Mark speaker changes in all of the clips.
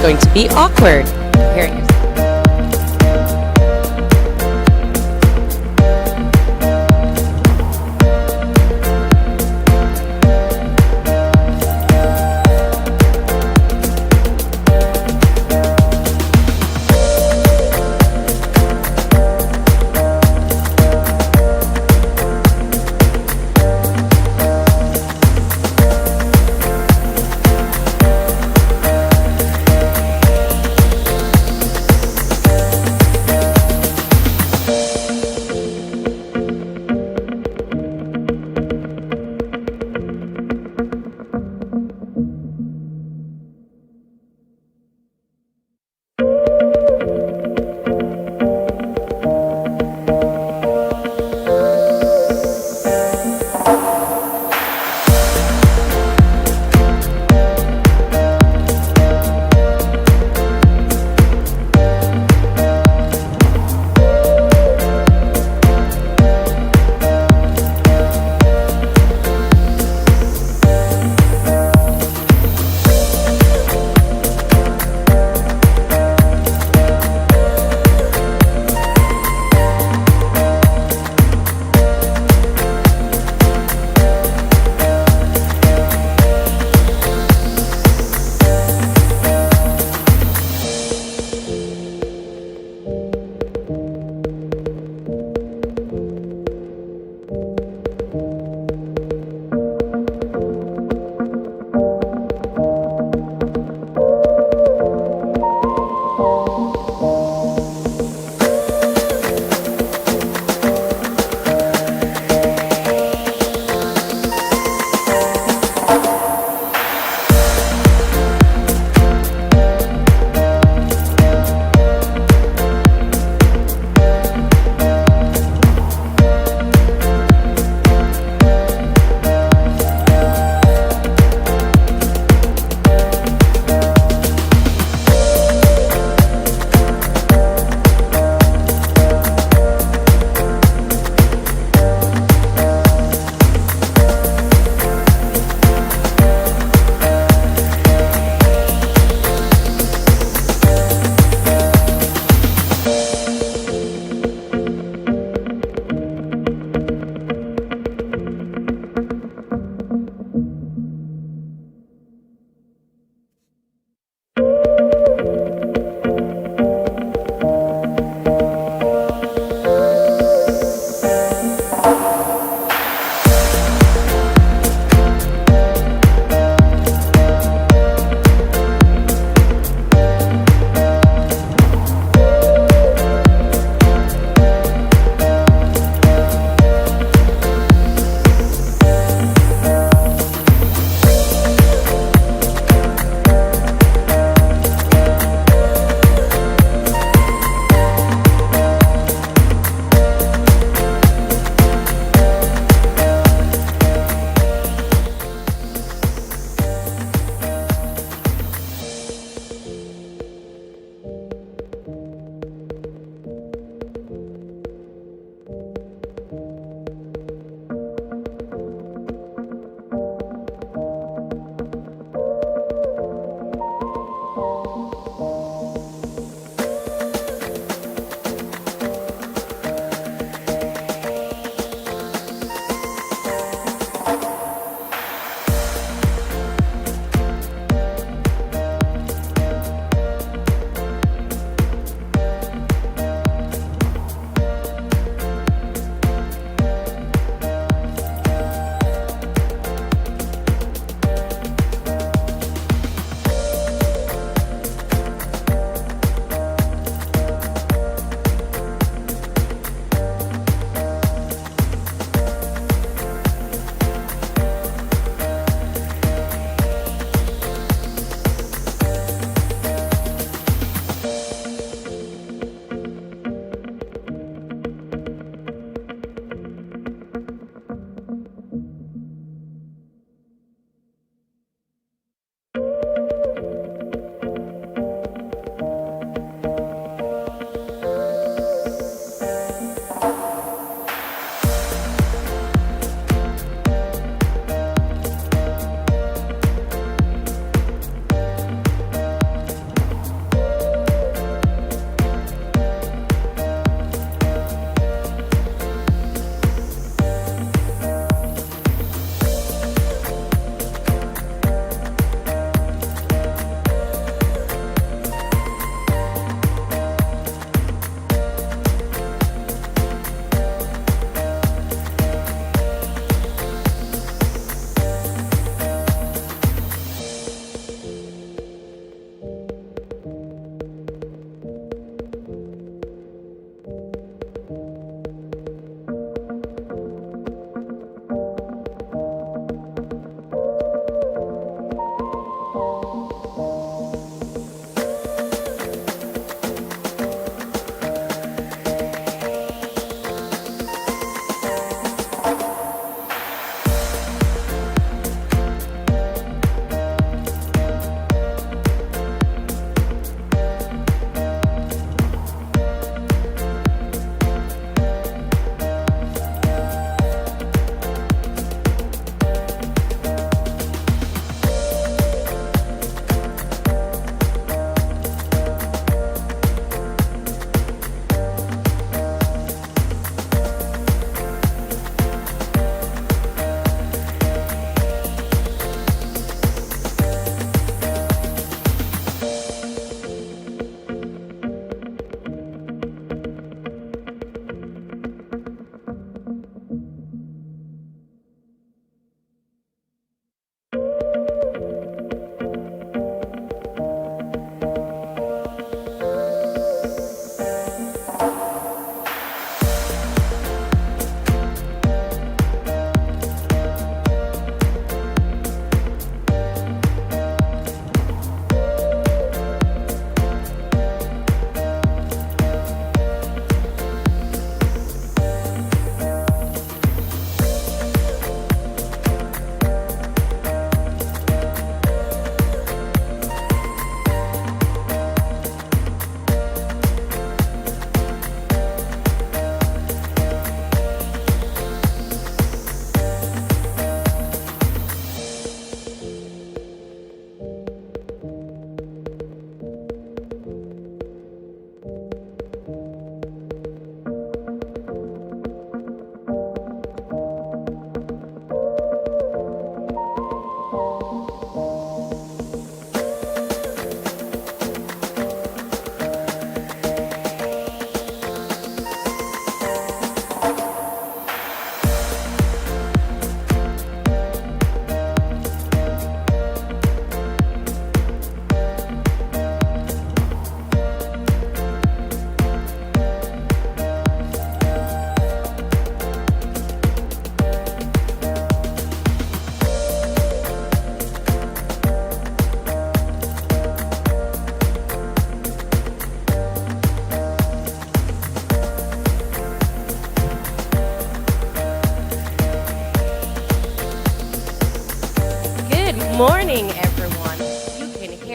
Speaker 1: going to be awkward. Hearing yourself.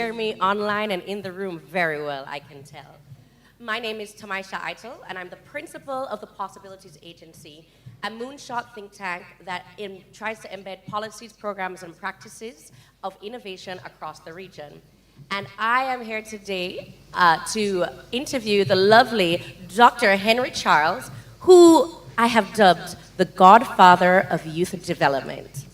Speaker 2: hear me online and in the room very well, I can tell. My name is Tamaisha Aitel, and I'm the principal of the Possibilities Agency, a moonshot think tank that tries to embed policies, programs, and practices of innovation across the region. And I am here today to interview the lovely Dr. Henry Charles, who I have dubbed the godfather of youth development.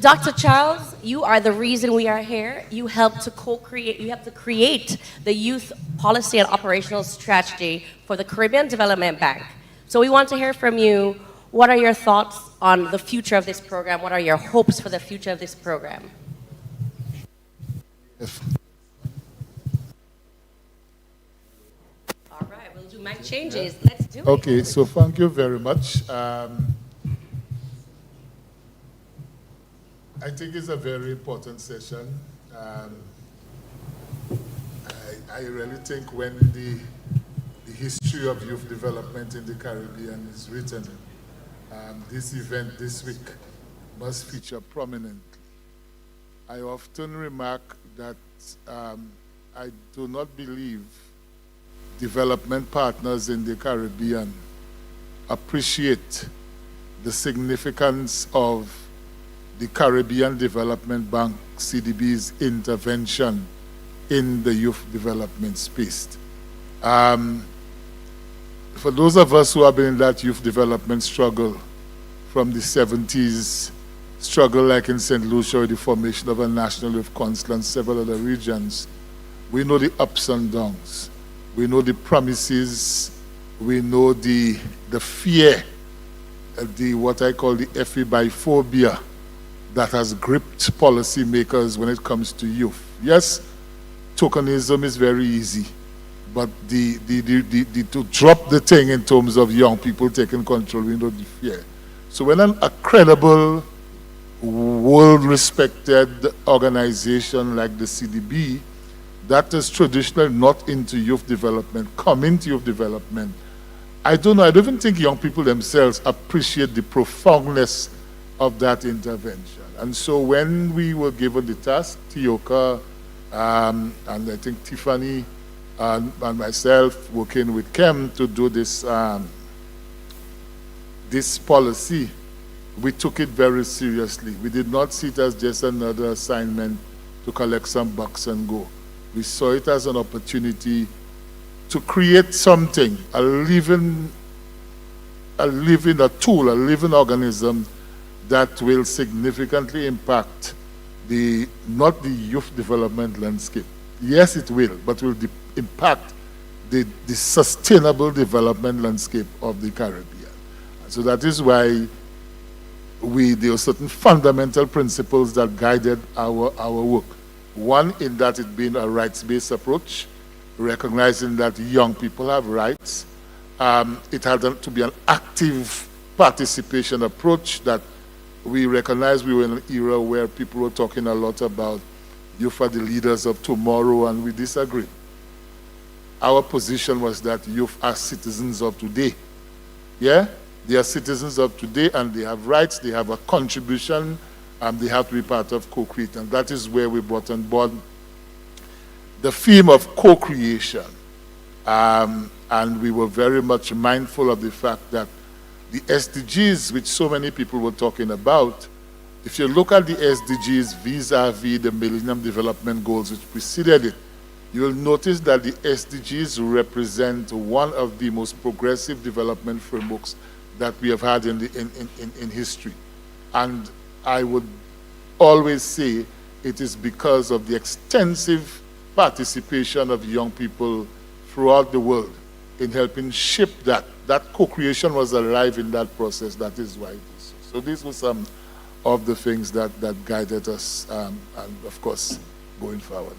Speaker 2: Dr. Charles, you are the reason we are here. You helped to create the youth policy and operational strategy for the Caribbean Development Bank. So we want to hear from you. What are your thoughts on the future of this program? What are your hopes for the future of this program? All right, we'll do mic changes. Let's do it.
Speaker 3: Okay, so thank you very much. I think it's a very important session. I really think when the history of youth development in the Caribbean is written, this event this week must feature prominently. I often remark that I do not believe development partners in the Caribbean appreciate the significance of the Caribbean Development Bank, CDB's intervention in the youth development space. For those of us who have been in that youth development struggle from the 70s, struggle like in St. Lucia, the formation of a national youth council and several other regions, we know the ups and downs. We know the promises. We know the fear, what I call the FEBI-phobia that has gripped policymakers when it comes to youth. Yes, tokenism is very easy, but to drop the thing in terms of young people taking control, we know the fear. So when a credible, world-respected organization like the CDB, that is traditionally not into youth development, come into youth development, I don't know, I don't even think young people themselves appreciate the profoundness of that intervention. And so when we were given the task, Tioka and I think Tiffany and myself working with Kem to do this, this policy, we took it very seriously. We did not see it as just another assignment to collect some bucks and go. We saw it as an opportunity to create something, a living tool, a living organism that will significantly impact not the youth development landscape. Yes, it will, but will impact the sustainable development landscape of the Caribbean. So that is why there are certain fundamental principles that guided our work. One, in that it being a rights-based approach, recognizing that young people have rights. It had to be an active participation approach that we recognize we were in an era where people were talking a lot about youth are the leaders of tomorrow, and we disagree. Our position was that youth are citizens of today. Yeah? They are citizens of today, and they have rights, they have a contribution, and they have to be part of co-create. And that is where we brought on board the theme of co-creation. And we were very much mindful of the fact that the SDGs, which so many people were talking about, if you look at the SDGs vis-a-vis the Millennium Development Goals which preceded it, you will notice that the SDGs represent one of the most progressive development frameworks that we have had in history. And I would always say it is because of the extensive participation of young people throughout the world in helping shape that. That co-creation was alive in that process. That is why it is. So these were some of the things that guided us, and of course, going forward.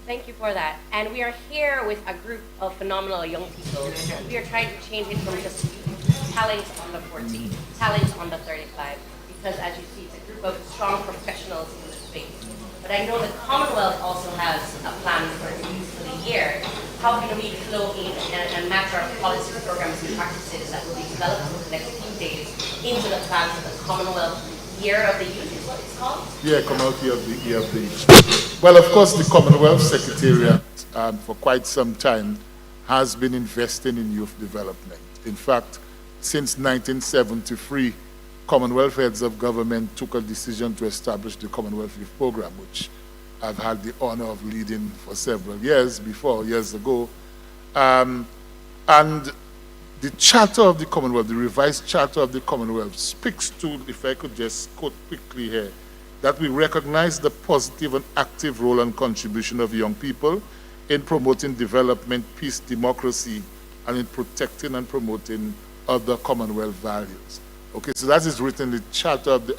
Speaker 2: Thank you for that. And we are here with a group of phenomenal young people. We are trying to change it from just talents on the 40, talents on the 35, because as you see, it's a group of strong professionals in the space. But I know the Commonwealth also has a plan for youth for the year. How can we flow in and match our policies, programs, and practices that will be developed over the next few days into the plans of the Commonwealth Year of the Youth is what it's called?
Speaker 3: Yeah, Commonwealth Year of the Youth. Well, of course, the Commonwealth Secretariat for quite some time has been investing in youth development. In fact, since 1973, Commonwealth heads of government took a decision to establish the Commonwealth Youth Program, which I've had the honor of leading for several years ago. And the Charter of the Commonwealth, the revised Charter of the Commonwealth, speaks to, if I could just quote quickly here, that we recognize the positive and active role and contribution of young people in promoting development, peace, democracy, and in protecting and promoting other Commonwealth values. Okay, so that is written in the Charter of the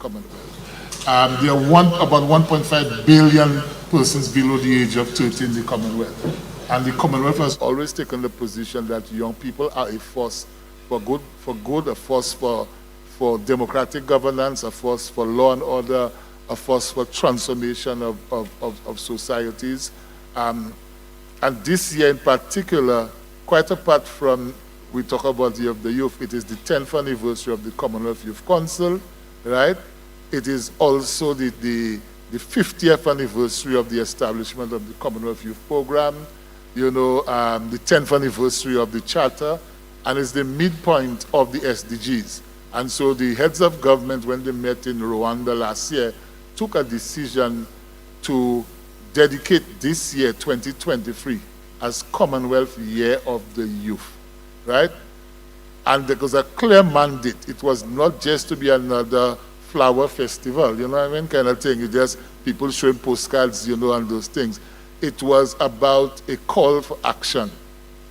Speaker 3: Commonwealth. There are about 1.5 billion persons below the age of 30 in the Commonwealth. And the Commonwealth has always taken the position that young people are a force for good, a force for democratic governance, a force for law and order, a force for transformation of societies. And this year in particular, quite apart from we talk about the Year of the Youth, it is the 10th anniversary of the Commonwealth Youth Council, right? It is also the 50th anniversary of the establishment of the Commonwealth Youth Program, the 10th anniversary of the Charter, and it's the midpoint of the SDGs. And so the heads of government, when they met in Rwanda last year, took a decision to dedicate this year, 2023, as Commonwealth Year of the Youth, right? And there was a clear mandate. It was not just to be another flower festival, you know what I mean, kind of thing. It just people showing postcards, and those things. It was about a call for action.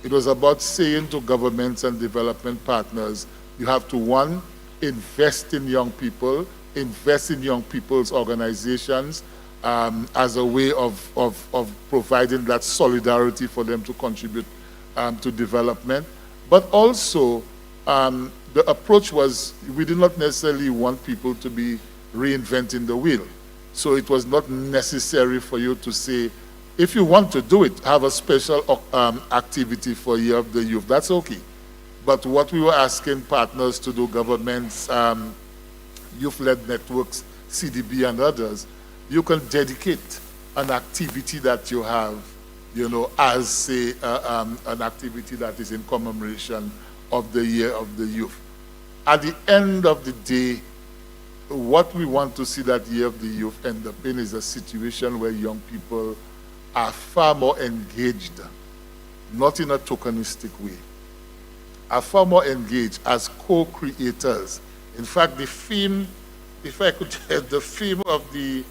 Speaker 3: It was about saying to governments and development partners, you have to, one, invest in young people, invest in young people's organizations as a way of providing that solidarity for them to contribute to development. But also, the approach was we did not necessarily want people to be reinventing the wheel. So it was not necessary for you to say, if you want to do it, have a special activity for Year of the Youth. That's okay. But what we were asking partners to do, governments, youth-led networks, CDB and others, you can dedicate an activity that you have, as, say, an activity that is in commemoration of the Year of the Youth. At the end of the day, what we want to see that Year of the Youth end up in is a situation where young people are far more engaged, not in a tokenistic way, are far more engaged as co-creators. In fact, the theme, if I could the theme of the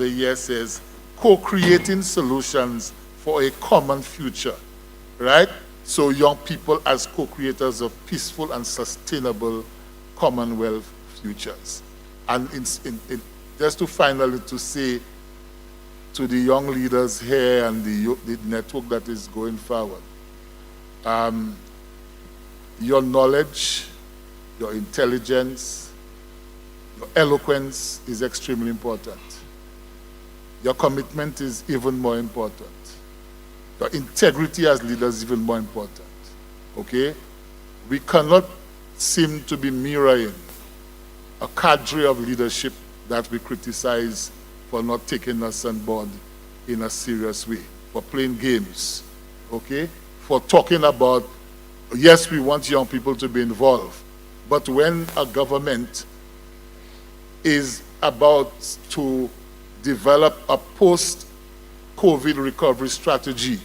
Speaker 3: year says, co-creating solutions for a common future, right? So young people as co-creators of peaceful and sustainable Commonwealth futures. And just to finally to say to the young leaders here and the network that is going forward, your knowledge, your intelligence, your eloquence is extremely important. Your commitment is even more important. Your integrity as leaders is even more important. Okay? We cannot seem to be mirroring a cadre of leadership that we criticize for not taking us on board in a serious way, for playing games, okay? For talking about, yes, we want young people to be involved, but when a government is about to develop a post-COVID recovery strategy,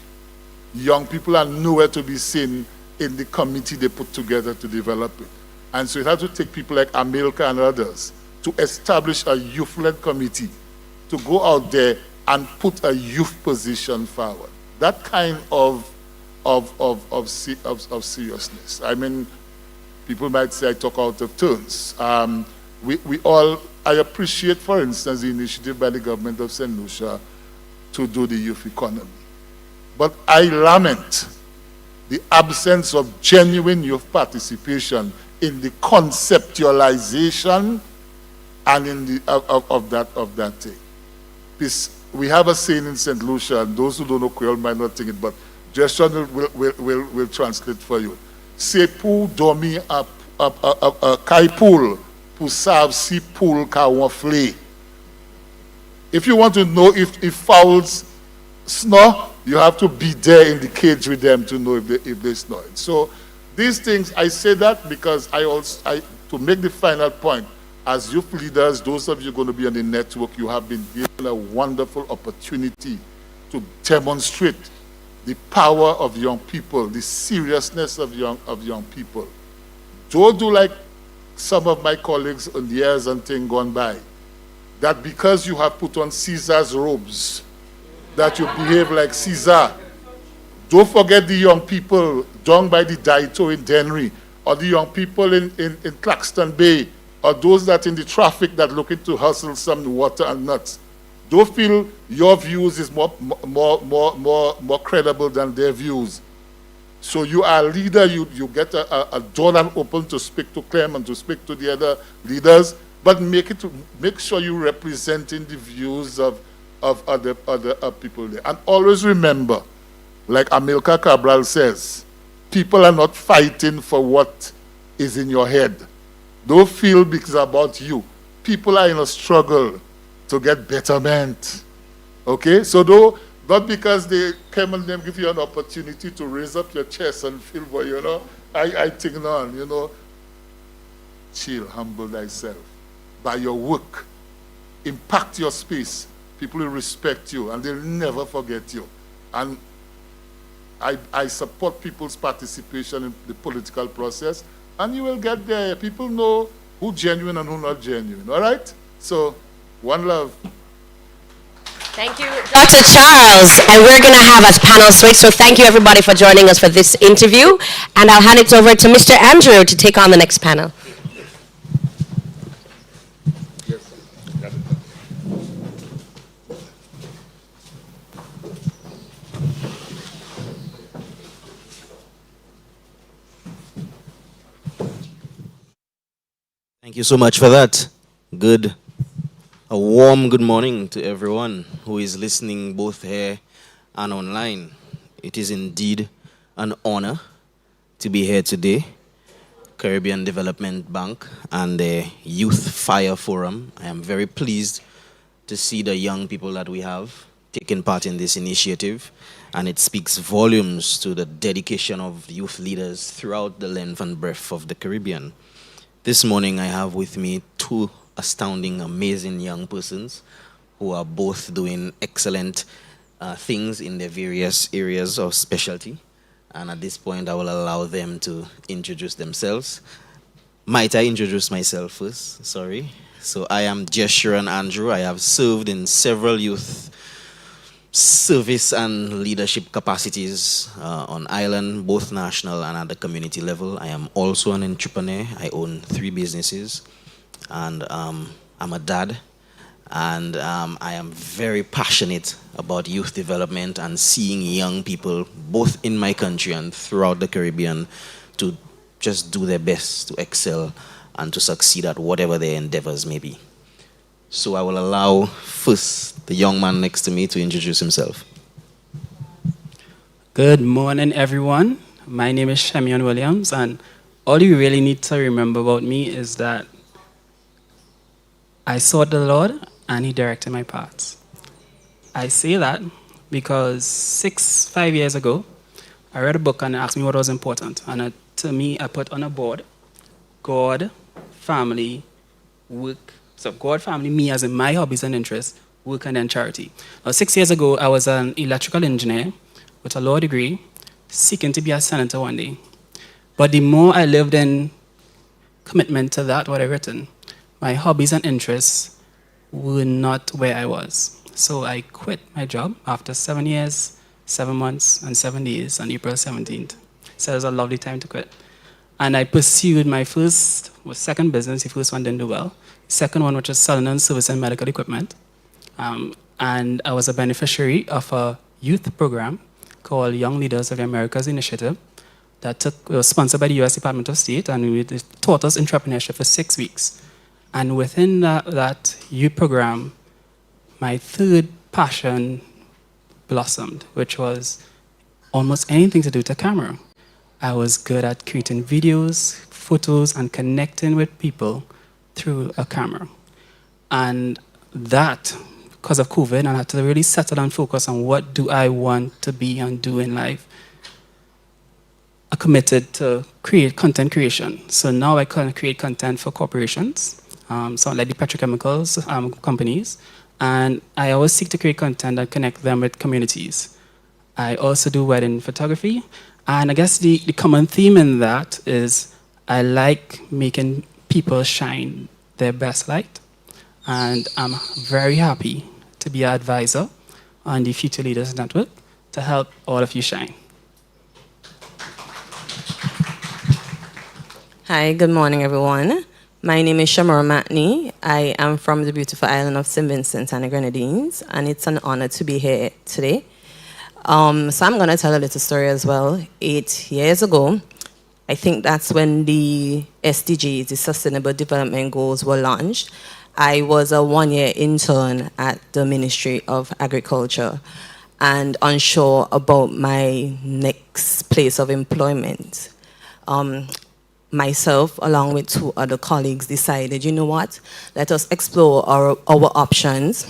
Speaker 3: young people are nowhere to be seen in the committee they put together to develop it. And so it had to take people like Amilcar and others to establish a youth-led committee to go out there and put a youth position forward. That kind of seriousness. I mean, people might say I talk out of turns. I appreciate, for instance, the initiative by the government of St. Lucia to do the youth economy. But I lament the absence of genuine youth participation in the conceptualization and in the of that thing. We have a saying in St. Lucia, and those who don't know Creole might not think it, but Justin will translate for you. Sepu domi a kaipul pour sabe si poule ka wonfle. If you want to know if fowls snore, you have to be there in the cage with them to know if they snore. So these things, I say that because to make the final point, as youth leaders, those of you going to be on the network, you have been given a wonderful opportunity to demonstrate the power of young people, the seriousness of young people. Don't do like some of my colleagues in years and things gone by, that because you have put on Caesar's robes, that you behave like Caesar. Don't forget the young people down by the Daito in Dennery, or the young people in Claxton Bay, or those that in the traffic that looking to hustle some water and nuts. Don't feel your views is more credible than their views. So you are a leader, you get a door open to speak to Clem and to speak to the other leaders, but make sure you're representing the views of other people there. And always remember, like Amilcar Cabral says, people are not fighting for what is in your head. Don't feel because about you. People are in a struggle to get betterment. Okay? So not because they come and them give you an opportunity to raise up your chest and feel, well, I think on, chill, humble thyself. By your work, impact your space. People will respect you and they'll never forget you. And I support people's participation in the political process, and you will get there. People know who genuine and who not genuine, all right? So, one love.
Speaker 2: Thank you, Dr. Charles. And we're going to have a panel switch, so thank you everybody for joining us for this interview. And I'll hand it over to Mr. Andrew to take on the next panel.
Speaker 4: Thank you so much for that. A warm good morning to everyone who is listening both here and online. It is indeed an honor to be here today. Caribbean Development Bank and the Youth Fire Forum. I am very pleased to see the young people that we have taking part in this initiative, and it speaks volumes to the dedication of youth leaders throughout the length and breadth of the Caribbean. This morning I have with me two astounding, amazing young persons who are both doing excellent things in their various areas of specialty. And at this point, I will allow them to introduce themselves. Might I introduce myself first? Sorry. So I am Jeshuran Andrew. I have served in several youth service and leadership capacities on island, both national and at the community level. I am also an entrepreneur. I own 3 businesses, and I'm a dad, and I am very passionate about youth development and seeing young people, both in my country and throughout the Caribbean, to just do their best to excel and to succeed at whatever their endeavors may be. So I will allow first the young man next to me to introduce himself.
Speaker 5: Good morning, everyone. My name is Shemion Williams, and all you really need to remember about me is that I sought the Lord, and He directed my paths. I say that because 5 years ago, I read a book and it asked me what was important. And to me, I put on a board, God, family, work. So God, family, me as in my hobbies and interests, work, and then charity. Now, 6 years ago, I was an electrical engineer with a law degree, seeking to be a senator one day. But the more I lived in commitment to that, what I've written, my hobbies and interests were not where I was. So I quit my job after 7 years, 7 months, and 7 days on April 17th. So it was a lovely time to quit. And I pursued my second business. The first one didn't do well. The second one, which was selling and servicing medical equipment. And I was a beneficiary of a youth program called Young Leaders of the Americas Initiative that was sponsored by the U.S. Department of State, and it taught us entrepreneurship for 6 weeks. And within that youth program, my third passion blossomed, which was almost anything to do with a camera. I was good at creating videos, photos, and connecting with people through a camera. And that, because of COVID, I had to really settle and focus on what do I want to be and do in life. I committed to create content creation. So now I can create content for corporations, so like the petrochemicals companies, and I always seek to create content and connect them with communities. I also do wedding photography, and I guess the common theme in that is I like making people shine their best light, and I'm very happy to be an advisor on the Future Leaders Network to help all of you shine.
Speaker 6: Hi, good morning, everyone. My name is Shamora Matney. I am from the beautiful island of St. Vincent and the Grenadines, and it's an honor to be here today. So I'm going to tell a little story as well. 8 years ago, I think that's when the SDGs, the Sustainable Development Goals, were launched. I was a one-year intern at the Ministry of Agriculture and unsure about my next place of employment. Myself, along with 2 other colleagues, decided, you know what, let us explore our options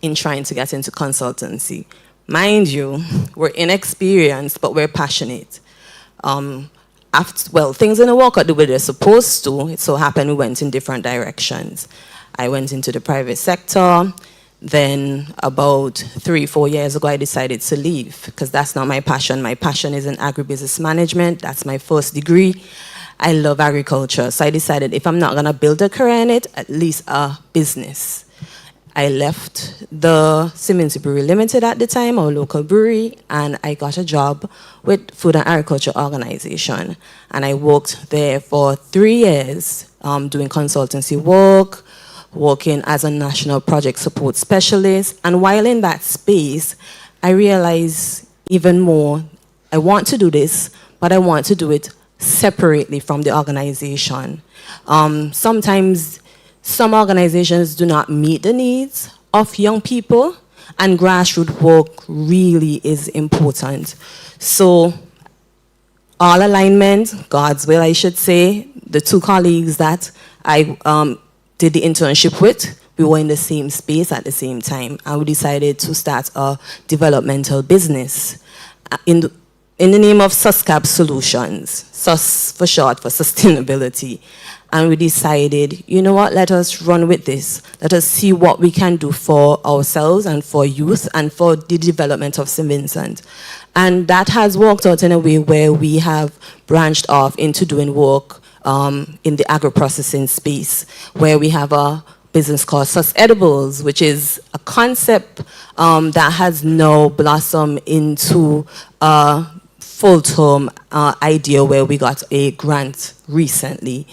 Speaker 6: in trying to get into consultancy. Mind you, we're inexperienced, but we're passionate. Things didn't work out the way they're supposed to. It so happened we went in different directions. I went into the private sector. Then about 3-4 years ago, I decided to leave because that's not my passion. My passion is in agribusiness management. That's my first degree. I love agriculture. So I decided if I'm not going to build a career in it, at least a business. I left the Simmons Brewery Limited at the time, our local brewery, and I got a job with Food and Agriculture Organization. And I worked there for 3 years doing consultancy work, working as a national project support specialist. And while in that space, I realized even more, I want to do this, but I want to do it separately from the organization. Sometimes some organizations do not meet the needs of young people, and grassroots work really is important. So all alignment, God's will, I should say, the 2 colleagues that I did the internship with, we were in the same space at the same time, and we decided to start a developmental business in the name of SUSCAP Solutions, SUS for short, for sustainability. And we decided, you know what, let us run with this. Let us see what we can do for ourselves and for youth and for the development of St. Vincent. And that has worked out in a way where we have branched off into doing work in the agro-processing space, where we have a business called Sus Edibles, which is a concept that has now blossomed into a full-term idea where we got a grant recently.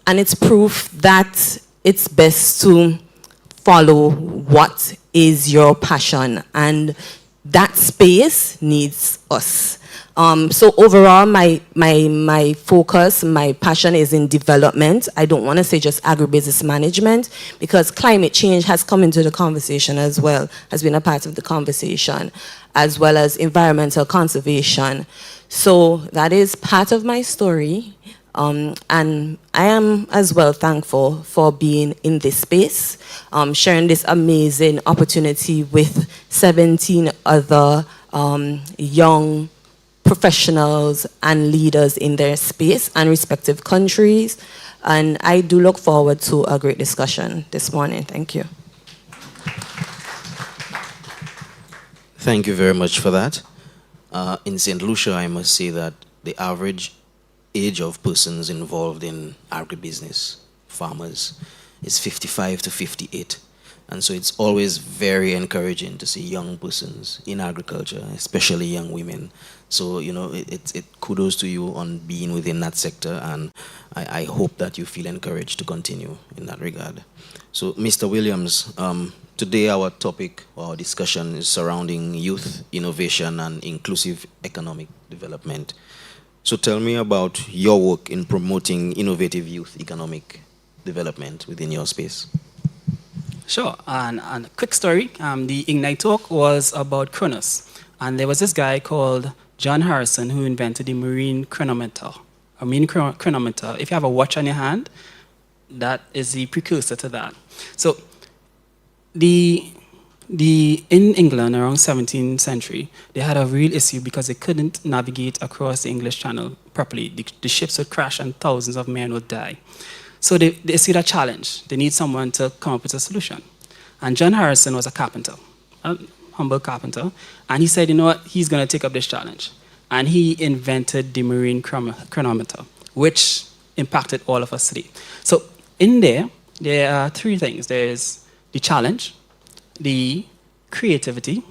Speaker 6: And it's proof that it's best to follow what is your passion, and that space needs us. So overall, my focus, my passion is in development. I don't want to say just agribusiness management, because climate change has come into the conversation as well, has been a part of the conversation, as well as environmental conservation. So that is part of my story. And I am as well thankful for being in this space, sharing this amazing opportunity with 17 other young professionals and leaders in their space and respective countries. And I do look forward to a great discussion this morning. Thank you.
Speaker 4: Thank you very much for that. In St. Lucia, I must say that the average age of persons involved in agribusiness, farmers, is 55 to 58. And so it's always very encouraging to see young persons in agriculture, especially young women. So, you know, it kudos to you on being within that sector, and I hope that you feel encouraged to continue in that regard. So, Mr. Williams, today our topic, our discussion is surrounding youth, innovation, and inclusive economic development. So tell me about your work in promoting innovative youth economic development within your space.
Speaker 5: Sure, and a quick story. The Ignite talk was about Kronos, and there was this guy called John Harrison who invented the marine chronometer. A marine chronometer, if you have a watch on your hand, that is the precursor to that. So in England around 17th century, they had a real issue because they couldn't navigate across the English Channel properly. The ships would crash and thousands of men would die. So they see that challenge. They need someone to come up with a solution. And John Harrison was a carpenter, a humble carpenter, and he said, you know what, he's going to take up this challenge. And he invented the marine chronometer, which impacted all of us today. So in there are three things. There's the challenge, the creativity,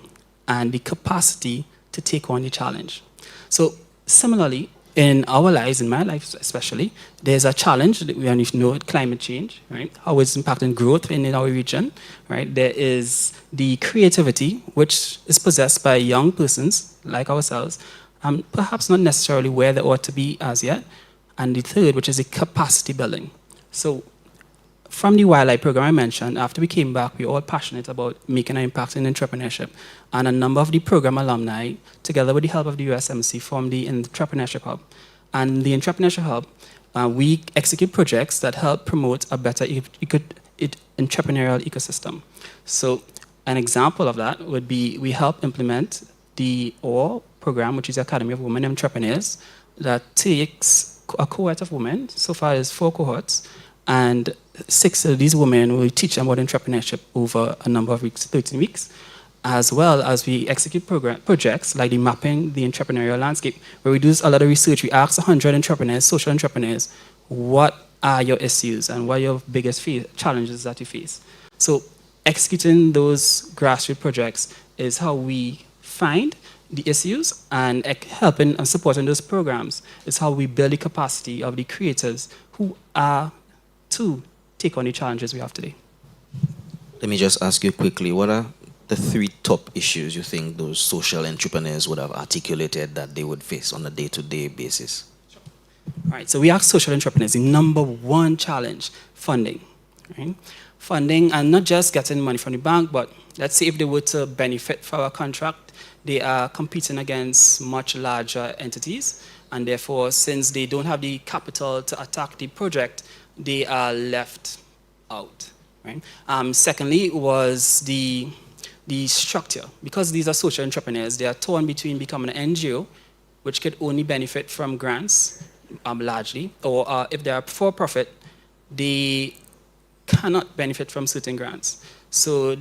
Speaker 5: and the capacity to take on the challenge. So similarly, in our lives, in my life especially, there's a challenge that we need to know: climate change, right? How it's impacting growth in our region, right? There is the creativity, which is possessed by young persons like ourselves, perhaps not necessarily where they ought to be as yet. And the third, which is the capacity building. So from the Wildlife program I mentioned, after we came back, we were all passionate about making an impact in entrepreneurship. And a number of the program alumni, together with the help of the USMC, formed the Entrepreneurship Hub. And the Entrepreneurship Hub, we execute projects that help promote a better entrepreneurial ecosystem. So an example of that would be we help implement the OR program, which is the Academy of Women Entrepreneurs, that takes a cohort of women, so far as 4 cohorts, and 6 of these women will teach them about entrepreneurship over a number of weeks, 13 weeks, as well as we execute projects like the mapping the entrepreneurial landscape, where we do a lot of research. We ask 100 entrepreneurs, social entrepreneurs, what are your issues and what are your biggest challenges that you face. So executing those grassroots projects is how we find the issues, and helping and supporting those programs is how we build the capacity of the creators who are to take on the challenges we have today.
Speaker 4: Let me just ask you quickly, what are the 3 top issues you think those social entrepreneurs would have articulated that they would face on a day-to-day basis?
Speaker 5: All right, so we ask social entrepreneurs, the number 1 challenge, funding. Right? Funding, and not just getting money from the bank, but let's say if they were to benefit from our contract, they are competing against much larger entities, and therefore, since they don't have the capital to attack the project, they are left out. Right? Secondly was the structure. Because these are social entrepreneurs, they are torn between becoming an NGO, which could only benefit from grants, largely, or if they are for-profit, they cannot benefit from certain grants. So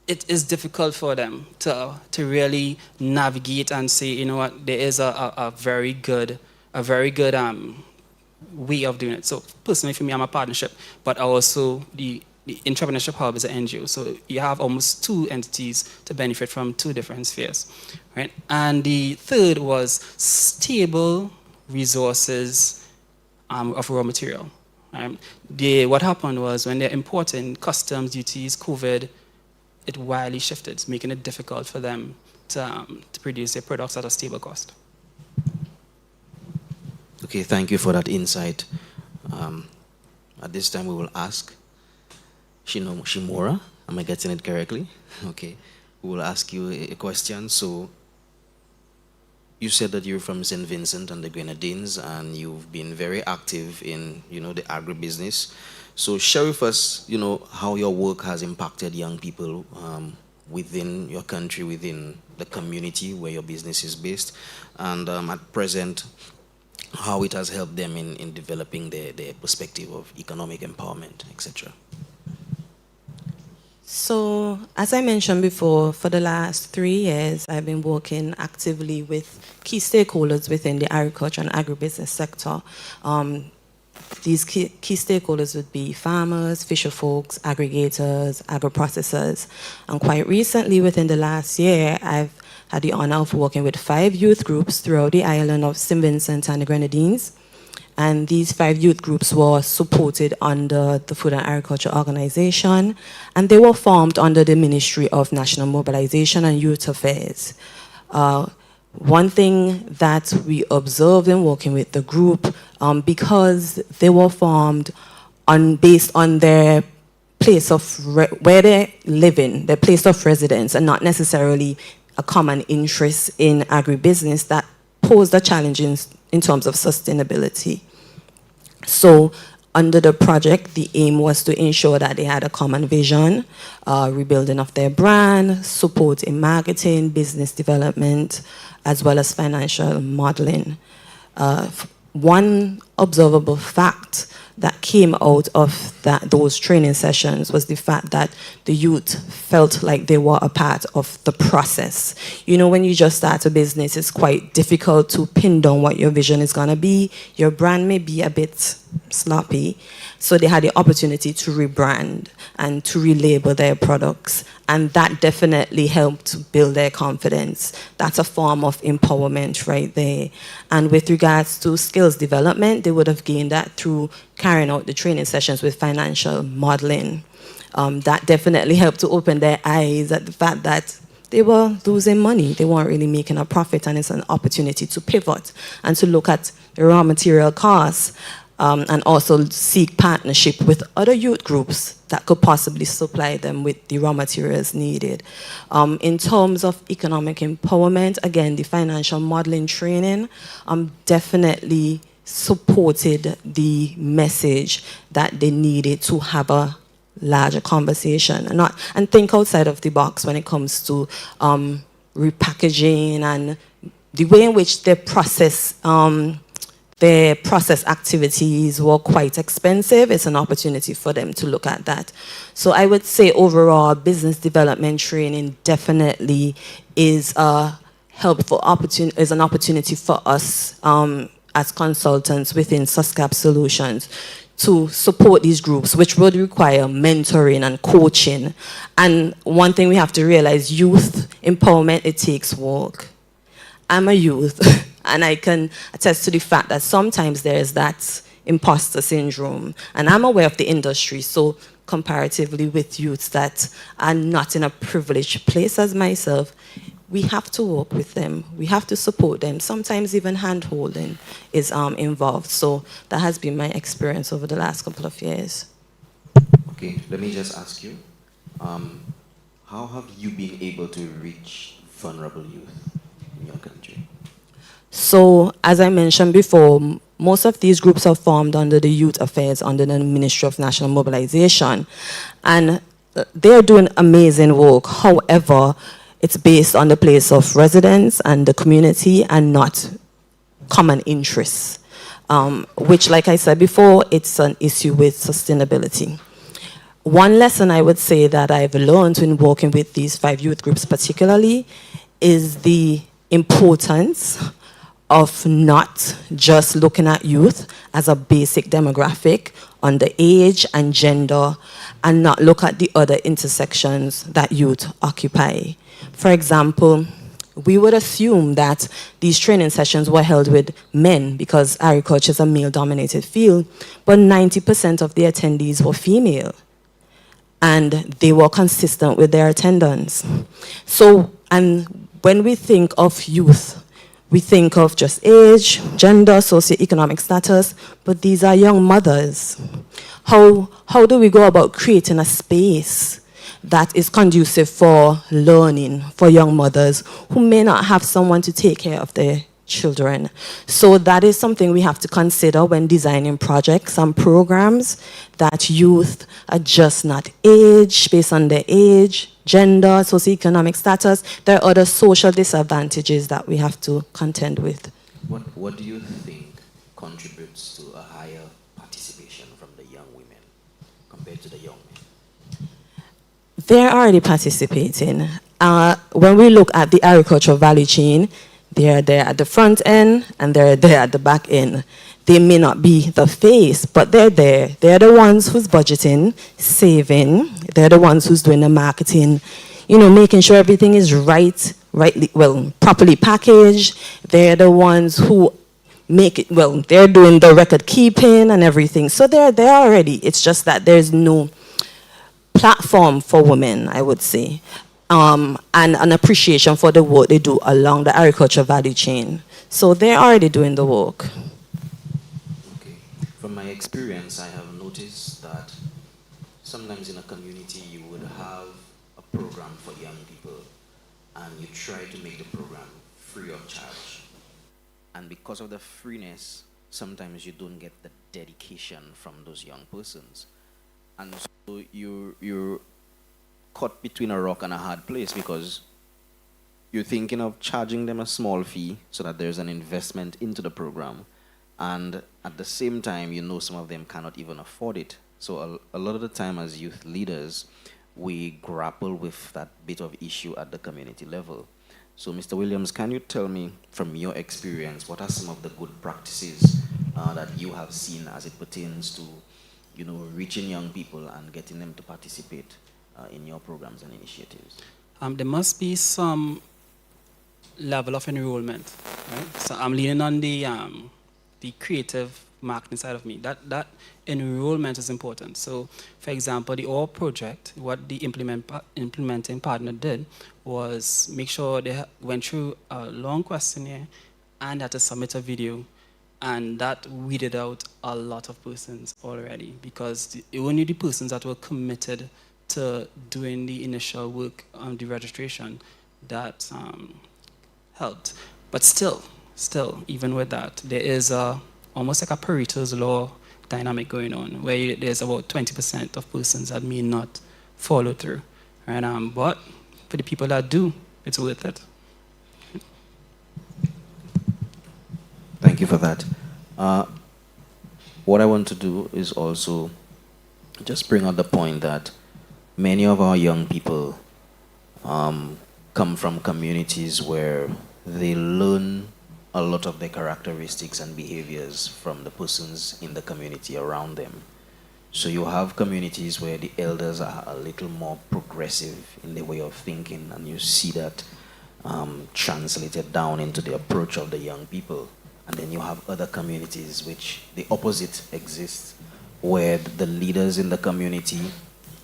Speaker 5: it is difficult for them to really navigate and say, you know what, there is a very good way of doing it. So personally for me, I'm a partnership, but also the Entrepreneurship Hub is an NGO. So you have almost 2 entities to benefit from 2 different spheres. Right? And the third was stable resources of raw material. What happened was when they're importing customs, duties, COVID, it wildly shifted, making it difficult for them to produce their products at a stable cost.
Speaker 4: Okay, thank you for that insight. At this time, we will ask Shimura. Am I getting it correctly? Okay, we will ask you a question. So, you said that you're from St. Vincent and the Grenadines, and you've been very active in, the agribusiness. So share with us, how your work has impacted young people within your country, within the community where your business is based, and at present, how it has helped them in developing their perspective of economic empowerment, etc.
Speaker 6: So, as I mentioned before, for the last 3 years, I've been working actively with key stakeholders within the agriculture and agribusiness sector. These key stakeholders would be farmers, fisher folks, aggregators, agro-processors. And quite recently, within the last year, I've had the honor of working with 5 youth groups throughout the island of St. Vincent and the Grenadines. And these 5 youth groups were supported under the Food and Agriculture Organization, and they were formed under the Ministry of National Mobilization and Youth Affairs. One thing that we observed in working with the group, because they were formed based on their place of where they're living, their place of residence, and not necessarily a common interest in agribusiness, that posed a challenge in terms of sustainability. So under the project, the aim was to ensure that they had a common vision, rebuilding of their brand, support in marketing, business development, as well as financial modeling. One observable fact that came out of those training sessions was the fact that the youth felt like they were a part of the process. You know, when you just start a business, it's quite difficult to pin down what your vision is going to be. Your brand may be a bit sloppy. So they had the opportunity to rebrand and to relabel their products. And that definitely helped build their confidence. That's a form of empowerment right there. And with regards to skills development, they would have gained that through carrying out the training sessions with financial modeling. That definitely helped to open their eyes at the fact that they were losing money. They weren't really making a profit, and it's an opportunity to pivot and to look at the raw material costs, and also seek partnership with other youth groups that could possibly supply them with the raw materials needed. In terms of economic empowerment, again, the financial modeling training definitely supported the message that they needed to have a larger conversation and think outside of the box when it comes to repackaging and the way in which they process their process activities were quite expensive. It's an opportunity for them to look at that. So I would say overall, business development training definitely is a helpful opportunity, is an opportunity for us as consultants within SUSCAP Solutions to support these groups, which would require mentoring and coaching. And one thing we have to realize, youth empowerment, it takes work. I'm a youth, and I can attest to the fact that sometimes there is that imposter syndrome. And I'm aware of the industry, so comparatively with youths that are not in a privileged place as myself, we have to work with them. We have to support them. Sometimes even hand-holding is involved. So that has been my experience over the last couple of years.
Speaker 4: Okay, let me just ask you, how have you been able to reach vulnerable youth in your country?
Speaker 6: So, as I mentioned before, most of these groups are formed under the Youth Affairs, under the Ministry of National Mobilization. And they're doing amazing work. However, it's based on the place of residence and the community and not common interests, which, like I said before, it's an issue with sustainability. One lesson I would say that I've learned in working with these 5 youth groups particularly is the importance of not just looking at youth as a basic demographic on the age and gender and not look at the other intersections that youth occupy. For example, we would assume that these training sessions were held with men because agriculture is a male-dominated field, but 90% of the attendees were female, and they were consistent with their attendance. So, and when we think of youth, we think of just age, gender, socioeconomic status, but these are young mothers. How do we go about creating a space that is conducive for learning for young mothers who may not have someone to take care of their children? So that is something we have to consider when designing projects and programs, that youth are just not age, based on their age, gender, socioeconomic status. There are other social disadvantages that we have to contend with.
Speaker 4: What do you think contributes to a higher participation from the young women compared to the young men?
Speaker 6: They're already participating. When we look at the agricultural value chain, they're there at the front end and they're there at the back end. They may not be the face, but they're there. They're the ones who's budgeting, saving. They're the ones who's doing the marketing, you know, making sure everything is properly packaged. They're the ones who make it, they're doing the record keeping and everything. So they're there already. It's just that there's no platform for women, I would say, and an appreciation for the work they do along the agriculture value chain. So they're already doing the work.
Speaker 4: Okay. From my experience, I have noticed that sometimes in a community you would have a program for young people and you try to make the program free of charge. And because of the freeness, sometimes you don't get the dedication from those young persons. And so you're caught between a rock and a hard place because you're thinking of charging them a small fee so that there's an investment into the program. And at the same time, you know some of them cannot even afford it. So a lot of the time as youth leaders, we grapple with that bit of issue at the community level. So Mr. Williams, can you tell me from your experience, what are some of the good practices that you have seen as it pertains to, you know, reaching young people and getting them to participate in your programs and initiatives?
Speaker 5: There must be some level of enrollment, right? So I'm leaning on the creative marketing side of me. That enrollment is important. So, for example, the OR project, what the implementing partner did was make sure they went through a long questionnaire and had to submit a video, and that weeded out a lot of persons already because only the persons that were committed to doing the initial work on the registration that helped. But still, even with that, there is almost like a Pareto's law dynamic going on, where there's about 20% of persons that may not follow through. Right? But for the people that do, it's worth it.
Speaker 4: Thank you for that. What I want to do is also just bring out the point that many of our young people come from communities where they learn a lot of their characteristics and behaviors from the persons in the community around them. So you have communities where the elders are a little more progressive in their way of thinking, and you see that translated down into the approach of the young people. And then you have other communities which the opposite exists, where the leaders in the community,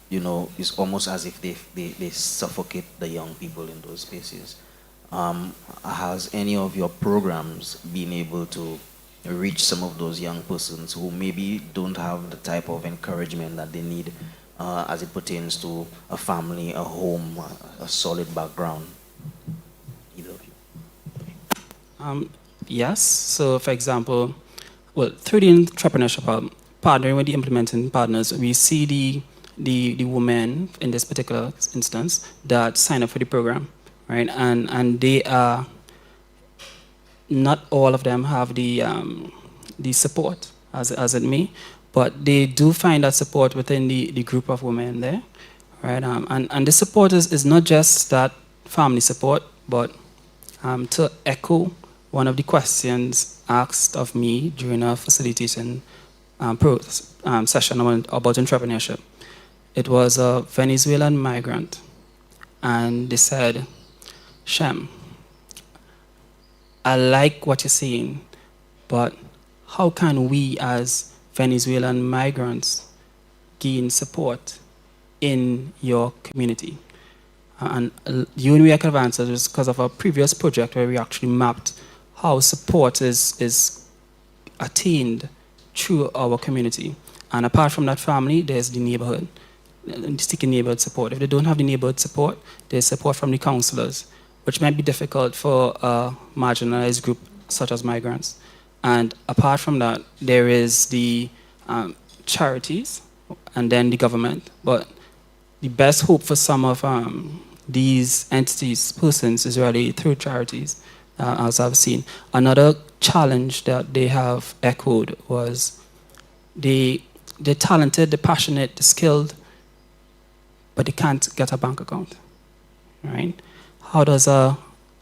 Speaker 4: you know, it's almost as if they suffocate the young people in those spaces. Has any of your programs been able to reach some of those young persons who maybe don't have the type of encouragement that they need as it pertains to a family, a home, a solid background? Either of you.
Speaker 5: Yes. So, for example, well, through the entrepreneurship, partnering with the implementing partners, we see the women in this particular instance that sign up for the program, right? And they are, not all of them have the support as it may, but they do find that support within the group of women there, right? And the support is not just that family support, but to echo one of the questions asked of me during a facilitation session about entrepreneurship. It was a Venezuelan migrant, and they said, Shem, I like what you're saying, but how can we as Venezuelan migrants gain support in your community? And the only way I could have answered is because of a previous project where we actually mapped how support is attained through our community. And apart from that family, there's the neighborhood, seeking neighborhood support. If they don't have the neighborhood support, there's support from the counselors, which might be difficult for a marginalized group such as migrants. And apart from that, there is the charities and then the government. But the best hope for some of these entities, persons, is really through charities, as I've seen. Another challenge that they have echoed was they're talented, they're passionate, they're skilled, but they can't get a bank account, right?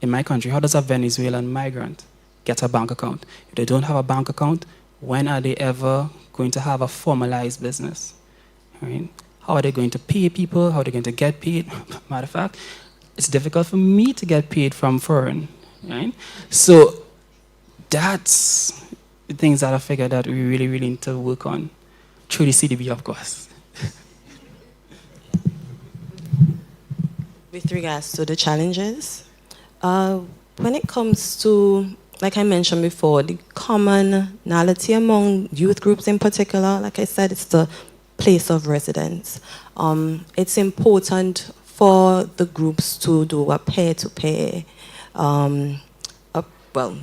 Speaker 5: In my country, how does a Venezuelan migrant get a bank account? If they don't have a bank account, when are they ever going to have a formalized business, right? How are they going to pay people? How are they going to get paid? Matter of fact, it's difficult for me to get paid from foreign, right? So that's the things that I figured that we really, really need to work on through the CDB, of course.
Speaker 6: With regards to the challenges, when it comes to, like I mentioned before, the commonality among youth groups in particular, like I said, it's the place of residence. It's important for the groups to do a peer-to-peer,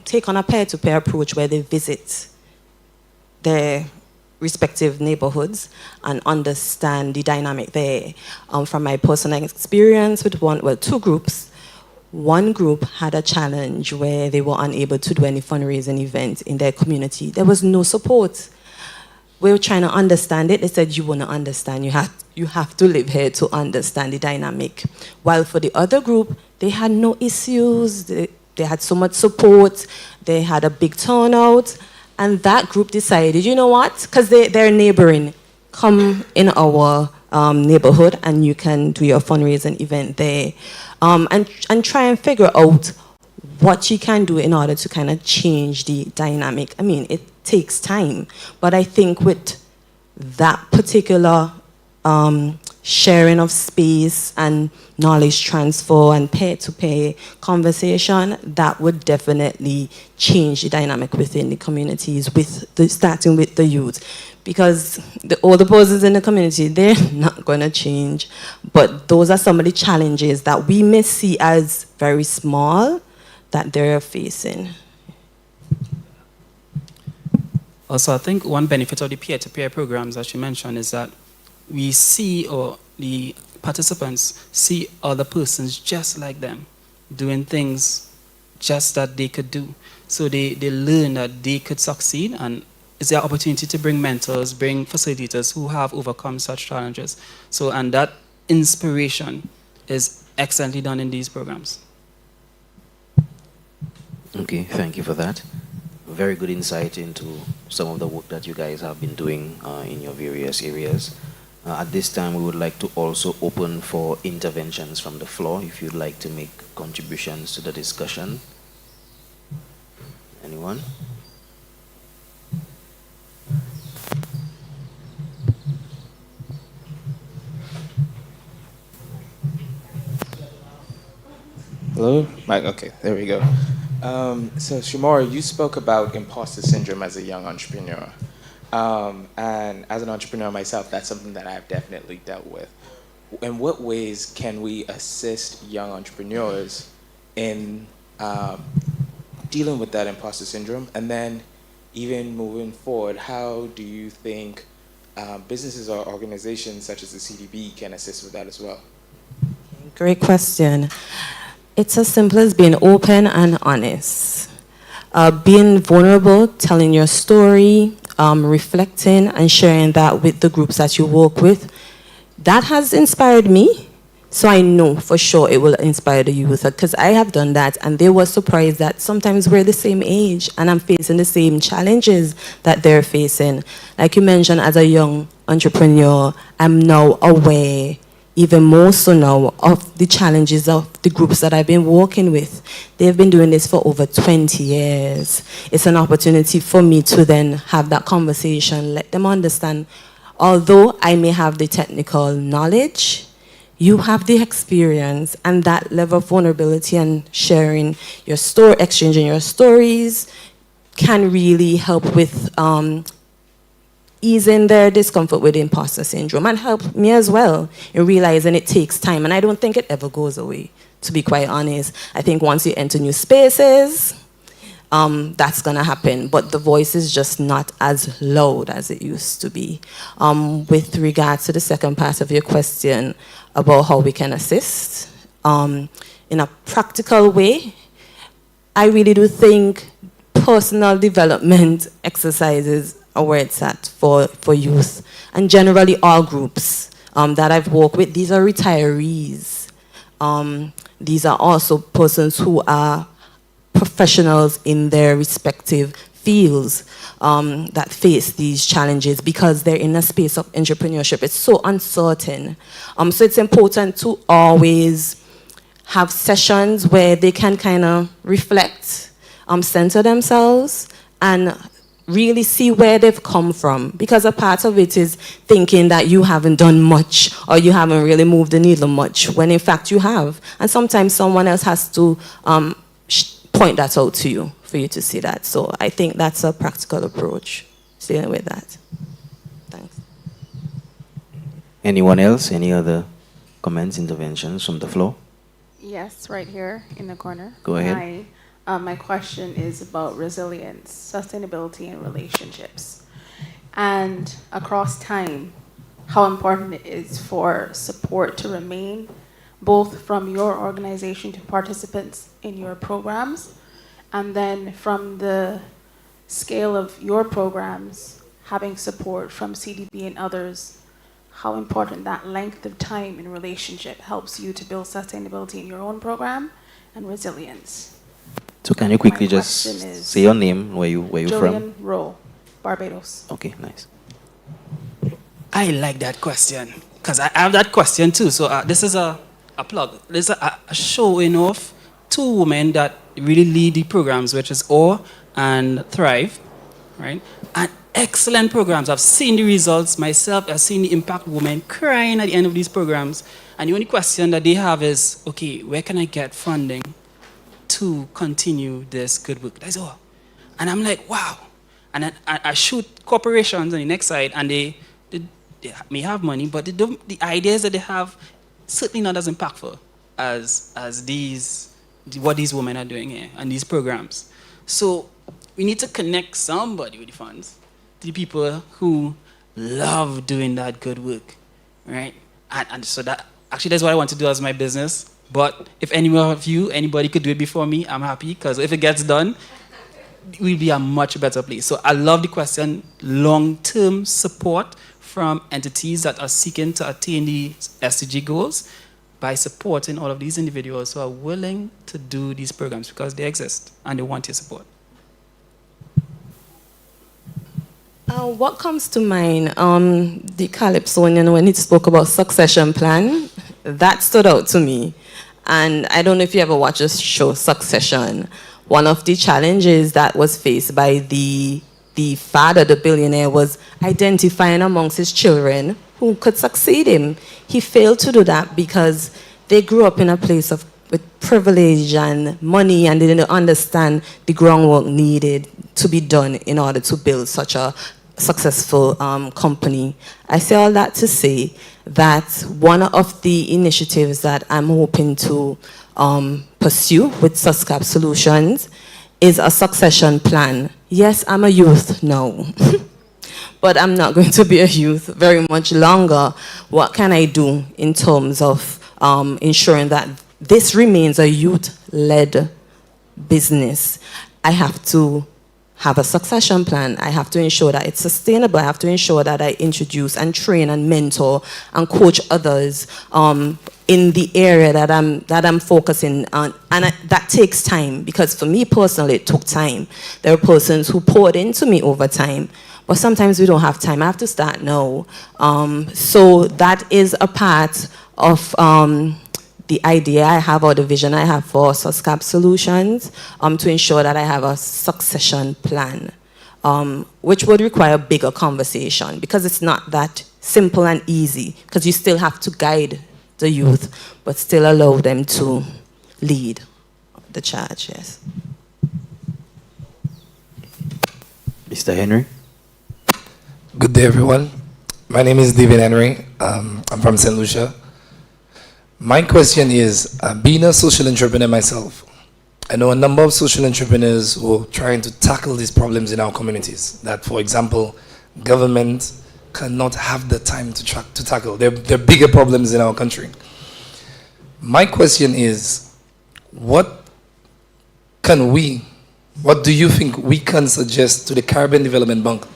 Speaker 6: take on a peer-to-peer approach where they visit their respective neighborhoods and understand the dynamic there. From my personal experience with two groups, one group had a challenge where they were unable to do any fundraising event in their community. There was no support. We were trying to understand it. They said, you want to understand. You have to live here to understand the dynamic. While for the other group, they had no issues. They had so much support. They had a big turnout. And that group decided, you know what? Because they're neighboring. Come in our neighborhood and you can do your fundraising event there. And try and figure out what you can do in order to kind of change the dynamic. I mean, it takes time. But I think with that particular sharing of space and knowledge transfer and peer-to-peer conversation, that would definitely change the dynamic within the communities, starting with the youth. Because the older persons in the community, they're not going to change. But those are some of the challenges that we may see as very small that they're facing.
Speaker 5: Also, I think one benefit of the peer-to-peer programs that you mentioned is that we see, or the participants see other persons just like them, doing things just that they could do. So they learn that they could succeed, and it's their opportunity to bring mentors, bring facilitators who have overcome such challenges. So, and that inspiration is excellently done in these programs.
Speaker 4: Okay, thank you for that. Very good insight into some of the work that you guys have been doing in your various areas. At this time, we would like to also open for interventions from the floor, if you'd like to make contributions to the discussion. Anyone?
Speaker 7: Hello? Mike, okay, there we go. So Shimora, you spoke about imposter syndrome as a young entrepreneur. And as an entrepreneur myself, that's something that I've definitely dealt with. In what ways can we assist young entrepreneurs in dealing with that imposter syndrome? And then even moving forward, how do you think businesses or organizations such as the CDB can assist with that as well?
Speaker 6: Great question. It's as simple as being open and honest. Being vulnerable, telling your story, reflecting and sharing that with the groups that you work with. That has inspired me. So I know for sure it will inspire the youth, because I have done that and they were surprised that sometimes we're the same age and I'm facing the same challenges that they're facing. Like you mentioned, as a young entrepreneur, I'm now aware, even more so now, of the challenges of the groups that I've been working with. They've been doing this for over 20 years. It's an opportunity for me to then have that conversation, let them understand, although I may have the technical knowledge, you have the experience, and that level of vulnerability and sharing your story, exchanging your stories, can really help with easing their discomfort with imposter syndrome, and help me as well in realizing it takes time. And I don't think it ever goes away, to be quite honest. I think once you enter new spaces, that's going to happen. But the voice is just not as loud as it used to be. With regards to the second part of your question about how we can assist, in a practical way, I really do think personal development exercises are where it's at for youth, and generally all groups that I've worked with. These are retirees. These are also persons who are professionals in their respective fields that face these challenges because they're in a space of entrepreneurship. It's so uncertain. So it's important to always have sessions where they can kind of reflect, center themselves, and really see where they've come from, because a part of it is thinking that you haven't done much or you haven't really moved the needle much, when in fact you have. And sometimes someone else has to point that out to you for you to see that. So I think that's a practical approach, dealing with that. Thanks.
Speaker 4: Anyone else? Any other comments, interventions from the floor?
Speaker 8: Yes, right here in the corner.
Speaker 4: Go ahead.
Speaker 8: My question is about resilience, sustainability, and relationships. and across time, how important it is for support to remain, both from your organization to participants in your programs, and then from the scale of your programs, having support from CDB and others, how important that length of time in relationship helps you to build sustainability in your own program and resilience.
Speaker 4: So can you quickly
Speaker 8: My
Speaker 4: just
Speaker 8: question is
Speaker 4: say your name, where you from?
Speaker 8: Julian Rowe, Barbados.
Speaker 4: Okay, nice.
Speaker 5: I like that question because I have that question too. So this is a plug. There's a showing of two women that really lead the programs, which is OR and Thrive, right? And excellent programs. I've seen the results myself. I've seen the impact women crying at the end of these programs. And the only question that they have is, okay, where can I get funding to continue this good work? That's all. And I'm like, wow. And I shoot corporations on the next side, and they may have money, but the ideas that they have certainly not as impactful as what these women are doing here and these programs. So we need to connect somebody with the funds to the people who love doing that good work, right? And so that's what I want to do as my business. But if anybody could do it before me, I'm happy, because if it gets done, we'll be a much better place. So I love the question, long-term support from entities that are seeking to attain the SDG goals by supporting all of these individuals who are willing to do these programs because they exist and they want your support.
Speaker 6: What comes to mind, the Calypsonian, when it spoke about succession plan, that stood out to me. And I don't know if you ever watched the show Succession. One of the challenges that was faced by the father, the billionaire, was identifying amongst his children who could succeed him. He failed to do that because they grew up in a place with privilege and money, and they didn't understand the groundwork needed to be done in order to build such a successful company. I say all that to say that one of the initiatives that I'm hoping to pursue with SUSCAP Solutions is a succession plan. Yes, I'm a youth now, but I'm not going to be a youth very much longer. What can I do in terms of ensuring that this remains a youth-led business? I have to have a succession plan. I have to ensure that it's sustainable. I have to ensure that I introduce and train and mentor and coach others in the area that I'm focusing on. And that takes time, because for me personally, it took time. There are persons who poured into me over time, but sometimes we don't have time. I have to start now. So that is a part of the idea I have, or the vision I have for SUSCAP Solutions, to ensure that I have a succession plan, which would require a bigger conversation, because it's not that simple and easy, because you still have to guide the youth, but still allow them to lead the charge, yes.
Speaker 4: Mr. Henry?
Speaker 9: Good day, everyone. My name is David Henry. I'm from St. Lucia. My question is, being a social entrepreneur myself, I know a number of social entrepreneurs who are trying to tackle these problems in our communities. That, for example, government cannot have the time to tackle. There are bigger problems in our country. My question is, what do you think we can suggest to the Caribbean Development Bank,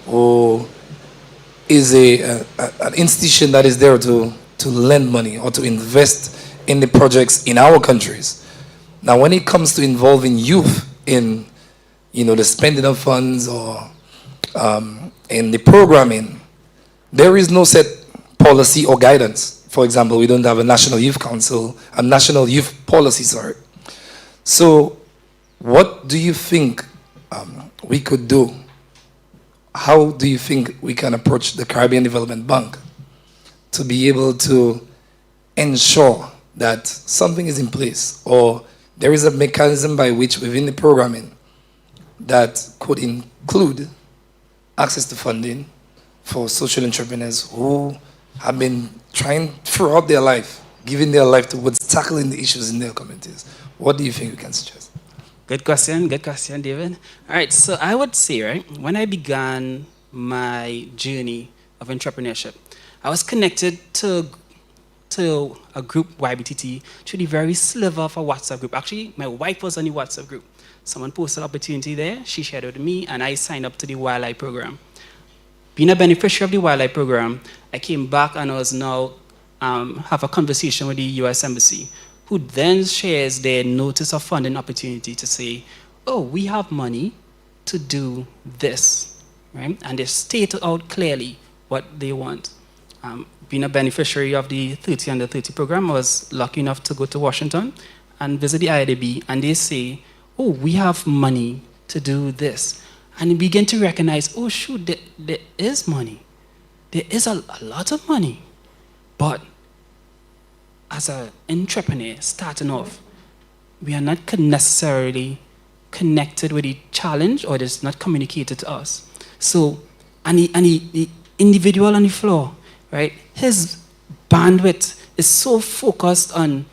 Speaker 9: or is an institution that is there to lend money or to invest in the projects in our countries? Now, when it comes to involving youth in, the spending of funds or in the programming, there is no set policy or guidance. For example, we don't have a National Youth Council, a National Youth Policy, sorry. So, what do you think we could do? How do you think we can approach the Caribbean Development Bank to be able to ensure that something is in place, or there is a mechanism by which within the programming that could include access to funding for social entrepreneurs who have been trying throughout their life, giving their life towards tackling the issues in their communities? What do you think we can suggest?
Speaker 5: Good question, David. All right, so I would say, right, when I began my journey of entrepreneurship. I was connected to a group, YBTT, through the very sliver of a WhatsApp group. Actually, my wife was on the WhatsApp group. Someone posted opportunity there, she shared it with me, and I signed up to the Wildlife program. Being a beneficiary of the Wildlife program, I came back and I was now have a conversation with the US Embassy, who then shares their notice of funding opportunity to say, oh, we have money to do this, right? And they state out clearly what they want. Being a beneficiary of the 30 Under 30 program, I was lucky enough to go to Washington and visit the IDB, and they say, oh, we have money to do this. And you begin to recognize, oh, shoot, there is money. There is a lot of money. But as an entrepreneur starting off, we are not necessarily connected with the challenge, or it's not communicated to us. So, and the individual on the floor, right, his bandwidth is so focused on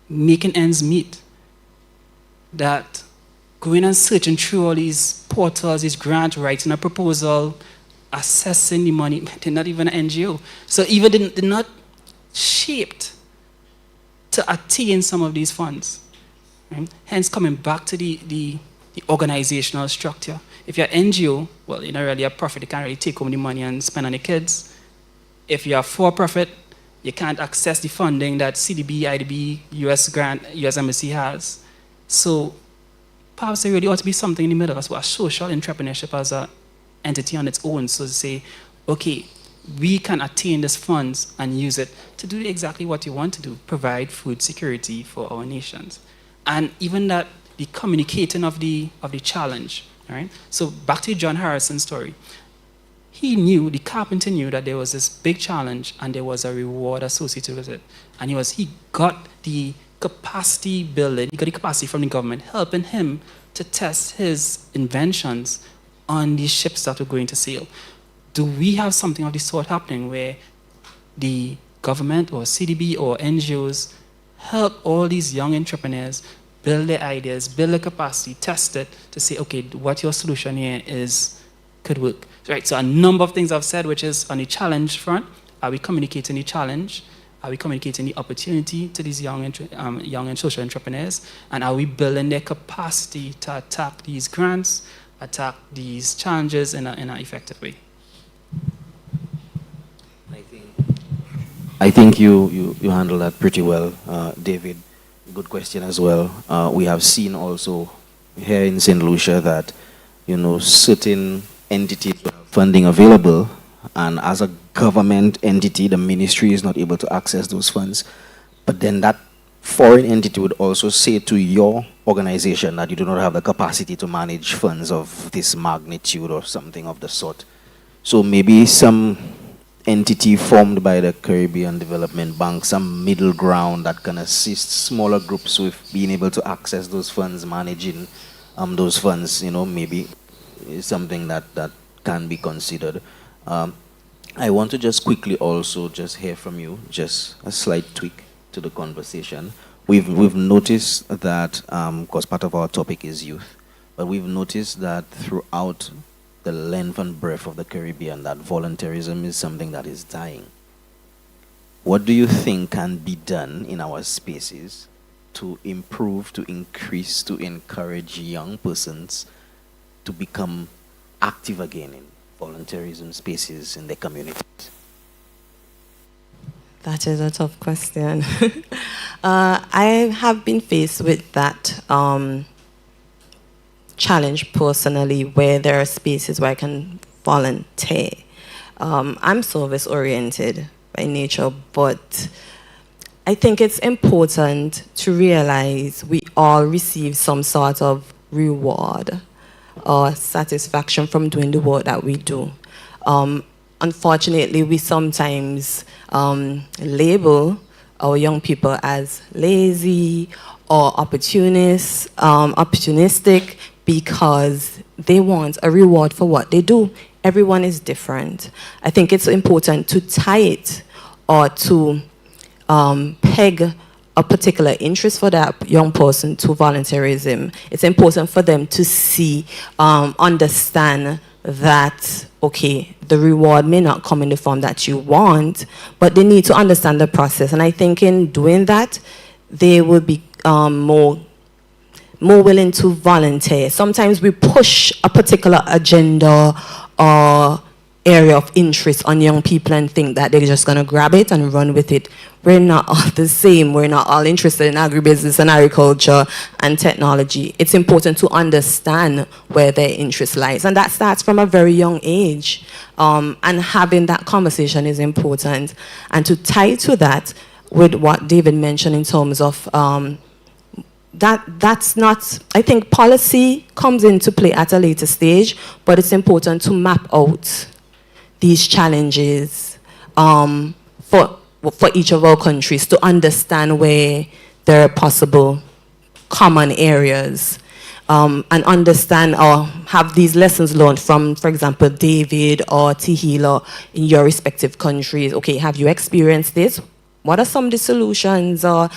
Speaker 5: making ends meet that going and searching through all these portals, these grants, writing a proposal, assessing the money, they're not even an NGO. So even they're not shaped to attain some of these funds. Right? Hence, coming back to the organizational structure. If you're an NGO, well, you're not really a profit, you can't really take home the money and spend on the kids. If you're a for-profit, you can't access the funding that CDB, IDB, US grant, US Embassy has. So perhaps there really ought to be something in the middle as well, social entrepreneurship as an entity on its own. So to say, okay, we can attain these funds and use it to do exactly what you want to do, provide food security for our nations. And even that, the communicating of the challenge, all right? So back to John Harrison's story. He knew, the carpenter knew that there was this big challenge and there was a reward associated with it. And he got the capacity building, he got the capacity from the government, helping him to test his inventions on these ships that were going to sail. Do we have something of this sort happening where the government or CDB or NGOs help all these young entrepreneurs build their ideas, build their capacity, test it to say, okay, what your solution here is could work. Right, so a number of things I've said, which is on the challenge front, are we communicating the challenge? Are we communicating the opportunity to these young and social entrepreneurs? And are we building their capacity to attack these grants, attack these challenges in an effective way?
Speaker 4: I think you handle that pretty well, David. Good question as well. We have seen also here in St. Lucia that, certain entities have funding available, and as a government entity, the ministry is not able to access those funds. But then that foreign entity would also say to your organization that you do not have the capacity to manage funds of this magnitude or something of the sort. So maybe some entity formed by the Caribbean Development Bank, some middle ground that can assist smaller groups with being able to access those funds, managing those funds, maybe is something that can be considered. I want to just quickly also just hear from you, just a slight tweak to the conversation. We've noticed that, because part of our topic is youth, but we've noticed that throughout the length and breadth of the Caribbean, that volunteerism is something that is dying. What do you think can be done in our spaces to improve, to increase, to encourage young persons to become active again in volunteerism spaces in their communities?
Speaker 6: That is a tough question. I have been faced with that challenge personally, where there are spaces where I can volunteer. I'm service oriented by nature, but I think it's important to realize we all receive some sort of reward or satisfaction from doing the work that we do. Unfortunately, we sometimes label our young people as lazy or opportunistic because they want a reward for what they do. Everyone is different. I think it's important to tie it or to peg a particular interest for that young person to volunteerism. It's important for them to see, understand that, okay, the reward may not come in the form that you want, but they need to understand the process. And I think in doing that, they will be more willing to volunteer. Sometimes we push a particular agenda or area of interest on young people and think that they're just going to grab it and run with it. We're not all the same. We're not all interested in agribusiness and agriculture and technology. It's important to understand where their interest lies. And that starts from a very young age. And having that conversation is important. And to tie to that with what David mentioned in terms of that's not, I think policy comes into play at a later stage, but it's important to map out these challenges for each of our countries to understand where there are possible common areas and understand or have these lessons learned from, for example, David or Tihila in your respective countries. Okay, have you experienced this? What are some of the solutions? Or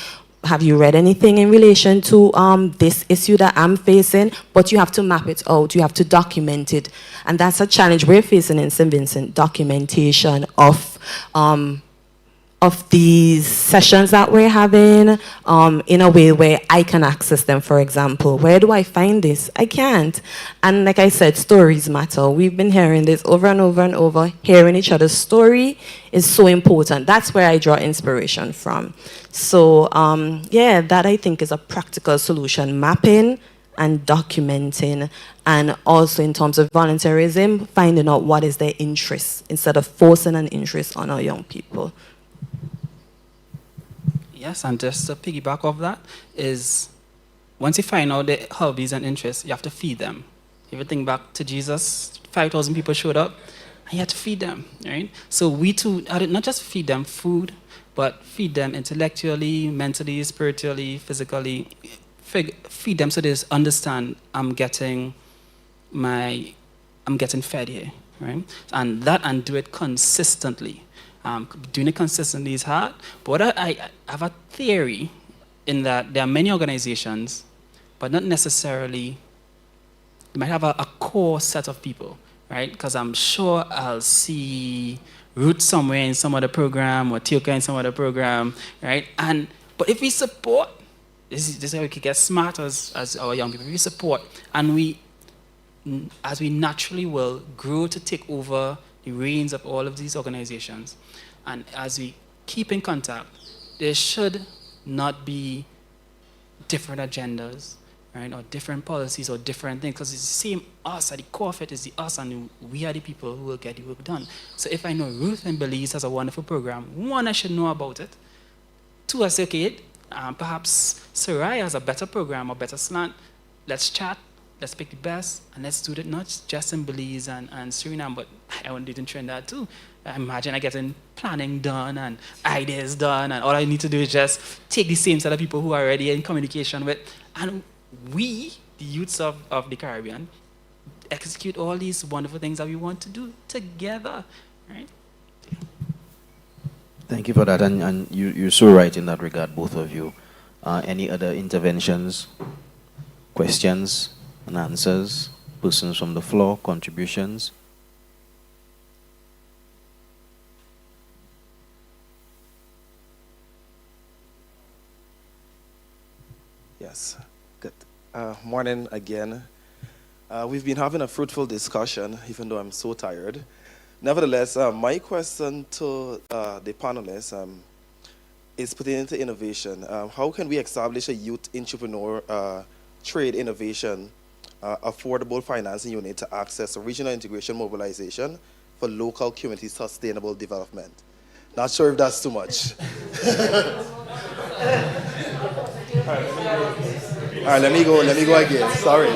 Speaker 6: have you read anything in relation to this issue that I'm facing? But you have to map it out. You have to document it. And that's a challenge we're facing in St. Vincent, documentation of these sessions that we're having in a way where I can access them, for example. Where do I find this? I can't. And like I said, stories matter. We've been hearing this over and over and over. Hearing each other's story is so important. That's where I draw inspiration from. So yeah, that I think is a practical solution, mapping and documenting, and also in terms of volunteerism, finding out what is their interest instead of forcing an interest on our young people.
Speaker 5: Yes, and just to piggyback off that is, once you find out their hobbies and interests, you have to feed them. If you think back to Jesus, 5,000 people showed up, and you had to feed them, right? So we too, not just feed them food, but feed them intellectually, mentally, spiritually, physically. Feed them so they understand I'm getting fed here, right? And do it consistently. Doing it consistently is hard, but I have a theory in that there are many organizations, but not necessarily, you might have a core set of people, right? Because I'm sure I'll see Ruth somewhere in some other program, or Tioka in some other program, right? But if we support, this is how we can get smart as our young people. If we support, and as we naturally will grow to take over the reins of all of these organizations, and as we keep in contact, there should not be different agendas, right, or different policies or different things, because it's the same us. At the core of it is the us, and we are the people who will get the work done. So if I know Ruth in Belize has a wonderful program, one, I should know about it. Two, I say, okay, perhaps Sarai has a better program or better slant. Let's chat. Let's pick the best, and let's do it not just in Belize and Suriname, but I want to do it in Trinidad too. I imagine I getting planning done and ideas done, and all I need to do is just take the same set of people who are already in communication with, and we, the youths of the Caribbean, execute all these wonderful things that we want to do together, right?
Speaker 4: Thank you for that, and you're so right in that regard, both of you. Any other interventions, questions and answers? Persons from the floor, contributions?
Speaker 10: Yes, good. Morning again. We've been having a fruitful discussion, even though I'm so tired. Nevertheless, my question to the panelists is pertaining to innovation. How can we establish a youth entrepreneur trade innovation affordable financing unit to access regional integration mobilization for local community sustainable development? Not sure if that's too much. All right, let me go again. Sorry.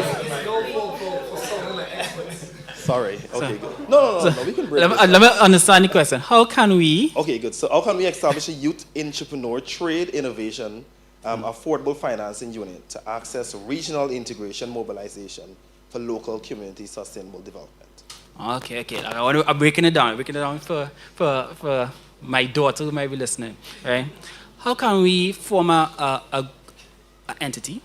Speaker 10: Sorry. Okay, good. No. We can break
Speaker 5: Let me understand the question. How can we?
Speaker 10: Okay, good. So how can we establish a youth entrepreneur trade innovation affordable financing unit to access regional integration mobilization for local community sustainable development?
Speaker 5: Okay. I'm breaking it down. For my daughter who might be listening, right? How can we form a entity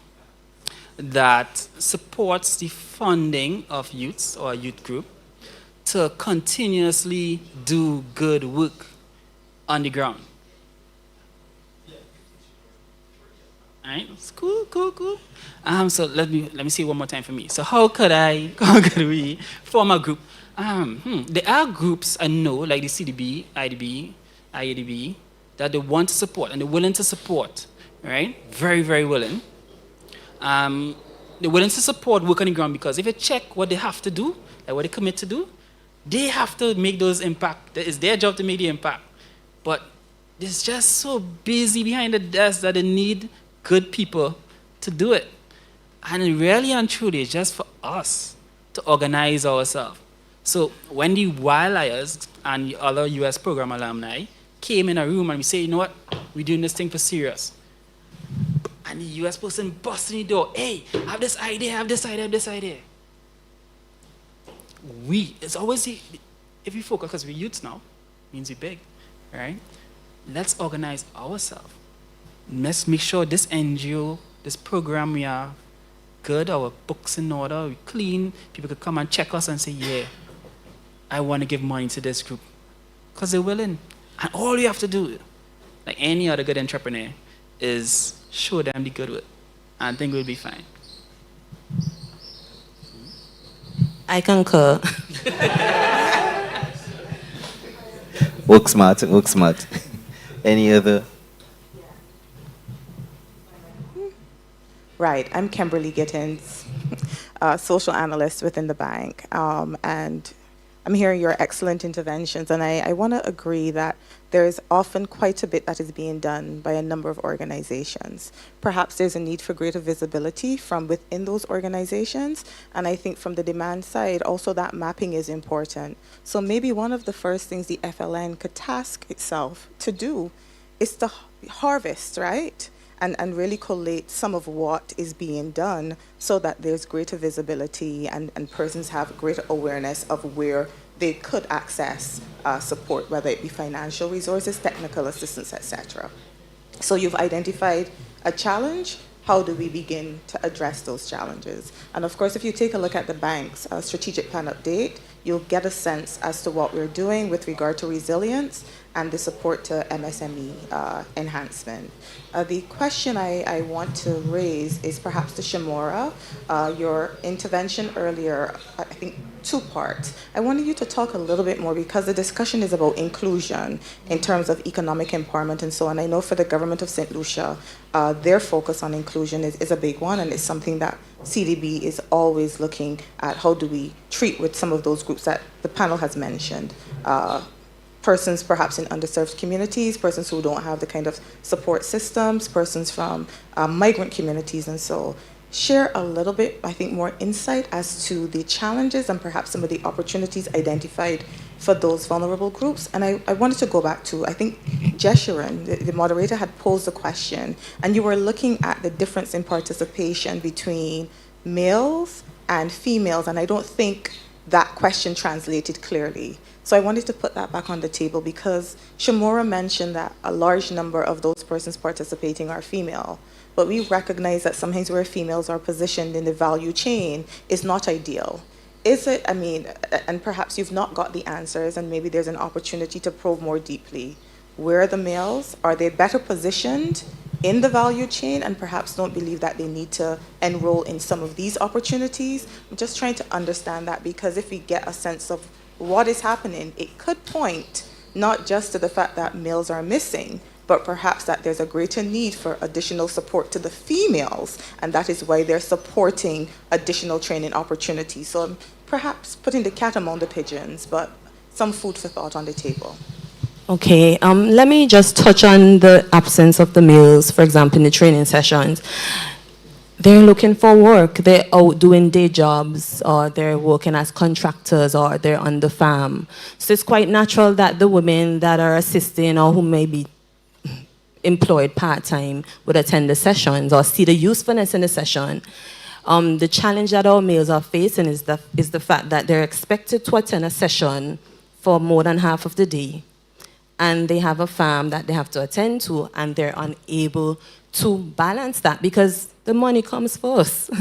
Speaker 5: that supports the funding of youths or a youth group to continuously do good work on the ground. All right, it's cool. So let me see it one more time for me. So how could we form a group? There are groups I know, like the CDB, IDB, IADB, that they want to support and they're willing to support, right? Very, very willing. They're willing to support work on the ground because if you check what they have to do, like what they commit to do, they have to make those impact. It's their job to make the impact. But they're just so busy behind the desk that they need good people to do it. And really and truly, it's just for us to organize ourselves. So when the Wildliers and the other US program alumni came in a room and we say, you know what, we're doing this thing for serious. And the US person busting the door, hey, I have this idea. It's always, if we focus, because we're youths now, means we're big, right? Let's organize ourselves. Let's make sure this NGO, this program we are good, our books in order, we clean, people could come and check us and say, yeah, I want to give money to this group. Because they're willing. And all you have to do, like any other good entrepreneur, is show them the good work. And I think we'll be fine.
Speaker 6: I concur.
Speaker 4: Work smart. Any other?
Speaker 11: Right, I'm Kimberly Gittins, social analyst within the bank, and I'm hearing your excellent interventions, and I want to agree that there's often quite a bit that is being done by a number of organizations. Perhaps there's a need for greater visibility from within those organizations, and I think from the demand side, also that mapping is important. So maybe one of the first things the FLN could task itself to do is to harvest, right? And really collate some of what is being done so that there's greater visibility and persons have greater awareness of where they could access support, whether it be financial resources, technical assistance, etc. So you've identified a challenge. How do we begin to address those challenges? And of course, if you take a look at the bank's strategic plan update, you'll get a sense as to what we're doing with regard to resilience and the support to MSME enhancement. The question I want to raise is perhaps to Shimora. Your intervention earlier, I think, two parts. I wanted you to talk a little bit more because the discussion is about inclusion in terms of economic empowerment and so on. I know for the government of St. Lucia, their focus on inclusion is a big one, and it's something that CDB is always looking at. How do we treat with some of those groups that the panel has mentioned? Persons perhaps in underserved communities, persons who don't have the kind of support systems, persons from migrant communities, and so share a little bit, I think, more insight as to the challenges and perhaps some of the opportunities identified for those vulnerable groups. And I wanted to go back to, I think, Jeshuren, the moderator, had posed a question, and you were looking at the difference in participation between males and females, and I don't think that question translated clearly. So I wanted to put that back on the table because Shimora mentioned that a large number of those persons participating are female. But we recognize that sometimes where females are positioned in the value chain is not ideal. Is it, I mean, and perhaps you've not got the answers and maybe there's an opportunity to probe more deeply. Where are the males? Are they better positioned in the value chain and perhaps don't believe that they need to enroll in some of these opportunities? I'm just trying to understand that because if we get a sense of what is happening, it could point not just to the fact that males are missing, but perhaps that there's a greater need for additional support to the females, and that is why they're supporting additional training opportunities. So I'm perhaps putting the cat among the pigeons, but some food for thought on the table.
Speaker 6: Okay, let me just touch on the absence of the males, for example, in the training sessions. They're looking for work. They're out doing day jobs, or they're working as contractors, or they're on the farm. So it's quite natural that the women that are assisting or who may be employed part-time would attend the sessions or see the usefulness in the session. The challenge that our males are facing is the fact that they're expected to attend a session for more than half of the day. and they have a farm that they have to attend to, and they're unable to balance that because the money comes first.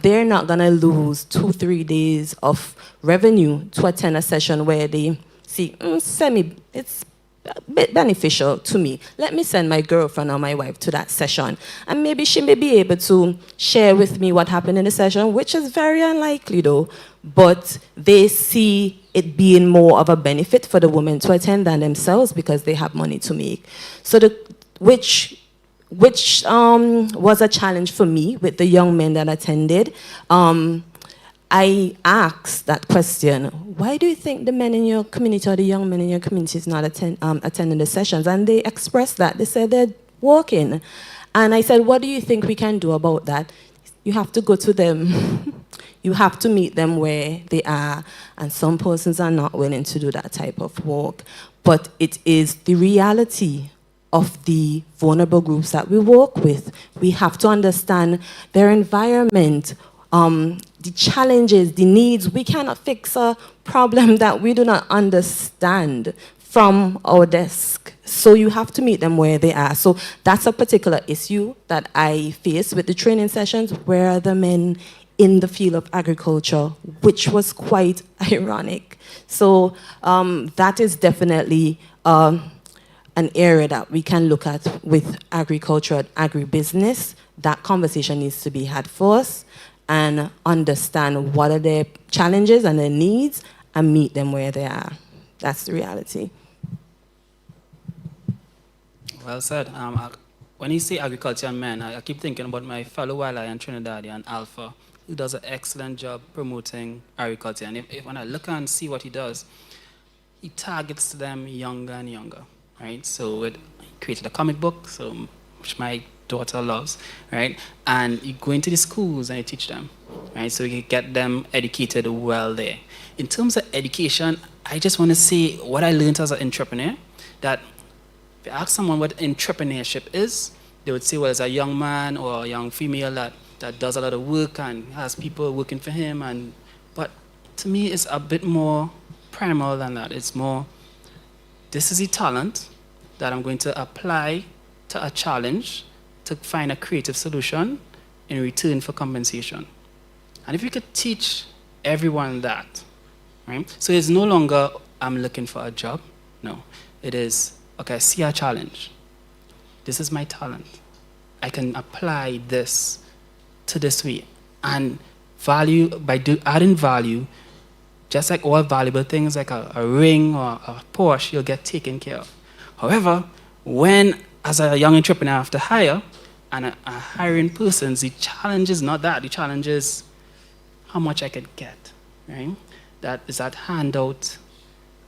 Speaker 6: They're not gonna lose 2-3 days of revenue to attend a session where they see, it's a bit beneficial to me. Let me send my girlfriend or my wife to that session, and maybe she may be able to share with me what happened in the session, which is very unlikely though, but they see it being more of a benefit for the women to attend than themselves because they have money to make. So which was a challenge for me with the young men that attended. I asked that question, why do you think the men in your community or the young men in your community is not attending the sessions? And they expressed that. They said they're working. And I said, what do you think we can do about that? You have to go to them. You have to meet them where they are. And some persons are not willing to do that type of work. But it is the reality of the vulnerable groups that we work with. We have to understand their environment, the challenges, the needs. We cannot fix a problem that we do not understand from our desk. So you have to meet them where they are. So that's a particular issue that I face with the training sessions. Where are the men in the field of agriculture, which was quite ironic. So that is definitely an area that we can look at with agriculture and agribusiness. That conversation needs to be had first and understand what are their challenges and their needs and meet them where they are. That's the reality.
Speaker 5: Well said. When you say agriculture and men, I keep thinking about my fellow Wildlife Trinidadian, Alpha, who does an excellent job promoting agriculture. And if when I look and see what he does, he targets them younger and younger, right? So he created a comic book, which my daughter loves, right? And you go into the schools and you teach them, right? So you get them educated well there. In terms of education, I just want to say what I learned as an entrepreneur, that if you ask someone what entrepreneurship is, they would say, well, it's a young man or a young female that does a lot of work and has people working for him. But to me, it's a bit more primal than that. It's more, this is a talent that I'm going to apply to a challenge to find a creative solution in return for compensation. And if you could teach everyone that, right? So it's no longer, I'm looking for a job. No, it is, okay, I see a challenge. This is my talent. I can apply this to this way. And value, adding value, just like all valuable things like a ring or a Porsche, you'll get taken care of. However, when, as a young entrepreneur, I have to hire, and a hiring person, the challenge is not that. The challenge is how much I could get, right? That is that handout,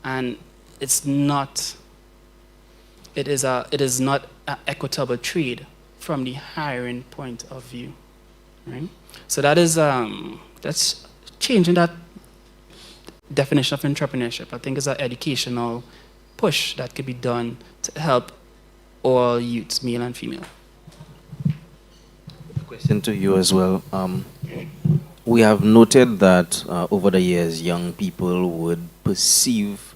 Speaker 5: and it is not an equitable trade from the hiring point of view, right? So that is that's changing that definition of entrepreneurship. I think it's an educational push that could be done to help all youths, male and female.
Speaker 4: Question to you as well. We have noted that over the years, young people would perceive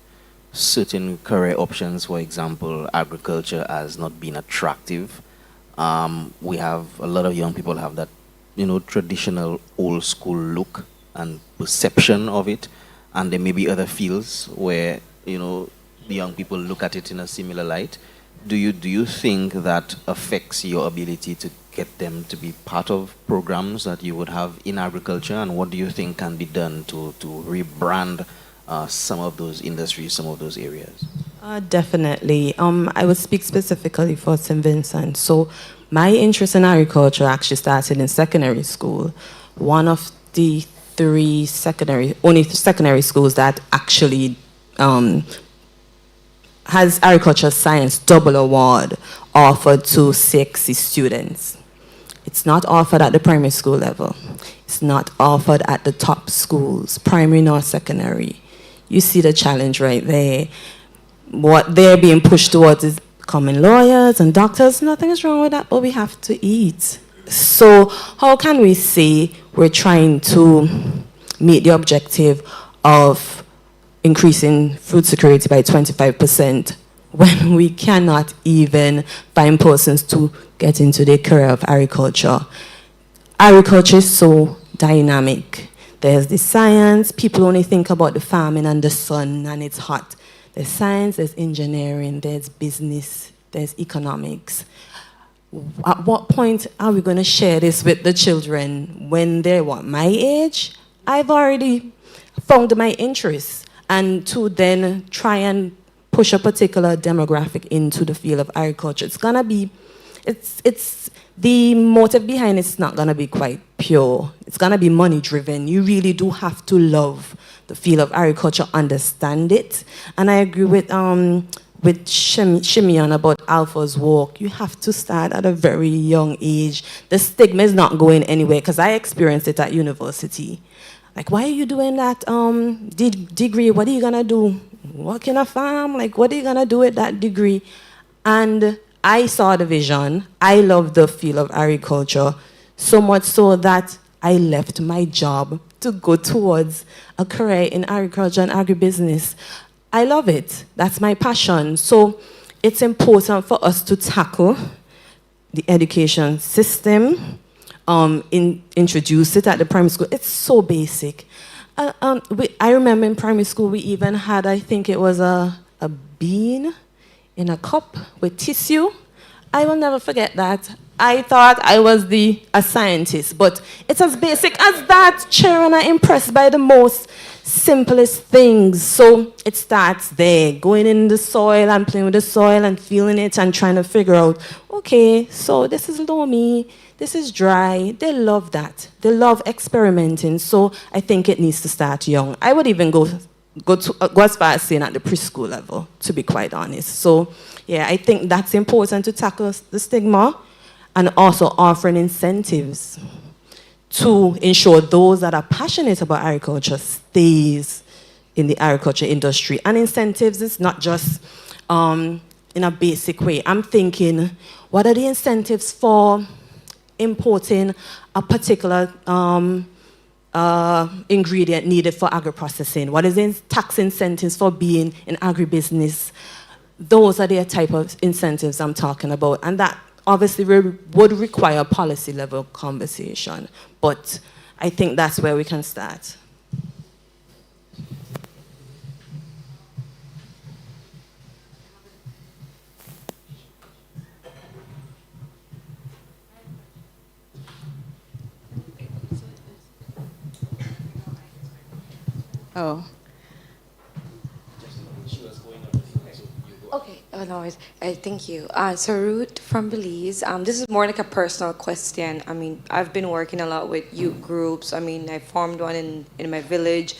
Speaker 4: certain career options, for example, agriculture, as not being attractive. We have a lot of young people have that, traditional old school look and perception of it, and there may be other fields where, the young people look at it in a similar light. Do you think that affects your ability to get them to be part of programs that you would have in agriculture? And what do you think can be done to rebrand some of those industries, some of those areas?
Speaker 6: Definitely. I would speak specifically for St. Vincent. So my interest in agriculture actually started in secondary school. One of the only secondary schools that actually has agriculture science double award offered to 60 students. It's not offered at the primary school level. It's not offered at the top schools, primary nor secondary. You see the challenge right there. What they're being pushed towards is becoming lawyers and doctors. Nothing is wrong with that, but we have to eat. So how can we say we're trying to meet the objective of increasing food security by 25% when we cannot even find persons to get into the career of agriculture. Agriculture is so dynamic. There's the science, people only think about the farming and the sun and it's hot. There's science, there's engineering, there's business, there's economics. At what point are we going to share this with the children when they're my age? I've already found my interest, and to then try and push a particular demographic into the field of agriculture, it's gonna be, it's the motive behind it's not gonna be quite pure. It's gonna be money driven. You really do have to love the field of agriculture, understand it, and I agree with Shimeon about Alpha's walk. You have to start at a very young age. The stigma is not going anywhere, because I experienced it at university. Like, why are you doing that degree? What are you gonna do? Work in a farm? Like, what are you gonna do with that degree? And I saw the vision. I love the field of agriculture, so much so that I left my job to go towards a career in agriculture and agribusiness. I love it. That's my passion. So it's important for us to tackle the education system, introduce it at the primary school. It's so basic. I remember in primary school we even had, I think it was a bean in a cup with tissue. I will never forget that. I thought I was a scientist, but it's as basic as that. Children are impressed by the most simplest things. So it starts there, going in the soil and playing with the soil and feeling it and trying to figure out, okay, so this is loamy, this is dry. They love that. They love experimenting. So I think it needs to start young. I would even go as far as saying at the preschool level, to be quite honest. So yeah, I think that's important to tackle the stigma, and also offering incentives to ensure those that are passionate about agriculture stays in the agriculture industry. And incentives is not just in a basic way. I'm thinking, what are the incentives for importing a particular ingredient needed for agri-processing? What is the tax incentives for being in agribusiness? Those are the type of incentives I'm talking about. And that obviously would require policy level conversation. But I think that's where we can start.
Speaker 12: Oh. Okay. Oh no, thank you. So Ruth from Belize. This is more like a personal question. I mean, I've been working a lot with youth groups. I mean, I formed one in my village,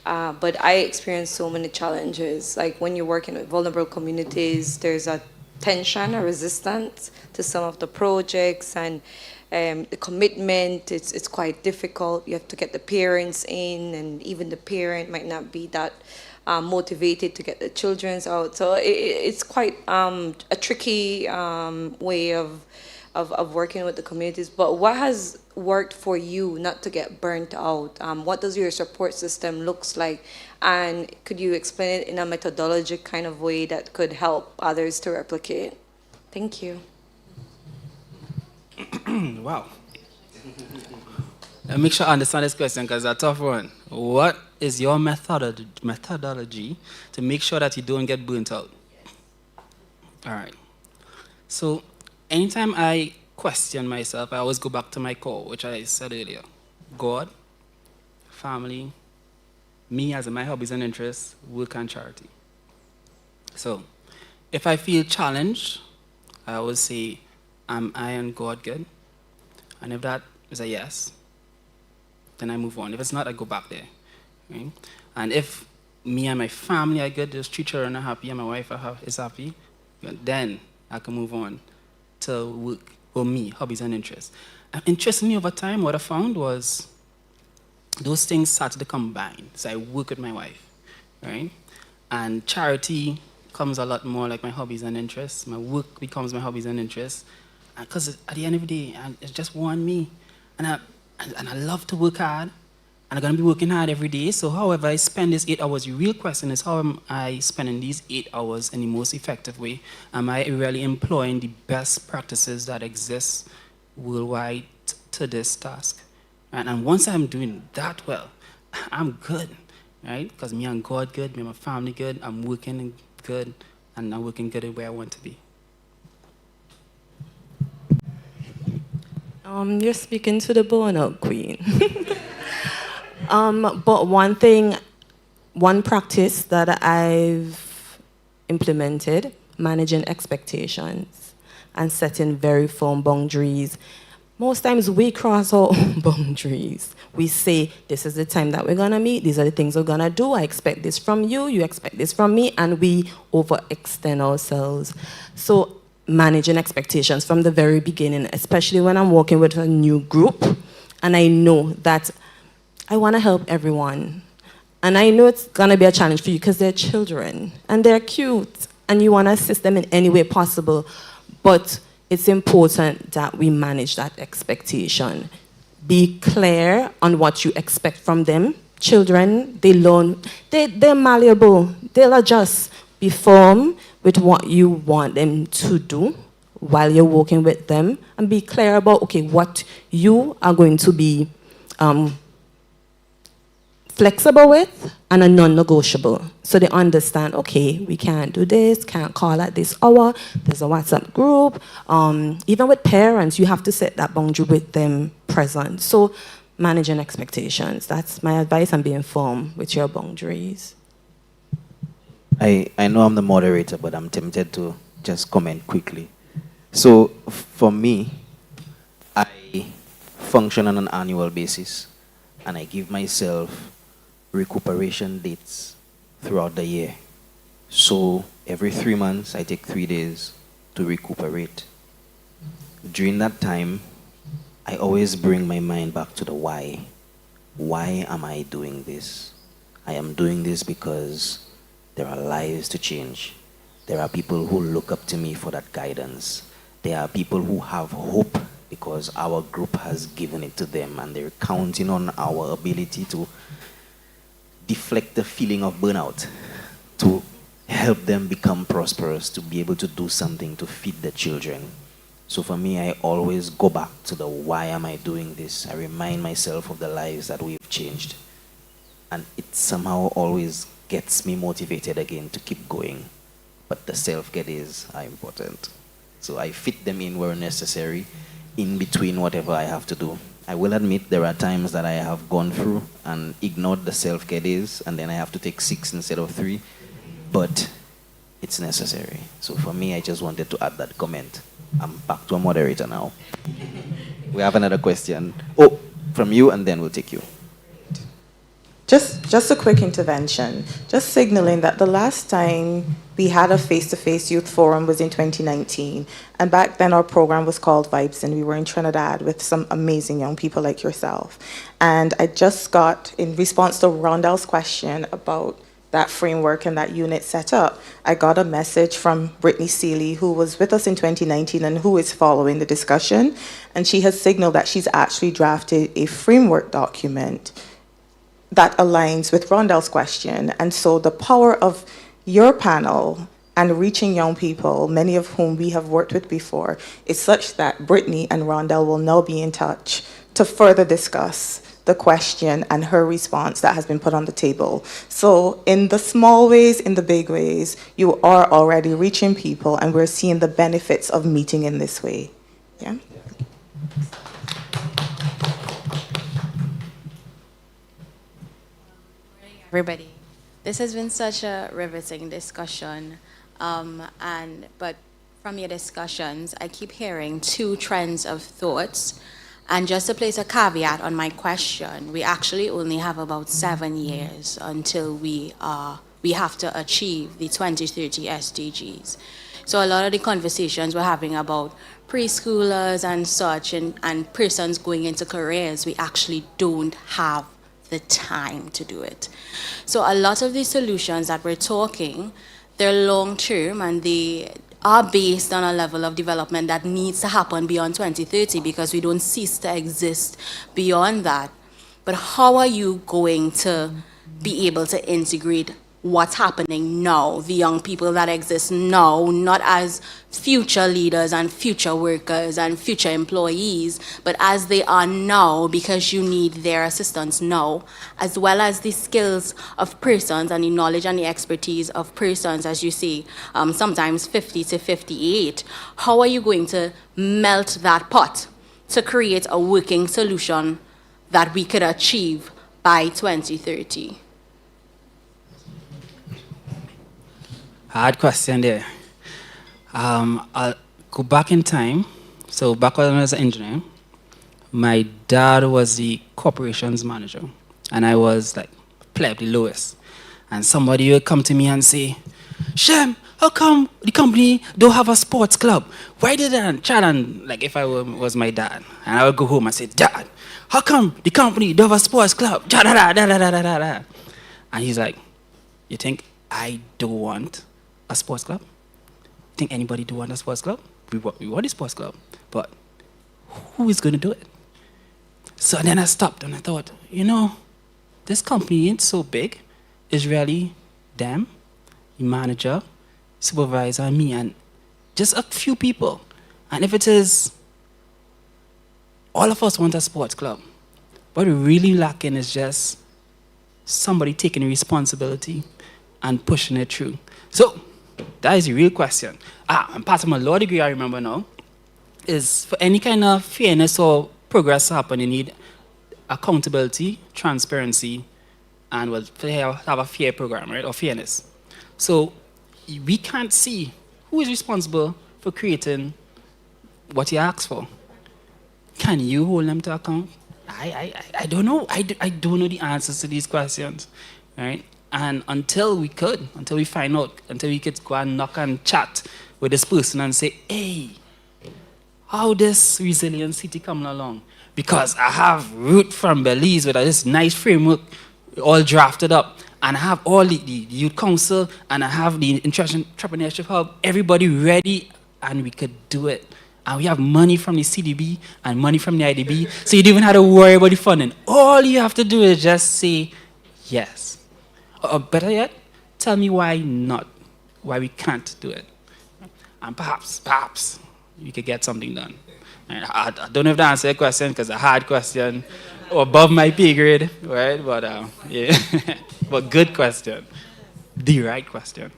Speaker 12: but I experienced so many challenges. Like when you're working with vulnerable communities, there's a tension or resistance to some of the projects, and the commitment, it's quite difficult. You have to get the parents in, and even the parent might not be that motivated to get the children out. So it's quite a tricky way of working with the communities. But what has worked for you not to get burnt out? What does your support system looks like? And could you explain it in a methodology kind of way that could help others to replicate? Thank you.
Speaker 5: Wow. Make sure I understand this question, because it's a tough one. What is your methodology to make sure that you don't get burnt out? All right. So anytime I question myself, I always go back to my core, which I said earlier. God, family, me as my hobbies and interests, work and charity. So if I feel challenged, I always say, am I and God good? And if that is a yes, then I move on. If it's not, I go back there. Right? And if me and my family are good, those 3 children are happy, and my wife is happy, then I can move on to work for me, hobbies and interests. And interestingly, over time, what I found was those things started to combine. So I work with my wife, right? And charity comes a lot more like my hobbies and interests. My work becomes my hobbies and interests. Because at the end of the day, it's just one me. And I love to work hard, and and I'm going to be working hard every day. So however I spend these 8 hours, the real question is how am I spending these 8 hours in the most effective way? Am I really employing the best practices that exist worldwide to this task? And once I'm doing that well, I'm good, right? Because me and God good, me and my family good, I'm working good, and I'm working good at where I want to be.
Speaker 6: You're speaking to the burnout queen. But one practice that I've implemented, managing expectations and setting very firm boundaries. Most times we cross our own boundaries. We say, this is the time that we're gonna meet, these are the things we're gonna do, I expect this from you, you expect this from me, and we overextend ourselves. So managing expectations from the very beginning, especially when I'm working with a new group, and I know that I wanna help everyone. And I know it's gonna be a challenge for you because they're children, and they're cute, and you wanna assist them in any way possible. But it's important that we manage that expectation. Be clear on what you expect from them. Children, they learn, they're malleable, they'll adjust. Be firm with what you want them to do while you're working with them, and be clear about, okay, what you are going to be flexible with and a non-negotiable. So they understand, okay, we can't do this, can't call at this hour, there's a WhatsApp group. Even with parents, you have to set that boundary with them present. So managing expectations, that's my advice, and being firm with your boundaries.
Speaker 4: I know I'm the moderator, but I'm tempted to just comment quickly. So for me, I function on an annual basis, and I give myself recuperation dates throughout the year. So every 3 months, I take 3 days to recuperate. During that time, I always bring my mind back to the why. Why am I doing this? I am doing this because there are lives to change. There are people who look up to me for that guidance. There are people who have hope because our group has given it to them, and they're counting on our ability to deflect the feeling of burnout, to help them become prosperous, to be able to do something to feed the children. So for me, I always go back to the why am I doing this? I remind myself of the lives that we've changed. And it somehow always gets me motivated again to keep going. But the self-care days are important. So I fit them in where necessary, in between whatever I have to do. I will admit there are times that I have gone through and ignored the self-care days, and then I have to take 6 instead of 3, but it's necessary. So for me, I just wanted to add that comment. I'm back to a moderator now. We have another question. Oh, from you, and then we'll take you.
Speaker 11: Just a quick intervention, just signaling that the last time we had a face-to-face youth forum was in 2019, and back then our program was called Vibes, and we were in Trinidad with some amazing young people like yourself. And I just got, in response to Rondell's question about that framework and that unit set up, I got a message from Brittany Seeley, who was with us in 2019 and who is following the discussion, and she has signaled that she's actually drafted a framework document that aligns with Rondell's question. And so the power of your panel and reaching young people, many of whom we have worked with before, is such that Brittany and Rondell will now be in touch to further discuss the question and her response that has been put on the table. So in the small ways, in the big ways, you are already reaching people, and we're seeing the benefits of meeting in this way. Yeah.
Speaker 13: Everybody, this has been such a riveting discussion, but from your discussions, I keep hearing 2 trends of thoughts. And just to place a caveat on my question, we actually only have about 7 years until we have to achieve the 2030 SDGs. So a lot of the conversations we're having about preschoolers and such, and persons going into careers, we actually don't have the time to do it. So a lot of these solutions that we're talking, they're long term, and they are based on a level of development that needs to happen beyond 2030, because we don't cease to exist beyond that. but how are you going to be able to integrate what's happening now, the young people that exist now, not as future leaders and future workers and future employees, but as they are now, because you need their assistance now, as well as the skills of persons and the knowledge and the expertise of persons, as you see, sometimes 50 to 58. How are you going to melt that pot to create a working solution that we could achieve by 2030?
Speaker 5: Hard question there. I'll go back in time. So back when I was an engineer, my dad was the corporations manager, and I was like pleb the lowest. And somebody would come to me and say, "Shem, how come the company don't have a sports club? Why did they chat?" And like if I was my dad, and I would go home and say, "Dad, how come the company don't have a sports club?" Da, da, da, da, da, da, da, da. And he's like, "You think I don't want a sports club? Think anybody do want a sports club? We want a sports club, but who is going to do it?" So then I stopped and I thought, this company ain't so big. It's really them, the manager, supervisor, and me, and just a few people. And if it is, all of us want a sports club. What we're really lacking is just somebody taking responsibility and pushing it through. So that is the real question. And part of my law degree, I remember now, is for any kind of fairness or progress to happen, you need accountability, transparency, and have a fair program, right, or fairness. So we can't see who is responsible for creating what you asked for. Can you hold them to account? I don't know. I don't know the answers to these questions, right? And until we find out, until we could go and knock and chat with this person and say, "Hey, how this resilient city coming along?" Because I have Ruth from Belize with this nice framework all drafted up, and I have all the youth council, and I have the entrepreneurship hub, everybody ready, and we could do it. And we have money from the CDB and money from the IDB, so you don't even have to worry about the funding. All you have to do is just say yes. Or better yet, tell me why not, why we can't do it. And perhaps, we could get something done. And I don't know if that answers your question, because it's a hard question, or above my pay grade, right? But yeah, but good question, the right question.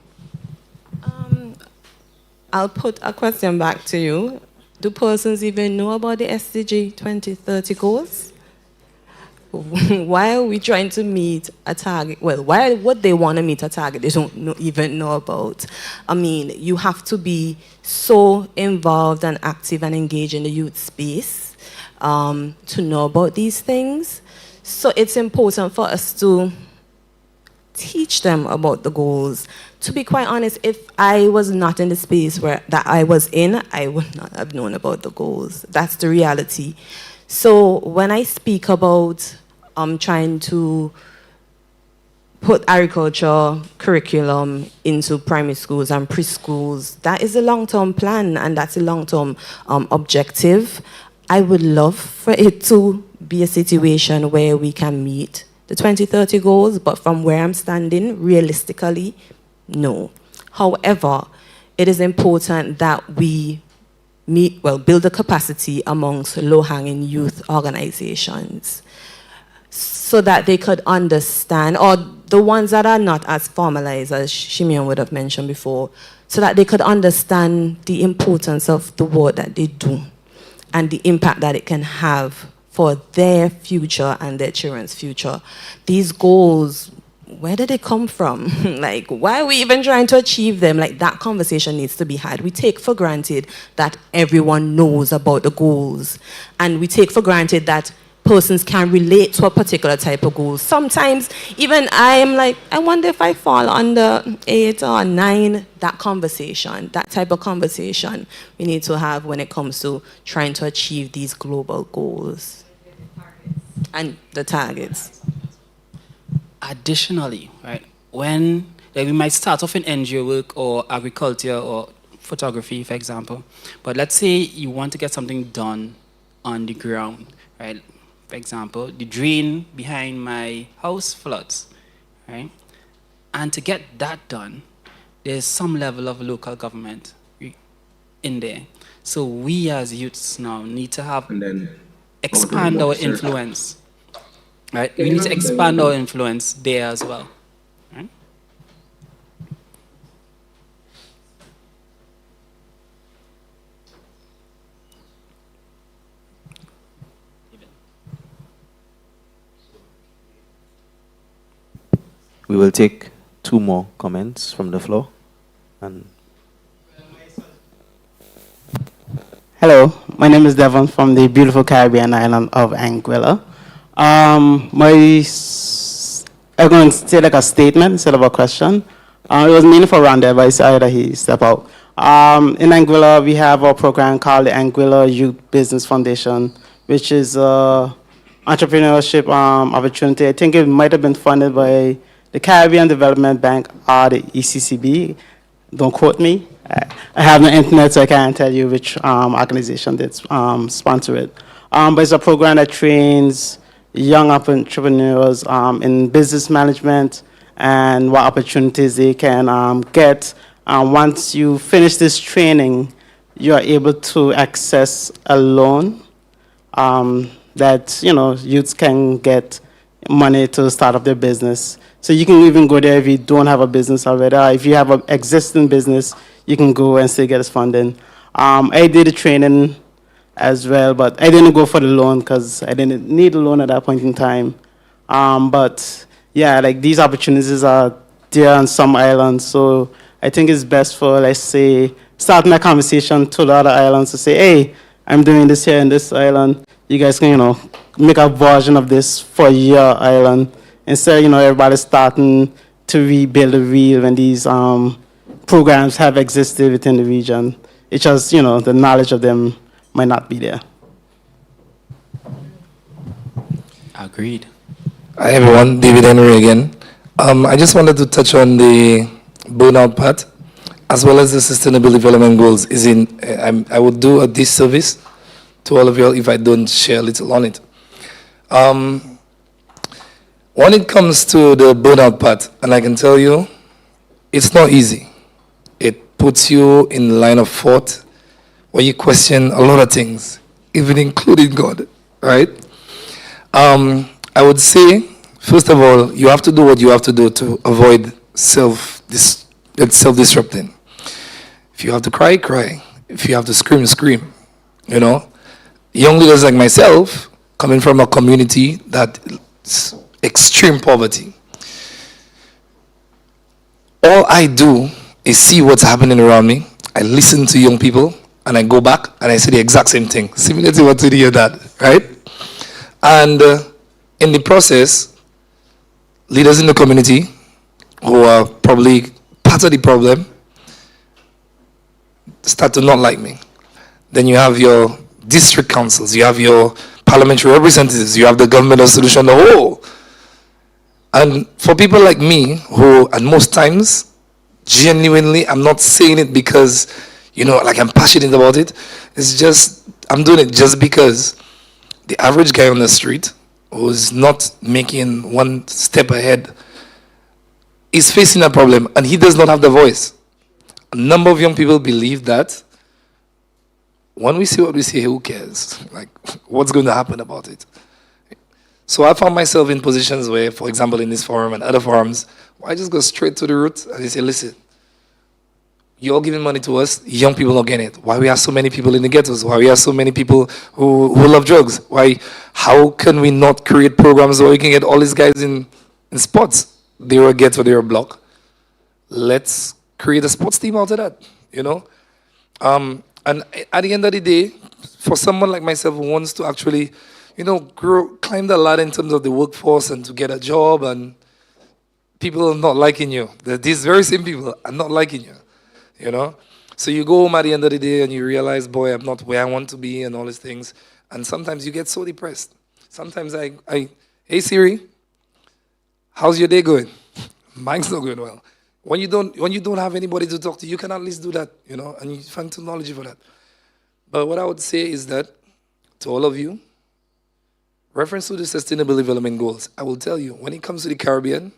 Speaker 6: I'll put a question back to you. Do persons even know about the SDG 2030 goals? Why are we trying to meet a target? Well, why would they want to meet a target they don't even know about? I mean, you have to be so involved and active and engaged in the youth space to know about these things. So it's important for us to teach them about the goals. To be quite honest, if I was not in the space that I was in, I would not have known about the goals. That's the reality. So when I speak about trying to put agriculture curriculum into primary schools and preschools, that is a long-term plan, and that's a long-term objective. I would love for it to be a situation where we can meet the 2030 goals, but from where I'm standing, realistically, no. However, it is important that we build the capacity amongst low-hanging youth organizations so that they could understand, or the ones that are not as formalized as Shimeon would have mentioned before, so that they could understand the importance of the work that they do and the impact that it can have for their future and their children's future. These goals, where did they come from? Like, why are we even trying to achieve them? Like, that conversation needs to be had. We take for granted that everyone knows about the goals, and we take for granted that persons can relate to a particular type of goals. Sometimes even I am like, I wonder if I fall under 8 or 9, that conversation, that type of conversation we need to have when it comes to trying to achieve these global goals and the targets.
Speaker 5: Additionally, right, when we might start off in NGO work or agriculture or photography, for example, but let's say you want to get something done on the ground, right? For example, the drain behind my house floods, right? And to get that done, there's some level of local government in there. So we as youths now need to have expand our influence, right? We need to expand our influence there as well, right?
Speaker 4: We will take 2 more comments from the floor. And
Speaker 14: Hello, my name is Devon from the beautiful Caribbean island of Anguilla. I'm going to say like a statement instead of a question. It was mainly for Randall, but I decided that he step out. In Anguilla, we have a program called the Anguilla Youth Business Foundation, which is entrepreneurship opportunity. I think it might have been funded by the Caribbean Development Bank or the ECCB. Don't quote me. I have no internet, so I can't tell you which organization did sponsor it. But it's a program that trains young entrepreneurs in business management and what opportunities they can get. Once you finish this training, you are able to access a loan that youths can get money to start up their business. So you can even go there if you don't have a business already. Or if you have an existing business, you can go and still get this funding. I did the training as well, but I didn't go for the loan because I didn't need a loan at that point in time. But yeah, like these opportunities are there on some islands. So I think it's best for, let's say, starting a conversation to the other islands to say, hey, I'm doing this here in this island. You guys can, make a version of this for your island. Instead, everybody starting to rebuild the wheel when these programs have existed within the region. It's just, the knowledge of them might not be there.
Speaker 5: Agreed.
Speaker 9: Hi everyone, David Henry again. I just wanted to touch on the burnout part, as well as the sustainable development goals. I would do a disservice to all of you all if I don't share a little on it. When it comes to the burnout part, and I can tell you, it's not easy. It puts you in line of thought where you question a lot of things, even including God, right? I would say, first of all, you have to do what you have to do to avoid self-disrupting. If you have to cry, cry. If you have to scream, scream. Young leaders like myself, coming from a community that's extreme poverty, all I do is see what's happening around me. I listen to young people, and I go back and I say the exact same thing, similar to what you did your dad, right? And in the process, leaders in the community who are probably part of the problem start to not like me. Then you have your district councils, you have your parliamentary representatives, you have the government of solution, the whole. And for people like me, who at most times, genuinely, I'm not saying it because, like I'm passionate about it. It's just, I'm doing it just because the average guy on the street who's not making one step ahead is facing a problem, and he does not have the voice. A number of young people believe that when we see what we see, who cares? Like, what's going to happen about it? So I found myself in positions where, for example, in this forum and other forums, where I just go straight to the root and they say, listen, you're giving money to us, young people not getting it. Why we have so many people in the ghettos? Why we have so many people who love drugs? How can we not create programs where we can get all these guys in sports? They were a ghetto, they were a block. Let's create a sports team out of that, And at the end of the day, for someone like myself who wants to actually, climb the ladder in terms of the workforce and to get a job, and people are not liking you. These very same people are not liking you, So you go home at the end of the day and you realize, boy, I'm not where I want to be and all these things. And sometimes you get so depressed. Sometimes hey Siri, how's your day going? Mine's not going well. When you don't have anybody to talk to, you can at least do that, and you find technology for that. But what I would say is that to all of you, Reference to the Sustainable Development Goals, I will tell you, when it comes to the Caribbean,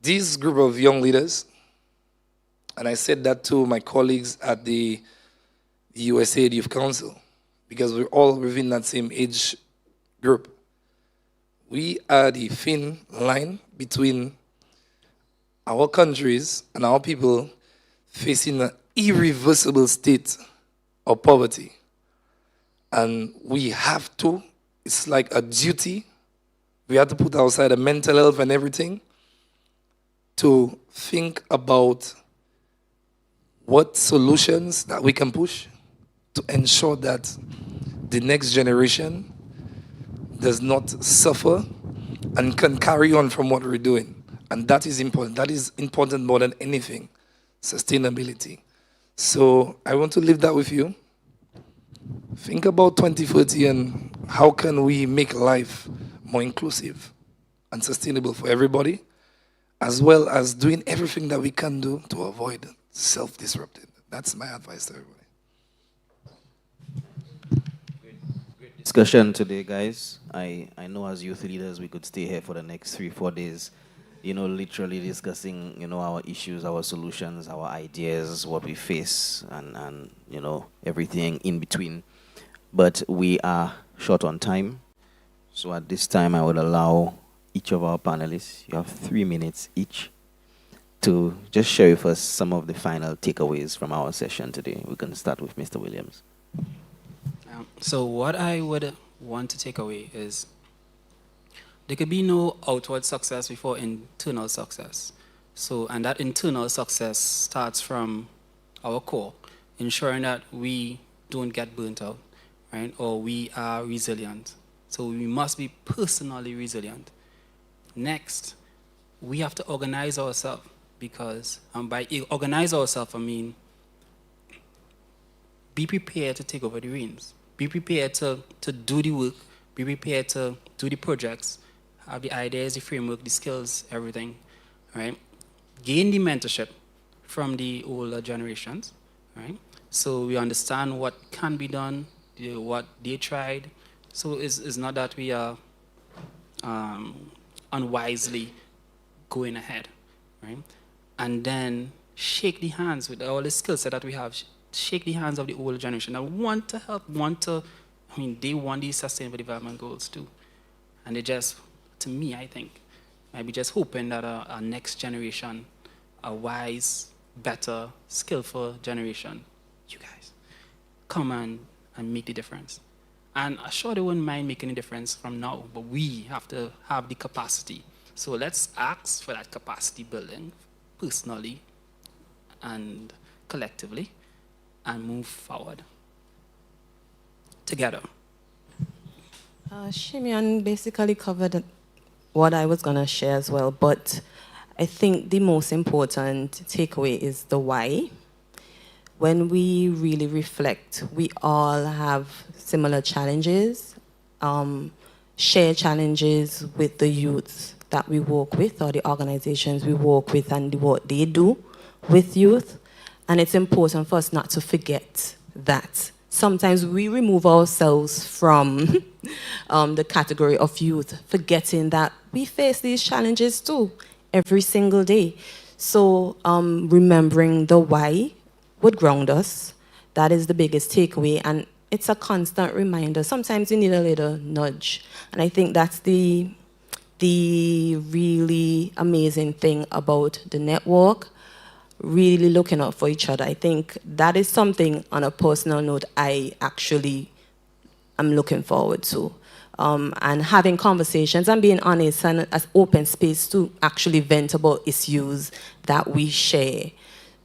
Speaker 9: this group of young leaders, and I said that to my colleagues at the USAID Youth Council, because we're all within that same age group. We are the thin line between our countries and our people facing an irreversible state of poverty. And we have to, it's like a duty, we have to put aside the mental health and everything to think about what solutions that we can push to ensure that the next generation does not suffer and can carry on from what we're doing. And that is important. That is important more than anything, sustainability. So I want to leave that with you. Think about 2040 and how can we make life more inclusive and sustainable for everybody, as well as doing everything that we can do to avoid self-disrupting. That's my advice to everybody.
Speaker 4: Discussion today, guys. I know as youth leaders we could stay here for the next 3-4 days, literally discussing, our issues, our solutions, our ideas, what we face, and everything in between. But we are short on time. So at this time, I would allow each of our panelists, you have 3 minutes each, to just share with us some of the final takeaways from our session today. We can start with Mr. Williams.
Speaker 5: So what I would want to take away is there could be no outward success before internal success. So, and that internal success starts from our core, ensuring that we don't get burnt out, right? Or we are resilient. So we must be personally resilient. Next, we have to organize ourselves, because by organize ourselves, I mean be prepared to take over the reins. Be prepared to do the work. Be prepared to do the projects, have the ideas, the framework, the skills, everything, right? Gain the mentorship from the older generations, right? So we understand what can be done, what they tried. So it's not that we are unwisely going ahead, right? And then shake the hands with all the skill set that we have. Shake the hands of the older generation. I want to help, they want these sustainable development goals too. And they just, to me, I think, might be just hoping that our next generation, a wise, better, skillful generation, you guys, come and make the difference. And I'm sure they wouldn't mind making a difference from now, but we have to have the capacity. So let's ask for that capacity building personally and collectively, and move forward together.
Speaker 6: Shimian basically covered what I was going to share as well, but I think the most important takeaway is the why. When we really reflect, we all have similar challenges, share challenges with the youth that we work with, or the organizations we work with, and what they do with youth. And it's important for us not to forget that. Sometimes we remove ourselves from the category of youth, forgetting that we face these challenges too, every single day. So remembering the why would ground us. That is the biggest takeaway. And it's a constant reminder. Sometimes you need a little nudge. And I think that's the really amazing thing about the network. Really looking out for each other. I think that is something, on a personal note, I actually am looking forward to. And having conversations and being honest and an open space to actually vent about issues that we share,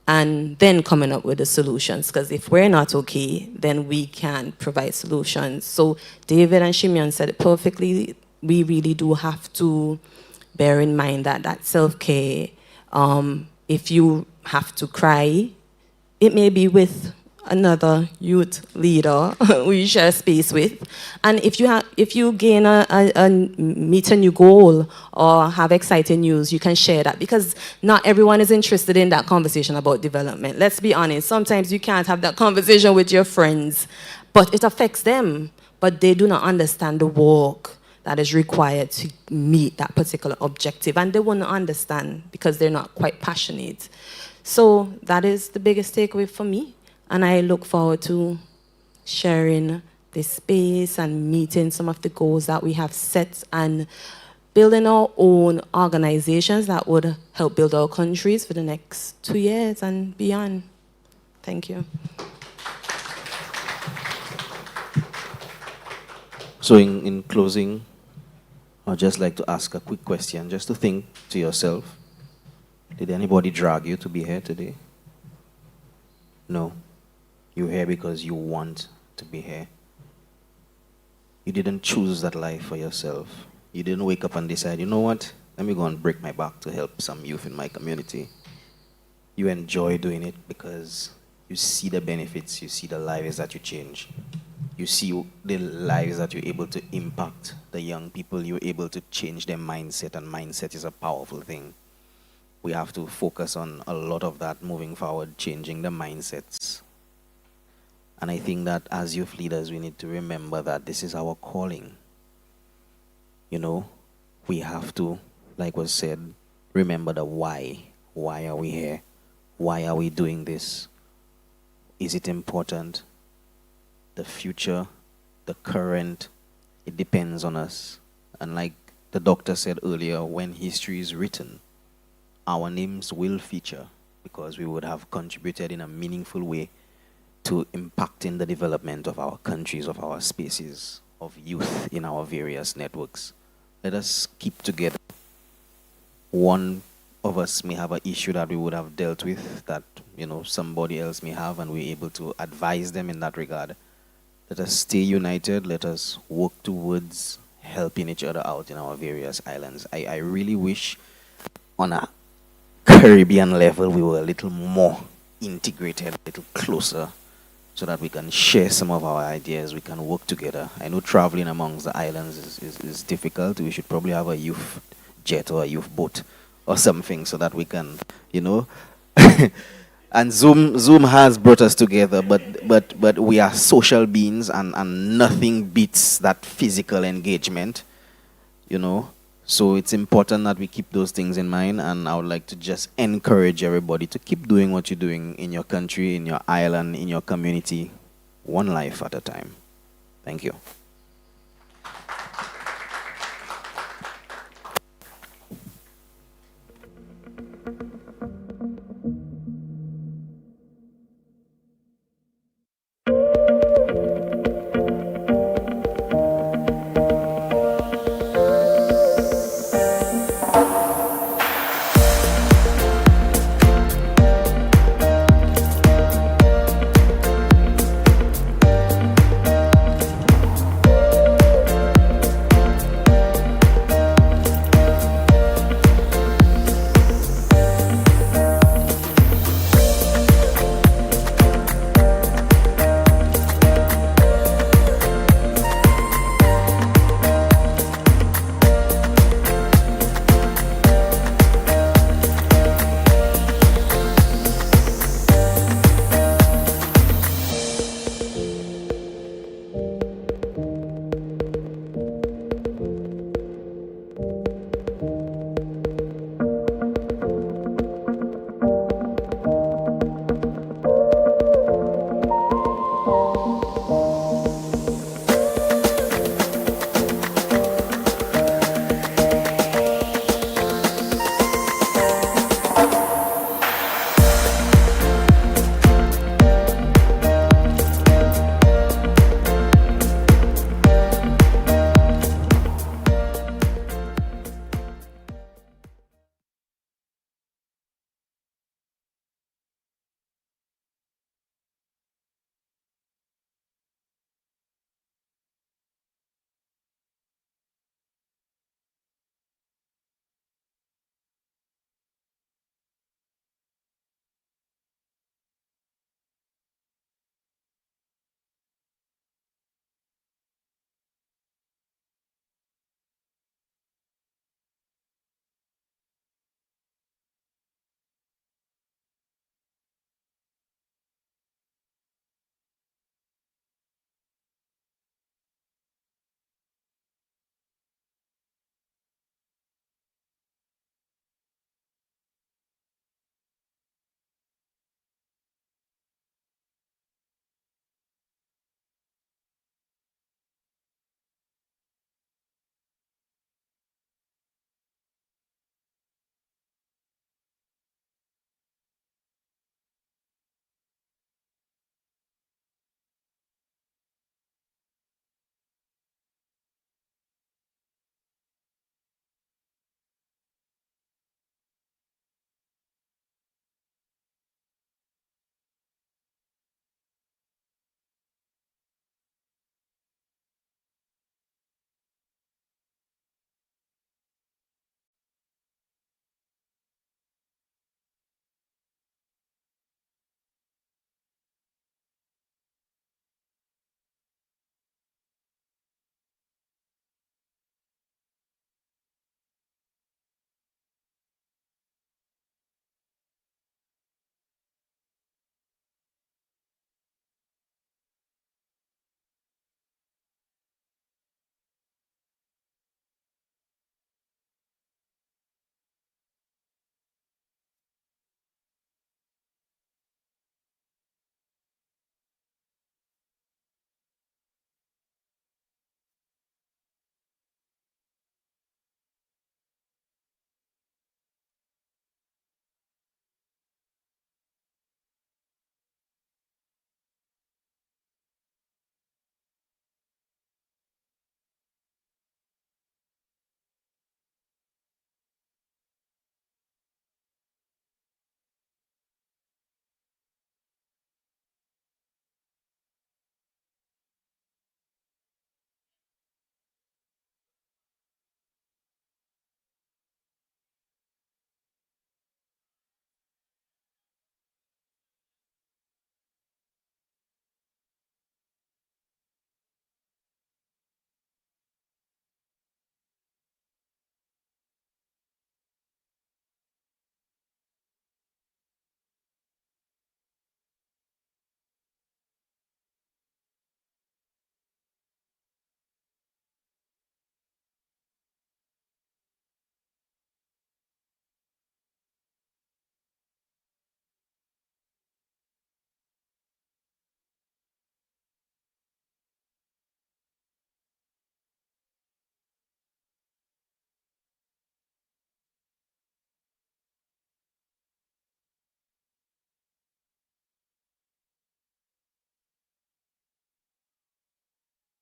Speaker 6: and then coming up with the solutions. Because if we're not okay, then we can provide solutions. So David and Shimian said it perfectly. We really do have to bear in mind that self-care, if you have to cry, it may be with another youth leader who you share space with. And if you gain meet a new goal or have exciting news, you can share that, because not everyone is interested in that conversation about development. Let's be honest, sometimes you can't have that conversation with your friends, but it affects them. but they do not understand the work that is required to meet that particular objective. And they won't understand because they're not quite passionate. So that is the biggest takeaway for me. And I look forward to sharing this space and meeting some of the goals that we have set and building our own organizations that would help build our countries for the next 2 years and beyond. Thank you.
Speaker 4: So in closing, I'd just like to ask a quick question, just to think to yourself. Did anybody drag you to be here today? No. You're here because you want to be here. You didn't choose that life for yourself. You didn't wake up and decide, you know what, let me go and break my back to help some youth in my community. You enjoy doing it because you see the benefits, you see the lives that you change. You see the lives that you're able to impact, the young people, you're able to change their mindset, and mindset is a powerful thing. We have to focus on a lot of that moving forward, changing the mindsets. And I think that as youth leaders, we need to remember that this is our calling. You know, we have to, like was said, remember the why. Why are we here? Why are we doing this? Is it important? The future, the current, it depends on us. And like the doctor said earlier, when history is written, our names will feature because we would have contributed in a meaningful way to impacting the development of our countries, of our spaces, of youth in our various networks. Let us keep together. One of us may have an issue that we would have dealt with that, somebody else may have, and we're able to advise them in that regard. Let us stay united. Let us work towards helping each other out in our various islands. I really wish on a Caribbean level we were a little more integrated, a little closer, so that we can share some of our ideas, we can work together. I know traveling amongst the islands is difficult. We should probably have a youth jet or a youth boat or something so that we can, and Zoom has brought us together, but we are social beings, and nothing beats that physical engagement, So it's important that we keep those things in mind, and I would like to just encourage everybody to keep doing what you're doing in your country, in your island, in your community, one life at a time. Thank you.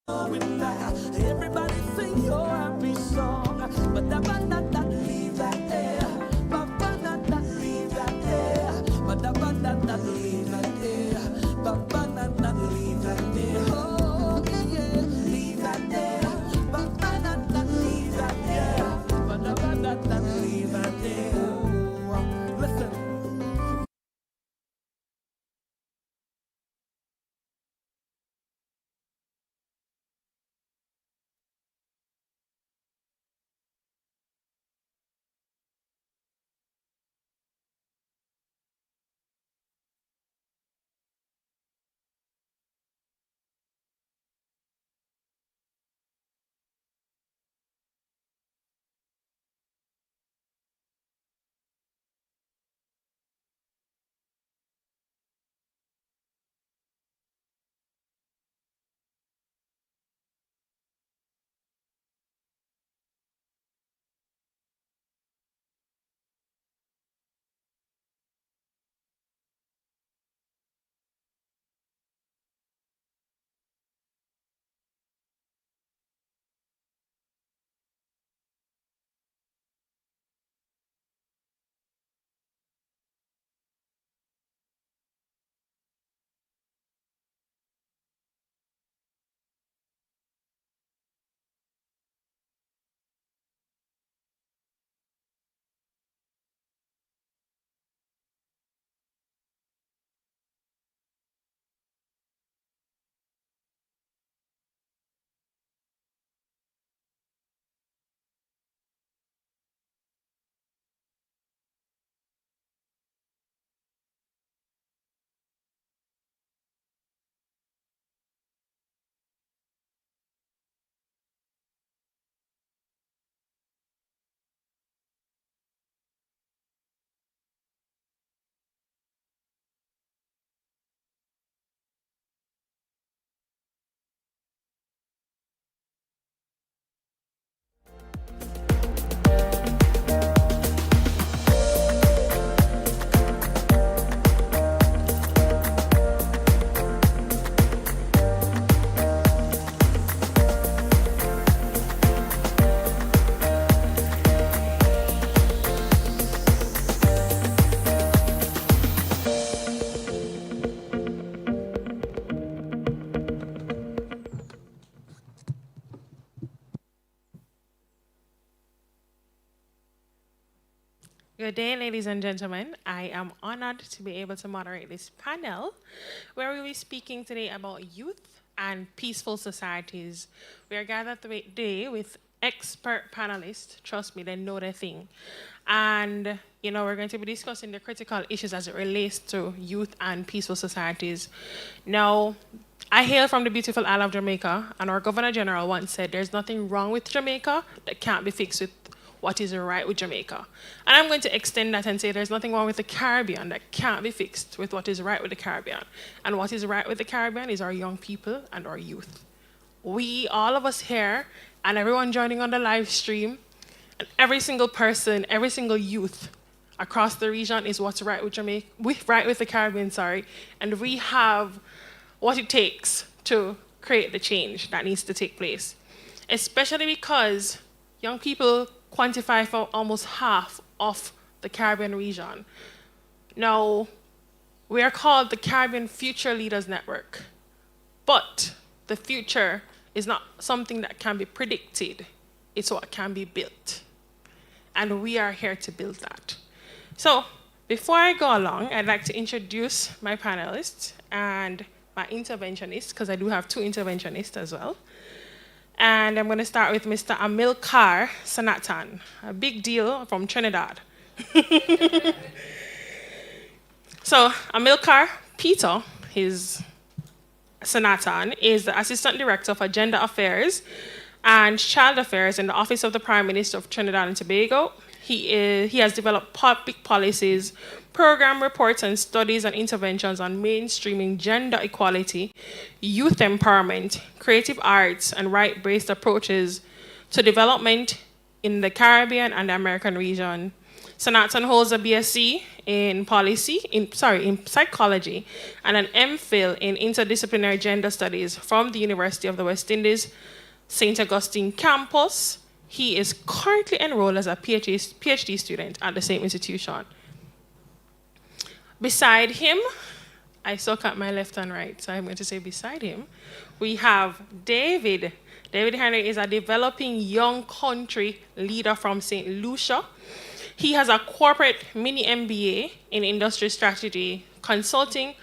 Speaker 15: Everybody sing your happy song, but leave that there. Leave that there. But leave that there. Leave that there. Oh yeah, leave that there. Leave that there. But leave that there. Listen.
Speaker 16: Good day, ladies and gentlemen. I am honored to be able to moderate this panel where we'll be speaking today about youth and peaceful societies. We are gathered today with expert panelists. Trust me, they know their thing. And, we're going to be discussing the critical issues as it relates to youth and peaceful societies. Now, I hail from the beautiful Isle of Jamaica, and our Governor General once said there's nothing wrong with Jamaica that can't be fixed with what is right with Jamaica. And I'm going to extend that and say there's nothing wrong with the Caribbean that can't be fixed with what is right with the Caribbean. And what is right with the Caribbean is our young people and our youth. We, all of us here, and everyone joining on the live stream, and every single person, every single youth across the region is what's right with Jamaica, right with the Caribbean, and we have what it takes to create the change that needs to take place. Especially because young people quantify for almost half of the Caribbean region. Now, we are called the Caribbean Future Leaders Network, but the future is not something that can be predicted, it's what can be built. And we are here to build that. So, before I go along, I'd like to introduce my panelists and my interventionists, because I do have two interventionists as well. And I'm going to start with Mr. Amilcar Sanatan, a big deal from Trinidad. So Amilcar Peter, his Sanatan, is the Assistant Director for Gender Affairs and Child Affairs in the Office of the Prime Minister of Trinidad and Tobago. He has developed public policies, program reports and studies and interventions on mainstreaming gender equality, youth empowerment, creative arts, and right-based approaches to development in the Caribbean and the American region. Sanatsan holds a BSc in in psychology and an MPhil in interdisciplinary gender studies from the University of the West Indies, St. Augustine campus. He is currently enrolled as a PhD student at the same institution. Beside him, I suck at my left and right, so I'm going to say beside him, we have David. David Henry is a developing young country leader from St. Lucia. He has a corporate mini MBA in industry strategy consulting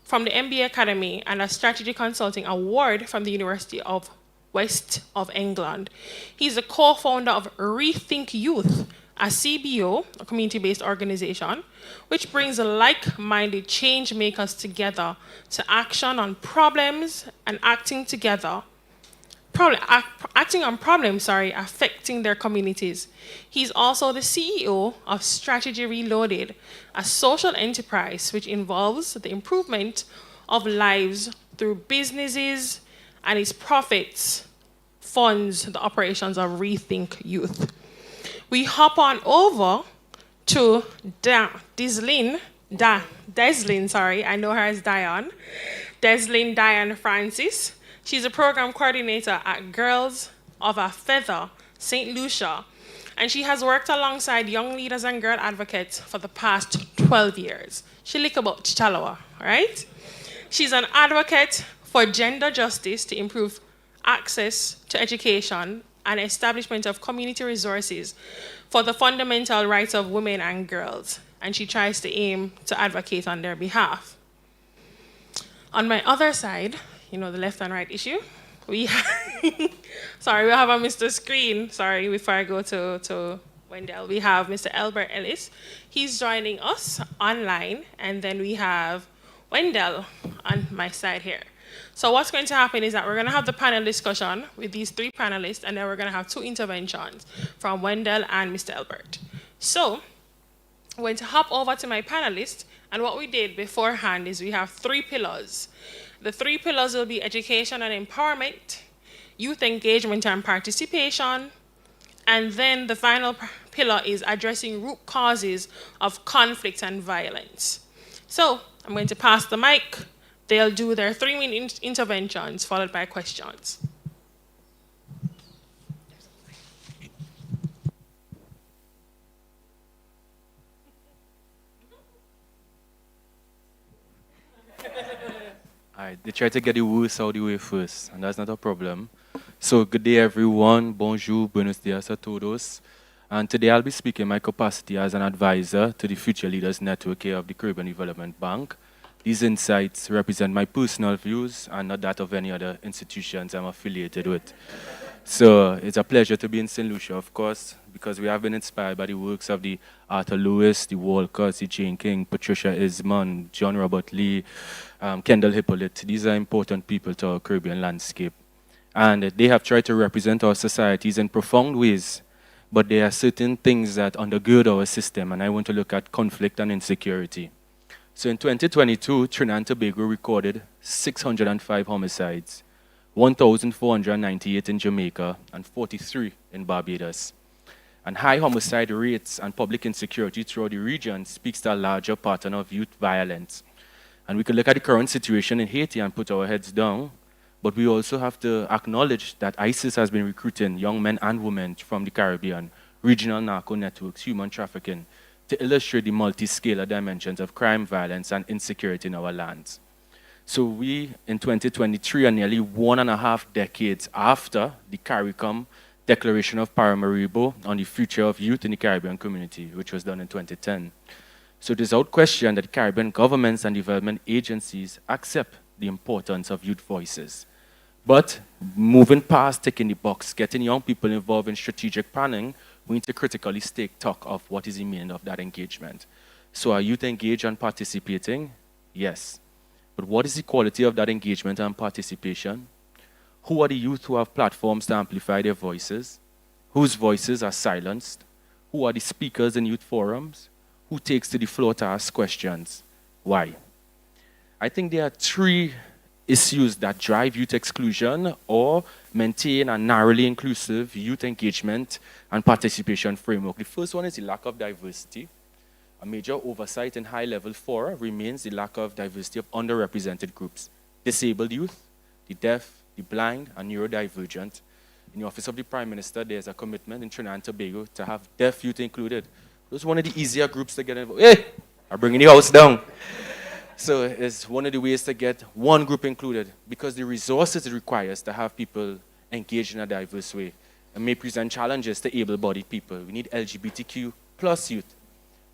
Speaker 16: from the MBA Academy and a strategy consulting award from the University of West of England. He's the co-founder of Rethink Youth, a CBO, a community-based organization, which brings like-minded change makers together to action on problems and acting on problems, affecting their communities. He's also the CEO of Strategy Reloaded, a social enterprise which involves the improvement of lives through businesses, and his profits funds the operations of Rethink Youth. We hop on over to Deslin, I know her as Diane. Deslin Diane Francis. She's a program coordinator at Girls of a Feather, St. Lucia, and she has worked alongside young leaders and girl advocates for the past 12 years. She lick about Chalawa, right? She's an advocate for gender justice to improve access to education and establishment of community resources for the fundamental rights of women and girls, and she tries to aim to advocate on their behalf. On my other side, the left and right issue, we have, we have on Mr. Screen, before I go to Wendell, we have Mr. Albert Ellis. He's joining us online, and then we have Wendell on my side here. So what's going to happen is that we're going to have the panel discussion with these three panelists, and then we're going to have two interventions from Wendell and Mr. Albert. So I'm going to hop over to my panelists, and what we did beforehand is we have 3 pillars. The 3 pillars will be education and empowerment, youth engagement and participation, and then the final pillar is addressing root causes of conflict and violence. So I'm going to pass the mic. They'll do their 3-minute interventions followed by questions.
Speaker 17: Alright, they try to get the worst out of the way first, and that's not a problem. So, good day everyone, bonjour, buenos dias a todos. And today I'll be speaking in my capacity as an advisor to the Future Leaders Network here of the Caribbean Development Bank. These insights represent my personal views and not that of any other institutions I'm affiliated with. So it's a pleasure to be in St. Lucia, of course, because we have been inspired by the works of the Arthur Lewis, the Walkers, the Jane King, Patricia Ismond, John Robert Lee, Kendall Hippolyte. These are important people to our Caribbean landscape. And they have tried to represent our societies in profound ways, but there are certain things that undergird our system, and I want to look at conflict and insecurity. So in 2022, Trinidad and Tobago recorded 605 homicides, 1,498 in Jamaica, and 43 in Barbados. And high homicide rates and public insecurity throughout the region speaks to a larger pattern of youth violence. And we can look at the current situation in Haiti and put our heads down, but we also have to acknowledge that ISIS has been recruiting young men and women from the Caribbean, regional narco networks, human trafficking, to illustrate the multi-scalar dimensions of crime, violence, and insecurity in our lands. So we, in 2023, are nearly 1.5 decades after the CARICOM Declaration of Paramaribo on the future of youth in the Caribbean community, which was done in 2010. So it is without question that Caribbean governments and development agencies accept the importance of youth voices. But moving past ticking the box, getting young people involved in strategic planning, we need to critically take stock of what is the meaning of that engagement. So are youth engaged and participating? Yes. But what is the quality of that engagement and participation? Who are the youth who have platforms to amplify their voices? Whose voices are silenced? Who are the speakers in youth forums? Who takes to the floor to ask questions? Why? I think there are 3 issues that drive youth exclusion or maintain a narrowly inclusive youth engagement and participation framework. The first one is the lack of diversity. A major oversight in high level 4 remains the lack of diversity of underrepresented groups. Disabled youth, the deaf, the blind, and neurodivergent. In the Office of the Prime Minister, there's a commitment in Trinidad and Tobago to have deaf youth included. Those one of the easier groups to get involved. Hey, I'm bringing the house down. So it's one of the ways to get one group included because the resources it requires to have people engaged in a diverse way and may present challenges to able-bodied people. We need LGBTQ plus youth,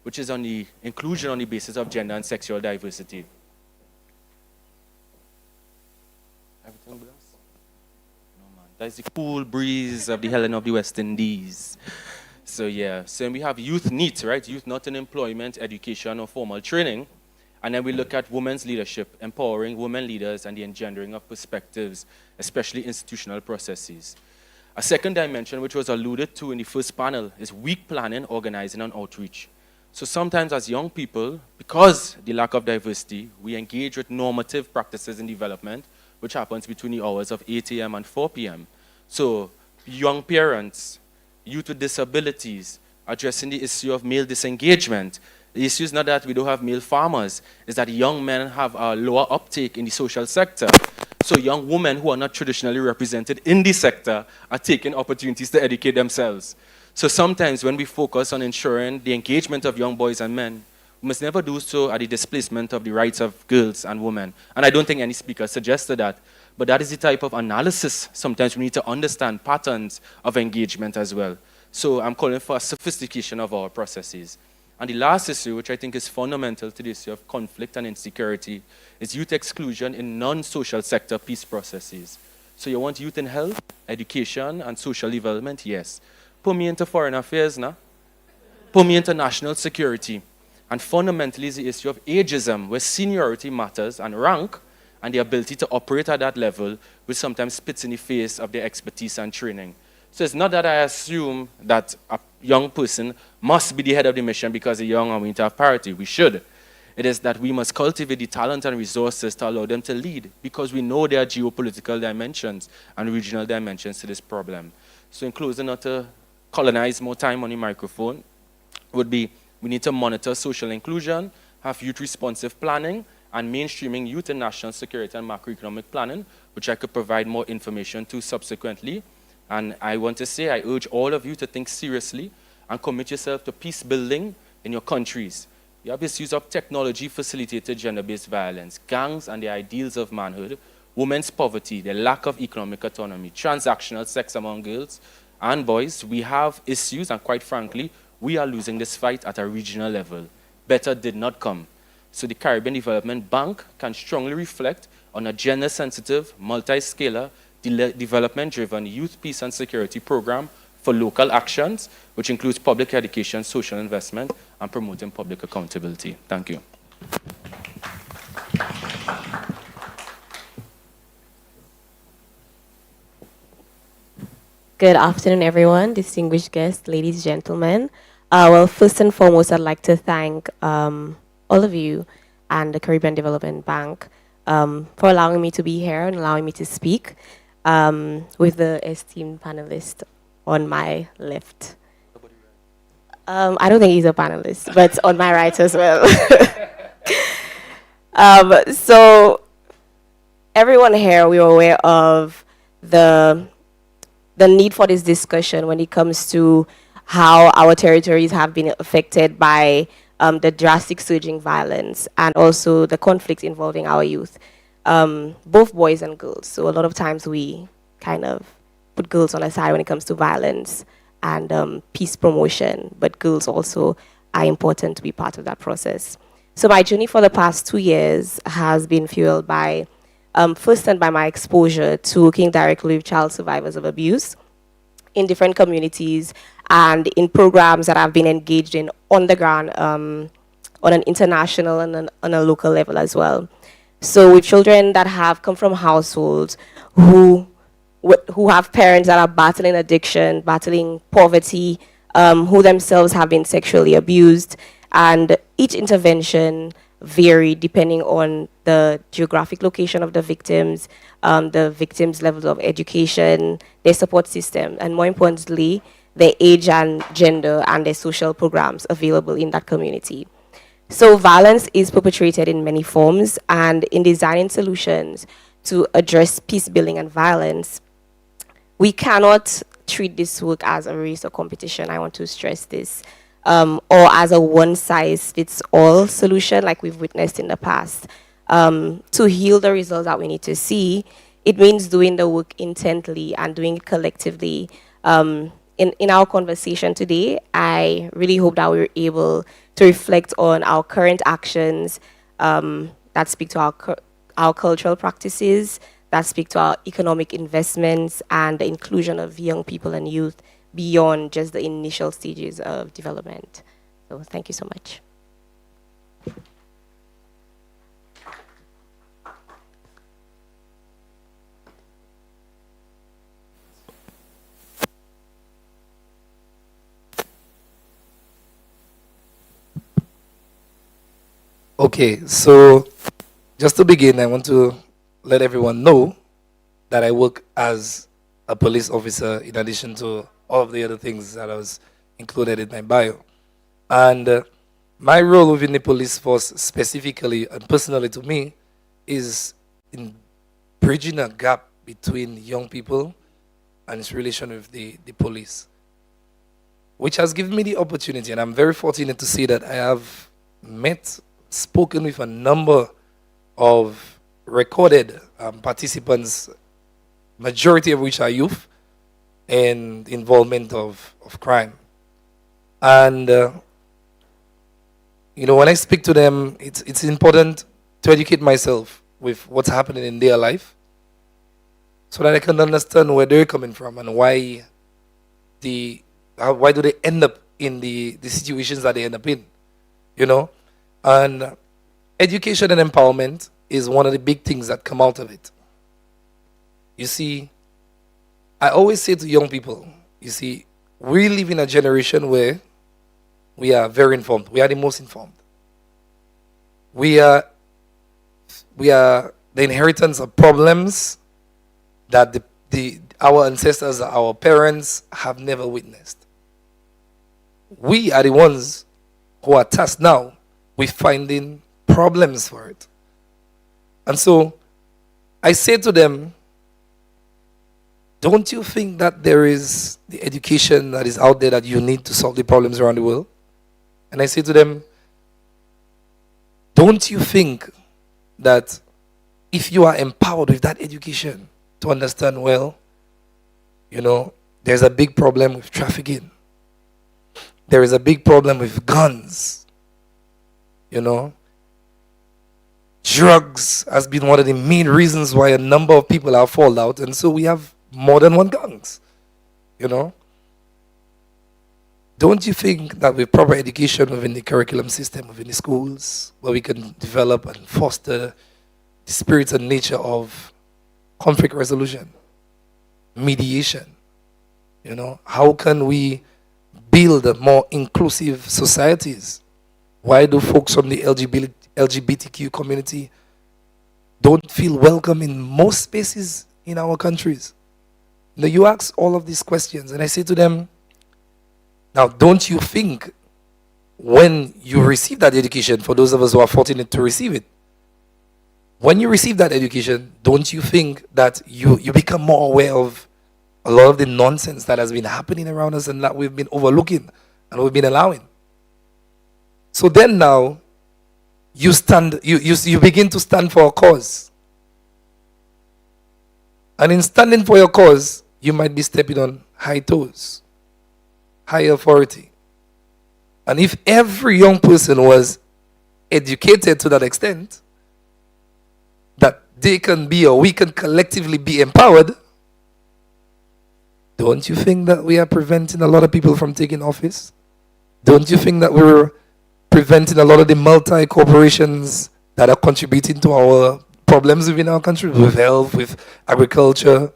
Speaker 17: which is on the inclusion on the basis of gender and sexual diversity. Everything blessed? No, man. That's the cool breeze of the Helen of the West Indies. So yeah, so we have youth needs, right? Youth not in employment, education, or formal training. And then we look at women's leadership, empowering women leaders and the engendering of perspectives, especially institutional processes. A second dimension, which was alluded to in the first panel, is week planning, organizing, and outreach. So sometimes as young people, because the lack of diversity, we engage with normative practices in development, which happens between the hours of 8 a.m. and 4 p.m. So young parents, youth with disabilities, addressing the issue of male disengagement. The issue is not that we don't have male farmers, it's that young men have a lower uptake in the social sector. So young women who are not traditionally represented in the sector are taking opportunities to educate themselves. So sometimes when we focus on ensuring the engagement of young boys and men, we must never do so at the displacement of the rights of girls and women. And I don't think any speaker suggested that. But that is the type of analysis sometimes we need to understand patterns of engagement as well. So I'm calling for a sophistication of our processes. And the last issue, which I think is fundamental to the issue of conflict and insecurity, is youth exclusion in non-social sector peace processes. So you want youth in health, education, and social development? Yes. Put me into foreign affairs now. Put me into national security. And fundamentally is the issue of ageism, where seniority matters and rank, and the ability to operate at that level, which sometimes spits in the face of their expertise and training. So it's not that I assume that a young person must be the head of the mission because they're young and we need to have parity. We should. It is that we must cultivate the talent and resources to allow them to lead because we know there are geopolitical dimensions and regional dimensions to this problem. So in closing, not to colonize more time on the microphone, would be we need to monitor social inclusion, have youth-responsive planning, and mainstreaming youth in national security and macroeconomic planning, which I could provide more information to subsequently. And I want to say, I urge all of you to think seriously and commit yourself to peace building in your countries. You have issues of technology-facilitated gender-based violence, gangs and the ideals of manhood, women's poverty, the lack of economic autonomy, transactional sex among girls and boys. We have issues, and quite frankly, we are losing this fight at a regional level. Better did not come. So the Caribbean Development Bank can strongly reflect on a gender-sensitive, multi-scalar, development-driven youth peace and security program for local actions, which includes public education, social investment, and promoting public accountability. Thank you.
Speaker 2: Good afternoon, everyone, distinguished guests, ladies, gentlemen. Well, first and foremost, I'd like to thank all of you and the Caribbean Development Bank for allowing me to be here and allowing me to speak with the esteemed panelist on my left. I don't think he's a panelist, but on my right as well. So everyone here, we are aware of the need for this discussion when it comes to how our territories have been affected by the drastic surging violence and also the conflict involving our youth, both boys and girls. So a lot of times we kind of put girls on the side when it comes to violence and peace promotion, but girls also are important to be part of that process. So my journey for the past 2 years has been fueled by, first and by my exposure to working directly with child survivors of abuse in different communities and in programs that I've been engaged in on the ground on an international and on a local level as well. So with children that have come from households who have parents that are battling addiction, battling poverty, who themselves have been sexually abused, and each intervention vary depending on the geographic location of the victims' levels of education, their support system, and more importantly, their age and gender and their social programs available in that community. So violence is perpetrated in many forms, and in designing solutions to address peace building and violence, we cannot treat this work as a race or competition. I want to stress this. Or as a one-size-fits-all solution like we've witnessed in the past. To heal the results that we need to see, it means doing the work intently and doing it collectively. In our conversation today, I really hope that we're able to reflect on our current actions that speak to our cultural practices, that speak to our economic investments and the inclusion of young people and youth beyond just the initial stages of development. So thank you so much.
Speaker 9: Okay, so just to begin, I want to let everyone know that I work as a police officer in addition to all of the other things that was included in my bio. And my role within the police force specifically and personally to me is in bridging a gap between young people and its relation with the police, which has given me the opportunity, and I'm very fortunate to see that I have spoken with a number of recorded participants, majority of which are youth, and involvement of crime. And, when I speak to them, it's important to educate myself with what's happening in their life so that I can understand where they're coming from and why do they end up in the situations that they end up in, And education and empowerment is one of the big things that come out of it. You see, I always say to young people, we live in a generation where we are very informed. We are the most informed. We are the inheritance of problems that our ancestors, our parents have never witnessed. We are the ones who are tasked now with finding problems for it. And so I say to them, don't you think that there is the education that is out there that you need to solve the problems around the world? And I say to them, don't you think that if you are empowered with that education to understand, there's a big problem with trafficking. There is a big problem with guns. Drugs has been one of the main reasons why a number of people have fallen out, and so we have more than one gangs. Don't you think that with proper education within the curriculum system, within the schools, where we can develop and foster the spirit and nature of conflict resolution, mediation, how can we build more inclusive societies? Why do folks from the LGBTQ community don't feel welcome in most spaces in our countries? You ask all of these questions, and I say to them, now, don't you think when you receive that education, for those of us who are fortunate to receive it, when you receive that education, don't you think that you become more aware of a lot of the nonsense that has been happening around us and that we've been overlooking and we've been allowing? So then now, you begin to stand for a cause. And in standing for your cause, you might be stepping on high toes, high authority. And if every young person was educated to that extent, that they can be or we can collectively be empowered, don't you think that we are preventing a lot of people from taking office? Don't you think that we're preventing a lot of the multi-corporations that are contributing to our problems within our country, with health, with agriculture,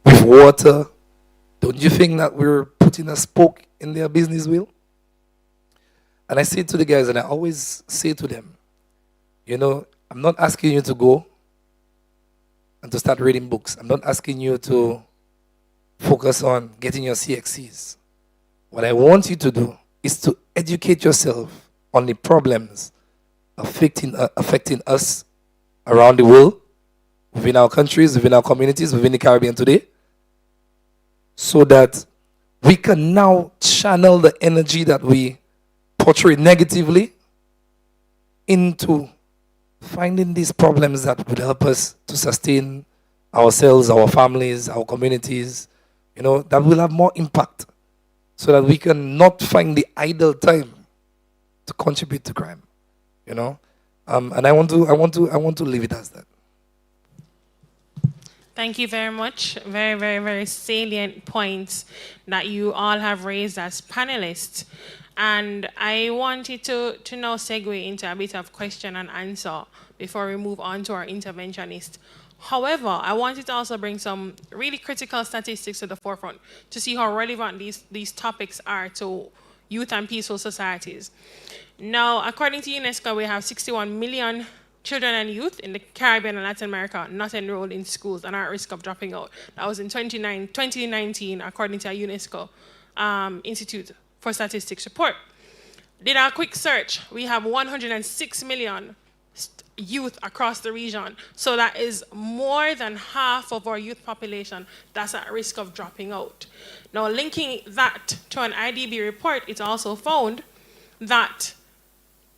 Speaker 9: with water? Don't you think that we're putting a spoke in their business wheel? And I say to the guys, and I always say to them, You know, I'm not asking you to go and to start reading books. I'm not asking you to focus on getting your CXCs. What I want you to do is to educate yourself on the problems affecting us around the world, within our countries, within our communities, within the Caribbean today, so that we can now channel the energy that we portray negatively into finding these problems that would help us to sustain ourselves, our families, our communities, you know, that will have more impact, so that we can not find the idle time to contribute to crime, you know. And I want to leave it as that.
Speaker 16: Thank you very much. Very, very, very salient points that you all have raised as panelists. And I wanted to now segue into a bit of question and answer before we move on to our interventionist. However, I wanted to also bring some really critical statistics to the forefront to see how relevant these topics are to youth and peaceful societies. Now, according to UNESCO, we have 61 million children and youth in the Caribbean and Latin America not enrolled in schools and are at risk of dropping out. That was in 2019, according to a UNESCO Institute for Statistics report. Did a quick search. We have 106 million youth across the region. So that is more than half of our youth population that's at risk of dropping out. Now, linking that to an IDB report, it's also found that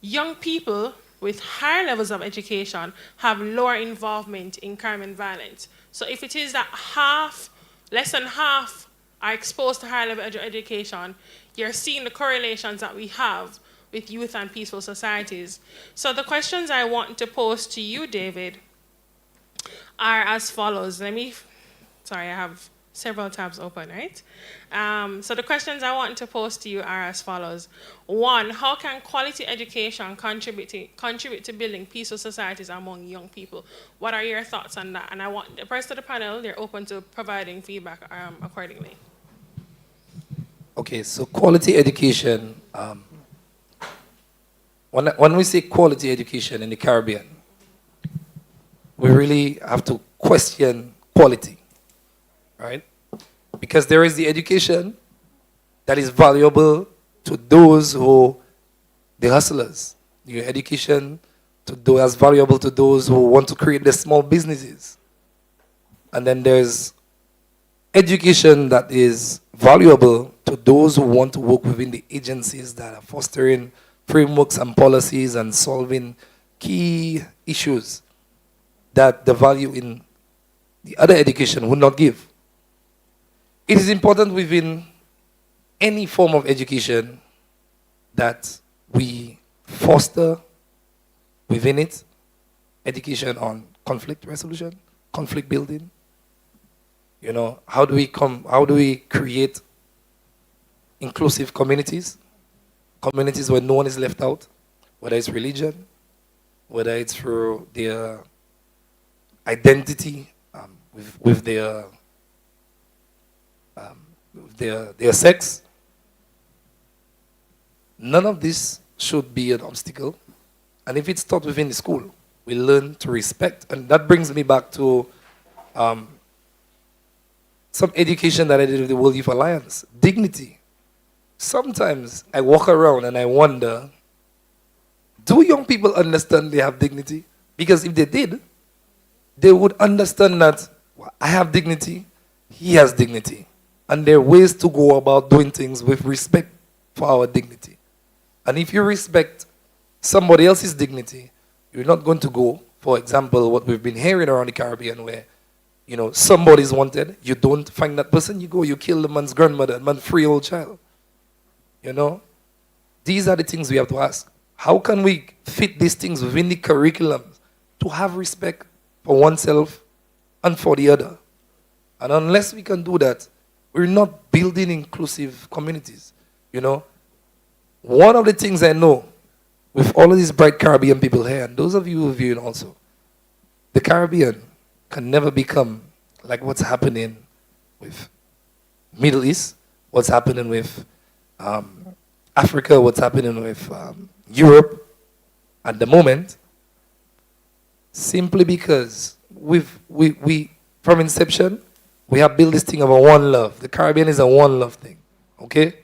Speaker 16: young people with higher levels of education have lower involvement in crime and violence. So if it is that less than half are exposed to higher level education, you're seeing the correlations that we have with youth and peaceful societies. So the questions I want to pose to you, David, are as follows. Sorry, I have several tabs open, right? So the questions I want to pose to you are as follows. One, how can quality education contribute to building peaceful societies among young people? What are your thoughts on that? And I want the rest of the panel, they're open to providing feedback accordingly.
Speaker 9: Okay, so quality education, when we say quality education in the Caribbean, we really have to question quality, right? Because there is the education that is valuable to those who, the hustlers, the education as valuable to those who want to create the small businesses. And then there's education that is valuable to those who want to work within the agencies that are fostering frameworks and policies and solving key issues that the value in the other education would not give. It is important within any form of education that we foster within it education on conflict resolution, conflict building. You know, how do we create inclusive communities where no one is left out, whether it's religion, whether it's through their identity, with their sex. None of this should be an obstacle. And if it's taught within the school, we learn to respect. And that brings me back to some education that I did with the World Youth Alliance. Dignity. Sometimes I walk around and I wonder, do young people understand they have dignity? Because if they did, they would understand that I have dignity, he has dignity. And there are ways to go about doing things with respect for our dignity. And if you respect somebody else's dignity, you're not going to go, for example, what we've been hearing around the Caribbean where, you know, somebody's wanted, you don't find that person, you go, you kill the man's grandmother, man's 3-year-old child. You know? These are the things we have to ask. How can we fit these things within the curriculum to have respect for oneself and for the other? And unless we can do that, we're not building inclusive communities. You know? One of the things I know with all of these bright Caribbean people here, and those of you who are viewing also, the Caribbean can never become like what's happening with Middle East, what's happening with Africa, what's happening with Europe at the moment, simply because we from inception, we have built this thing of a one love. The Caribbean is a one love thing, okay?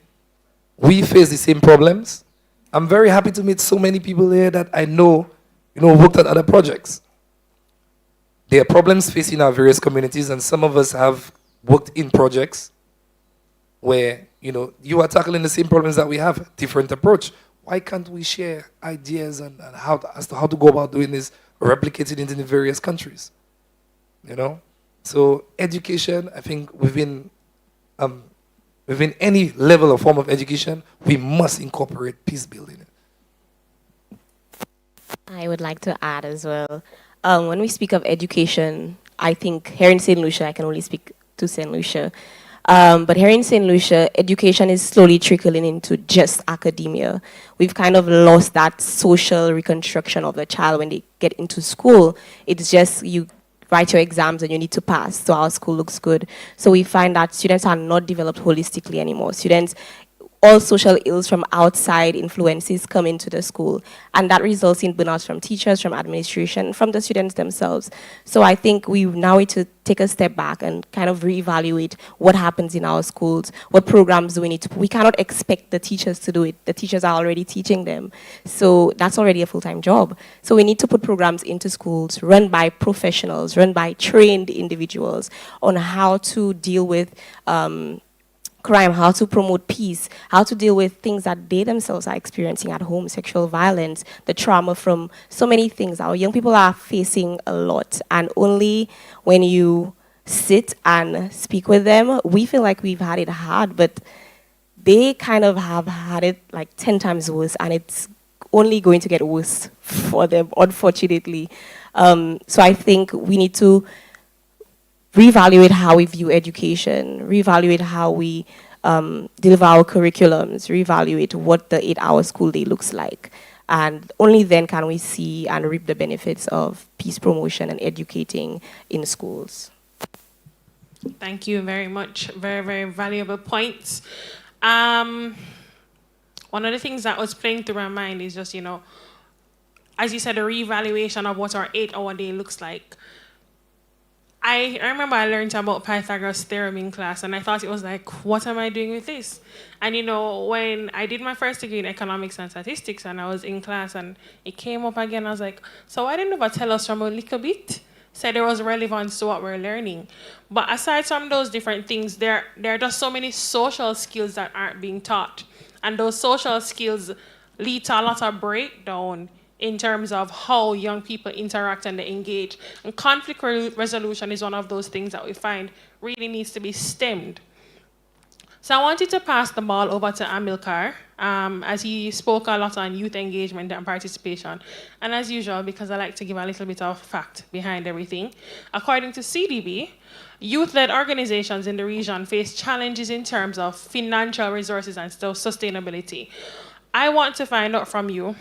Speaker 9: We face the same problems. I'm very happy to meet so many people here that I know, worked at other projects. There are problems facing our various communities, and some of us have worked in projects where, you are tackling the same problems that we have, different approach. Why can't we share ideas and as to how to go about doing this, replicating it in the various countries? So education, I think within any level or form of education, we must incorporate peace building.
Speaker 2: I would like to add as well. When we speak of education, I think here in St. Lucia, I can only speak to St. Lucia. But here in St. Lucia, education is slowly trickling into just academia. We've kind of lost that social reconstruction of the child when they get into school. It's just you write your exams and you need to pass, so our school looks good. So we find that students are not developed holistically anymore. All social ills from outside influences come into the school, and that results in burnout from teachers, from administration, from the students themselves. So I think we now need to take a step back and kind of reevaluate what happens in our schools, what programs do we need to. We cannot expect the teachers to do it. The teachers are already teaching them. So that's already a full-time job. So we need to put programs into schools run by professionals, run by trained individuals on how to deal with crime, how to promote peace, how to deal with things that they themselves are experiencing at home, sexual violence, the trauma from so many things. Our young people are facing a lot, and only when you sit and speak with them, we feel like we've had it hard, but they kind of have had it like 10 times worse, and it's only going to get worse for them, unfortunately. So I think we need to reevaluate how we view education, reevaluate how we deliver our curriculums, reevaluate what the 8-hour school day looks like. And only then can we see and reap the benefits of peace promotion and educating in schools.
Speaker 16: Thank you very much. Very, very valuable points. One of the things that was playing through my mind is just, as you said, a reevaluation of what our 8-hour day looks like. I remember I learned about Pythagoras' theorem in class, and I thought it was like, what am I doing with this? And when I did my first degree in economics and statistics, and I was in class, and it came up again, I was like, so why didn't you tell us from a little bit? Said there was relevance to what we're learning. But aside from those different things, there are just so many social skills that aren't being taught. And those social skills lead to a lot of breakdown in terms of how young people interact and they engage. And conflict resolution is one of those things that we find really needs to be stemmed. So I wanted to pass the ball over to Amilcar, as he spoke a lot on youth engagement and participation. And as usual, because I like to give a little bit of fact behind everything, according to CDB, youth-led organizations in the region face challenges in terms of financial resources and sustainability. I want to find out from you,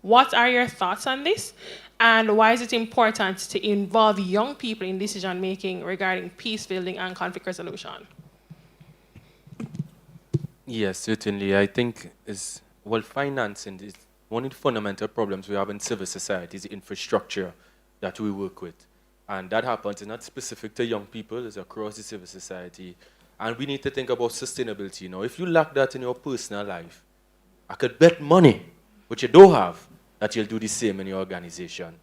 Speaker 16: what are your thoughts on this? And why is it important to involve young people in decision-making regarding peace building and conflict resolution?
Speaker 17: Yes, certainly. I think financing is one of the fundamental problems we have in civil society is the infrastructure that we work with. And that happens, it's not specific to young people, it's across the civil society. And we need to think about sustainability. If you lack that in your personal life, I could bet money, which you don't have, that you'll do the same in your organization.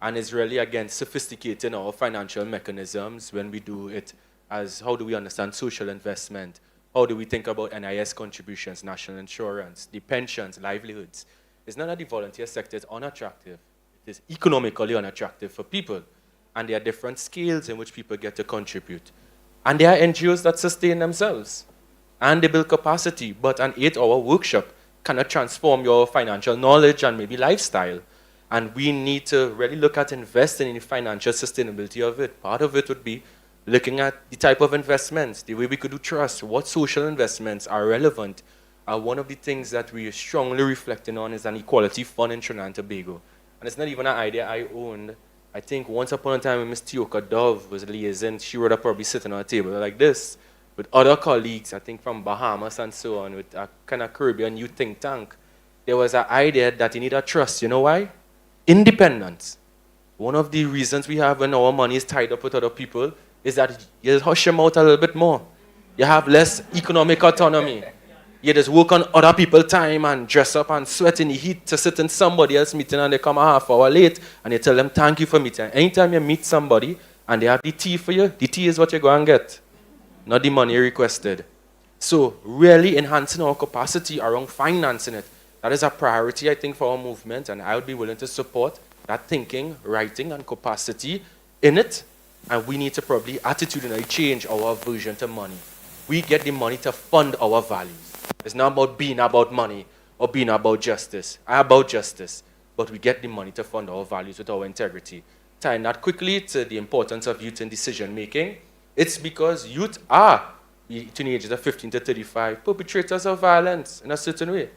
Speaker 17: And it's really, again, sophisticating our financial mechanisms when we do it as how do we understand social investment, how do we think about NIS contributions, national insurance, the pensions, livelihoods. It's not that the volunteer sector is unattractive. It is economically unattractive for people. And there are different scales in which people get to contribute. And there are NGOs that sustain themselves. And they build capacity, but an 8-hour workshop cannot transform your financial knowledge and maybe lifestyle. And we need to really look at investing in the financial sustainability of it. Part of it would be looking at the type of investments, the way we could do trust, what social investments are relevant. One of the things that we are strongly reflecting on is an equality fund in Trinidad and Tobago. And it's not even an idea I owned. I think once upon a time when Ms. Tioka Dove was liaison, she would have probably sitting on a table like this with other colleagues, I think from Bahamas and so on, with a kind of Caribbean youth think tank. There was an idea that you need a trust. You know why? Independence. One of the reasons we have when our money is tied up with other people is that you hush them out a little bit more. You have less economic autonomy. You just work on other people's time and dress up and sweat in the heat to sit in somebody else's meeting and they come a half hour late and you tell them thank you for meeting. Anytime you meet somebody and they have the tea for you, the tea is what you go and get, not the money requested. So really enhancing our capacity around financing it, that is a priority, I think, for our movement, and I would be willing to support that thinking, writing, and capacity in it. And we need to probably attitudinally change our version to money. We get the money to fund our values. It's not about being about money or being about justice. I'm about justice, but we get the money to fund our values with our integrity. Tying that quickly to the importance of youth in decision making, it's because youth are, between the ages of 15 to 35, perpetrators of violence in a certain way.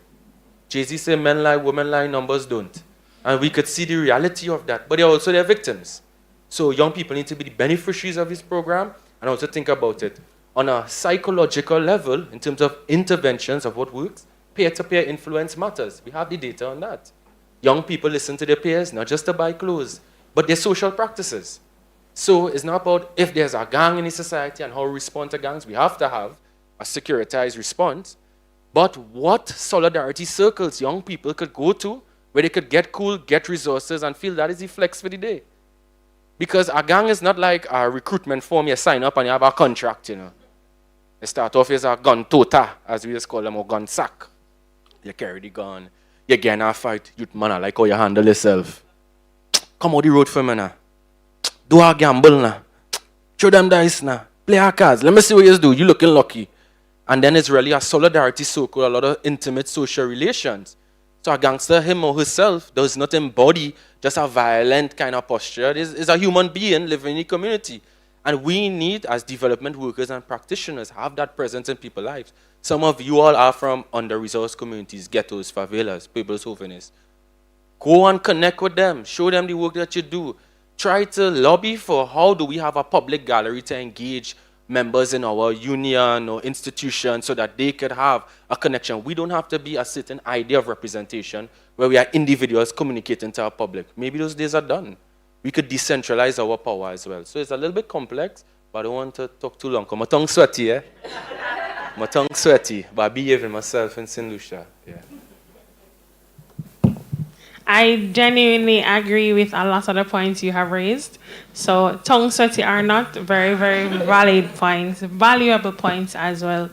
Speaker 17: Jay-Z said men lie, women lie, numbers don't. And we could see the reality of that, but they're also their victims. So young people need to be the beneficiaries of this program and also think about it on a psychological level in terms of interventions of what works. Peer-to-peer influence matters. We have the data on that. Young people listen to their peers, not just to buy clothes, but their social practices. So it's not about if there's a gang in the society and how we respond to gangs. We have to have a securitized response. But what solidarity circles young people could go to where they could get cool, get resources, and feel that is the flex for the day. Because a gang is not like a recruitment form. You sign up and you have a contract, you know. You start off as a gun tota, as we just call them, or gun sack. You carry the gun. You get in a fight. Youth man, I like how you handle yourself. Come out the road for me now. Do a gamble now. Throw them dice now. Play our cards. Let me see what you do. You looking lucky. And then it's really a solidarity circle, a lot of intimate social relations. So a gangster, him or herself, does not embody just a violent kind of posture. It is a human being living in the community. And we need, as development workers and practitioners, have that presence in people's lives. Some of you all are from under-resourced communities, ghettos, favelas, people's holiness. Go and connect with them. Show them the work that you do. Try to lobby for how do we have a public gallery to engage members in our union or institution so that they could have a connection. We don't have to be a certain idea of representation where we are individuals communicating to our public. Maybe those days are done. We could decentralize our power as well. So it's a little bit complex, but I don't want to talk too long. My tongue sweaty, eh? My tongue sweaty, but I behaving myself in St. Lucia. Yeah.
Speaker 16: I genuinely agree with a lot of the points you have raised. So tongue sweaty are not very, very valid points, valuable points as well.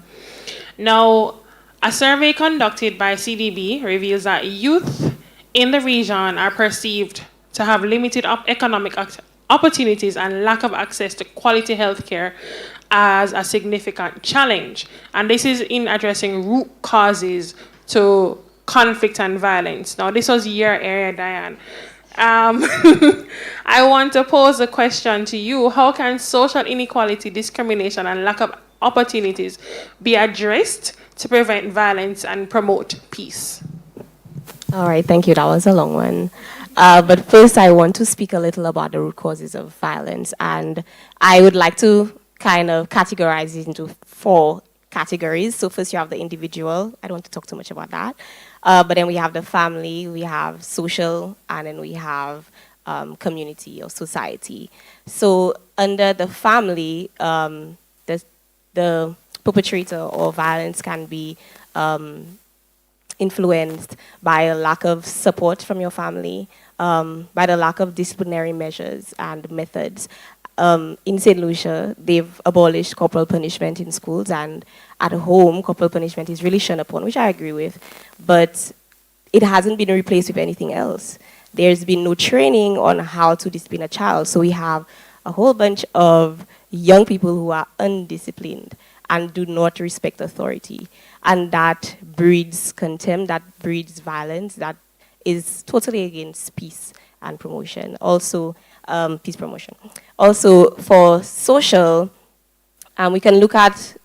Speaker 16: Now, a survey conducted by CDB reveals that youth in the region are perceived to have limited economic opportunities and lack of access to quality health care as a significant challenge. And this is in addressing root causes to conflict and violence. Now, this was your area, Diane. I want to pose a question to you. How can social inequality, discrimination, and lack of opportunities be addressed to prevent violence and promote peace?
Speaker 6: All right, thank you. That was a long one. But first, I want to speak a little about the root causes of violence. And I would like to kind of categorize it into 4 categories. So first, you have the individual. I don't want to talk too much about that. But then we have the family, we have social, and then we have community or society. So under the family, the perpetrator or violence can be influenced by a lack of support from your family, by the lack of disciplinary measures and methods. In St. Lucia, they've abolished corporal punishment in schools, and at home, corporal punishment is really shunned upon, which I agree with, but it hasn't been replaced with anything else. There's been no training on how to discipline a child, so we have a whole bunch of young people who are undisciplined and do not respect authority, and that breeds contempt, that breeds violence, that is totally against peace and promotion. Also, peace promotion. Also, for social, we can look at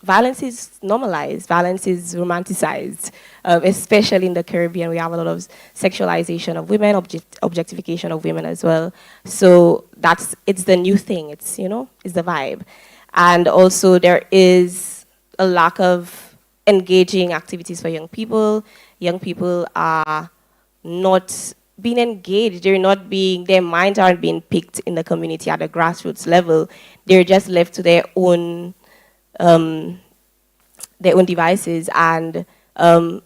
Speaker 6: violence is normalized, violence is romanticized, especially in the Caribbean. We have a lot of sexualization of women, objectification of women as well. So it's the new thing. It's the vibe, and also there is a lack of engaging activities for young people. Young people are not
Speaker 2: being engaged. Their minds aren't being picked in the community at the grassroots level. They're just left to um, their own devices. And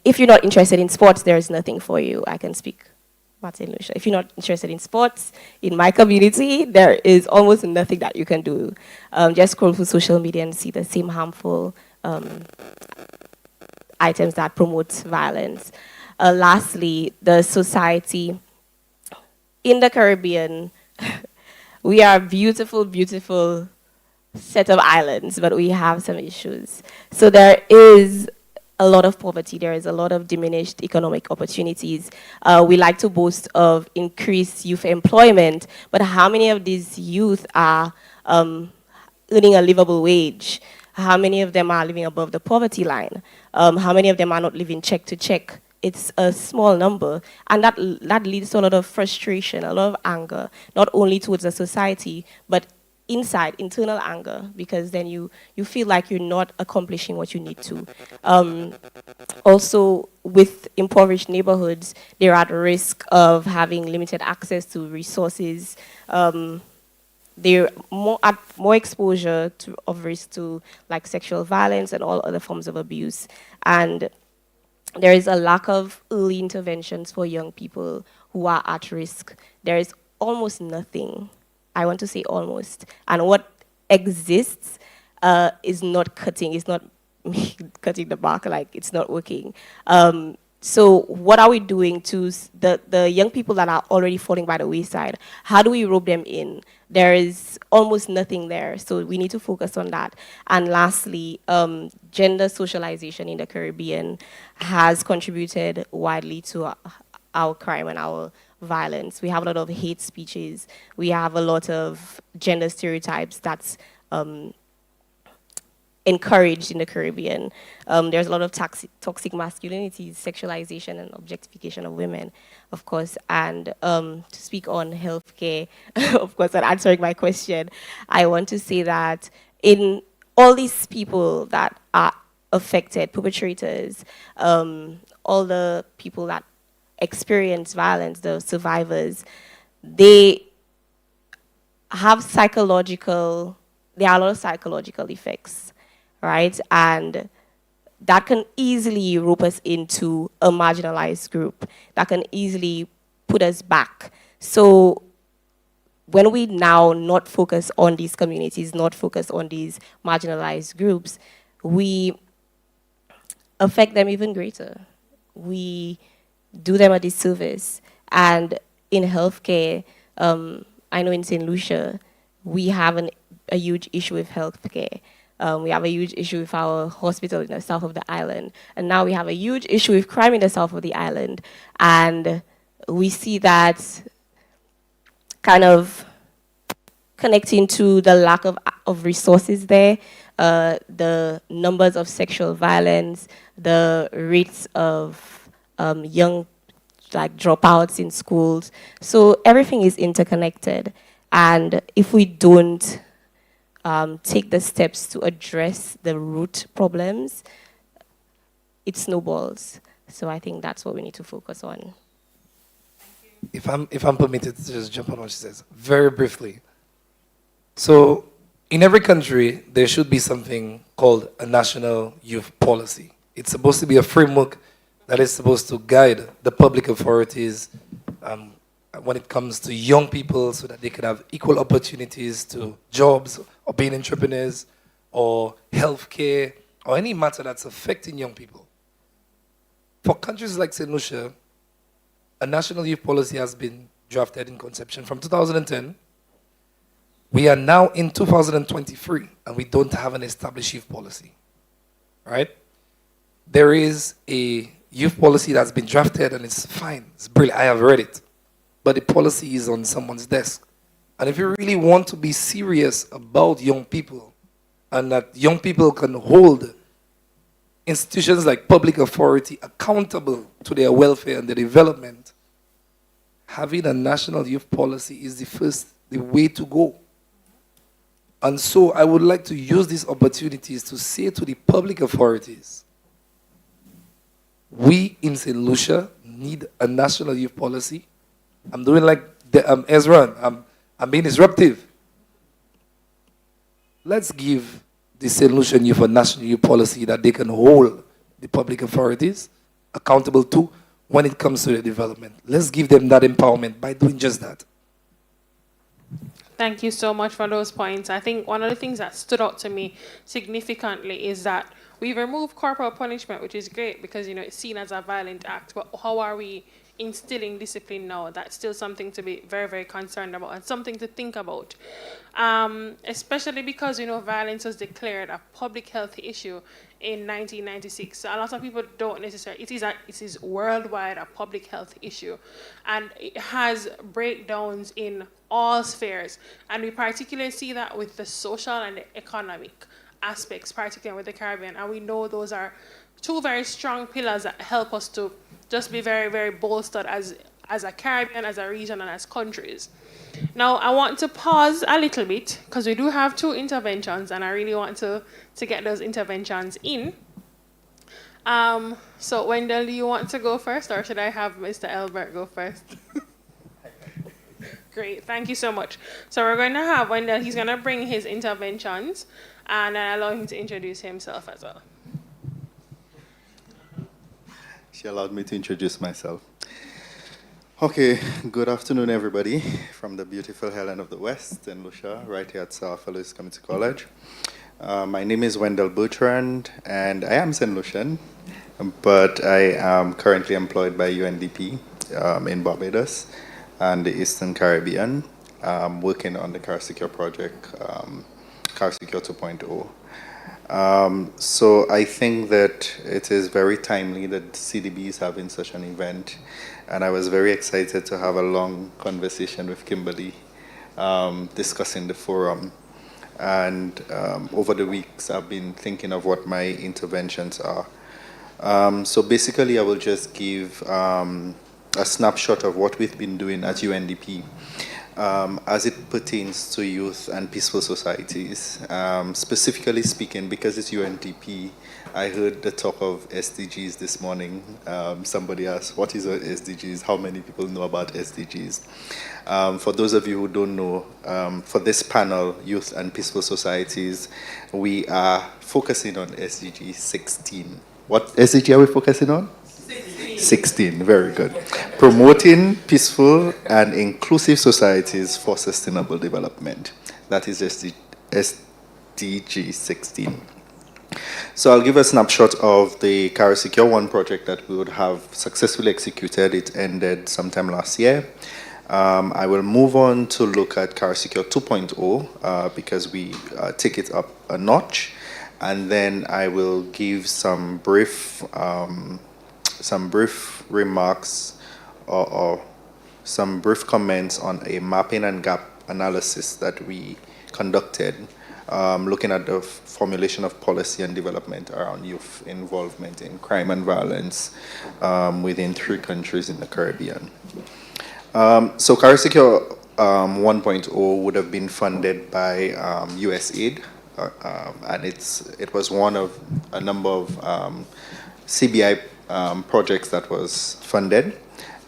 Speaker 2: if you're not interested in sports, there is nothing for you. I can speak Martin Lucia. If you're not interested in sports, in my community, there is almost nothing that you can do. Just scroll through social media and see the same harmful items that promote violence. Lastly, the society in the Caribbean, we are beautiful, beautiful set of islands, but we have some issues. So there is a lot of poverty. There is a lot of diminished economic opportunities. We like to boast of increased youth employment, but how many of these youth are earning a livable wage? How many of them are living above the poverty line? How many of them are not living check to check? It's a small number, and that leads to a lot of frustration, a lot of anger, not only towards the society, but internal anger, because then you feel like you're not accomplishing what you need to. Also, with impoverished neighborhoods, they're at risk of having limited access to resources. They're at more exposure of risk to like sexual violence and all other forms of abuse. And there is a lack of early interventions for young people who are at risk. There is almost nothing. I want to say almost. And what exists is not cutting. It's not cutting the bark, like it's not working. So what are we doing to the young people that are already falling by the wayside? How do we rope them in? There is almost nothing there, so we need to focus on that. And lastly, gender socialization in the Caribbean has contributed widely to our crime and our violence. We have a lot of hate speeches. We have a lot of gender stereotypes that's encouraged in the Caribbean. There's a lot of toxic masculinity, sexualization, and objectification of women, of course. And to speak on healthcare, of course, and answering my question, I want to say that in all these people that are affected, perpetrators, all the people that experience violence, the survivors, there are a lot of psychological effects, right? And that can easily rope us into a marginalized group. That can easily put us back. So when we now not focus on these communities, not focus on these marginalized groups, we affect them even greater. We do them a disservice. And in healthcare, I know in St. Lucia, we have a huge issue with healthcare. We have a huge issue with our hospital in the south of the island. And now we have a huge issue with crime in the south of the island. And we see that kind of connecting to the lack of resources there, the numbers of sexual violence, the rates of young dropouts in schools. So everything is interconnected. And if we don't take the steps to address the root problems, it snowballs. So I think that's what we need to focus on.
Speaker 9: If I'm permitted to just jump on what she says, very briefly. So in every country, there should be something called a national youth policy. It's supposed to be a framework that is supposed to guide the public authorities when it comes to young people so that they can have equal opportunities to jobs or being entrepreneurs or healthcare or any matter that's affecting young people. For countries like St. Lucia, a national youth policy has been drafted in conception from 2010. We are now in 2023 and we don't have an established youth policy, right? There is a youth policy that's been drafted and it's fine, it's brilliant, I have read it. But the policy is on someone's desk. And if you really want to be serious about young people and that young people can hold institutions like public authority accountable to their welfare and their development, having a national youth policy is the way to go. And so I would like to use these opportunities to say to the public authorities, we in St. Lucia need a national youth policy. I'm doing like Ezra. I'm being disruptive. Let's give the St. Lucian Youth a national youth policy that they can hold the public authorities accountable to when it comes to their development. Let's give them that empowerment by doing just that.
Speaker 16: Thank you so much for those points. I think one of the things that stood out to me significantly is that we've removed corporal punishment, which is great because, it's seen as a violent act. But how are we instilling discipline now? That's still something to be very, very concerned about and something to think about. Especially because, violence was declared a public health issue in 1996. So a lot of people don't necessarily, it is worldwide a public health issue. And it has breakdowns in all spheres. And we particularly see that with the social and the economic aspects, particularly with the Caribbean. And we know those are two very strong pillars that help us to just be very, very bolstered as a Caribbean, as a region, and as countries. Now, I want to pause a little bit because we do have 2 interventions, and I really want to get those interventions in. So, Wendell, do you want to go first, or should I have Mr. Elbert go first? Great, thank you so much. So we're going to have Wendell, he's going to bring his interventions, and then allow him to introduce himself as well.
Speaker 18: She allowed me to introduce myself. Okay, good afternoon, everybody, from the beautiful Helen of the West in Lucia, right here at South Louis Community College. My name is Wendell Bertrand, and I am St. Lucian, but I am currently employed by UNDP in Barbados and the Eastern Caribbean, working on the Car Secure project, Car Secure 2.0. So I think that it is very timely that CDB is having such an event, and I was very excited to have a long conversation with Kimberly discussing the forum. And over the weeks, I've been thinking of what my interventions are. So basically, I will just give a snapshot of what we've been doing at UNDP. As it pertains to youth and peaceful societies. Specifically speaking, because it's UNDP, I heard the talk of SDGs this morning. Somebody asked, what is SDGs? How many people know about SDGs? For those of you who don't know, for this panel, Youth and Peaceful Societies, we are focusing on SDG 16. What SDG are we focusing on? 16, very good. Promoting peaceful and inclusive societies for sustainable development. That is SDG 16. So I'll give a snapshot of the Car Secure 1 project that we would have successfully executed. It ended sometime last year. I will move on to look at Car Secure 2.0 because we take it up a notch. And then I will give some brief remarks or some brief comments on a mapping and gap analysis that we conducted, looking at the formulation of policy and development around youth involvement in crime and violence within 3 countries in the Caribbean. So Car Secure 1.0 would have been funded by USAID, and it was one of a number of CBI projects that was funded.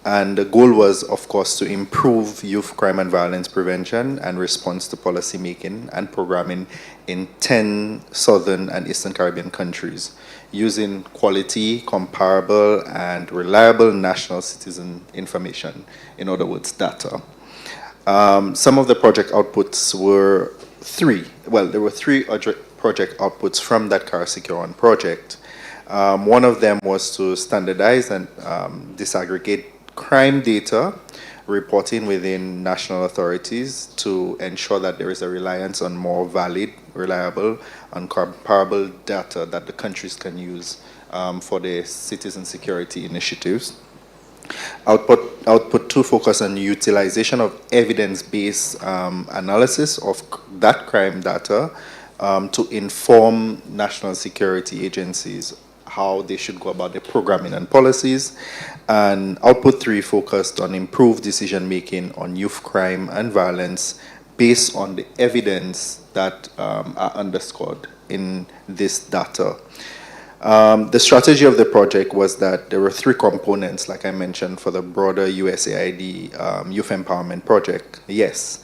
Speaker 18: And the goal was, of course, to improve youth crime and violence prevention and response to policy making and programming in 10 Southern and Eastern Caribbean countries using quality, comparable, and reliable national citizen information, in other words, data. Some of the project outputs were 3. Well, there were 3 project outputs from that Car Secure 1 project. One of them was to standardize and disaggregate crime data reporting within national authorities to ensure that there is a reliance on more valid, reliable, and comparable data that the countries can use for their citizen security initiatives. Output 2 focus on utilization of evidence-based analysis of that crime data to inform national security agencies how they should go about their programming and policies. And output 3 focused on improved decision making on youth crime and violence based on the evidence that are underscored in this data. The strategy of the project was that there were 3 components, like I mentioned, for the broader USAID Youth Empowerment Project. Yes.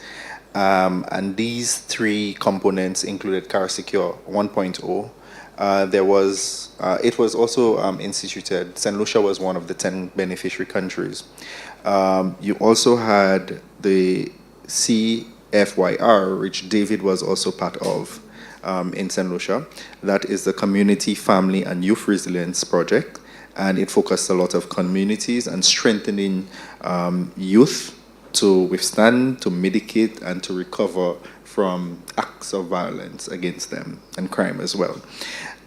Speaker 18: And these 3 components included Car Secure 1.0. It was also instituted. St. Lucia was one of the 10 beneficiary countries. You also had the CFYR, which David was also part of in St. Lucia. That is the Community, Family, and Youth Resilience Project. And it focused a lot of communities and strengthening youth to withstand, to mitigate, and to recover from acts of violence against them and crime as well.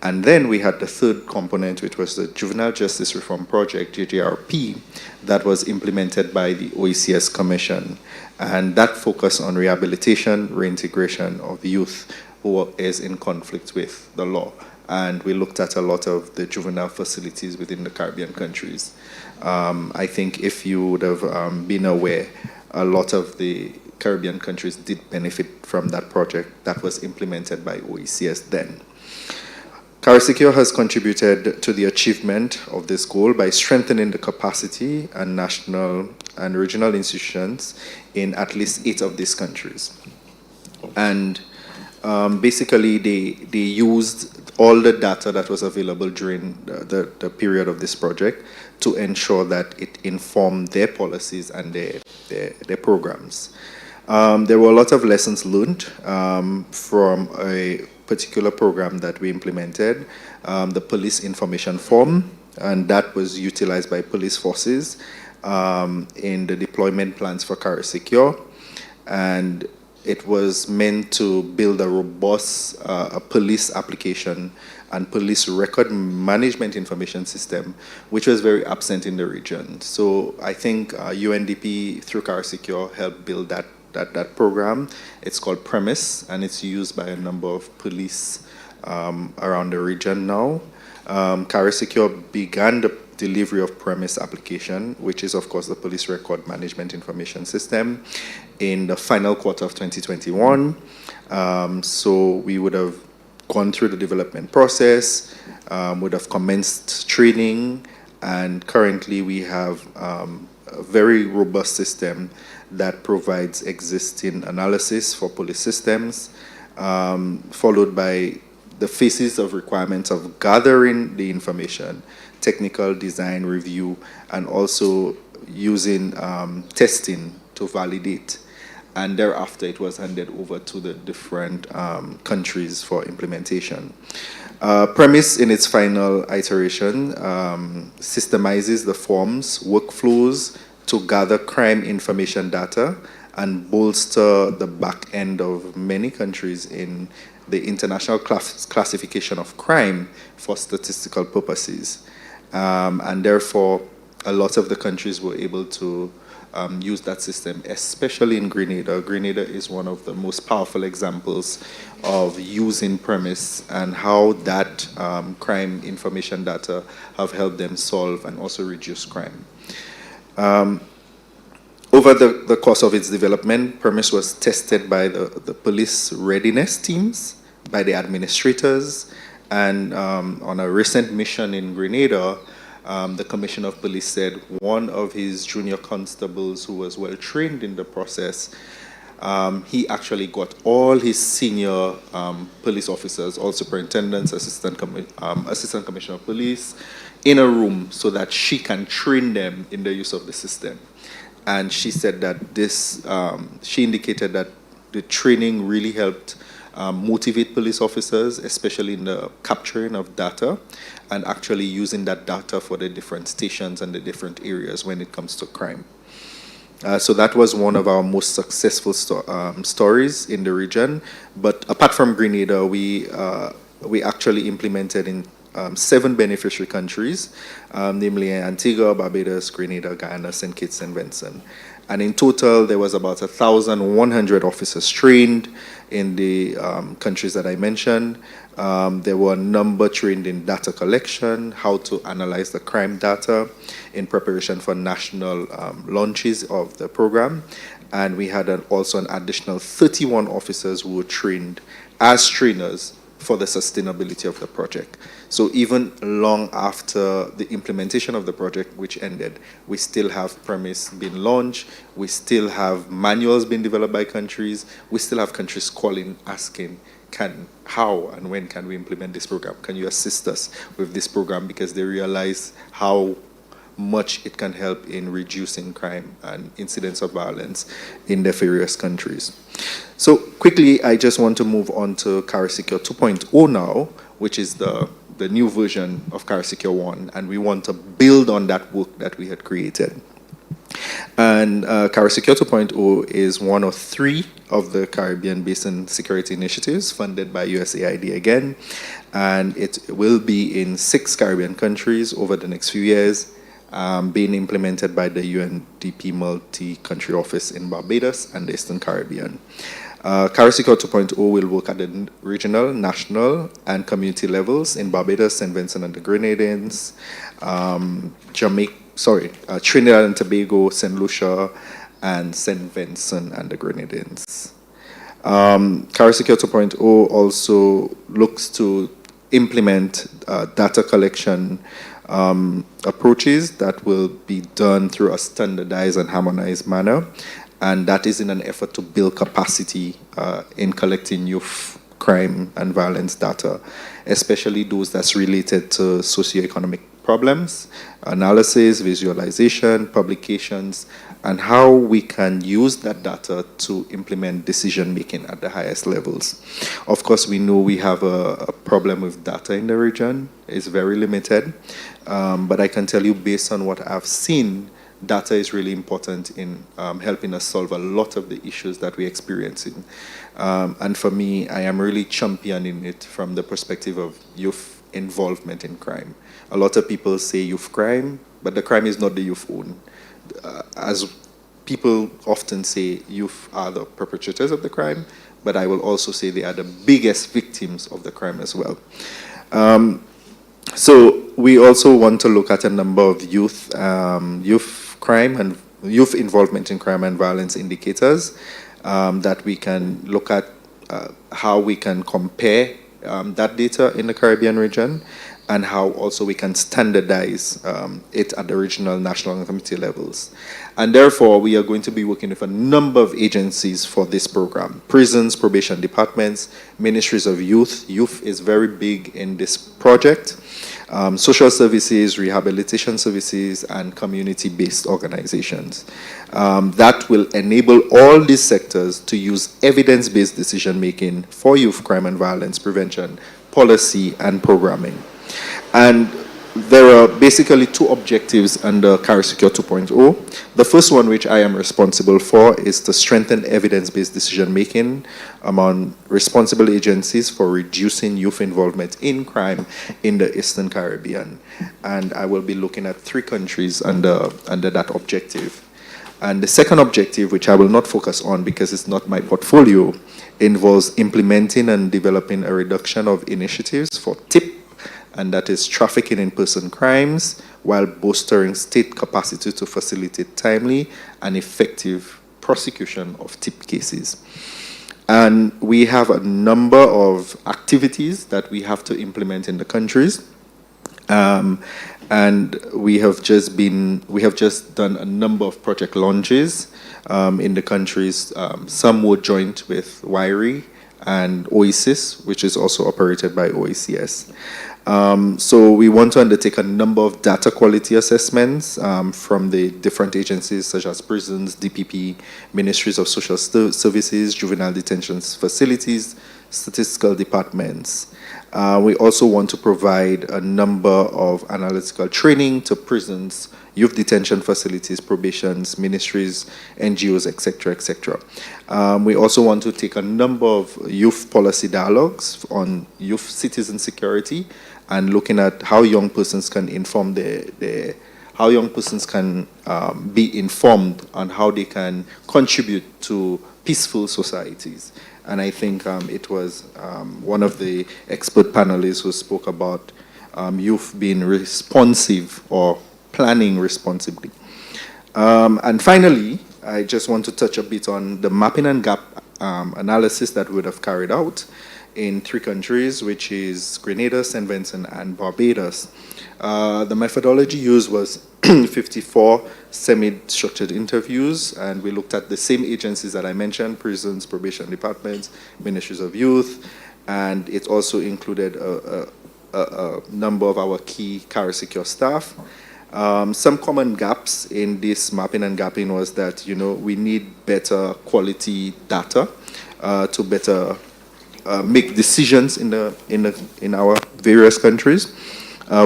Speaker 18: And then we had the 3rd component, which was the Juvenile Justice Reform Project, JJRP, that was implemented by the OECS Commission. And that focused on rehabilitation, reintegration of youth who is in conflict with the law. And we looked at a lot of the juvenile facilities within the Caribbean countries. I think if you would have been aware, a lot of the Caribbean countries did benefit from that project that was implemented by OECS then. CARISECURE has contributed to the achievement of this goal by strengthening the capacity and national and regional institutions in at least 8 of these countries. And basically, they used all the data that was available during the period of this project to ensure that it informed their policies and their programs. There were a lot of lessons learned from a particular program that we implemented, the Police Information Form, and that was utilized by police forces in the deployment plans for CARISECURE. And it was meant to build a robust police application and police record management information system, which was very absent in the region. So I think UNDP through CARISECURE helped build that program. It's called Premise, and it's used by a number of police around the region now. CARISECURE began the delivery of Premise application, which is of course the police record management information system, in the final quarter of 2021. So we would have gone through the development process, would have commenced training, and currently we have a very robust system that provides existing analysis for police systems, followed by the phases of requirements of gathering the information, technical design review, and also using testing to validate. And thereafter, it was handed over to the different countries for implementation. Premise, in its final iteration, systemizes the forms, workflows to gather crime information data and bolster the back end of many countries in the international classification of crime for statistical purposes. And therefore, a lot of the countries were able to use that system, especially in Grenada. Grenada is one of the most powerful examples of using Premise and how that crime information data have helped them solve and also reduce crime. Over the course of its development, Premise was tested by the police readiness teams, by the administrators, and on a recent mission in Grenada, the Commissioner of Police said one of his junior constables who was well trained in the process, he actually got all his senior police officers, all superintendents, assistant commissioner of police, in a room so that she can train them in the use of the system. And she said that this, she indicated that the training really helped motivate police officers, especially in the capturing of data and actually using that data for the different stations and the different areas when it comes to crime. So that was one of our most successful stories in the region. But apart from Grenada, we actually implemented in 7 beneficiary countries, namely Antigua, Barbados, Grenada, Guyana, St. Kitts and Vincent. And in total, there was about 1,100 officers trained in the countries that I mentioned. There were a number trained in data collection, how to analyze the crime data in preparation for national launches of the program. And we had also an additional 31 officers who were trained as trainers for the sustainability of the project. So even long after the implementation of the project, which ended, we still have premise being launched, we still have manuals being developed by countries, we still have countries calling, asking, how and when can we implement this program? Can you assist us with this program? Because they realize how much it can help in reducing crime and incidents of violence in the various countries. So quickly, I just want to move on to CARISecure 2.0 now, which is the new version of CARISecure 1, and we want to build on that work that we had created. And CARISecure 2.0 is one of 3 of the Caribbean Basin Security Initiatives funded by USAID again, and it will be in 6 Caribbean countries over the next few years, being implemented by the UNDP Multi-Country Office in Barbados and the Eastern Caribbean. CARISecure 2.0 will work at the regional, national, and community levels in Barbados, St. Vincent and the Grenadines, Trinidad and Tobago, St. Lucia, and St. Vincent and the Grenadines. CARISecure 2.0 also looks to implement data collection approaches that will be done through a standardized and harmonized manner, and that is in an effort to build capacity in collecting youth crime and violence data, especially those that's related to socioeconomic problems, analysis, visualization, publications, and how we can use that data to implement decision making at the highest levels. Of course, we know we have a problem with data in the region. It's very limited, but I can tell you based on what I've seen, data is really important in helping us solve a lot of the issues that we're experiencing. And for me, I am really championing it from the perspective of youth involvement in crime. A lot of people say youth crime, but the crime is not the youth own. As people often say, youth are the perpetrators of the crime, but I will also say they are the biggest victims of the crime as well. So we also want to look at a number of youth crime and youth involvement in crime and violence indicators that we can look at how we can compare that data in the Caribbean region, and how also we can standardize it at the regional, national, and community levels. And therefore, we are going to be working with a number of agencies for this program. Prisons, probation departments, ministries of youth. Youth is very big in this project. Social services, rehabilitation services, and community-based organizations. That will enable all these sectors to use evidence-based decision-making for youth crime and violence prevention, policy, and programming. And there are basically 2 objectives under CARISecure 2.0. The first one, which I am responsible for, is to strengthen evidence-based decision-making among responsible agencies for reducing youth involvement in crime in the Eastern Caribbean. And I will be looking at 3 countries under that objective. And the second objective, which I will not focus on because it's not my portfolio, involves implementing and developing a reduction of initiatives for TIP, and that is trafficking in person crimes, while bolstering state capacity to facilitate timely and effective prosecution of TIP cases. And we have a number of activities that we have to implement in the countries. And we have just done a number of project launches in the countries. Some were joint with WIRI and OASIS, which is also operated by OACS. So we want to undertake a number of data quality assessments from the different agencies such as prisons, DPP, ministries of social services, juvenile detention facilities, statistical departments. We also want to provide a number of analytical training to prisons, youth detention facilities, probations, ministries, NGOs, etc., etc. We also want to take a number of youth policy dialogues on youth citizen security and looking at how young persons can inform how young persons can be informed on how they can contribute to peaceful societies. And I think it was one of the expert panelists who spoke about youth being responsive or planning responsibly. And finally, I just want to touch a bit on the mapping and gap analysis that we would have carried out in 3 countries, which is Grenada, St. Vincent, and Barbados. The methodology used was 54 semi-structured interviews, and we looked at the same agencies that I mentioned: prisons, probation departments, ministries of youth, and it also included a number of our key CARISecure staff. Some common gaps in this mapping and gapping was that, we need better quality data to better make decisions in our various countries.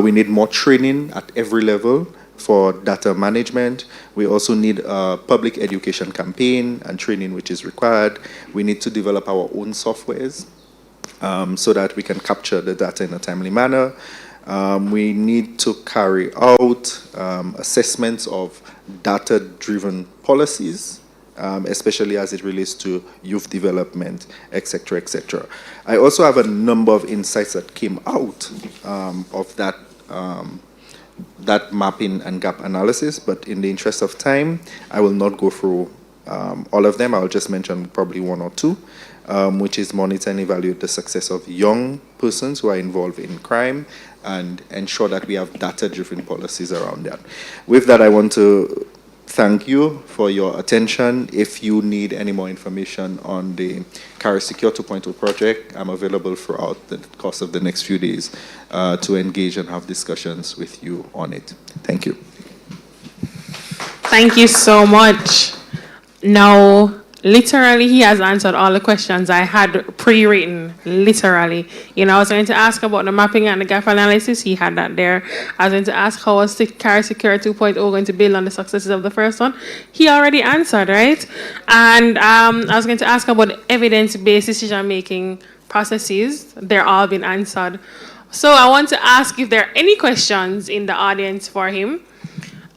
Speaker 18: We need more training at every level for data management. We also need a public education campaign and training which is required. We need to develop our own softwares so that we can capture the data in a timely manner. We need to carry out assessments of data-driven policies, especially as it relates to youth development, etc., etc. I also have a number of insights that came out of that mapping and gap analysis, but in the interest of time, I will not go through all of them. I'll just mention probably 1 or 2, which is monitor and evaluate the success of young persons who are involved in crime and ensure that we have data-driven policies around that. With that, I want to thank you for your attention. If you need any more information on the CARISecure 2.0 project, I'm available throughout the course of the next few days to engage and have discussions with you on it. Thank you.
Speaker 16: Thank you so much. Now, literally, he has answered all the questions I had pre-written, literally. I was going to ask about the mapping and the gap analysis. He had that there. I was going to ask how was CARISecure 2.0 going to build on the successes of the first one. He already answered, right? And I was going to ask about evidence-based decision-making processes. They're all been answered. So I want to ask if there are any questions in the audience for him.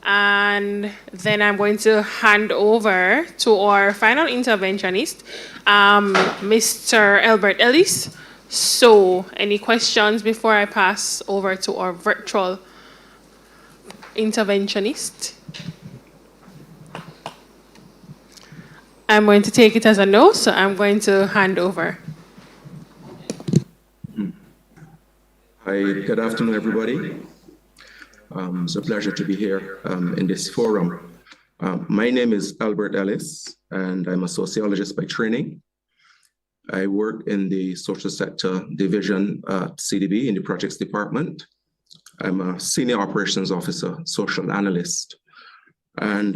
Speaker 16: And then I'm going to hand over to our final interventionist, Mr. Albert Ellis. So, any questions before I pass over to our virtual interventionist? I'm going to take it as a no, so I'm going to hand over.
Speaker 19: Hi, good afternoon, everybody. It's a pleasure to be here in this forum. My name is Albert Ellis, and I'm a sociologist by training. I work in the social sector division at CDB in the projects department. I'm a senior operations officer, social analyst. And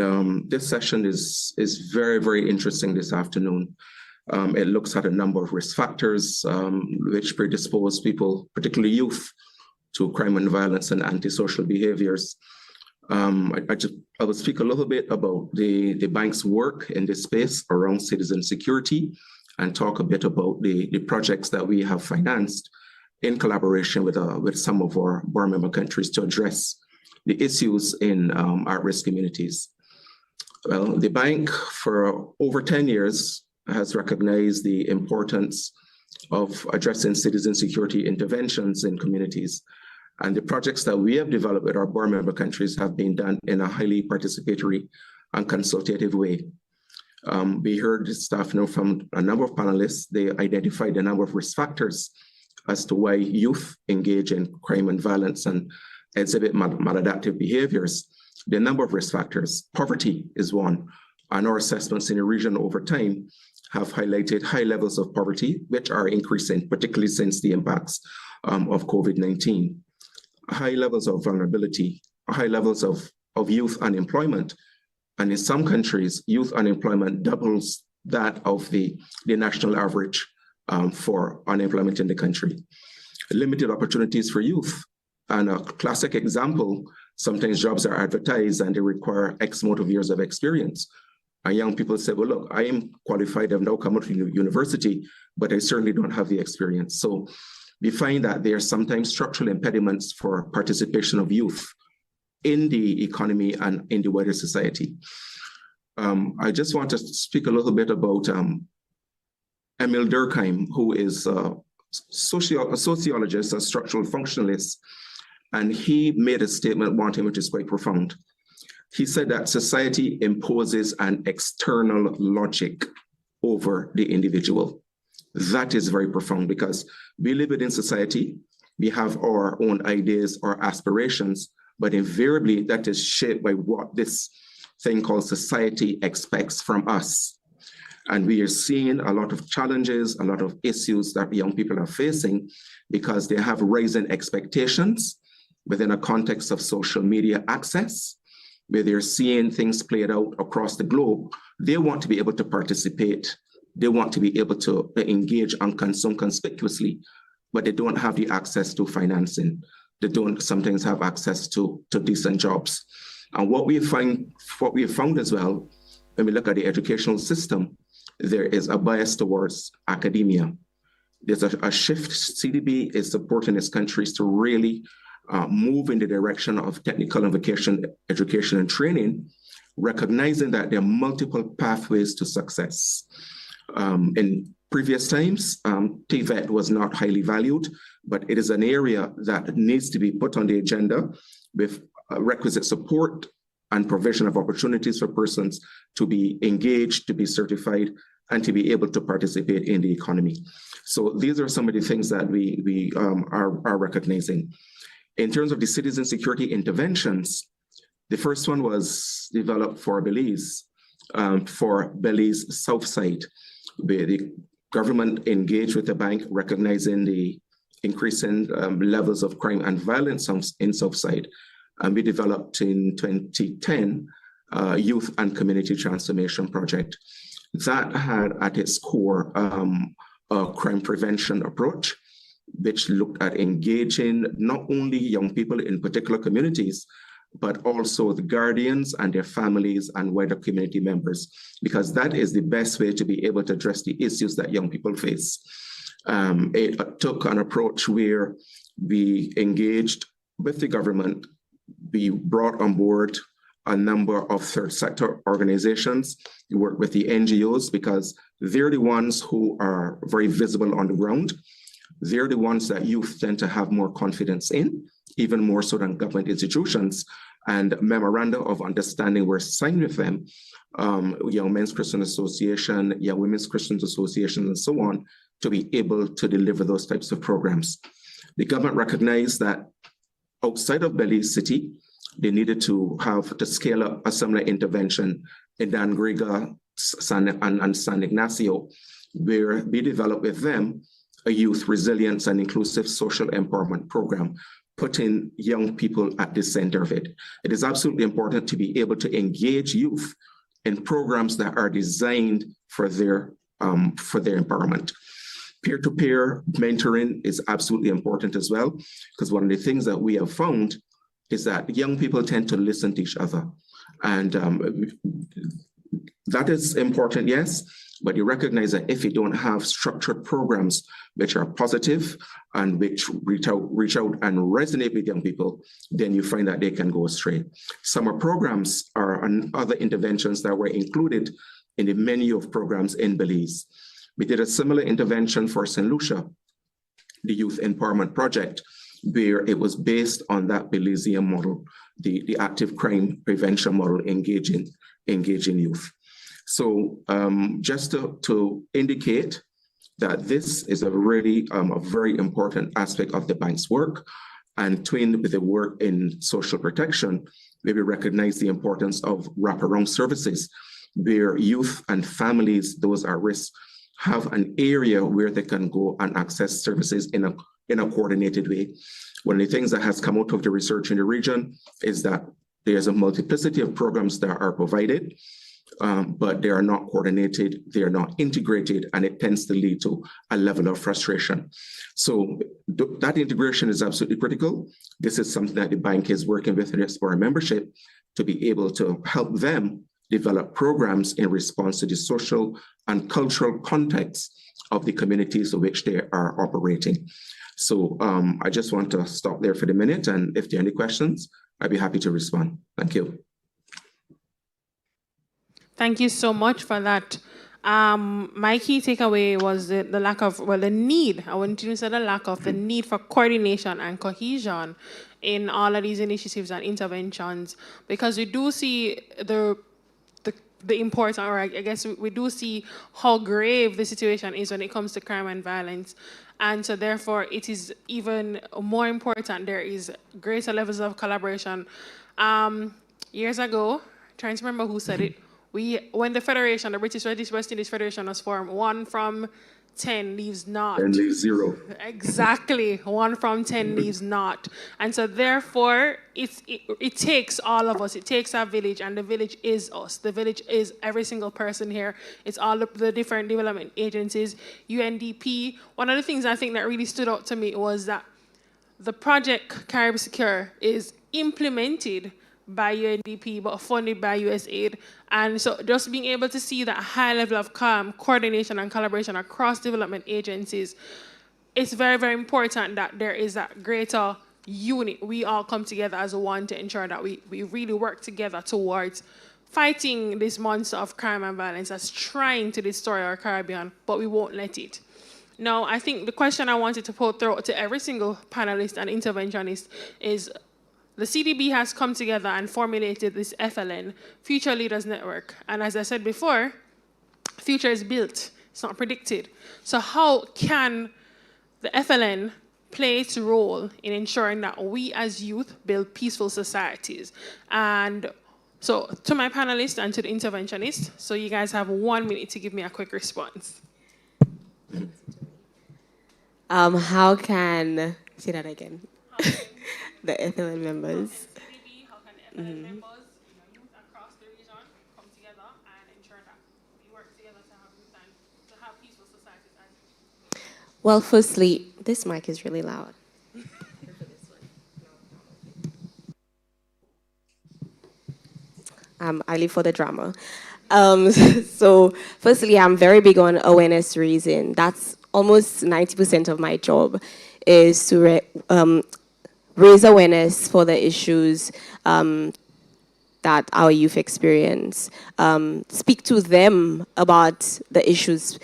Speaker 19: this session is very, very interesting this afternoon. It looks at a number of risk factors which predispose people, particularly youth, to crime and violence and antisocial behaviors. I will speak a little bit about the bank's work in this space around citizen security and talk a bit about the projects that we have financed in collaboration with some of our board member countries to address the issues in at-risk communities. Well, the bank for over 10 years has recognized the importance of addressing citizen security interventions in communities. And the projects that we have developed with our board member countries have been done in a highly participatory and consultative way. We heard staff from a number of panelists. They identified a number of risk factors as to why youth engage in crime and violence and exhibit maladaptive behaviors. The number of risk factors, poverty is one, and our assessments in the region over time have highlighted high levels of poverty, which are increasing, particularly since the impacts of COVID-19. High levels of vulnerability, high levels of youth unemployment. And in some countries, youth unemployment doubles that of the national average for unemployment in the country. Limited opportunities for youth. And a classic example, sometimes jobs are advertised and they require X amount of years of experience. And young people say, well, look, I am qualified, I've now come out of university, but I certainly don't have the experience. So we find that there are sometimes structural impediments for participation of youth in the economy and in the wider society. I just want to speak a little bit about Emil Durkheim, who is a sociologist, a structural functionalist, and he made a statement one time which is quite profound. He said that society imposes an external logic over the individual. That is very profound because we live within society, we have our own ideas or aspirations, but invariably that is shaped by what this thing called society expects from us. And we are seeing a lot of challenges, a lot of issues that young people are facing because they have rising expectations within a context of social media access, where they're seeing things played out across the globe. They want to be able to participate. They want to be able to engage and consume conspicuously, but they don't have the access to financing. They don't sometimes have access to decent jobs. And what we have found as well, when we look at the educational system, there is a bias towards academia. There's a shift. CDB is supporting its countries to really move in the direction of technical and vocational education and training, recognizing that there are multiple pathways to success. In previous times, TVET was not highly valued, but it is an area that needs to be put on the agenda with requisite support and provision of opportunities for persons to be engaged, to be certified, and to be able to participate in the economy. So these are some of the things that we are recognizing. In terms of the citizen security interventions, the first one was developed for Belize South Side, where the government engaged with the bank, recognizing the increasing levels of crime and violence in South Side. And we developed in 2010 Youth and Community Transformation Project. That had at its core a crime prevention approach, which looked at engaging not only young people in particular communities, but also the guardians and their families and wider community members, because that is the best way to be able to address the issues that young people face. It took an approach where we engaged with the government. We brought on board a number of third sector organizations. We work with the NGOs because they're the ones who are very visible on the ground. They're the ones that youth tend to have more confidence in, even more so than government institutions. And memoranda of understanding were signed with them, Young Men's Christian Association, Young Women's Christian Association, and so on, to be able to deliver those types of programs. The government recognized that outside of Belize City, they needed to scale up a similar intervention in Dangriga and San Ignacio, where we developed with them a youth resilience and inclusive social empowerment program, putting young people at the center of it. It is absolutely important to be able to engage youth in programs that are designed for their empowerment. Peer-to-peer mentoring is absolutely important as well, because one of the things that we have found is that young people tend to listen to each other. And that is important, yes, but you recognize that if you don't have structured programs which are positive and which reach out and resonate with young people, then you find that they can go astray. Summer programs are other interventions that were included in the menu of programs in Belize. We did a similar intervention for St. Lucia, the Youth Empowerment Project, where it was based on that Belizean model, the active crime prevention model, engaging youth. So just to indicate that this is a really a very important aspect of the bank's work, and twinned with the work in social protection, where we recognize the importance of wraparound services, where youth and families, those at risk, have an area where they can go and access services in a coordinated way. One of the things that has come out of the research in the region is that there's a multiplicity of programs that are provided, but they are not coordinated, they are not integrated, and it tends to lead to a level of frustration. So that integration is absolutely critical. This is something that the bank is working with in its foreign membership to be able to help them develop programs in response to the social and cultural context of the communities in which they are operating. So I just want to stop there for the minute, and if there are any questions, I'd be happy to respond. Thank you.
Speaker 16: Thank you so much for that. My key takeaway was the lack of, well, the need, I wouldn't even say the lack of, the need for coordination and cohesion in all of these initiatives and interventions, because we do see the the important, or I guess we do see how grave the situation is when it comes to crime and violence. And so therefore it is even more important there is greater levels of collaboration. Years ago, trying to remember who said it, when the Federation, the British West Indies Federation was formed, 1 from 10 leaves naught.
Speaker 19: And leave 0.
Speaker 16: Exactly, 1 from 10 leaves naught. And so therefore, it takes all of us. It takes our village, and the village is us. The village is every single person here. It's all of the different development agencies, UNDP. One of the things I think that really stood out to me was that the project Carib Secure is implemented by UNDP but funded by USAID. And so just being able to see that high level of coordination and collaboration across development agencies, it's very, very important that there is that greater unit. We all come together as one to ensure that we really work together towards fighting this monster of crime and violence that's trying to destroy our Caribbean, but we won't let it. Now, I think the question I wanted to put through to every single panelist and interventionist is, the CDB has come together and formulated this FLN, Future Leaders Network. And as I said before, future is built, it's not predicted. So how can the FLN play its role in ensuring that we as youth build peaceful societies? And so to my panelists and to the interventionists, so you guys have 1 minute to give me a quick response.
Speaker 20: How can, say that again, the FLN members. Well, firstly, this mic is really loud. I live for the drama. So, firstly, I'm very big on awareness raising. That's almost 90% of my job, is to raise awareness for the issues that our youth experience. Speak to them about the issues,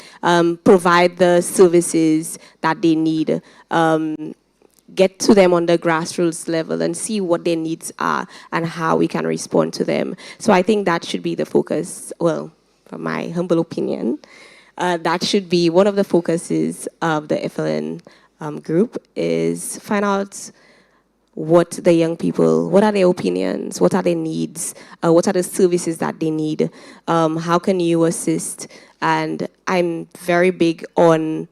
Speaker 20: provide the services that they need, get to them on the grassroots level and see what their needs are and how we can respond to them. So I think that should be the focus, well, from my humble opinion. That should be one of the focuses of the FLN group, is find out what the young people, what are their opinions, what are their needs, what are the services that they need, how can you assist? And I'm very big on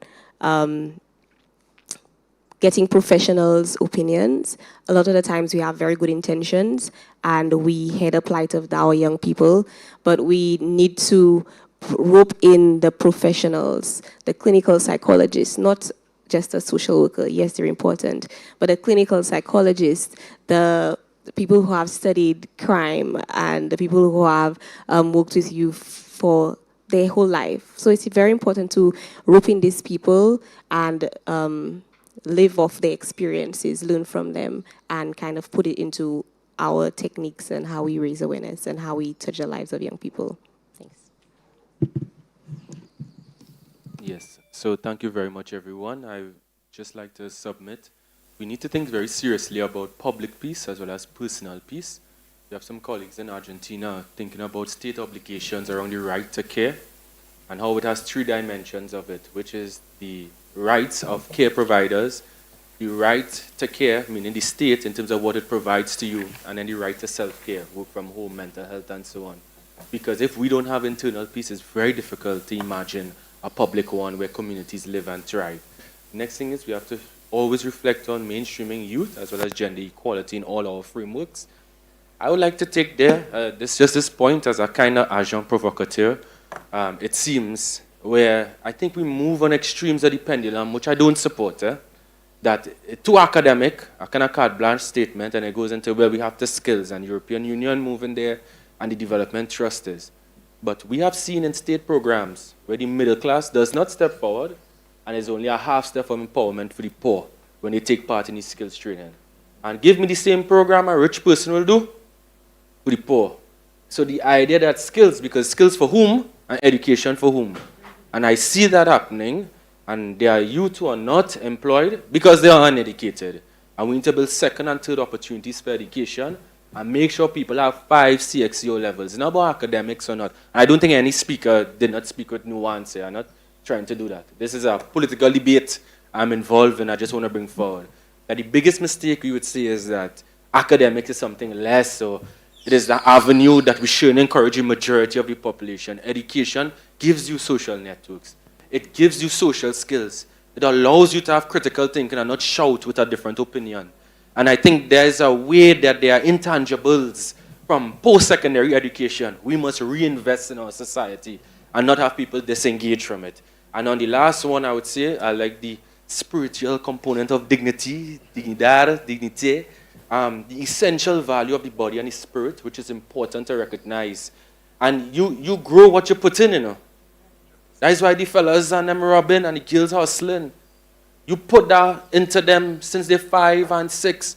Speaker 20: getting professionals' opinions. A lot of the times we have very good intentions and we hear the plight of our young people, but we need to rope in the professionals, the clinical psychologists, not just a social worker. Yes, they're important, but a clinical psychologist, the people who have studied crime and the people who have worked with youth for their whole life. So it's very important to rope in these people and live off their experiences, learn from them, and kind of put it into our techniques and how we raise awareness and how we touch the lives of young people. Thanks.
Speaker 17: Yes, so thank you very much, everyone. I would just like to submit, we need to think very seriously about public peace as well as personal peace. We have some colleagues in Argentina thinking about state obligations around the right to care and how it has 3 dimensions of it, which is the rights of care providers, the right to care, meaning the state in terms of what it provides to you, and then the right to self-care, work from home, mental health, and so on. Because if we don't have internal peace, it's very difficult to imagine a public one where communities live and thrive. Next thing is we have to always reflect on mainstreaming youth as well as gender equality in all our frameworks. I would like to take this point as a kind of agent provocateur. It seems where I think we move on extremes of the pendulum, which I don't support, that too academic, a kind of carte blanche statement, and it goes into where we have the skills and European Union moving there and the development trust is. But we have seen in state programs where the middle class does not step forward and is only a half step of empowerment for the poor when they take part in the skills training. And give me the same program a rich person will do for the poor. So the idea that skills, because skills for whom and education for whom. And I see that happening, and there are youth who are not employed because they are uneducated. And we need to build second and third opportunities for education and make sure people have 5 CXCO levels. It's not about academics or not. I don't think any speaker did not speak with nuance here. I'm not trying to do that. This is a political debate I'm involved in. I just want to bring forward that the biggest mistake we would say is that academics is something less. So it is the avenue that we should encourage the majority of the population. Education gives you social networks. It gives you social skills. It allows you to have critical thinking and not shout with a different opinion. And I think there's a way that there are intangibles from post-secondary education. We must reinvest in our society and not have people disengage from it. And on the last one, I would say, I like the spiritual component of dignity, dignidad, dignité, the essential value of the body and the spirit, which is important to recognize. And you grow what you put in, you know. That is why the fellas and them robbing and the girls hustling. You put that into them since they're 5 and 6.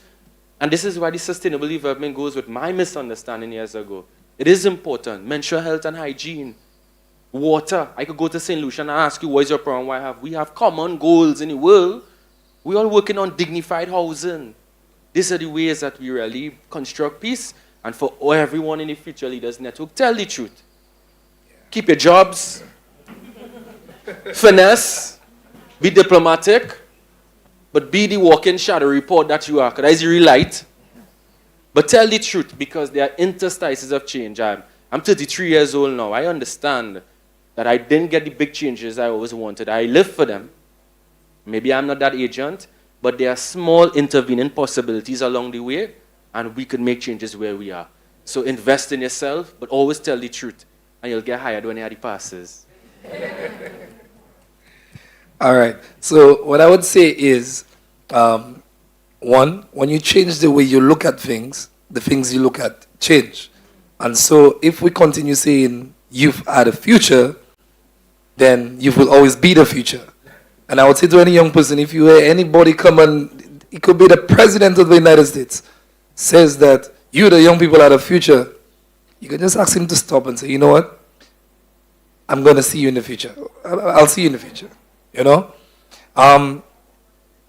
Speaker 17: And this is why the sustainable development goes with my misunderstanding years ago. It is important. Menstrual health and hygiene. Water. I could go to St. Lucia and ask you, what is your problem? We have common goals in the world. We're all working on dignified housing. These are the ways that we really construct peace. And for everyone in the Future Leaders Network, tell the truth. Keep your jobs. Finesse. Be diplomatic. But be the walking shadow report that you are. Because that is your light. But tell the truth, because there are interstices of change. I'm 33 years old now. I understand that I didn't get the big changes I always wanted. I live for them. Maybe I'm not that agent, but there are small intervening possibilities along the way, and we could make changes where we are. So invest in yourself, but always tell the truth, and you'll get hired when you have the passes.
Speaker 9: All right. So what I would say is, one, when you change the way you look at things, the things you look at change. And so if we continue saying youth are the future, then you will always be the future. And I would say to any young person, if you hear anybody come and, it could be the president of the United States, says that you, the young people, are the future, you can just ask him to stop and say, you know what? I'm going to see you in the future. I'll see you in the future. You know?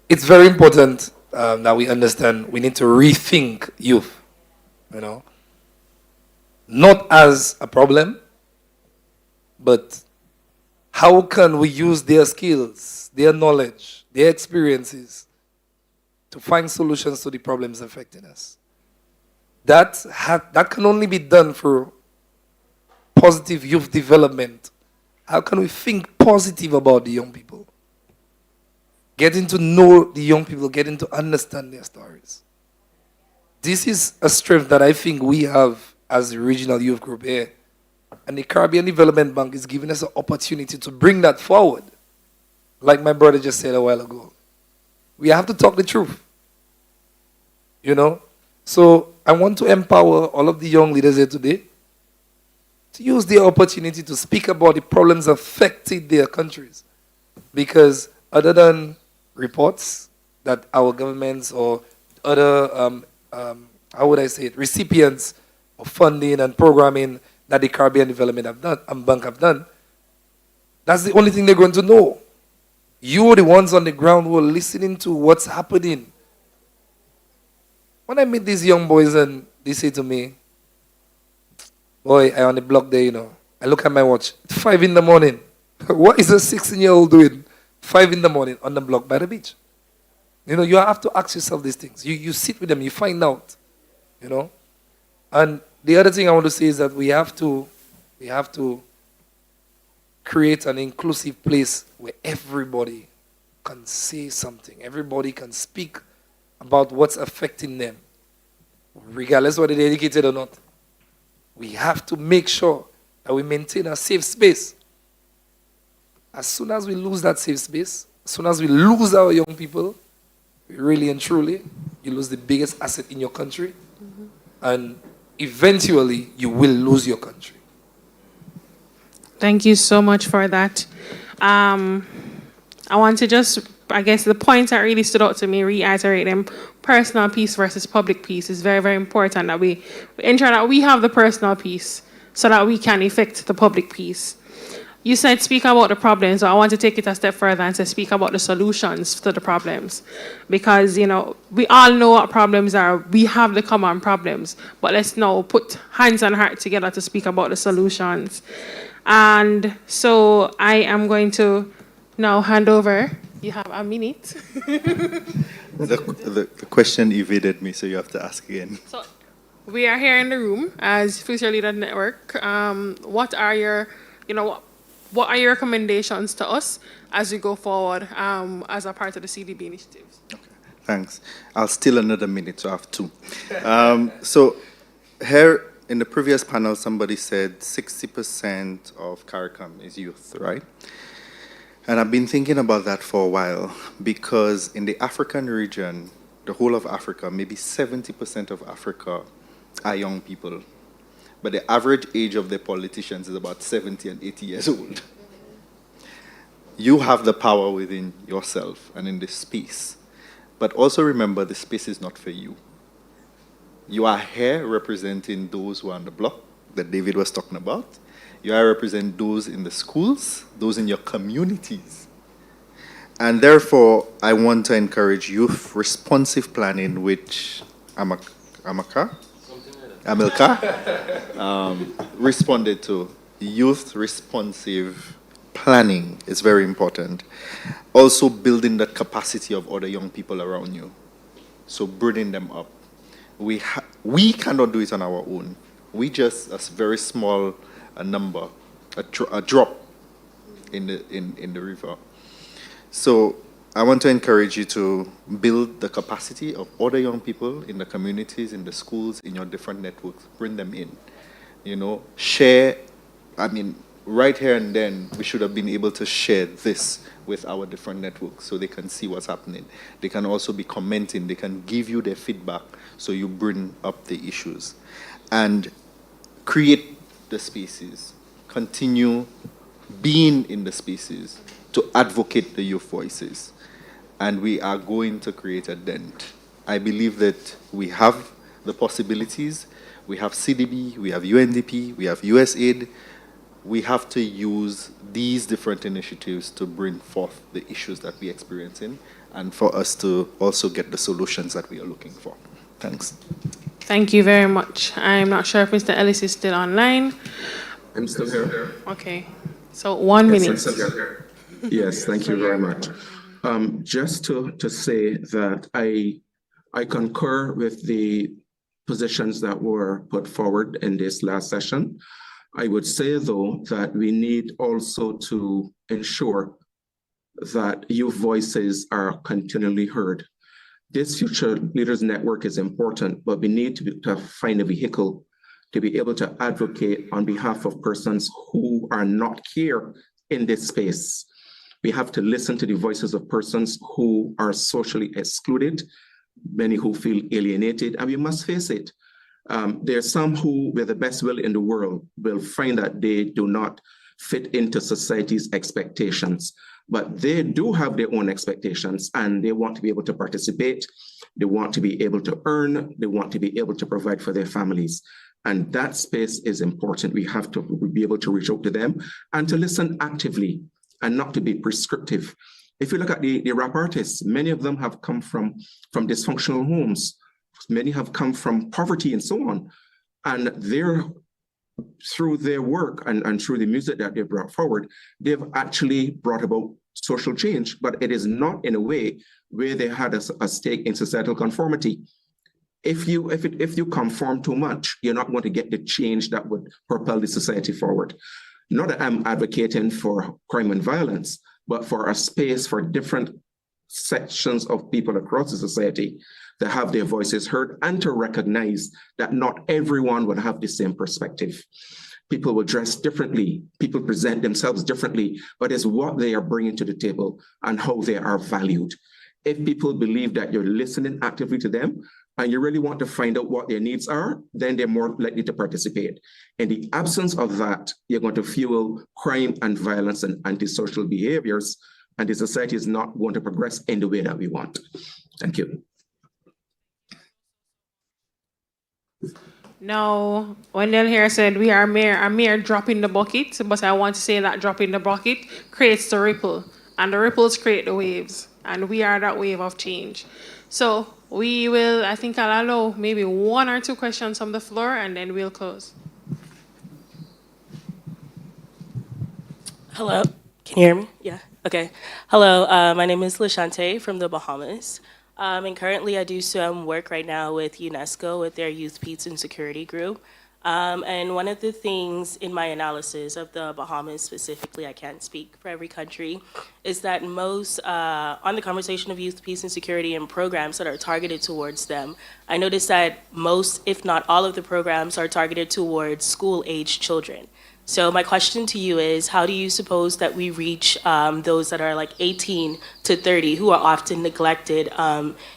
Speaker 9: It's very important that we understand we need to rethink youth. You know? Not as a problem, but how can we use their skills, their knowledge, their experiences to find solutions to the problems affecting us? That can only be done through positive youth development. How can we think positive about the young people? Getting to know the young people, getting to understand their stories. This is a strength that I think we have as the regional youth group here. And the Caribbean Development Bank is giving us an opportunity to bring that forward. Like my brother just said a while ago. We have to talk the truth. You know? So I want to empower all of the young leaders here today to use their opportunity to speak about the problems affecting their countries. Because other than reports that our governments or other, how would I say it, recipients of funding and programming that the Caribbean Development have done, and Bank have done, that's the only thing they're going to know. You are the ones on the ground who are listening to what's happening. When I meet these young boys and they say to me, boy, I'm on the block there, you know. I look at my watch, it's 5 in the morning. What is a 16-year-old doing 5 in the morning on the block by the beach? You know, you have to ask yourself these things. You sit with them, you find out, you know. And the other thing I want to say is that we have to create an inclusive place where everybody can say something. Everybody can speak about what's affecting them, regardless whether they're educated or not. We have to make sure that we maintain a safe space. As soon as we lose that safe space, as soon as we lose our young people, really and truly, you lose the biggest asset in your country. Mm-hmm. And eventually, you will lose your country.
Speaker 16: Thank you so much for that. I want to just, I guess the points that really stood out to me, reiterate them. Personal peace versus public peace is very, very important that we ensure that we have the personal peace so that we can effect the public peace. you said speak about the problems, so I want to take it a step further and say speak about the solutions to the problems. Because, you know, we all know what problems are. We have the common problems. But let's now put hands and heart together to speak about the solutions. And so I am going to now hand over. You have a minute.
Speaker 18: The question evaded me, so you have to ask again.
Speaker 16: So we are here in the room as Future Leader Network. What are your, what are your recommendations to us as we go forward as a part of the CDB initiatives?
Speaker 18: Thanks. I'll steal another minute, so I have two. So here in the previous panel, somebody said 60% of CARICOM is youth, right? And I've been thinking about that for a while because in the African region, the whole of Africa, maybe 70% of Africa are young people. But the average age of the politicians is about 70 and 80 years old. You have the power within yourself and in this space. But also remember, the space is not for you. You are here representing those who are on the block that David was talking about. You are representing those in the schools, those in your communities. And therefore, I want to encourage youth responsive planning, which Amilcar responded to. Youth responsive planning is very important. Also building that capacity of other young people around you. So bringing them up. We cannot do it on our own. We just a very small number, a drop in the river. So I want to encourage you to build the capacity of other young people in the communities, in the schools, in your different networks. Bring them in. Share. I mean, right here and then, we should have been able to share this with our different networks so they can see what's happening. They can also be commenting. They can give you their feedback so you bring up the issues. And create the spaces. Continue being in the spaces to advocate the youth voices. And we are going to create a dent. I believe that we have the possibilities. We have CDB, we have UNDP, we have USAID. We have to use these different initiatives to bring forth the issues that we're experiencing and for us to also get the solutions that we are looking for. Thanks.
Speaker 16: Thank you very much. I'm not sure if Mr. Ellis is still online.
Speaker 19: I'm still here.
Speaker 16: Okay. So 1 minute.
Speaker 19: I'm still here. Yes, thank you very much. Just to say that I concur with the positions that were put forward in this last session. I would say, though, that we need also to ensure that youth voices are continually heard. This Future Leaders Network is important, but we need to find a vehicle to be able to advocate on behalf of persons who are not here in this space. We have to listen to the voices of persons who are socially excluded, many who feel alienated, and we must face it. There are some who, with the best will in the world, will find that they do not fit into society's expectations, but they do have their own expectations and they want to be able to participate, they want to be able to earn, they want to be able to provide for their families. And that space is important. We have to be able to reach out to them and to listen actively and not to be prescriptive. If you look at the rap artists, many of them have come from dysfunctional homes. Many have come from poverty and so on. And through their work and through the music that they brought forward, they've actually brought about social change, but it is not in a way where they had a stake in societal conformity. If you conform too much, you're not going to get the change that would propel the society forward. Not that I'm advocating for crime and violence, but for a space for different sections of people across the society to have their voices heard and to recognize that not everyone would have the same perspective. People will dress differently, people present themselves differently, but it's what they are bringing to the table and how they are valued. If people believe that you're listening actively to them and you really want to find out what their needs are, then they're more likely to participate. In the absence of that, you're going to fuel crime and violence and antisocial behaviors, and the society is not going to progress in the way that we want. Thank you.
Speaker 16: Now, Wendell here said we are a mere drop in the bucket, but I want to say that drop in the bucket creates the ripple, and the ripples create the waves, and we are that wave of change. So we will, I think I'll allow maybe one or two questions from the floor, and then we'll close.
Speaker 21: Hello, can you hear me? Yeah, okay. Hello, my name is Lashante from the Bahamas. And currently I do some work right now with UNESCO with their Youth, Peace, and Security group. And one of the things in my analysis of the Bahamas specifically, I can't speak for every country, is that most, on the conversation of youth, peace, and security and programs that are targeted towards them, I noticed that most, if not all of the programs are targeted towards school-aged children. So my question to you is, how do you suppose that we reach those that are like 18 to 30 who are often neglected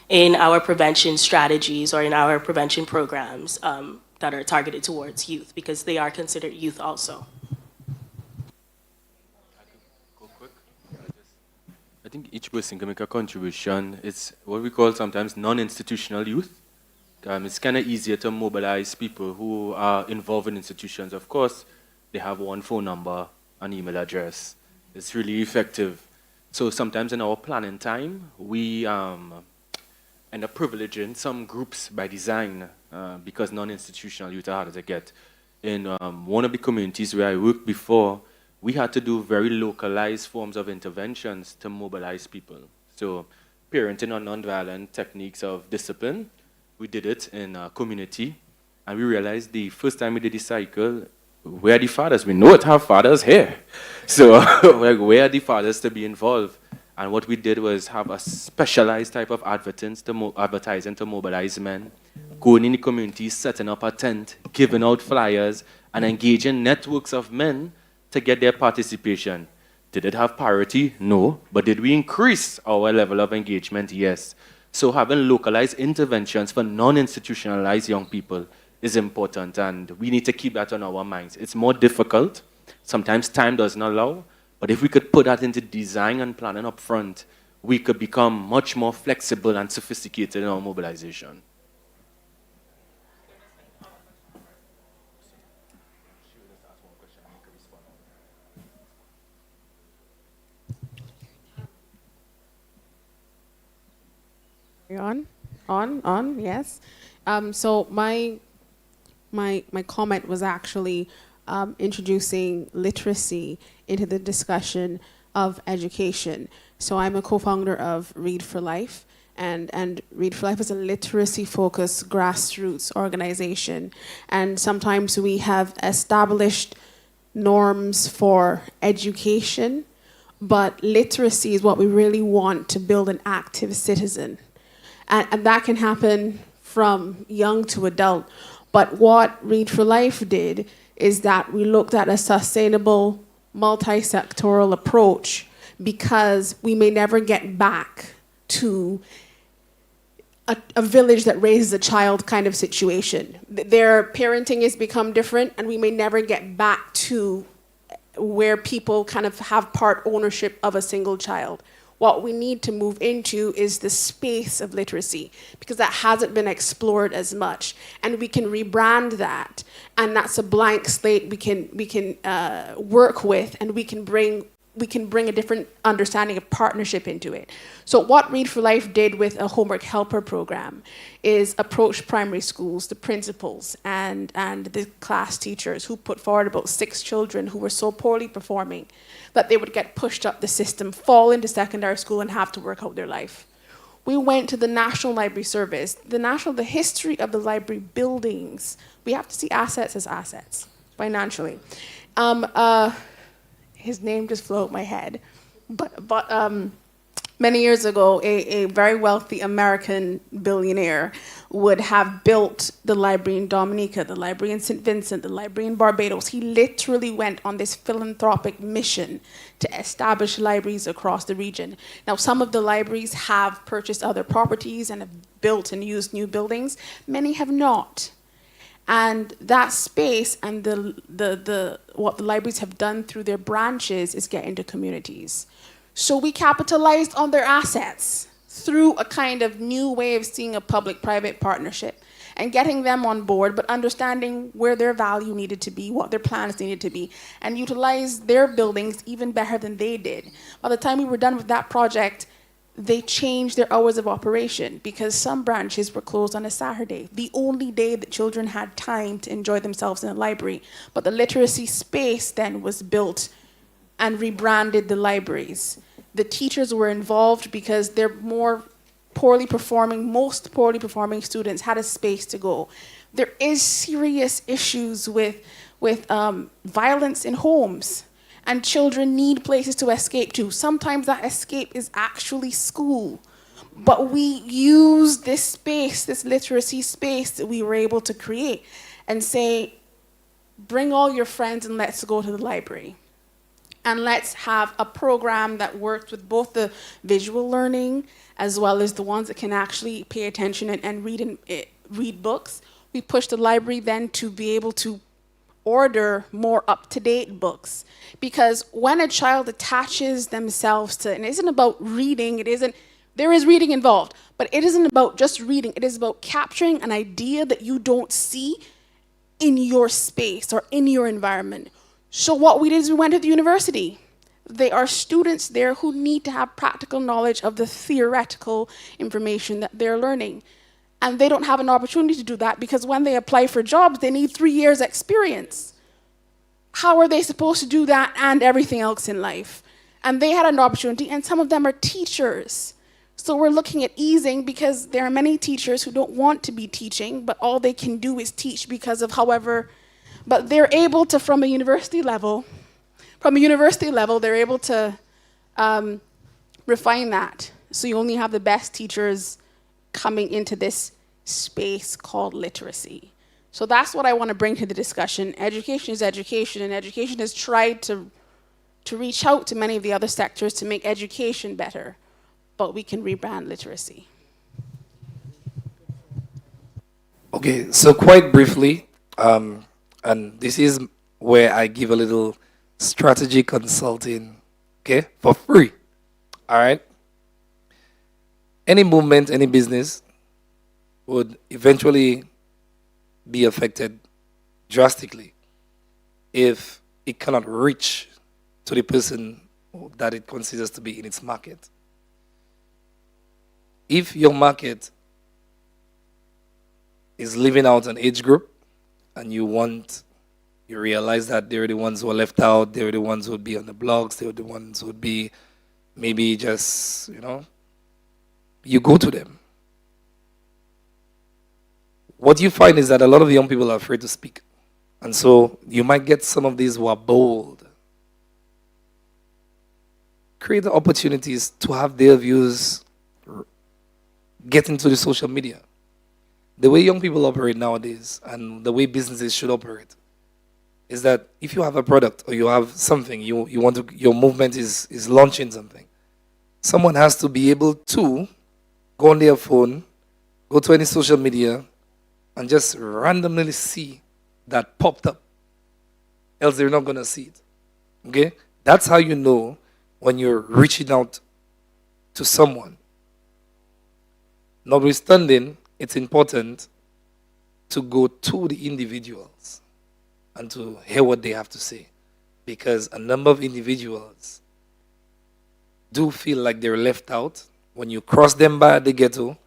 Speaker 21: in our prevention strategies or in our prevention programs that are targeted towards youth, because they are considered youth also?
Speaker 17: I think each person can make a contribution. It's what we call sometimes non-institutional youth. It's kind of easier to mobilize people who are involved in institutions. Of course, they have one phone number, an email address. It's really effective. So sometimes in our planning time, we end up privileging some groups by design because non-institutional youth are harder to get. In one of the communities where I worked before, we had to do very localized forms of interventions to mobilize people. So parenting on nonviolent techniques of discipline, we did it in a community, and we realized the first time we did the cycle, where are the fathers? We know it have fathers here. So like, where are the fathers to be involved? And what we did was have a specialized type of advertising to mobilize men, going in the community, setting up a tent, giving out flyers, and engaging networks of men to get their participation. Did it have parity? No. But did we increase our level of engagement? Yes. So having localized interventions for non-institutionalized young people is important, and we need to keep that on our minds. It's more difficult. Sometimes time doesn't allow, but if we could put that into design and planning up front, we could become much more flexible and sophisticated in our mobilization.
Speaker 8: On, yes. So my comment was actually introducing literacy into the discussion of education. So I'm a co-founder of Read for Life, and Read for Life is a literacy-focused grassroots organization. And sometimes we have established norms for education, but literacy is what we really want to build an active citizen. And that can happen from young to adult. But what Read for Life did is that we looked at a sustainable, multi-sectoral approach, because we may never get back to a village that raises a child kind of situation. Their parenting has become different, and we may never get back to where people kind of have part ownership of a single child. What we need to move into is the space of literacy, because that hasn't been explored as much, and we can rebrand that, and that's a blank slate we can work with, and we can bring a different understanding of partnership into it. So what Read for Life did with a homework helper program is approach primary schools, the principals and the class teachers, who put forward about 6 children who were so poorly performing that they would get pushed up the system, fall into secondary school, and have to work out their life. We went to the National Library Service, the history of the library buildings. We have to see assets as assets, financially. His name just flew out my head. But many years ago, a very wealthy American billionaire would have built the library in Dominica, the library in St. Vincent, the library in Barbados. He literally went on this philanthropic mission to establish libraries across the region. Now, some of the libraries have purchased other properties and have built and used new buildings. Many have not. And that space and what the libraries have done through their branches is get into communities. So we capitalized on their assets through a kind of new way of seeing a public-private partnership. and getting them on board, but understanding where their value needed to be, what their plans needed to be, and utilize their buildings even better than they did. By the time we were done with that project, they changed their hours of operation because some branches were closed on a Saturday, the only day that children had time to enjoy themselves in a library. But the literacy space then was built and rebranded the libraries. The teachers were involved because they're most poorly performing students had a space to go. There is serious issues with violence in homes. And children need places to escape to. Sometimes that escape is actually school. But we use this space, this literacy space that we were able to create and say, bring all your friends and let's go to the library. And let's have a program that works with both the visual learning as well as the ones that can actually pay attention and read books. We push the library then to be able to order more up-to-date books, because when a child attaches themselves to, and it isn't about reading, there is reading involved, but it isn't about just reading, it is about capturing an idea that you don't see in your space or in your environment. So what we did is we went to the university. There are students there who need to have practical knowledge of the theoretical information that they're learning. And they don't have an opportunity to do that because when they apply for jobs, they need 3 years experience. How are they supposed to do that and everything else in life? And they had an opportunity, and some of them are teachers. So we're looking at easing because there are many teachers who don't want to be teaching, but all they can do is teach because of but they're able to, from a university level, they're able to refine that. So you only have the best teachers coming into this space called literacy. So that's what I want to bring to the discussion. Education is education, and education has tried to reach out to many of the other sectors to make education better, but we can rebrand literacy.
Speaker 9: Okay, so quite briefly, and this is where I give a little strategy consulting, okay, for free. All right? Any movement, any business would eventually be affected drastically if it cannot reach to the person that it considers to be in its market. If your market is leaving out an age group and you realize that they're the ones who are left out, they're the ones who would be on the blogs, they're the ones who would be maybe just, you go to them. What you find is that a lot of young people are afraid to speak. And so you might get some of these who are bold. Create the opportunities to have their views get into the social media. The way young people operate nowadays and the way businesses should operate is that if you have a product or you have something, your movement is launching something, someone has to be able to go on their phone, go to any social media, and just randomly see that popped up. Else they're not going to see it. Okay? That's how you know when you're reaching out to someone. Notwithstanding, it's important to go to the individuals and to hear what they have to say. Because a number of individuals do feel like they're left out when you cross them by at the ghetto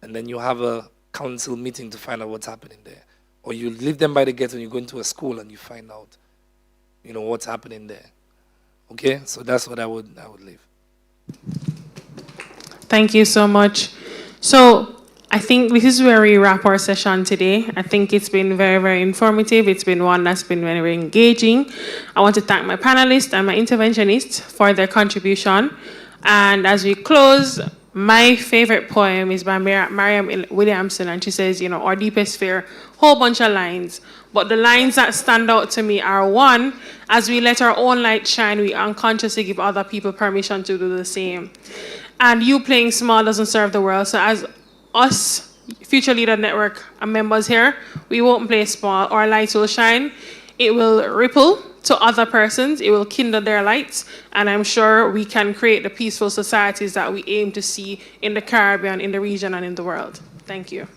Speaker 9: and then you have a council meeting to find out what's happening there. Or you leave them by the ghetto and you go into a school and you find out, what's happening there. Okay? So that's what I would leave.
Speaker 16: Thank you so much. So I think this is where we wrap our session today. I think it's been very, very informative. It's been one that's been very, very engaging. I want to thank my panelists and my interventionists for their contribution. And as we close, my favorite poem is by Mariam Williamson, and she says, our deepest fear, whole bunch of lines. But the lines that stand out to me are, one, as we let our own light shine, we unconsciously give other people permission to do the same. And you playing small doesn't serve the world. So as us, Future Leader Network members here, we won't play small. Our light will shine. It will ripple to other persons. It will kindle their lights. And I'm sure we can create the peaceful societies that we aim to see in the Caribbean, in the region, and in the world. Thank you.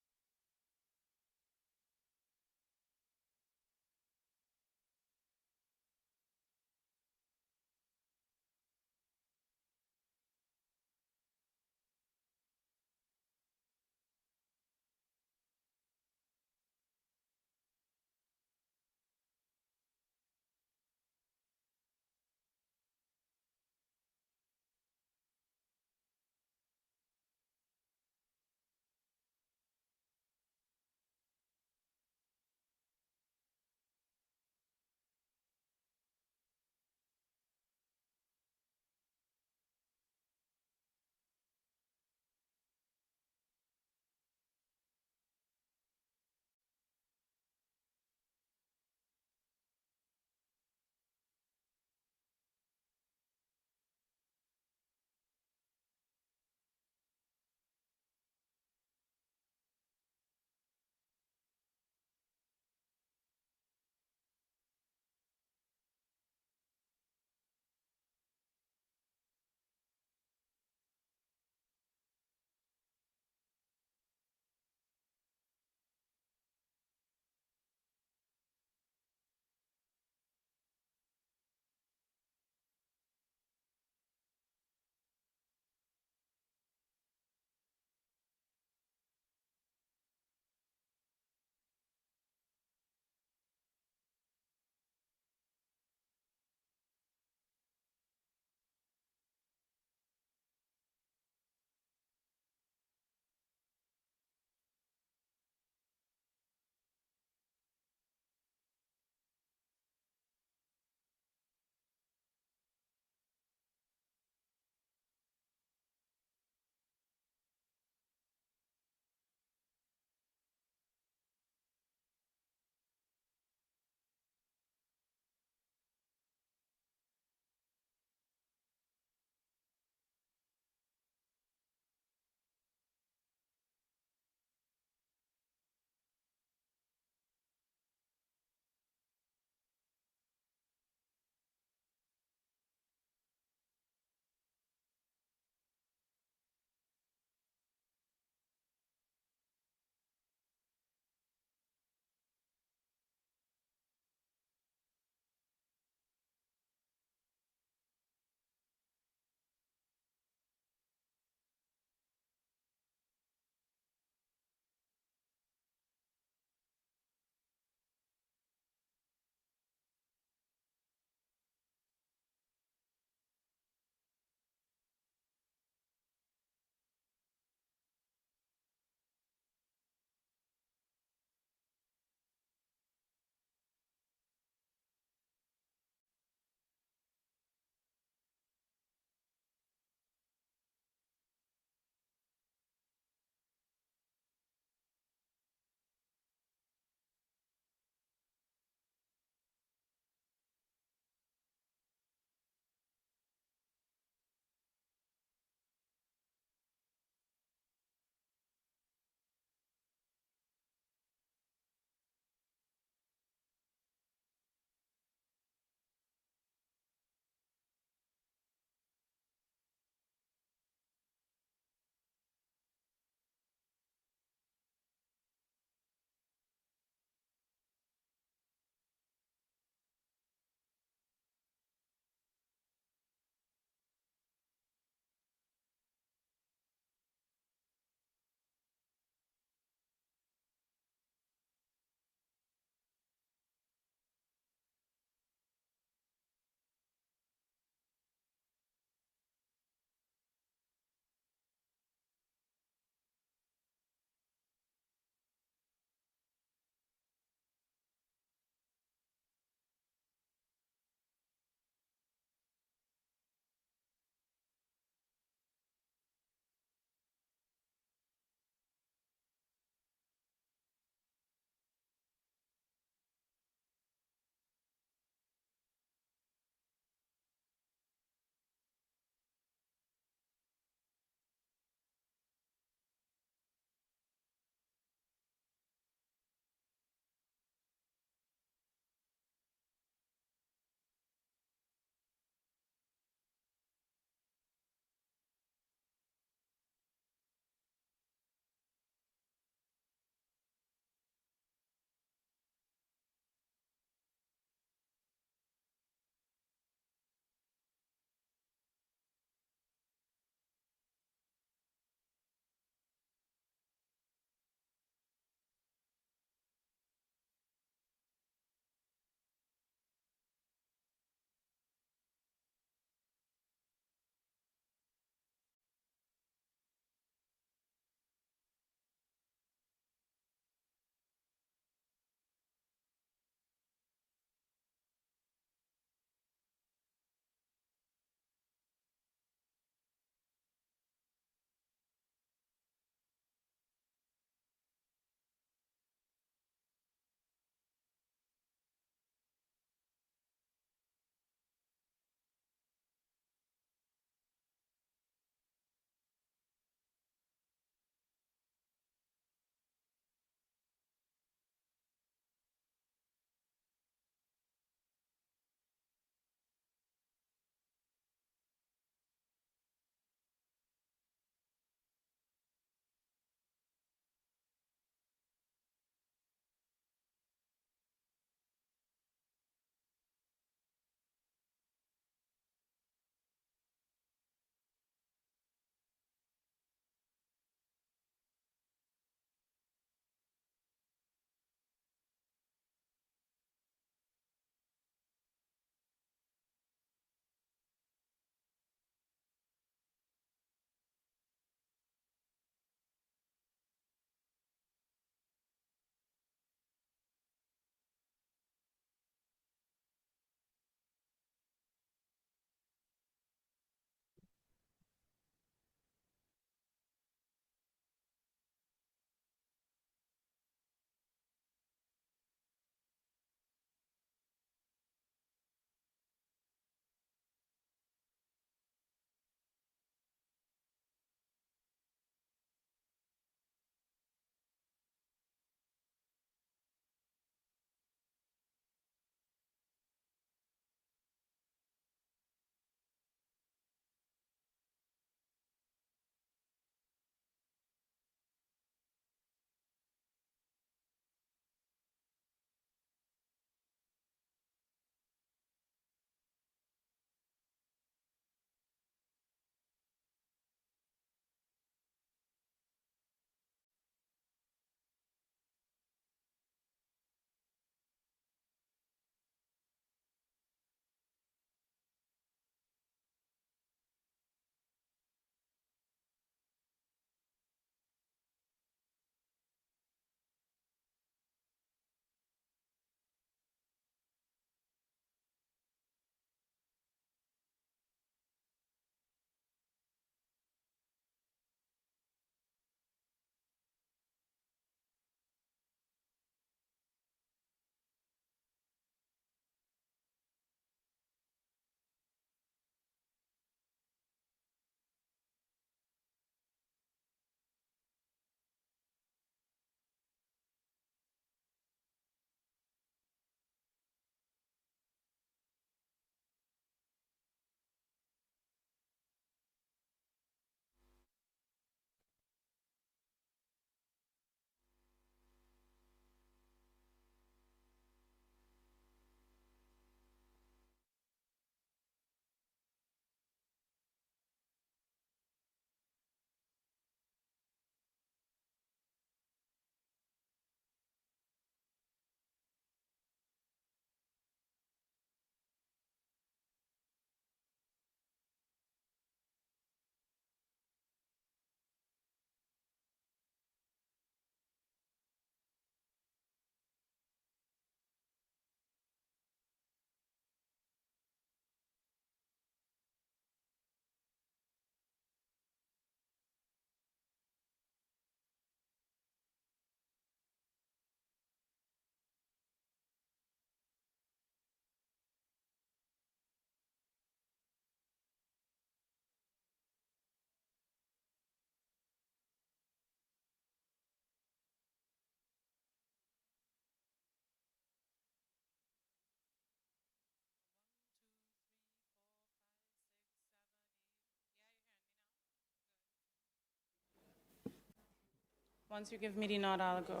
Speaker 1: Once you give me the nod, I'll go.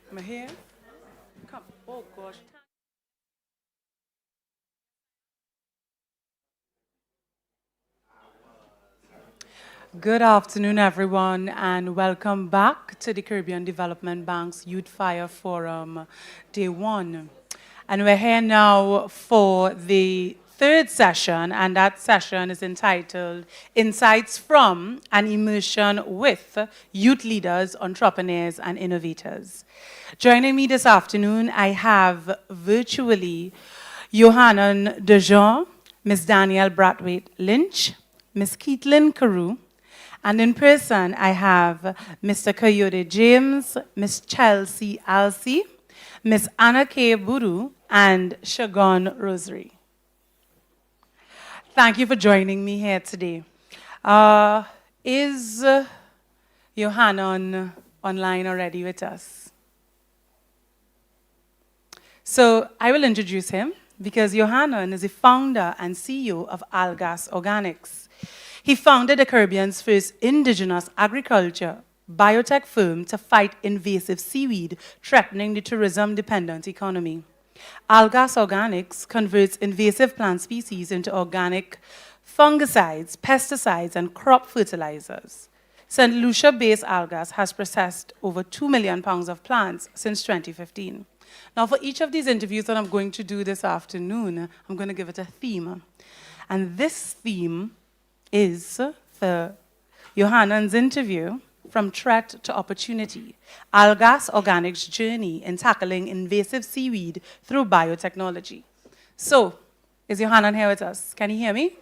Speaker 1: Am I here? Come. Oh, gosh. Good afternoon, everyone, and welcome back to the Caribbean Development Bank's Youth Fire Forum, Day 1. And we're here now for the third session, and that session is entitled Insights from and Immersion with Youth Leaders, Entrepreneurs, and Innovators. Joining me this afternoon, I have virtually Johannan Dejean, Ms. Danielle Brathwaite Lynch, Ms. Keatlin Carew, and in person, I have Mr. Coyote James, Ms. Chelsea Alsey, Ms. Anna K. Buru, and Shagon Rosary. Thank you for joining me here today. Is Johannan online already with us? So I will introduce him because Johannan is the founder and CEO of Algas Organics. He founded the Caribbean's first indigenous agriculture biotech firm to fight invasive seaweed threatening the tourism-dependent economy. Algas Organics converts invasive plant species into organic fungicides, pesticides, and crop fertilizers. St. Lucia-based Algas has processed over 2 million pounds of plants since 2015. Now, for each of these interviews that I'm going to do this afternoon, I'm going to give it a theme. And this theme is for Johannan's interview, From Threat to Opportunity, Algas Organics' journey in tackling invasive seaweed through biotechnology. So, is Johannan here with us? Can you hear me?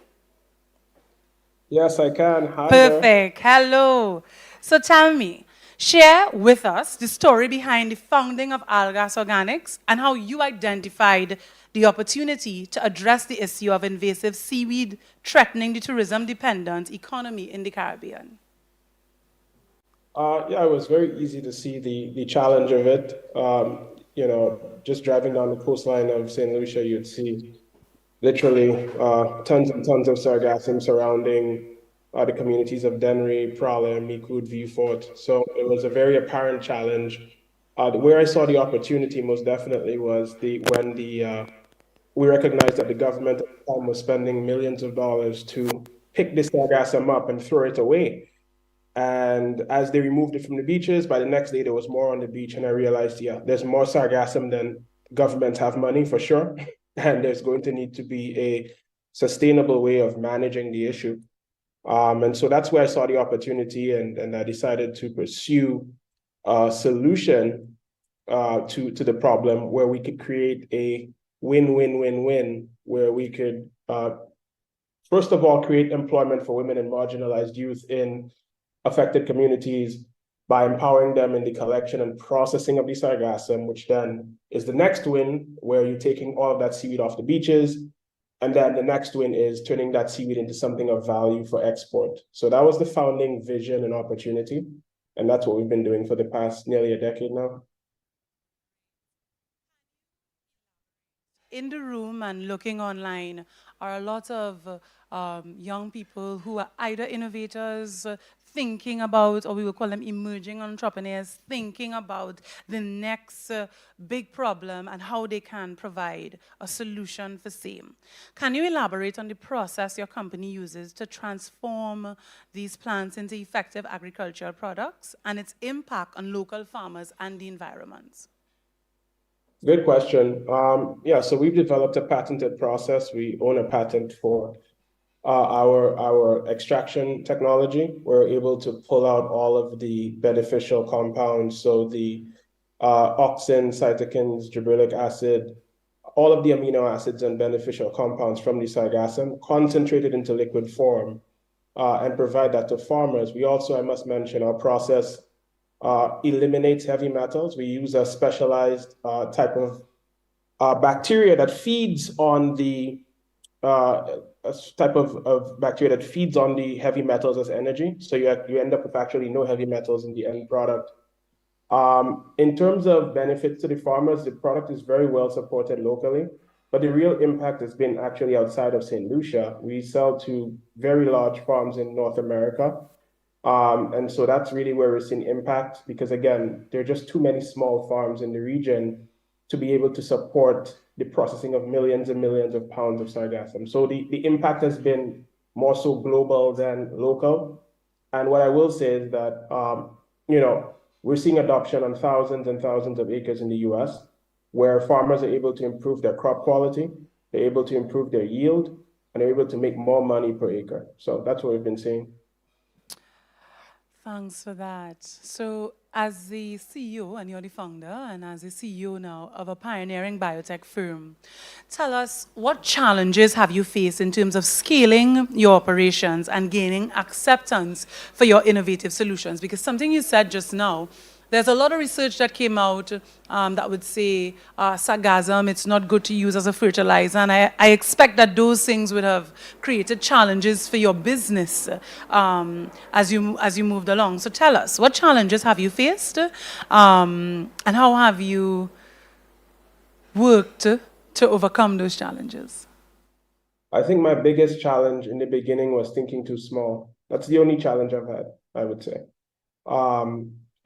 Speaker 22: Yes, I can. Hi
Speaker 1: Perfect. Hello. So tell me, share with us the story behind the founding of Algas Organics and how you identified the opportunity to address the issue of invasive seaweed threatening the tourism-dependent economy in the Caribbean.
Speaker 22: Yeah, it was very easy to see the challenge of it. Just driving down the coastline of St. Lucia, you'd see literally tons and tons of sargassum surrounding the communities of Dennery, Prowler, Micoud, Vieux-Fort. So it was a very apparent challenge. Where I saw the opportunity most definitely was when we recognized that the government at the time was spending millions of dollars to pick this sargassum up and throw it away. And as they removed it from the beaches, by the next day there was more on the beach, and I realized, yeah, there's more sargassum than governments have money for sure, and there's going to need to be a sustainable way of managing the issue. And so that's where I saw the opportunity, and I decided to pursue a solution to the problem where we could create a win-win-win-win, where we could first of all create employment for women and marginalized youth in affected communities by empowering them in the collection and processing of the sargassum, which then is the next win, where you're taking all of that seaweed off the beaches. And then the next win is turning that seaweed into something of value for export. So that was the founding vision and opportunity. And that's what we've been doing for the past nearly a decade now.
Speaker 1: In the room and looking online are a lot of young people who are either innovators, thinking about, or we will call them emerging entrepreneurs, thinking about the next big problem and how they can provide a solution for same. Can you elaborate on the process your company uses to transform these plants into effective agricultural products and its impact on local farmers and the environment?
Speaker 22: Good question. Yeah, so we've developed a patented process. We own a patent for our extraction technology. We're able to pull out all of the beneficial compounds, so the auxin, cytokines, gibberellic acid, all of the amino acids and beneficial compounds from the sargassum, concentrated into liquid form, and provide that to farmers. We also, I must mention, our process eliminates heavy metals. We use a specialized type of bacteria that feeds on the a type of bacteria that feeds on the heavy metals as energy. So you end up with actually no heavy metals in the end product. In terms of benefits to the farmers, the product is very well supported locally. But the real impact has been actually outside of St. Lucia. We sell to very large farms in North America. And so that's really where we're seeing impact because, again, there are just too many small farms in the region to be able to support the processing of millions and millions of pounds of sargassum. So the impact has been more so global than local. And what I will say is that, we're seeing adoption on thousands and thousands of acres in the US where farmers are able to improve their crop quality, they're able to improve their yield, and they're able to make more money per acre. So that's what we've been seeing.
Speaker 1: Thanks for that. So, as the CEO, and you're the founder, and as the CEO now of a pioneering biotech firm, tell us what challenges have you faced in terms of scaling your operations and gaining acceptance for your innovative solutions? Because something you said just now, there's a lot of research that came out that would say sargassum, it's not good to use as a fertilizer. And I expect that those things would have created challenges for your business as you moved along. So tell us, what challenges have you faced and how have you worked to overcome those challenges?
Speaker 22: I think my biggest challenge in the beginning was thinking too small. That's the only challenge I've had, I would say.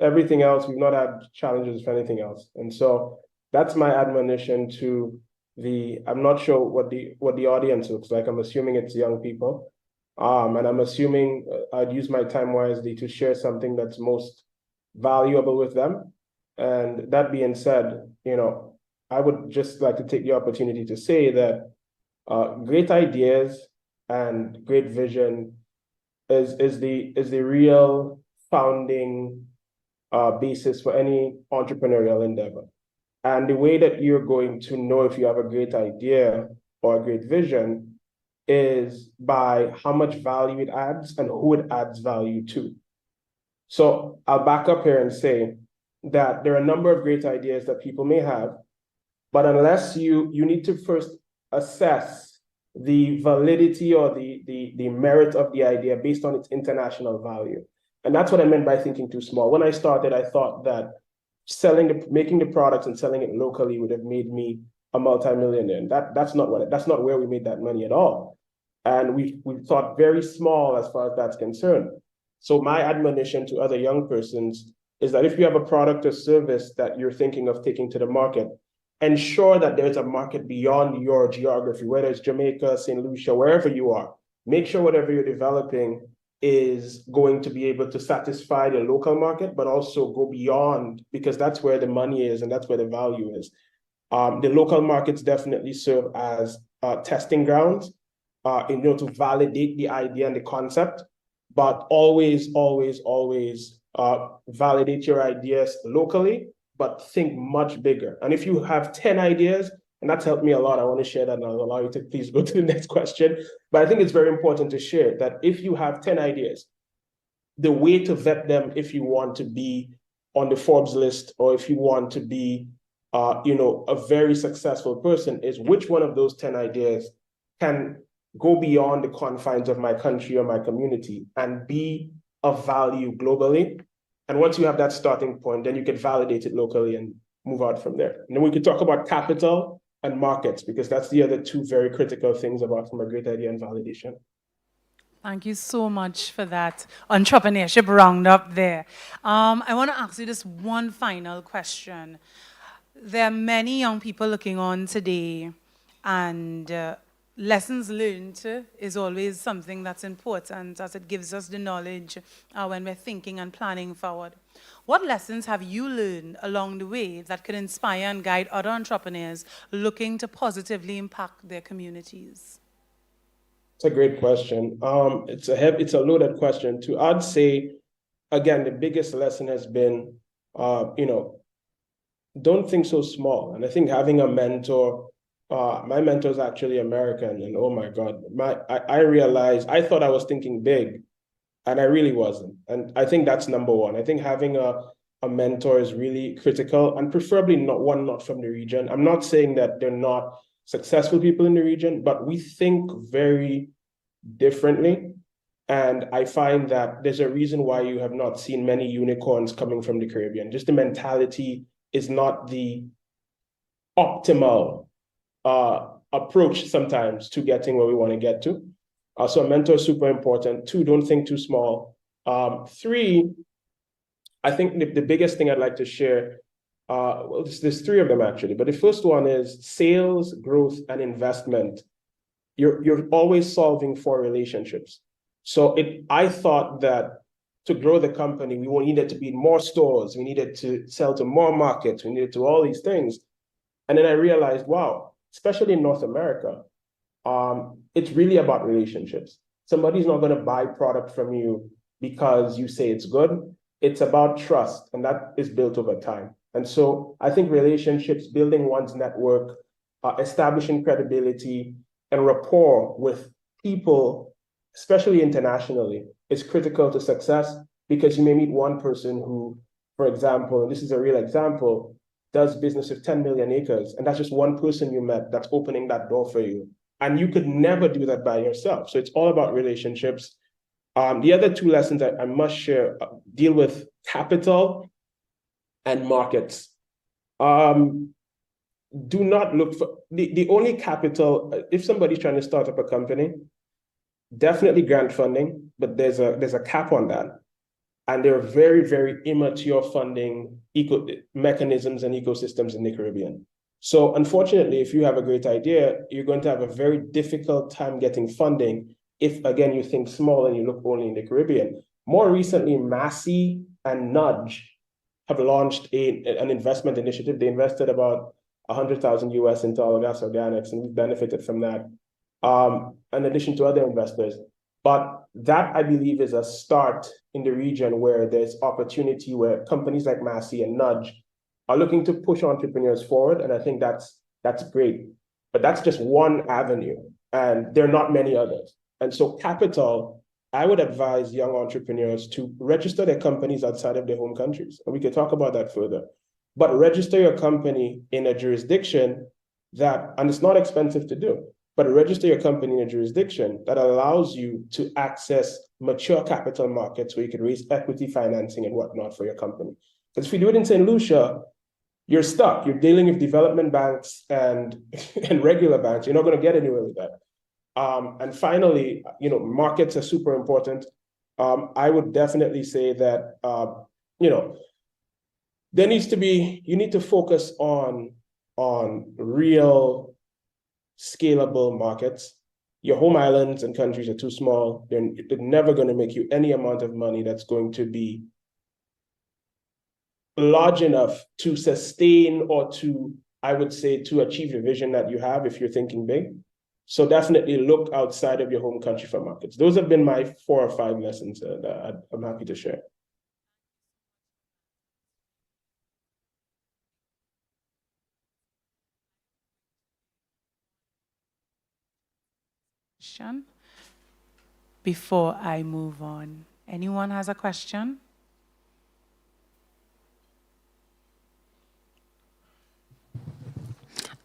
Speaker 22: Everything else, we've not had challenges for anything else. And so that's my admonition to I'm not sure what the audience looks like. I'm assuming it's young people. And I'm assuming I'd use my time wisely to share something that's most valuable with them. And that being said, I would just like to take the opportunity to say that great ideas and great vision is the real founding basis for any entrepreneurial endeavor. And the way that you're going to know if you have a great idea or a great vision is by how much value it adds and who it adds value to. So I'll back up here and say that there are a number of great ideas that people may have, but unless you need to first assess the validity or the merit of the idea based on its international value. And that's what I meant by thinking too small. When I started, I thought that making the products and selling it locally would have made me a multimillionaire. That's not where we made that money at all. And we thought very small as far as that's concerned. So my admonition to other young persons is that if you have a product or service that you're thinking of taking to the market, ensure that there's a market beyond your geography, whether it's Jamaica, St. Lucia, wherever you are. Make sure whatever you're developing is going to be able to satisfy the local market, but also go beyond, because that's where the money is and that's where the value is. The local markets definitely serve as testing grounds in order to validate the idea and the concept, but always validate your ideas locally, but think much bigger. And if you have 10 ideas, and that's helped me a lot, I want to share that and I'll allow you to please go to the next question. But I think it's very important to share that if you have 10 ideas, the way to vet them if you want to be on the Forbes list or if you want to be a very successful person is which one of those 10 ideas can go beyond the confines of my country or my community and be of value globally. And once you have that starting point, then you can validate it locally and move out from there. And then we could talk about capital and markets, because that's the other two very critical things about from a great idea and validation.
Speaker 1: Thank you so much for that entrepreneurship roundup there. I want to ask you this one final question. There are many young people looking on today, and lessons learned is always something that's important as it gives us the knowledge when we're thinking and planning forward. What lessons have you learned along the way that could inspire and guide other entrepreneurs looking to positively impact their communities?
Speaker 22: It's a great question. It's a loaded question too. I'd say, again, the biggest lesson has been, don't think so small. And I think having a mentor, my mentor is actually American, and oh my God, I realized I thought I was thinking big, and I really wasn't. And I think that's number one. I think having a mentor is really critical, and preferably not from the region. I'm not saying that they're not successful people in the region, but we think very differently. And I find that there's a reason why you have not seen many unicorns coming from the Caribbean. Just the mentality is not the optimal approach sometimes to getting where we want to get to. So a mentor is super important. 2, don't think too small. 3, I think the biggest thing I'd like to share, well, there's 3 of them actually, but the first one is sales, growth, and investment. You're always solving for relationships. So I thought that to grow the company, we needed to be in more stores, we needed to sell to more markets, we needed to all these things. And then I realized, wow, especially in North America, it's really about relationships. Somebody's not going to buy product from you because you say it's good. It's about trust, and that is built over time. And so I think relationships, building one's network, establishing credibility and rapport with people, especially internationally, is critical to success, because you may meet one person who, for example, and this is a real example, does business with 10 million acres, and that's just one person you met that's opening that door for you. And you could never do that by yourself. So it's all about relationships. The other 2 lessons I must share deal with capital and markets. Do not look for the only capital. If somebody's trying to start up a company, definitely grant funding, but there's a cap on that. And there are very, very immature funding mechanisms and ecosystems in the Caribbean. So unfortunately, if you have a great idea, you're going to have a very difficult time getting funding if, again, you think small and you look only in the Caribbean. More recently, Massey and Nudge have launched an investment initiative. They invested about 100,000 US into Algas Organics, and we've benefited from that, in addition to other investors. But that, I believe, is a start in the region where there's opportunity, where companies like Massey and Nudge are looking to push entrepreneurs forward, and I think that's great. But that's just one avenue, and there are not many others. And so capital, I would advise young entrepreneurs to register their companies outside of their home countries, and we can talk about that further. But register your company in a jurisdiction that, and it's not expensive to do, but register your company in a jurisdiction that allows you to access mature capital markets where you can raise equity financing and whatnot for your company. Because if you do it in St. Lucia, you're stuck. You're dealing with development banks and regular banks. You're not going to get anywhere with that. And finally, markets are super important. I would definitely say that, there needs to be, you need to focus on real scalable markets. Your home islands and countries are too small. They're never going to make you any amount of money that's going to be large enough to sustain or to, I would say, to achieve the vision that you have if you're thinking big. So definitely look outside of your home country for markets. Those have been my 4 or 5 lessons that I'm happy to share.
Speaker 1: Before I move on, anyone has a question?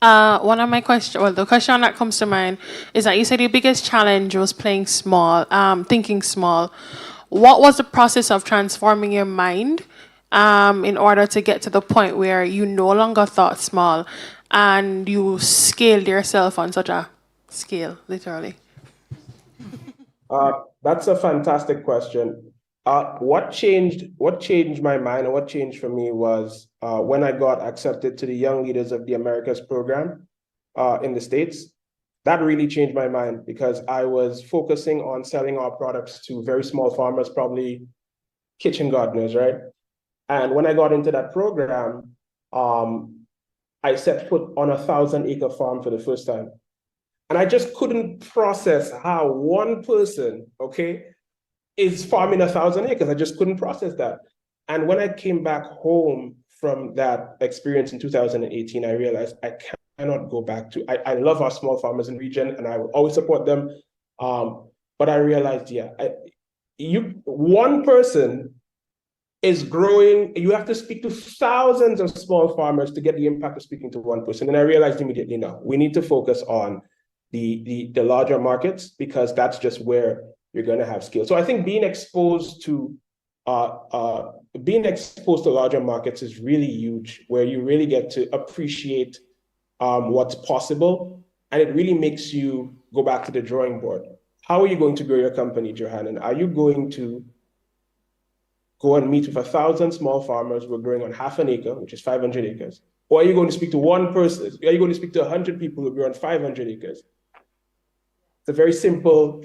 Speaker 16: One of my questions, well, the question that comes to mind is that you said your biggest challenge was playing small, thinking small. What was the process of transforming your mind in order to get to the point where you no longer thought small and you scaled yourself on such a scale, literally?
Speaker 22: That's a fantastic question. What changed my mind, and what changed for me was when I got accepted to the Young Leaders of the Americas program in the States. That really changed my mind, because I was focusing on selling our products to very small farmers, probably kitchen gardeners, right? And when I got into that program, I set foot on a 1,000-acre farm for the first time. And I just couldn't process how one person, okay, is farming 1,000 acres. I just couldn't process that. And when I came back home from that experience in 2018, I realized I cannot go back to, I love our small farmers in the region, and I will always support them. But I realized, one person is growing. You have to speak to thousands of small farmers to get the impact of speaking to one person. And I realized immediately, no, we need to focus on the larger markets, because that's just where you're going to have scale. So I think being exposed to larger markets is really huge, where you really get to appreciate what's possible. And it really makes you go back to the drawing board. How are you going to grow your company, Johannan? Are you going to go and meet with 1,000 small farmers who are growing on half an acre, which is 500 acres? Or are you going to speak to one person? Are you going to speak to 100 people who grow on 500 acres? It's a very simple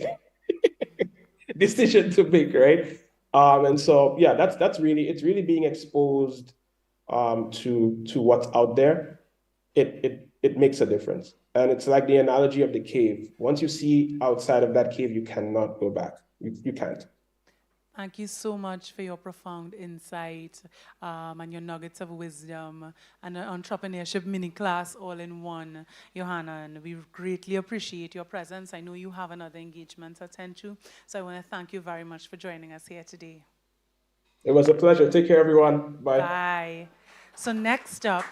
Speaker 22: decision to make, right? And so, yeah, that's really, it's really being exposed to what's out there. It makes a difference. And it's like the analogy of the cave. Once you see outside of that cave, you cannot go back. You can't.
Speaker 1: Thank you so much for your profound insight and your nuggets of wisdom and an entrepreneurship mini class all in one, Johanna. And we greatly appreciate your presence. I know you have another engagement to attend to, so I want to thank you very much for joining us here today.
Speaker 22: It was a pleasure. Take care, everyone. Bye.
Speaker 1: Bye. So next up,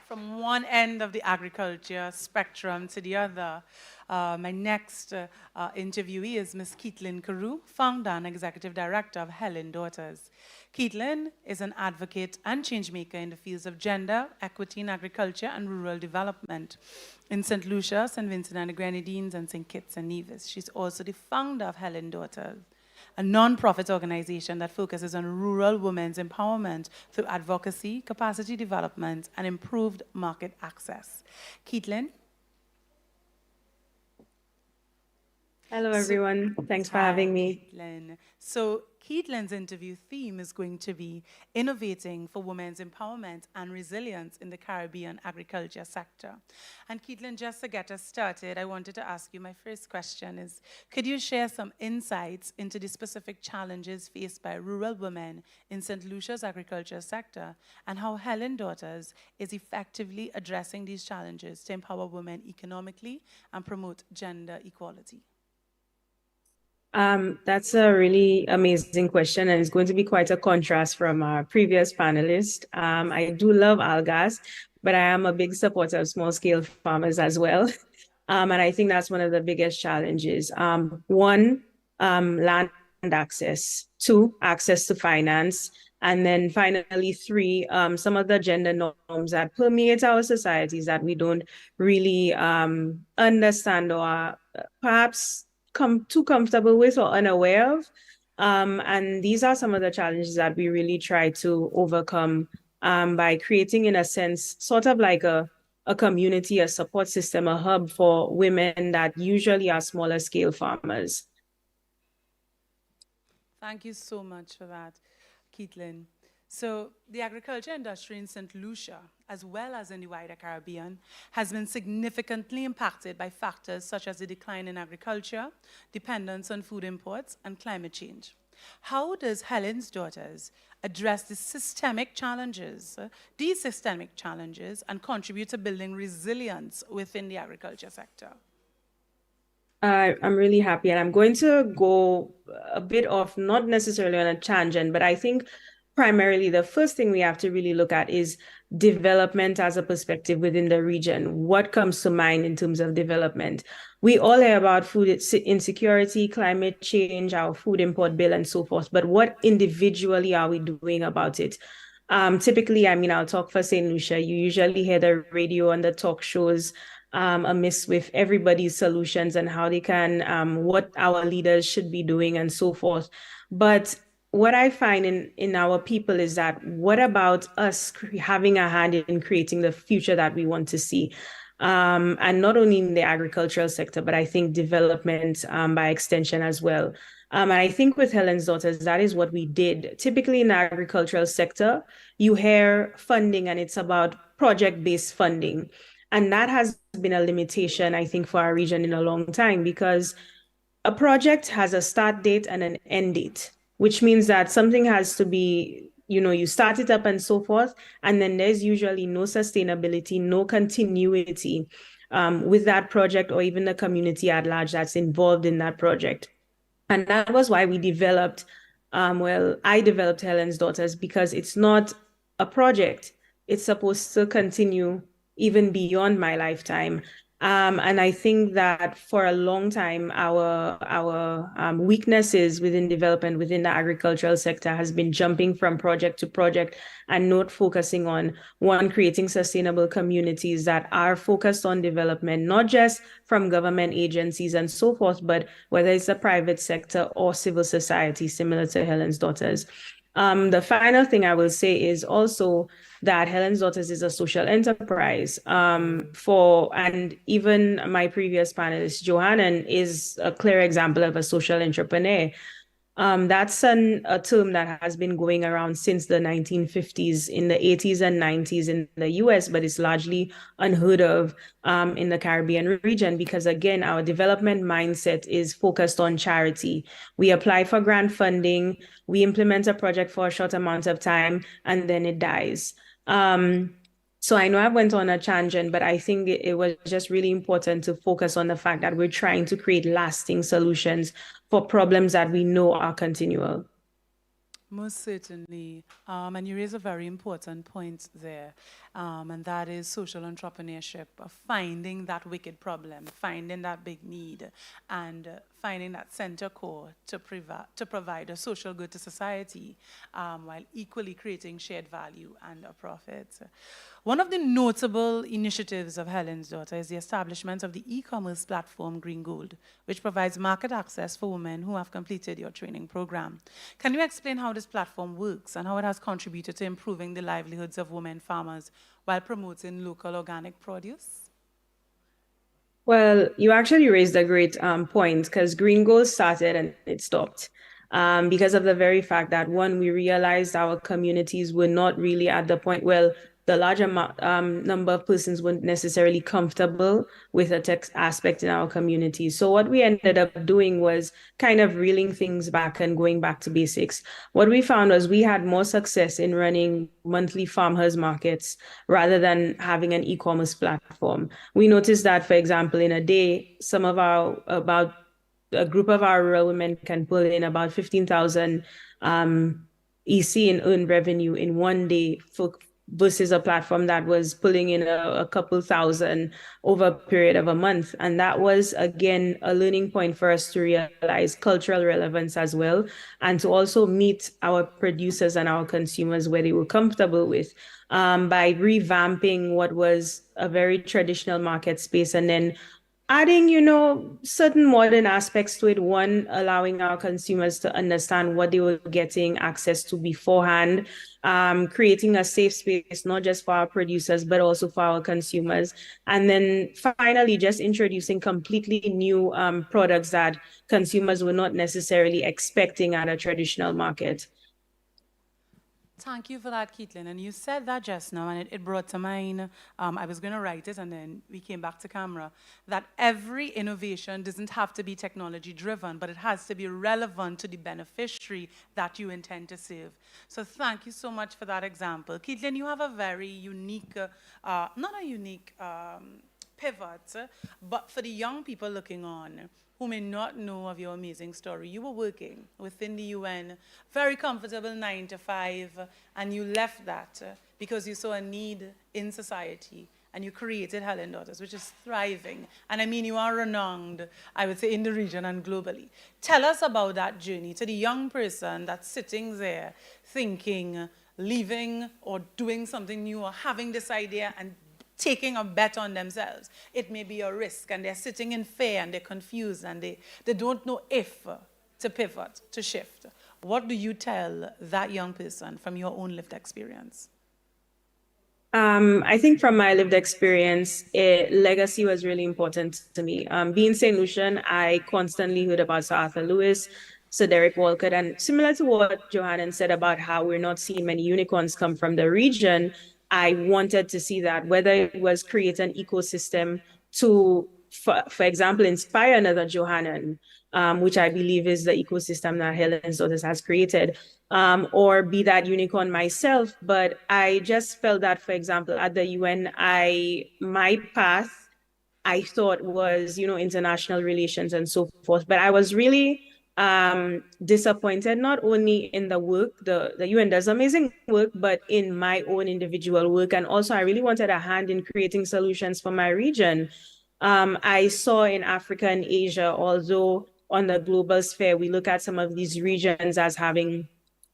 Speaker 1: from one end of the agriculture spectrum to the other, my next interviewee is Ms. Keetlin Carew, founder and executive director of Helen Daughters. Keetlin is an advocate and changemaker in the fields of gender, equity in agriculture, and rural development in St. Lucia, St. Vincent and the Grenadines, and St. Kitts and Nevis. She's also the founder of Helen Daughters, a non-profit organization that focuses on rural women's empowerment through advocacy, capacity development, and improved market access. Keetlin?
Speaker 3: Hello, everyone. Thanks for having me.
Speaker 1: Keetlin. So Keetlin's interview theme is going to be innovating for women's empowerment and resilience in the Caribbean agriculture sector. And Keetlin, just to get us started, I wanted to ask you, my first question is, could you share some insights into the specific challenges faced by rural women in St. Lucia's agriculture sector and how Helen Daughters is effectively addressing these challenges to empower women economically and promote gender equality?
Speaker 3: That's a really amazing question, and it's going to be quite a contrast from our previous panelist. I do love algas, but I am a big supporter of small-scale farmers as well. And I think that's one of the biggest challenges. One, land access. Two, access to finance. And then finally, three, some of the gender norms that permeate our societies that we don't really understand or perhaps too comfortable with or unaware of. And these are some of the challenges that we really try to overcome by creating, in a sense, sort of like a community, a support system, a hub for women that usually are smaller scale farmers.
Speaker 1: Thank you so much for that, Keetlin. So the agriculture industry in St. Lucia, as well as in the wider Caribbean, has been significantly impacted by factors such as the decline in agriculture, dependence on food imports, and climate change. How does Helen's Daughters address these systemic challenges, and contribute to building resilience within the agriculture sector?
Speaker 3: I'm really happy, and I'm going to go a bit off, not necessarily on a tangent, but I think primarily the first thing we have to really look at is development as a perspective within the region. What comes to mind in terms of development? We all hear about food insecurity, climate change, our food import bill, and so forth, but what individually are we doing about it? Typically, I mean, I'll talk for St. Lucia. You usually hear the radio and the talk shows amiss with everybody's solutions and how they can, what our leaders should be doing and so forth. But what I find in our people is that what about us having a hand in creating the future that we want to see? And not only in the agricultural sector, but I think development by extension as well. And I think with Helen's Daughters, that is what we did. Typically in the agricultural sector, you hear funding and it's about project-based funding. And that has been a limitation, I think, for our region in a long time because a project has a start date and an end date, which means that something has to be, you start it up and so forth, and then there's usually no sustainability, no continuity with that project or even the community at large that's involved in that project. And that was why we developed, I developed Helen's Daughters because it's not a project. It's supposed to continue even beyond my lifetime. And I think that for a long time, our weaknesses within development within the agricultural sector has been jumping from project to project and not focusing on one, creating sustainable communities that are focused on development, not just from government agencies and so forth, but whether it's the private sector or civil society, similar to Helen's Daughters. The final thing I will say is also that Helen's Daughters is a social enterprise. And even my previous panelist, Johannan, is a clear example of a social entrepreneur. That's a term that has been going around since the 1950s, in the 80s and 90s in the US, but it's largely unheard of in the Caribbean region because, again, our development mindset is focused on charity. We apply for grant funding, we implement a project for a short amount of time, and then it dies. So I know I went on a tangent, but I think it was just really important to focus on the fact that we're trying to create lasting solutions for problems that we know are continual.
Speaker 1: Most certainly. And you raise a very important point there, and that is social entrepreneurship, finding that wicked problem, finding that big need, and finding that center core to provide a social good to society, while equally creating shared value and a profit. One of the notable initiatives of Helen's Daughter is the establishment of the e-commerce platform Green Gold, which provides market access for women who have completed your training program. Can you explain how this platform works and how it has contributed to improving the livelihoods of women farmers while promoting local organic produce?
Speaker 3: Well, you actually raised a great point because Green Gold started and it stopped. Because of the very fact that, one, we realized our communities were not really at the point where the larger number of persons weren't necessarily comfortable with a tech aspect in our community. So what we ended up doing was kind of reeling things back and going back to basics. What we found was we had more success in running monthly farmers markets rather than having an e-commerce platform. We noticed that, for example, in a day, about a group of our rural women can pull in about 15,000 EC in earned revenue in one day versus a platform that was pulling in a couple thousand over a period of a month. And that was, again, a learning point for us to realize cultural relevance as well, and to also meet our producers and our consumers where they were comfortable with, by revamping what was a very traditional market space and then adding, certain modern aspects to it. One, allowing our consumers to understand what they were getting access to beforehand, creating a safe space, not just for our producers, but also for our consumers. And then finally, just introducing completely new products that consumers were not necessarily expecting at a traditional market.
Speaker 1: Thank you for that, Caitlin. And you said that just now, and it brought to mind, I was going to write it, and then we came back to camera, that every innovation doesn't have to be technology-driven, but it has to be relevant to the beneficiary that you intend to serve. So thank you so much for that example. Caitlin, you have a very unique, not a unique pivot, but for the young people looking on, who may not know of your amazing story. You were working within the UN, very comfortable 9 to 5, and you left that because you saw a need in society, and you created Helen Daughters, which is thriving. And I mean, you are renowned, I would say, in the region and globally. Tell us about that journey to the young person that's sitting there thinking, leaving or doing something new or having this idea and taking a bet on themselves. It may be a risk, and they're sitting in fear, and they're confused, and they don't know if to pivot, to shift. What do you tell that young person from your own lived experience?
Speaker 3: I think from my lived experience, legacy was really important to me. Being St. Lucian, I constantly heard about Sir Arthur Lewis, Sir Derek Walcott, and similar to what Johannan said about how we're not seeing many unicorns come from the region, I wanted to see that, whether it was create an ecosystem to, for example, inspire another Johannan, which I believe is the ecosystem that Helen's Daughters has created, or be that unicorn myself. But I just felt that, for example, at the UN, my path, I thought was, international relations and so forth. But I was really disappointed, not only in the work, the UN does amazing work, but in my own individual work. And also, I really wanted a hand in creating solutions for my region. I saw in Africa and Asia, although on the global sphere, we look at some of these regions as having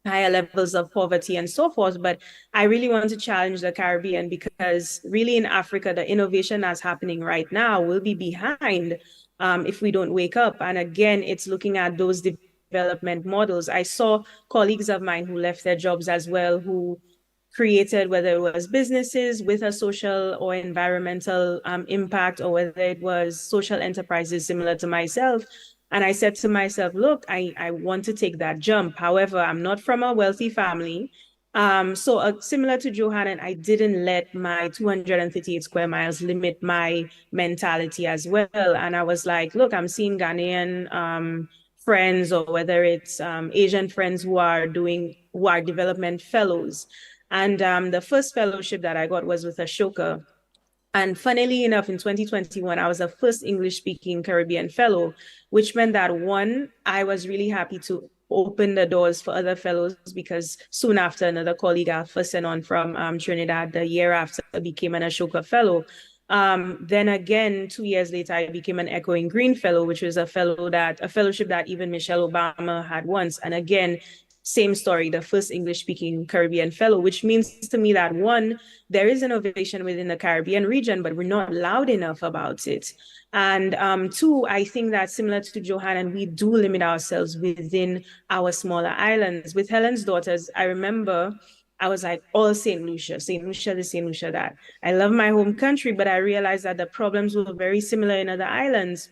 Speaker 3: higher levels of poverty and so forth. But I really want to challenge the Caribbean because really in Africa, the innovation that's happening right now will be behind if we don't wake up. And again, it's looking at those development models. I saw colleagues of mine who left their jobs as well, who created, whether it was businesses with a social or environmental impact, or whether it was social enterprises similar to myself. And I said to myself, look, I want to take that jump. However, I'm not from a wealthy family. So similar to Johanna, I didn't let my 238 square miles limit my mentality as well. And I was like, look, I'm seeing Ghanaian friends, or whether it's Asian friends who are development fellows. And the first fellowship that I got was with Ashoka. And funnily enough, in 2021, I was the first English speaking Caribbean fellow, which meant that one, I was really happy to open the doors for other fellows, because soon after, another colleague, Alpha Senon from Trinidad, the year after, became an Ashoka fellow. Then again, 2 years later, I became an Echoing Green Fellow, which was a fellowship that even Michelle Obama had once. And again, same story, the first English speaking Caribbean fellow, which means to me that one, there is innovation within the Caribbean region, but we're not loud enough about it. And two, I think that similar to Johanna, we do limit ourselves within our smaller islands. With Helen's Daughters, I remember I was like, all St. Lucia, St. Lucia this, St. Lucia that. I love my home country, but I realized that the problems were very similar in other islands.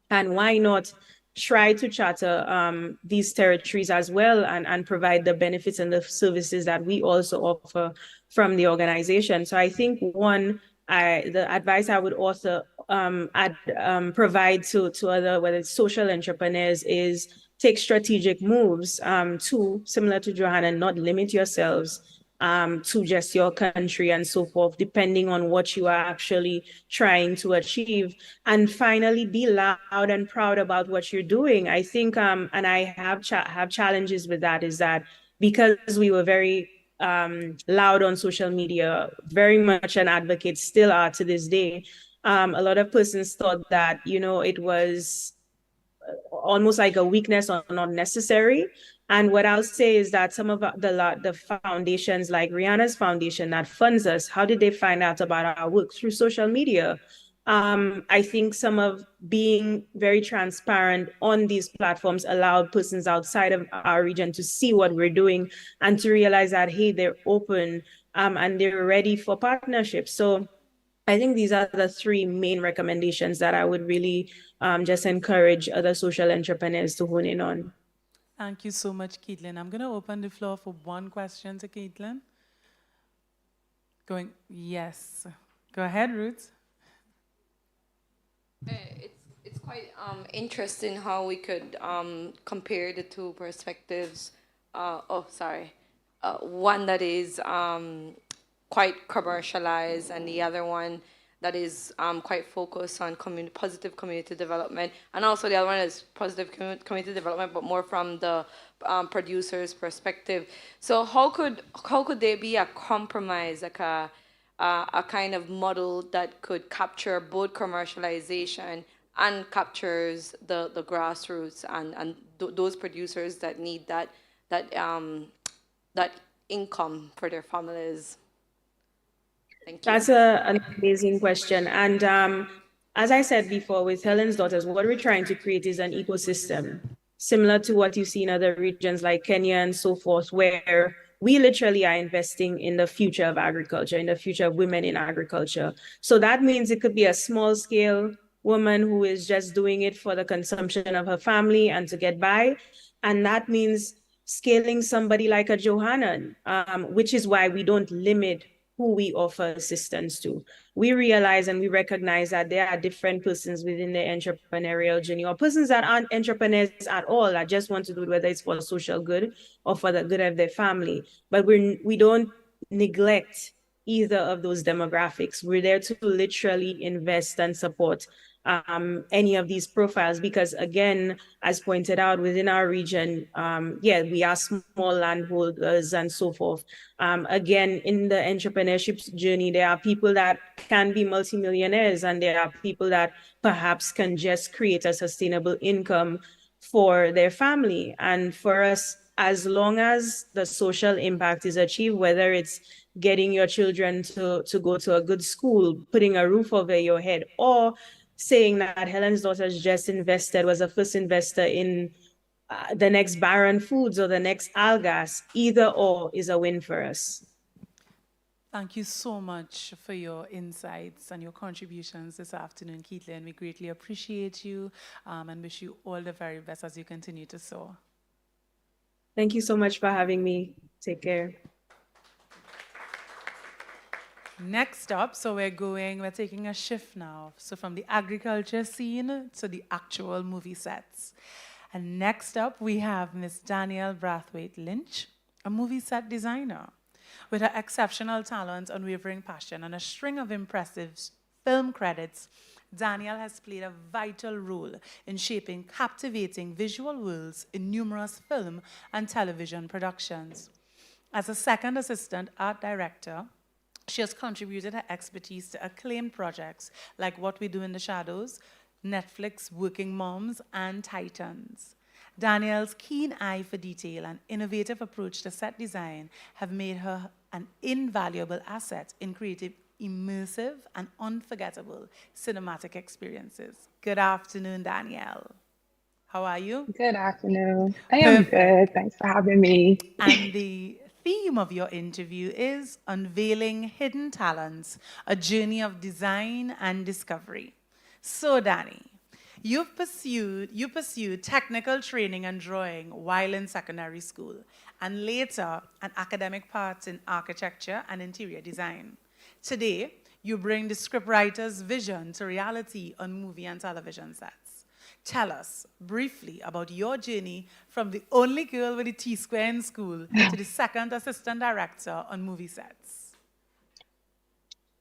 Speaker 3: And why not try to charter these territories as well, and provide the benefits and the services that we also offer from the organization. So I think one, the advice I would also provide to other, whether it's social entrepreneurs, is take strategic moves. Two, similar to Johanna, not limit yourselves to just your country and so forth, depending on what you are actually trying to achieve. And finally, be loud and proud about what you're doing. I think, and I have challenges with that, is that because we were very loud on social media, very much an advocate, still are to this day, a lot of persons thought that, it was almost like a weakness or not necessary. And what I'll say is that some of the foundations, like Rihanna's foundation that funds us, how did they find out about our work? Through social media. I think some of being very transparent on these platforms allowed persons outside of our region to see what we're doing and to realize that, hey, they're open and they're ready for partnerships. So I think these are the three main recommendations that I would really just encourage other social entrepreneurs to hone in on.
Speaker 1: Thank you so much, Caitlin. I'm going to open the floor for one question to Caitlin. Yes. Go ahead, Ruth.
Speaker 12: It's quite interesting how we could compare the two perspectives. One that is quite commercialized, and the other one that is quite focused on positive community development, and also the other one is positive community development, but more from the producer's perspective. So how could there be a compromise, like a kind of model that could capture both commercialization and captures the grassroots and those producers that need that income for their families? Thank you.
Speaker 3: That's an amazing question. And as I said before, with Helen's Daughters, what we're trying to create is an ecosystem similar to what you see in other regions like Kenya and so forth, where we literally are investing in the future of agriculture, in the future of women in agriculture. So that means it could be a small scale woman who is just doing it for the consumption of her family and to get by. And that means scaling somebody like a Johanna, which is why we don't limit who we offer assistance to. We realize and we recognize that there are different persons within the entrepreneurial journey, or persons that aren't entrepreneurs at all, that just want to do it, whether it's for social good or for the good of their family. But we don't neglect either of those demographics. We're there to literally invest and support any of these profiles because, again, as pointed out within our region, we are small landholders and so forth. Again, in the entrepreneurship journey, there are people that can be multimillionaires and there are people that perhaps can just create a sustainable income for their family. And for us, as long as the social impact is achieved, whether it's getting your children to go to a good school, putting a roof over your head, or saying that Helen's Daughters just invested, was a first investor in the next Baron Foods or the next Algas, either or is a win for us.
Speaker 1: Thank you so much for your insights and your contributions this afternoon, Keithlin. We greatly appreciate you and wish you all the very best as you continue to soar.
Speaker 3: Thank you so much for having me. Take care.
Speaker 1: Next up, we're taking a shift now. So from the agriculture scene to the actual movie sets. And next up, we have Miss Danielle Brathwaite Lynch, a movie set designer. With her exceptional talent, unwavering passion, and a string of impressive film credits, Danielle has played a vital role in shaping captivating visual worlds in numerous film and television productions. As a second assistant art director, she has contributed her expertise to acclaimed projects like What We Do in the Shadows, Netflix Working Moms, and Titans. Danielle's keen eye for detail and innovative approach to set design have made her an invaluable asset in creating immersive and unforgettable cinematic experiences. Good afternoon, Danielle. How are you?
Speaker 7: Good afternoon. I am good. Thanks for having me.
Speaker 1: And the theme of your interview is Unveiling Hidden Talents, a journey of design and discovery. So, Danny, you pursued technical training and drawing while in secondary school, and later an academic part in architecture and interior design. Today, you bring the scriptwriter's vision to reality on movie and television sets. Tell us briefly about your journey from the only girl with a T-square in school to the second assistant director on movie sets.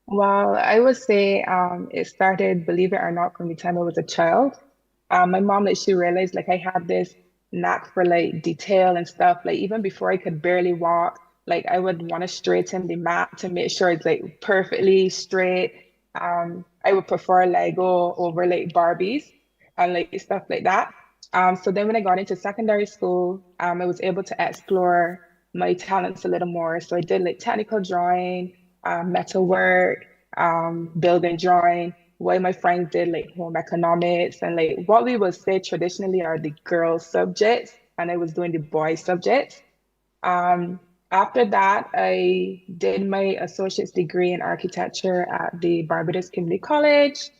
Speaker 7: Well, I would say it started, believe it or not, from the time I was a child. My mom, like, she realized like I had this knack for like detail and stuff. Like even before I could barely walk, like I would want to straighten the mat to make sure it's like perfectly straight. I would prefer Lego over like Barbies and like stuff like that. So then when I got into secondary school, I was able to explore my talents a little more. So I did like technical drawing, metal work, building drawing, while my friends did like home economics and like what we would say traditionally are the girl subjects, and I was doing the boy subjects. Um, After that, I did my associate's degree in architecture at the Barbados Community College,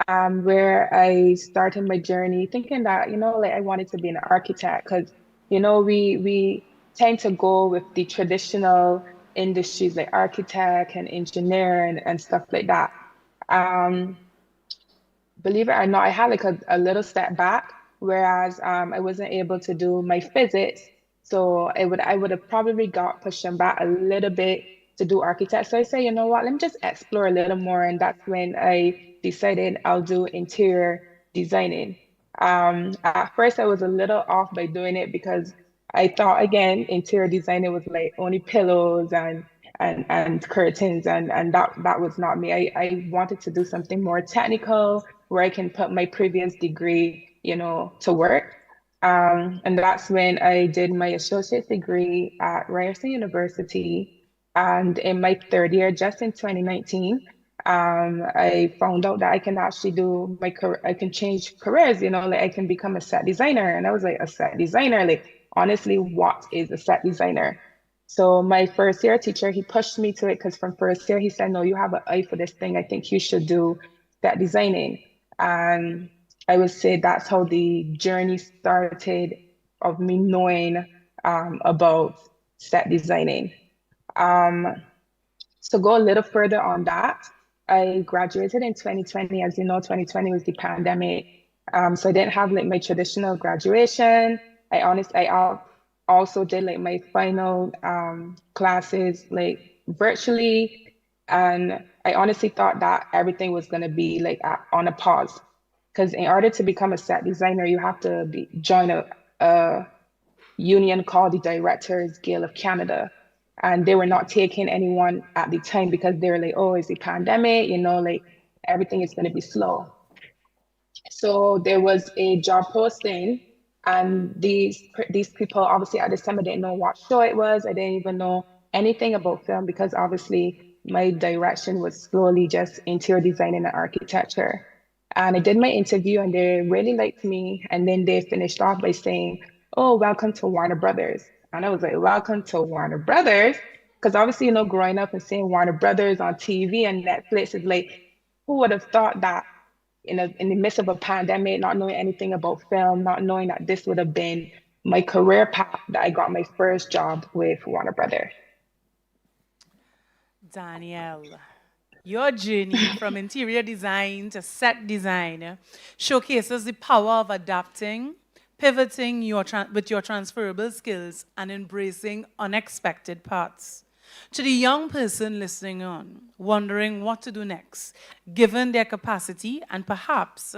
Speaker 7: where I started my journey thinking that, you know, like I wanted to be an architect because, you know, we tend to go with the traditional industries like architect and engineer and stuff like that. Um, Believe it or not, I had like a little step back, whereas I wasn't able to do my physics. So I would have probably got pushed back a little bit to do architect. So I say, you know what, let me just explore a little more. And that's when I decided I'll do interior designing. At first I was a little off by doing it because I thought again, interior designing was like only pillows and curtains and that was not me. I wanted to do something more technical where I can put my previous degree, you know, to work. And that's when I did my associate degree at Ryerson University. And in my third year, just in 2019, I found out that I can actually do my career, I can change careers, you know, like I can become a set designer. And I was like, a set designer, like honestly, what is a set designer? So my first year teacher, he pushed me to it because from first year, he said, no, you have an eye for this thing. I think you should do set designing. And I would say that's how the journey started of me knowing about set designing. Um, so go a little further on that. I graduated in 2020. As you know, 2020 was the pandemic. So I didn't have like my traditional graduation. I also did like my final classes like virtually. And I honestly thought that everything was going to be like on a pause. Because in order to become a set designer, you have to join a union called the Directors Guild of Canada. And they were not taking anyone at the time because they were like, oh, it's a pandemic, like everything is going to be slow. So there was a job posting, and these people obviously at this time I didn't know what show it was. I didn't even know anything about film because obviously my direction was slowly just interior design and architecture. And I did my interview and they really liked me. And then they finished off by saying, "Oh, welcome to Warner Brothers." And I was like, "Welcome to Warner Brothers?" Because obviously, growing up and seeing Warner Brothers on TV and Netflix is like, who would have thought that in the midst of a pandemic, not knowing anything about film, not knowing that this would have been my career path, that I got my first job with Warner Brothers.
Speaker 1: Danielle, your journey from interior design to set design showcases the power of adapting, pivoting with your transferable skills, and embracing unexpected paths. To the young person listening on, wondering what to do next, given their capacity and perhaps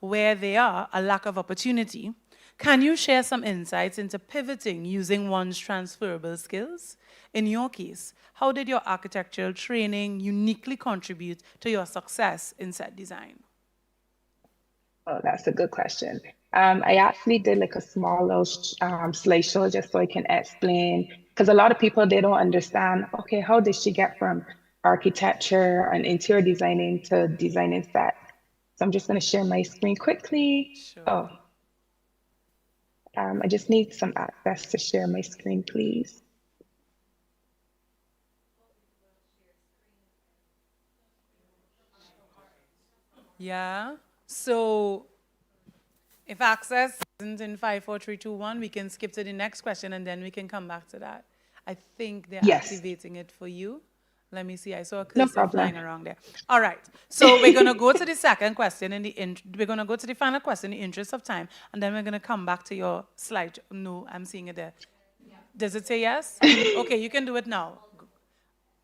Speaker 1: where they are, a lack of opportunity, can you share some insights into pivoting using one's transferable skills? In your case, how did your architectural training uniquely contribute to your success in set design?
Speaker 7: Oh, that's a good question. I actually did like a small little slideshow just so I can explain, because a lot of people, they don't understand, okay, how did she get from architecture and interior designing to designing sets? So I'm just going to share my screen quickly.
Speaker 1: Sure.
Speaker 7: Oh, I just need some access to share my screen, please.
Speaker 1: Yeah. So if access isn't in 5, 4, 3, 2, 1, we can skip to the next question and then we can come back to that. I think they're activating it for you. Let me see. I saw a cursor flying around there. All right. So we're going to go to the second question. We're going to go to the final question in the interest of time. And then we're going to come back to your slide. No, I'm seeing it there. Does it say yes? Okay, you can do it now.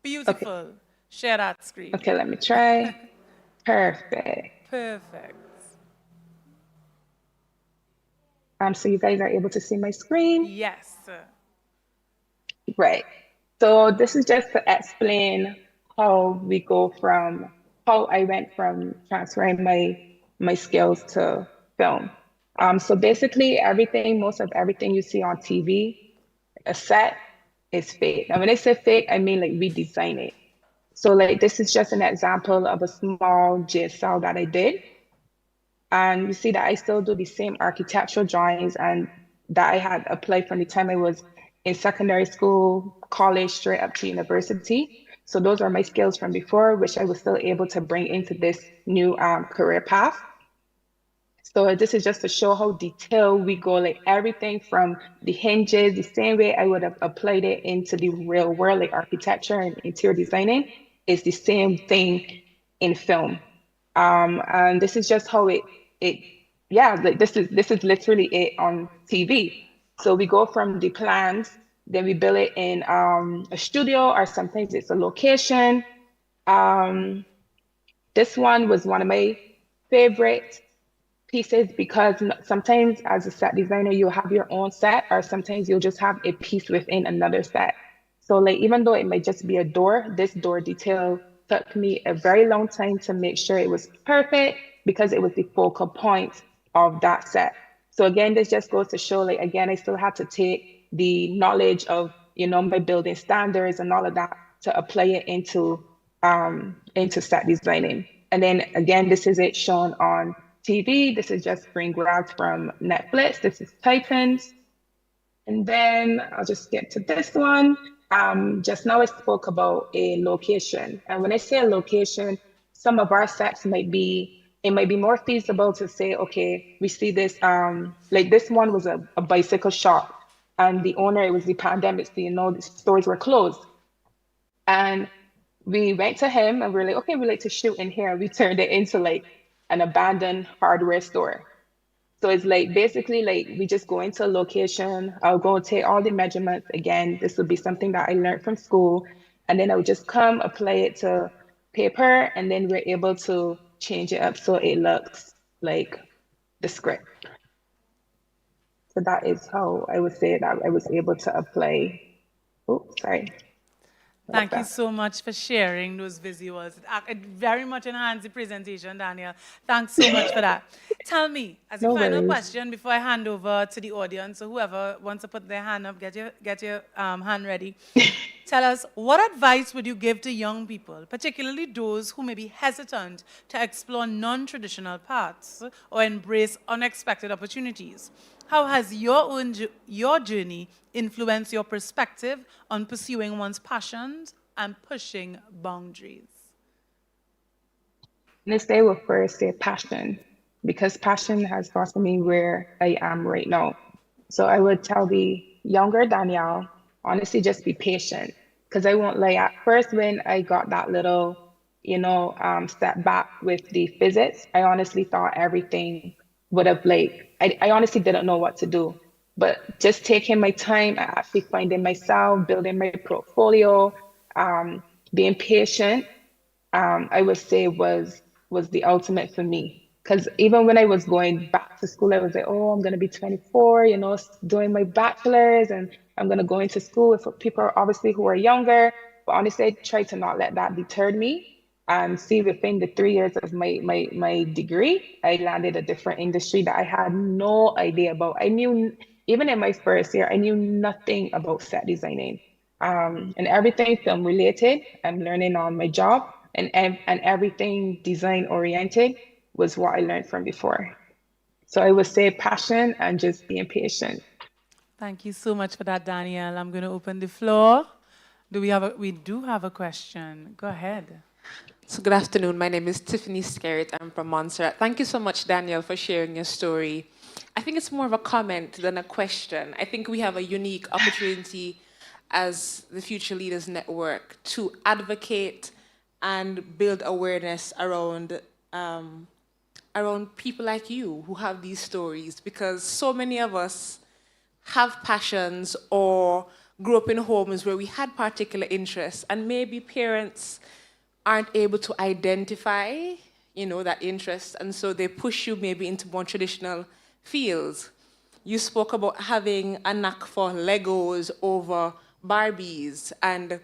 Speaker 1: Beautiful. Okay. Share that screen.
Speaker 7: Okay, let me try. Perfect.
Speaker 1: Perfect.
Speaker 7: So you guys are able to see my screen?
Speaker 1: Yes.
Speaker 7: Right. So this is just to explain how I went from transferring my skills to film. So basically most of everything you see on TV, a set is fake. And when I say fake, I mean like redesign it. So like this is just an example of a small JSL that I did. And you see that I still do the same architectural drawings and that I had applied from the time I was in secondary school, college, straight up to university. So those are my skills from before, which I was still able to bring into this new career path. So this is just to show how detailed we go, like everything from the hinges, the same way I would have applied it into the real world, like architecture and interior designing, is the same thing in film. And this is just how like this is literally it on TV. So we go from the plans, then we build it in a studio, or sometimes it's a location. This one was one of my favorite pieces because sometimes as a set designer, you'll have your own set, or sometimes you'll just have a piece within another set. So like, even though it might just be a door, this door detail took me a very long time to make sure it was perfect because it was the focal point of that set. So again, this just goes to show, like, again, I still have to take the knowledge of, my building standards and all of that to apply it into set designing. And then again, this is it shown on TV. This is just screen grabs from Netflix. This is Titans. And then I'll just get to this one. Just now I spoke about a location. And when I say a location, some of our sets it might be more feasible to say, okay, we see this, like this one was a bicycle shop. And the owner, it was the pandemic, so the stores were closed. And we went to him and we're like, okay, we like to shoot in here. We turned it into like an abandoned hardware store. So it's like basically like we just go into a location. I'll go take all the measurements again. This would be something that I learned from school. And then I would just come, apply it to paper, and then we're able to change it up so it looks like the script. So that is how I would say that I was able to apply. Oh, sorry.
Speaker 1: Thank you so much for sharing those visuals. It very much enhanced the presentation, Daniel. Thanks so much for that. Tell me, as a
Speaker 7: No
Speaker 1: final
Speaker 7: worries.
Speaker 1: question before I hand over to the audience, so whoever wants to put their hand up, get your hand ready. Tell us, what advice would you give to young people, particularly those who may be hesitant to explore non-traditional paths or embrace unexpected opportunities? How has your journey influenced your perspective on pursuing one's passions and pushing boundaries?
Speaker 7: Honestly, I will first say passion, because passion has gotten me where I am right now. So I would tell the younger Danielle, honestly, just be patient. Because I won't lie, at first when I got that little, setback with the physics, I honestly thought everything would have I honestly didn't know what to do. But just taking my time and actually finding myself, building my portfolio, being patient, I would say was the ultimate for me. Because even when I was going back to school, I was like, oh, I'm gonna be 24, doing my bachelor's, and I'm gonna go into school with people obviously who are younger. But honestly, I tried to not let that deter me. And see, within the 3 years of my degree, I landed a different industry that I had no idea about. I knew, even in my first year, I knew nothing about set designing. And everything film related, I'm learning on my job, and everything design oriented was what I learned from before. So I would say passion and just being patient.
Speaker 1: Thank you so much for that, Danielle. I'm going to open the floor. We do have a question. Go ahead.
Speaker 10: So good afternoon. My name is Tiffany Skerritt. I'm from Montserrat. Thank you so much, Daniel, for sharing your story. I think it's more of a comment than a question. I think we have a unique opportunity as the Future Leaders Network to advocate and build awareness around people like you who have these stories, because so many of us have passions or grew up in homes where we had particular interests, and maybe parents aren't able to identify, that interest, and so they push you maybe into more traditional fields. You spoke about having a knack for Legos over Barbies and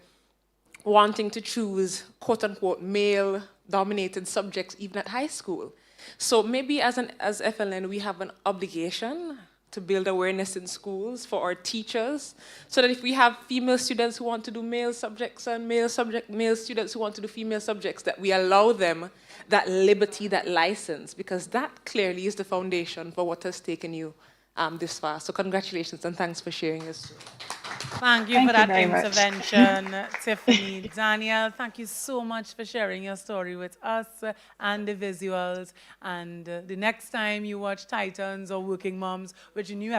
Speaker 10: wanting to choose quote-unquote male-dominated subjects even at high school. So maybe as FLN, we have an obligation to build awareness in schools for our teachers, so that if we have female students who want to do male subjects and male students who want to do female subjects, that we allow them that liberty, that license, because that clearly is the foundation for what has taken you this far. So congratulations and thanks for sharing this.
Speaker 1: Thank you for that intervention, Tiffany. Daniel, thank you so much for sharing your story with us and the visuals. And the next time you watch Titans or Working Moms, which the new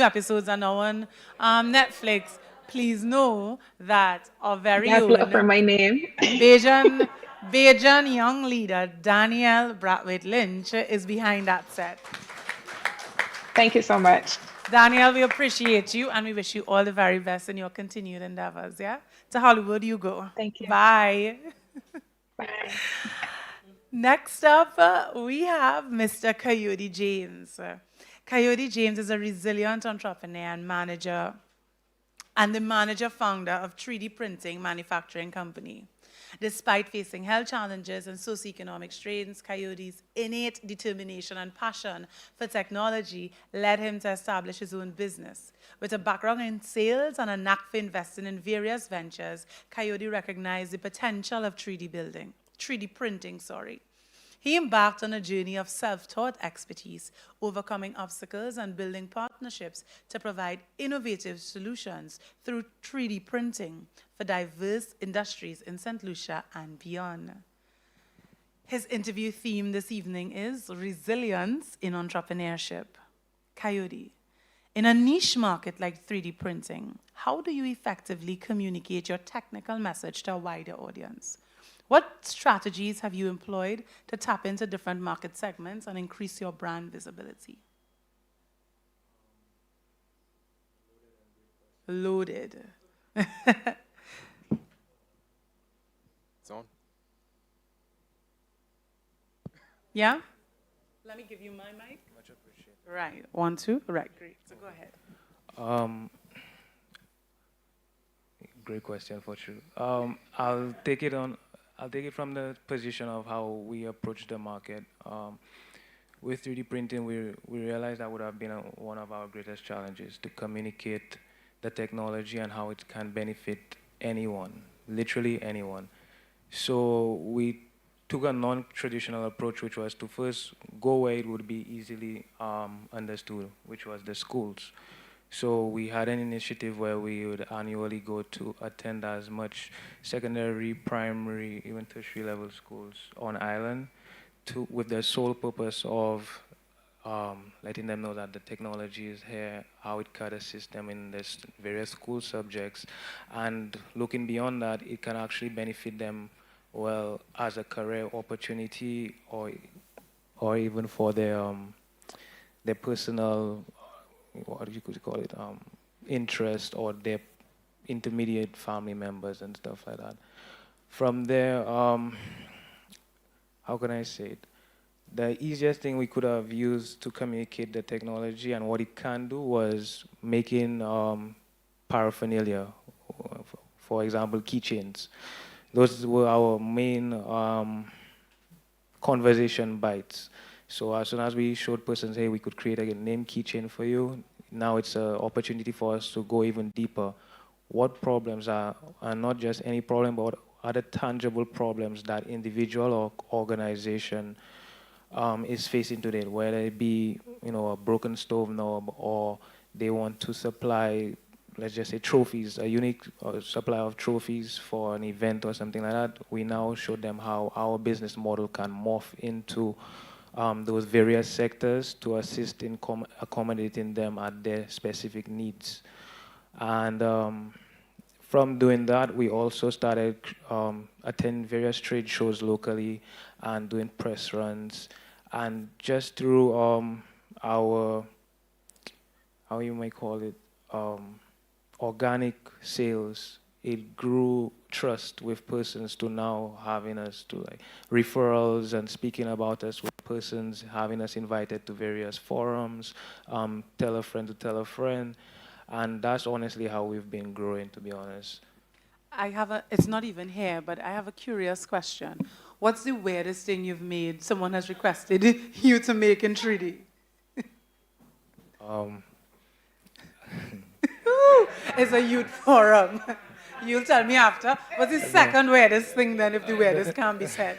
Speaker 1: episodes are now on Netflix, please know that our very own
Speaker 7: Look for my name.
Speaker 1: Bajan young leader Danielle Brathwaite Lynch is behind that set.
Speaker 7: Thank you so much.
Speaker 1: Danielle, we appreciate you and we wish you all the very best in your continued endeavors, yeah? To Hollywood you go.
Speaker 7: Thank you.
Speaker 1: Bye.
Speaker 7: Bye.
Speaker 1: Next up, we have Mr. Coyote James. Coyote James is a resilient entrepreneur and manager, and the manager-founder of 3D Printing Manufacturing Company. Despite facing health challenges and socioeconomic strains, Coyote's innate determination and passion for technology led him to establish his own business. With a background in sales and a knack for investing in various ventures, Coyote recognized the potential of 3D printing. He embarked on a journey of self-taught expertise, overcoming obstacles and building partnerships to provide innovative solutions through 3D printing for diverse industries in St. Lucia and beyond. His interview theme this evening is Resilience in Entrepreneurship. Coyote, in a niche market like 3D printing, how do you effectively communicate your technical message to a wider audience? What strategies have you employed to tap into different market segments and increase your brand visibility? Loaded. Yeah? Let me give you my mic.
Speaker 11: Much appreciated.
Speaker 1: Right. 1, 2. Right. Great. So go ahead.
Speaker 11: Um, Great question for sure. I'll take it on. I'll take it from the position of how we approach the market. With 3D printing, we realized that would have been one of our greatest challenges to communicate the technology and how it can benefit anyone, literally anyone. So we took a non-traditional approach, which was to first go where it would be easily understood, which was the schools. So we had an initiative where we would annually go to attend as much secondary, primary, even tertiary level schools on island, with the sole purpose of letting them know that the technology is here, how it can assist them in this various school subjects, and looking beyond that, it can actually benefit them well as a career opportunity, or even for their personal, what you could call it, interest, or their intermediate family members and stuff like that. From there, how can I say it? The easiest thing we could have used to communicate the technology and what it can do was making paraphernalia, for example, keychains. Those were our main conversation bites. So as soon as we showed persons, hey, we could create a name keychain for you, now it's an opportunity for us to go even deeper. What problems are not just any problem, but other tangible problems that individual or organization is facing today, whether it be a broken stove knob, or they want to supply, let's just say, trophies, a unique supply of trophies for an event or something like that. We now show them how our business model can morph into those various sectors to assist in accommodating them at their specific needs. And from doing that, we also started attending various trade shows locally and doing press runs. And just through our, how you might call it, organic sales, it grew trust with persons to now having us to like referrals and speaking about us with persons, having us invited to various forums, tell a friend to tell a friend. And that's honestly how we've been growing, to be honest.
Speaker 1: It's not even here, but I have a curious question. What's the weirdest thing you've made someone has requested you to make in 3D? It's a youth forum. You'll tell me after. What's the second weirdest thing then, if the weirdest can't be said?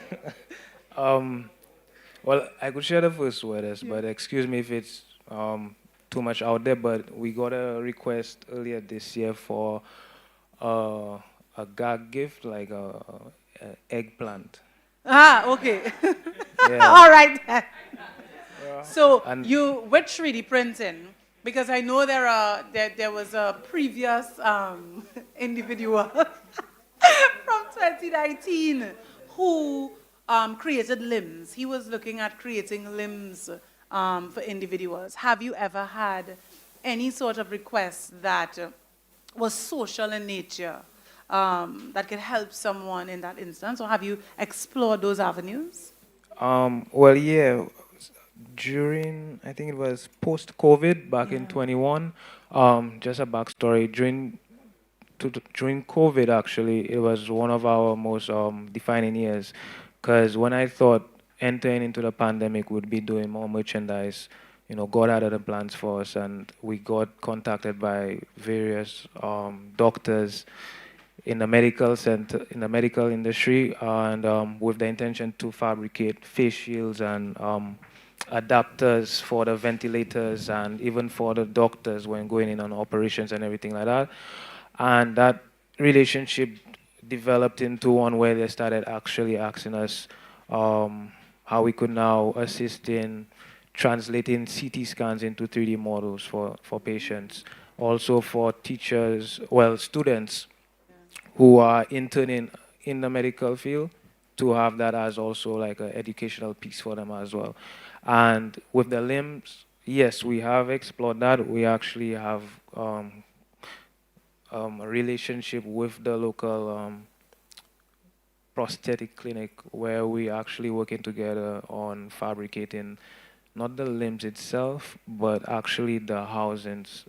Speaker 11: Well, I could share the first weirdest, but excuse me if it's too much out there, but we got a request earlier this year for a gag gift, like a eggplant.
Speaker 1: Ah, okay.
Speaker 11: Yeah.
Speaker 1: All right then.
Speaker 11: Yeah.
Speaker 1: So
Speaker 11: And
Speaker 1: you with 3D printing, because I know there was a previous individual from 2019 who created limbs. He was looking at creating limbs for individuals. Have you ever had any sort of request that was social in nature, that could help someone in that instance, or have you explored those avenues?
Speaker 11: well, yeah, during, I think it was post-COVID back in 21, just a backstory, during COVID, actually, it was one of our most defining years, because when I thought entering into the pandemic would be doing more merchandise, God had other plans for us, and we got contacted by various doctors in the medical center, in the medical industry, and with the intention to fabricate face shields and adapters for the ventilators and even for the doctors when going in on operations and everything like that. And that relationship developed into one where they started actually asking us how we could now assist in translating CT scans into 3D models for patients. Also for teachers, well, students who are interning in the medical field, to have that as also like an educational piece for them as well. And with the limbs, yes, we have explored that. We actually have a relationship with the local prosthetic clinic where we actually working together on fabricating not the limbs itself, but actually the housings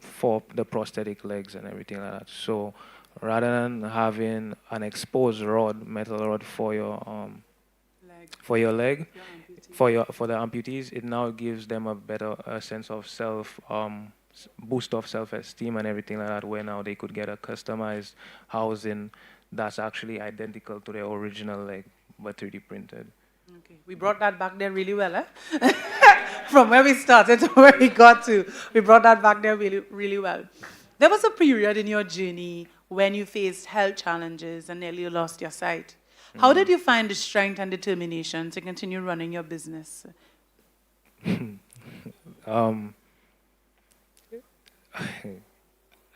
Speaker 11: for the prosthetic legs and everything like that. So rather than having an exposed rod, metal rod for your leg, for the amputees, it now gives them a better sense of self, boost of self-esteem and everything like that, where now they could get a customized housing that's actually identical to their original leg, but 3D printed.
Speaker 1: Okay. We brought that back there really well, eh? From where we started to where we got to. We brought that back there really, really well. There was a period in your journey when you faced health challenges and nearly lost your sight. How did you find the strength and determination to continue running your business?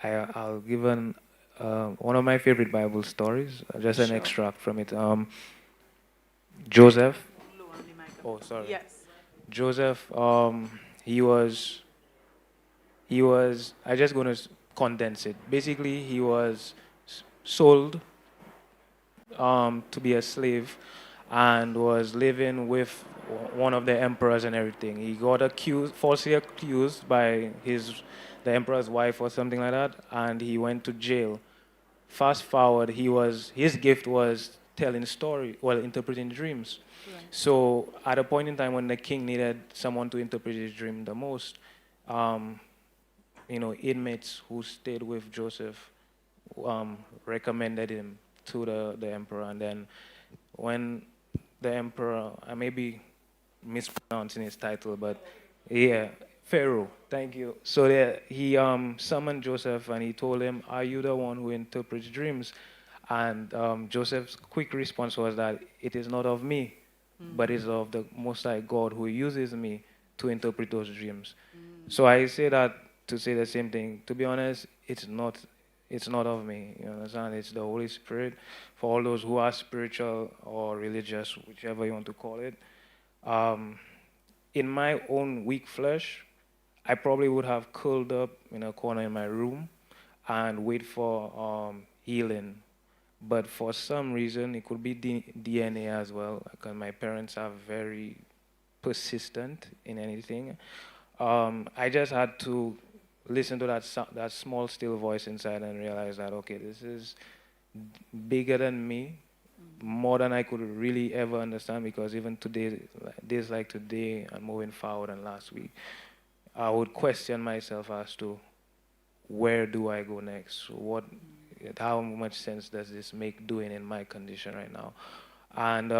Speaker 11: I'll give one of my favorite Bible stories, just an extract from it. Joseph. Oh, sorry.
Speaker 1: Yes.
Speaker 11: Joseph. He was. I just gonna condense it. Basically, he was sold to be a slave, and was living with one of the emperors and everything. He got falsely accused by the emperor's wife or something like that, and he went to jail. Fast forward, his gift was telling interpreting dreams. Right. So at a point in time when the king needed someone to interpret his dream the most, inmates who stayed with Joseph recommended him to the emperor. And then when the emperor, I may be mispronouncing his title, but yeah, Pharaoh, thank you. So he summoned Joseph and he told him, "Are you the one who interprets dreams?" And Joseph's quick response was that it is not of me, but it's of the Most High God who uses me to interpret those dreams. So I say that to say the same thing. To be honest, it's not of me. You understand? It's the Holy Spirit. For all those who are spiritual or religious, whichever you want to call it. In my own weak flesh, I probably would have curled up in a corner in my room and wait for healing. But for some reason, it could be DNA as well, because my parents are very persistent in anything. I just had to listen to that small, still voice inside and realize that, okay, this is bigger than me, more than I could really ever understand, because even today, days like today and moving forward and last week, I would question myself as to where do I go next? How much sense does this make doing in my condition right now? And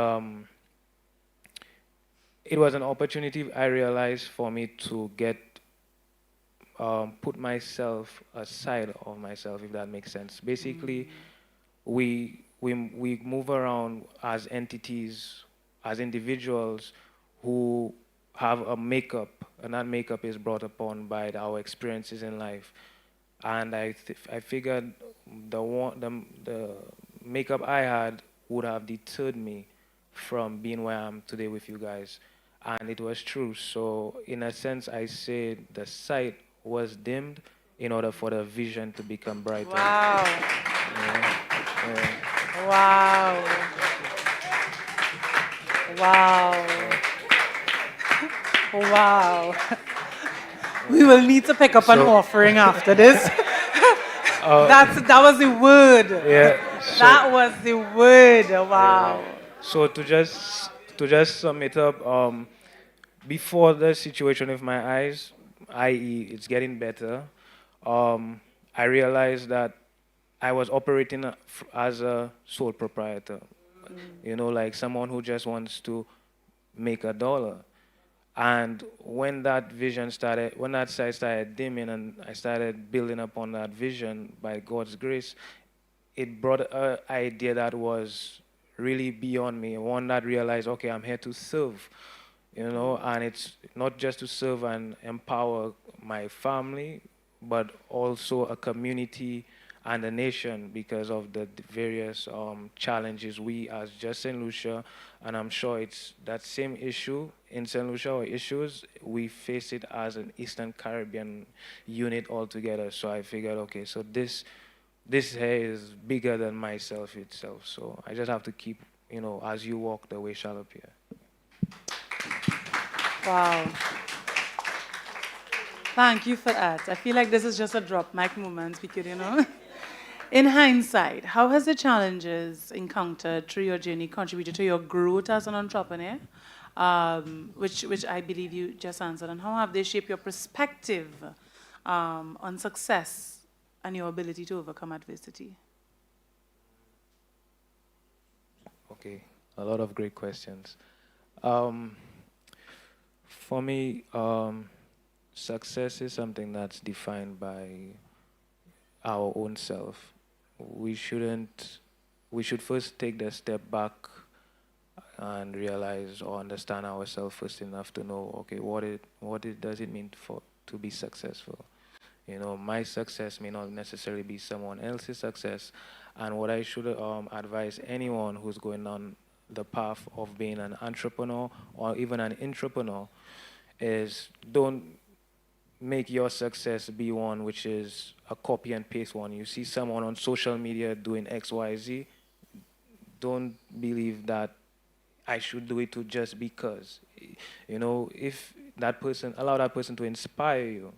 Speaker 11: it was an opportunity, I realized, for me to put myself aside of myself, if that makes sense. Basically, we move around as entities, as individuals who have a makeup, and that makeup is brought upon by our experiences in life. And I figured the makeup I had would have deterred me from being where I am today with you guys. And it was true. So in a sense, I say the sight was dimmed in order for the vision to become brighter.
Speaker 1: Wow.
Speaker 11: Yeah.
Speaker 1: Wow. Wow. Wow. We will need to pick up an offering after this. That was the word.
Speaker 11: Yeah.
Speaker 1: That was the word. Wow.
Speaker 11: So to just sum it up, before the situation with my eyes, i.e., it's getting better, I realized that I was operating as a sole proprietor. Like someone who just wants to make a dollar. And when that sight started dimming and I started building upon that vision by God's grace, it brought an idea that was really beyond me, one that realized, okay, I'm here to serve, and it's not just to serve and empower my family, but also a community and a nation, because of the various challenges we as just St. Lucia, and I'm sure it's that same issue in St. Lucia, or issues, we face it as an Eastern Caribbean unit altogether. So I figured, okay, so this this hair is bigger than myself itself. So I just have to keep, as you walk, the way shall appear.
Speaker 1: Wow. Thank you for that. I feel like this is just a drop mic moment because, in hindsight, how has the challenges encountered through your journey contributed to your growth as an entrepreneur, which I believe you just answered, and how have they shaped your perspective on success and your ability to overcome adversity?
Speaker 11: Okay, a lot of great questions. For me, success is something that's defined by our own self. We should first take the step back and realize or understand ourselves first enough to know, okay, what does it mean to be successful? My success may not necessarily be someone else's success, and what I should advise anyone who's going on the path of being an entrepreneur or even an intrapreneur is don't make your success be one which is a copy and paste one. You see someone on social media doing X, Y, Z, don't believe that I should do it to just because. If that person, allow that person to inspire you,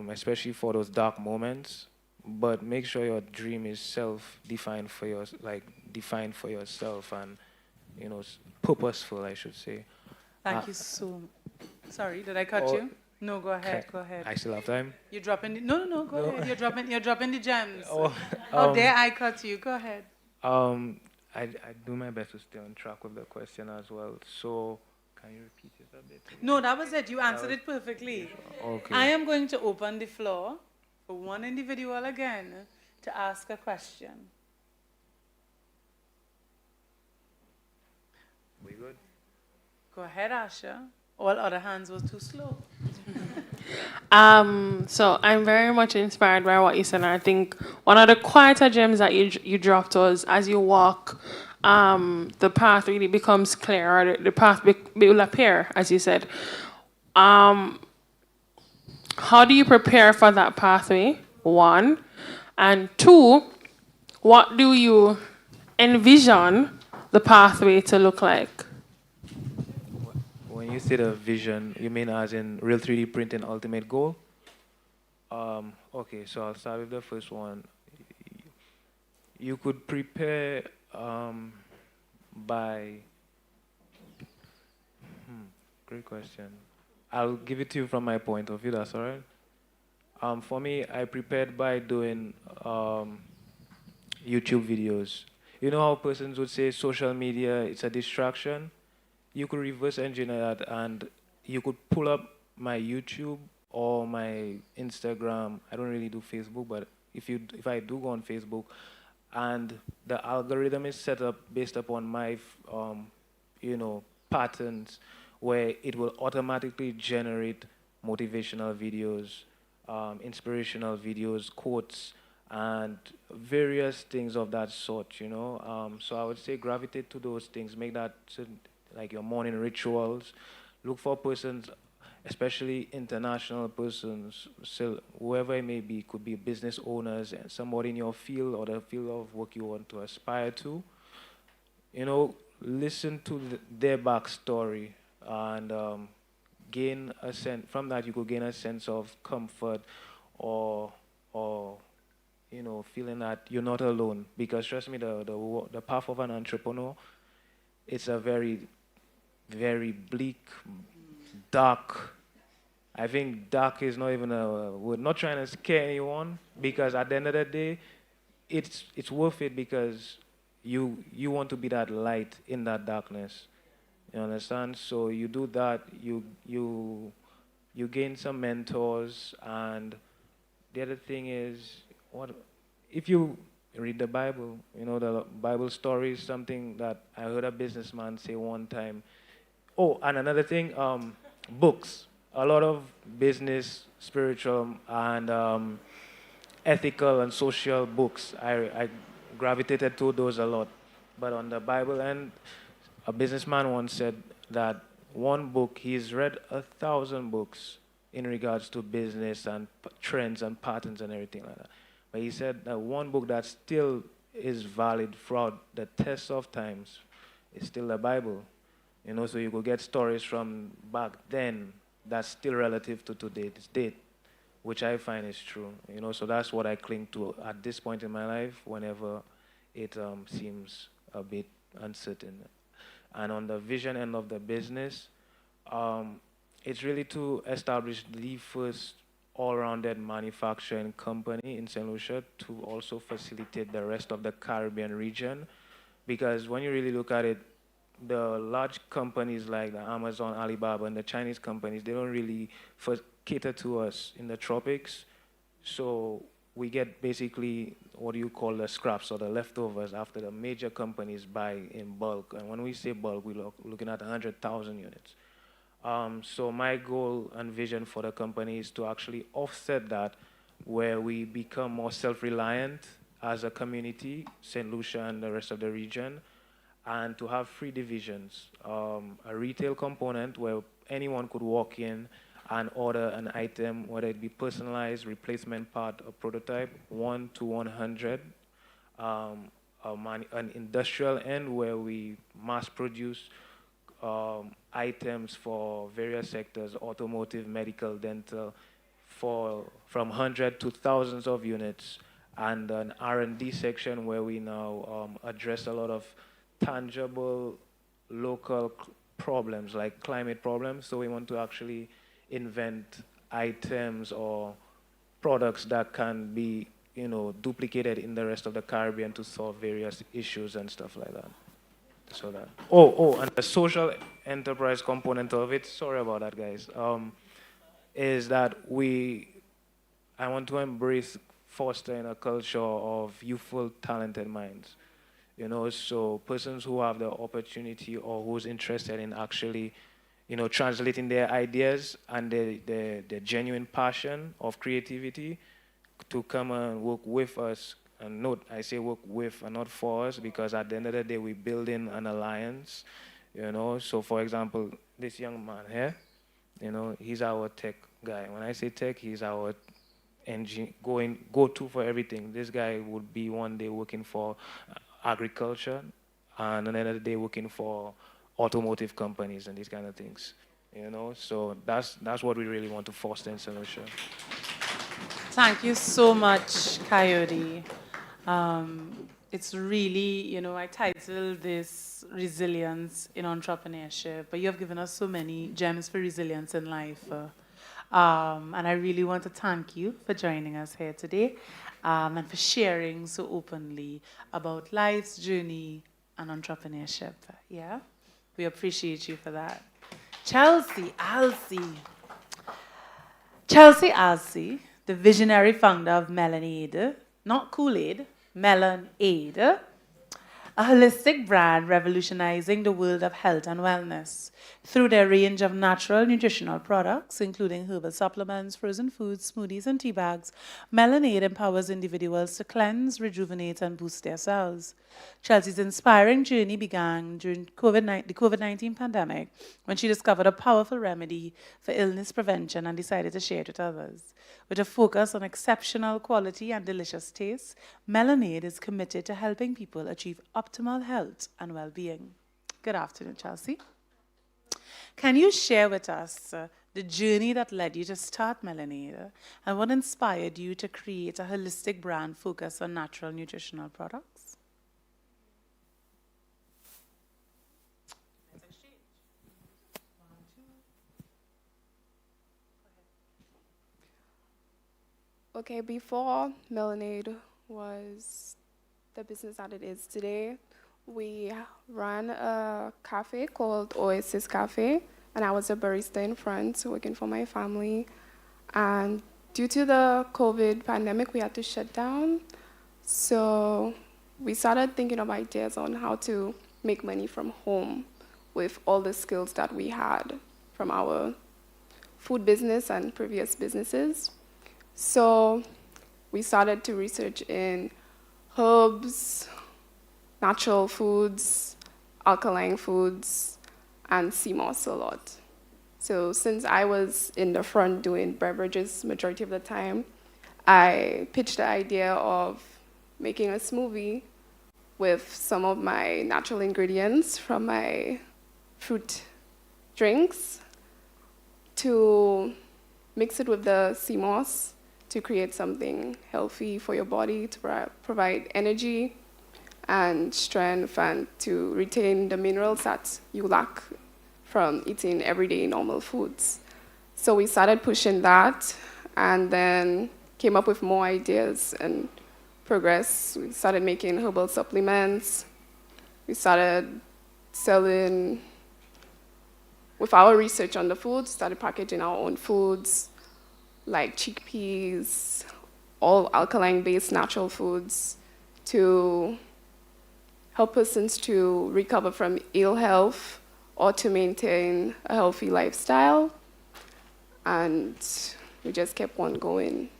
Speaker 11: especially for those dark moments, but make sure your dream is self-defined defined for yourself and, purposeful, I should say.
Speaker 1: Thank you so much. Sorry, did I cut you? No, go ahead, go ahead.
Speaker 11: I still have time?
Speaker 1: You're dropping the, no, go ahead. You're dropping the gems.
Speaker 11: Oh,
Speaker 1: How dare I cut you? Go ahead.
Speaker 11: I do my best to stay on track with the question as well. So, can you repeat it a bit?
Speaker 1: No, that was it. You answered it perfectly.
Speaker 11: Okay.
Speaker 1: I am going to open the floor for one individual again to ask a question.
Speaker 11: We good?
Speaker 1: Go ahead, Asha. All other hands was too slow.
Speaker 16: So I'm very much inspired by what you said, and I think one of the quieter gems that you dropped was as you walk, the path really becomes clear, or the path will appear, as you said. How do you prepare for that pathway? One, and two, what do you envision the pathway to look like?
Speaker 11: When you say the vision, you mean as in real 3D printing ultimate goal? Okay, so I'll start with the first one. You could prepare by... Great question. I'll give it to you from my point of view, that's all right? For me, I prepared by doing YouTube videos. You know how persons would say social media, it's a distraction? You could reverse engineer that and you could pull up my YouTube or my Instagram. I don't really do Facebook, but if I do go on Facebook, and the algorithm is set up based upon my patterns, where it will automatically generate motivational videos, inspirational videos, quotes, and various things of that sort. So I would say gravitate to those things. Make that like your morning rituals. Look for persons, especially international persons, so whoever it may be, could be business owners and somebody in your field or the field of work you want to aspire to. Listen to their backstory and gain a sense. From that, you could gain a sense of comfort or feeling that you're not alone. Because trust me, the path of an entrepreneur, it's a very, very bleak, dark. I think dark is not even a word. Not trying to scare anyone, because at the end of the day, it's worth it because you want to be that light in that darkness. You understand? So you do that. You gain some mentors, and the other thing is if you read the Bible. The Bible story is something that I heard a businessman say one time. Oh, and another thing, books. A lot of business, spiritual, and ethical and social books. I gravitated to those a lot. But on the Bible end, a businessman once said that one book, he's read 1,000 books in regards to business and trends and patterns and everything like that. But he said that one book that still is valid throughout the test of times is still the Bible. You know, so you could get stories from back then that's still relative to today's date, which I find is true. You know, so that's what I cling to at this point in my life whenever it seems a bit uncertain. And on the vision end of the business, it's really to establish the first all-rounded manufacturing company in St. Lucia to also facilitate the rest of the Caribbean region. Because when you really look at it, the large companies like the Amazon, Alibaba, and the Chinese companies, they don't really cater to us in the tropics. So we get basically what you call the scraps or the leftovers after the major companies buy in bulk. And when we say bulk, we're looking at 100,000 units. So my goal and vision for the company is to actually offset that, where we become more self-reliant as a community, St. Lucia and the rest of the region, and to have three divisions. A retail component where anyone could walk in and order an item, whether it be personalized, replacement part, or prototype, 1 to 100. An industrial end where we mass produce items for various sectors, automotive, medical, dental, from 100 to thousands of units, and an R&D section where we now address a lot of tangible local problems like climate problems. So we want to actually invent items or products that can be, you know, duplicated in the rest of the Caribbean to solve various issues and stuff like that. So that. And the social enterprise component of it. Sorry about that, guys. Is that I want to embrace fostering a culture of youthful, talented minds. You know, so persons who have the opportunity or who's interested in actually, you know, translating their ideas and their genuine passion of creativity to come and work with us. And note, I say work with and not for us, because at the end of the day, we're building an alliance, you know. So for example, this young man here, you know, he's our tech guy. When I say tech, he's our go-to for everything. This guy would be one day working for agriculture and another day working for automotive companies and these kind of things, you know. So that's what we really want to foster in St. Lucia.
Speaker 1: Thank you so much, Coyote. It's really, you know, I titled this Resilience in Entrepreneurship, but you have given us so many gems for resilience in life. And I really want to thank you for joining us here today and for sharing so openly about life's journey and entrepreneurship. Yeah, we appreciate you for that. Chelsea Alsey, the visionary founder of Melanaid, not Kool-Aid, Melanaid, a holistic brand revolutionizing the world of health and wellness through their range of natural nutritional products, including herbal supplements, frozen foods, smoothies, and tea bags. Melanaid empowers individuals to cleanse, rejuvenate, and boost their cells. Chelsea's inspiring journey began during the COVID-19 pandemic, when she discovered a powerful remedy for illness prevention and decided to share it with others. With a focus on exceptional quality and delicious taste, Melanaid is committed to helping people achieve optimal health and well-being. Good afternoon, Chelsea. Can you share with us the journey that led you to start Melanaid and what inspired you to create a holistic brand focused on natural nutritional products?
Speaker 13: Okay, before Melanaid was the business that it is today, we ran a cafe called Oasis Cafe, and I was a barista in front working for my family. And due to the COVID pandemic, we had to shut down. So we started thinking of ideas on how to make money from home with all the skills that we had from our food business and previous businesses. So we started to research in herbs, natural foods, alkaline foods, and sea moss a lot. So since I was in the front doing beverages majority of the time, I pitched the idea of making a smoothie with some of my natural ingredients from my fruit drinks to mix it with the sea moss to create something healthy for your body, to provide energy and strength, and to retain the minerals that you lack from eating everyday normal foods. So we started pushing that, and then came up with more ideas and progress. We started making herbal supplements. We started selling, with our research on the food, started packaging our own foods, like chickpeas, all alkaline-based natural foods, to help persons to recover from ill health or to maintain a healthy lifestyle. And we just kept on going.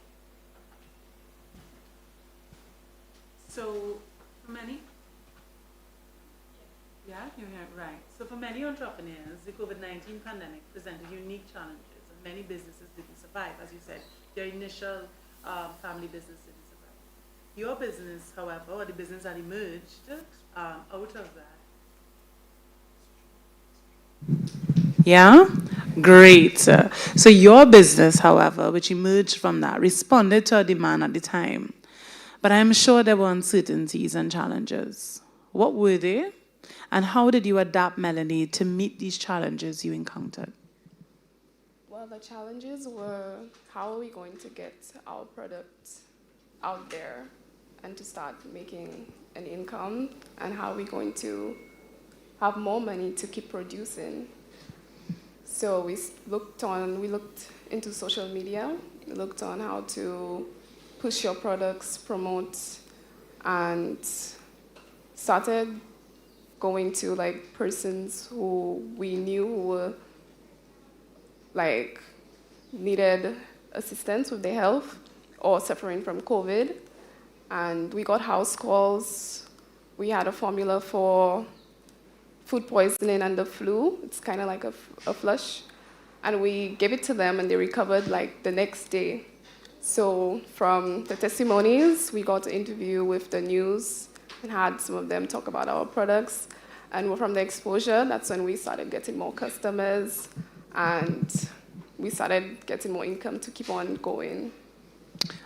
Speaker 1: So, for many, right. So for many entrepreneurs, the COVID-19 pandemic presented unique challenges, and many businesses didn't survive. As you said, your initial family business didn't survive. Your business, however, or the business that emerged out of that. Yeah, great. So your business, however, which emerged from that, responded to a demand at the time. But I'm sure there were uncertainties and challenges. What were they? And how did you adapt, Melanie, to meet these challenges you encountered?
Speaker 13: Well, the challenges were, how are we going to get our product out there and to start making an income? And how are we going to have more money to keep producing? So we looked into social media, we looked on how to push your products, promote, and started going to like persons who we knew who were like needed assistance with their health or suffering from COVID. And we got house calls. We had a formula for food poisoning and the flu. It's kind of like a flush. And we gave it to them and they recovered like the next day. So from the testimonies, we got to interview with the news and had some of them talk about our products. And from the exposure, that's when we started getting more customers and we started getting more income to keep on going.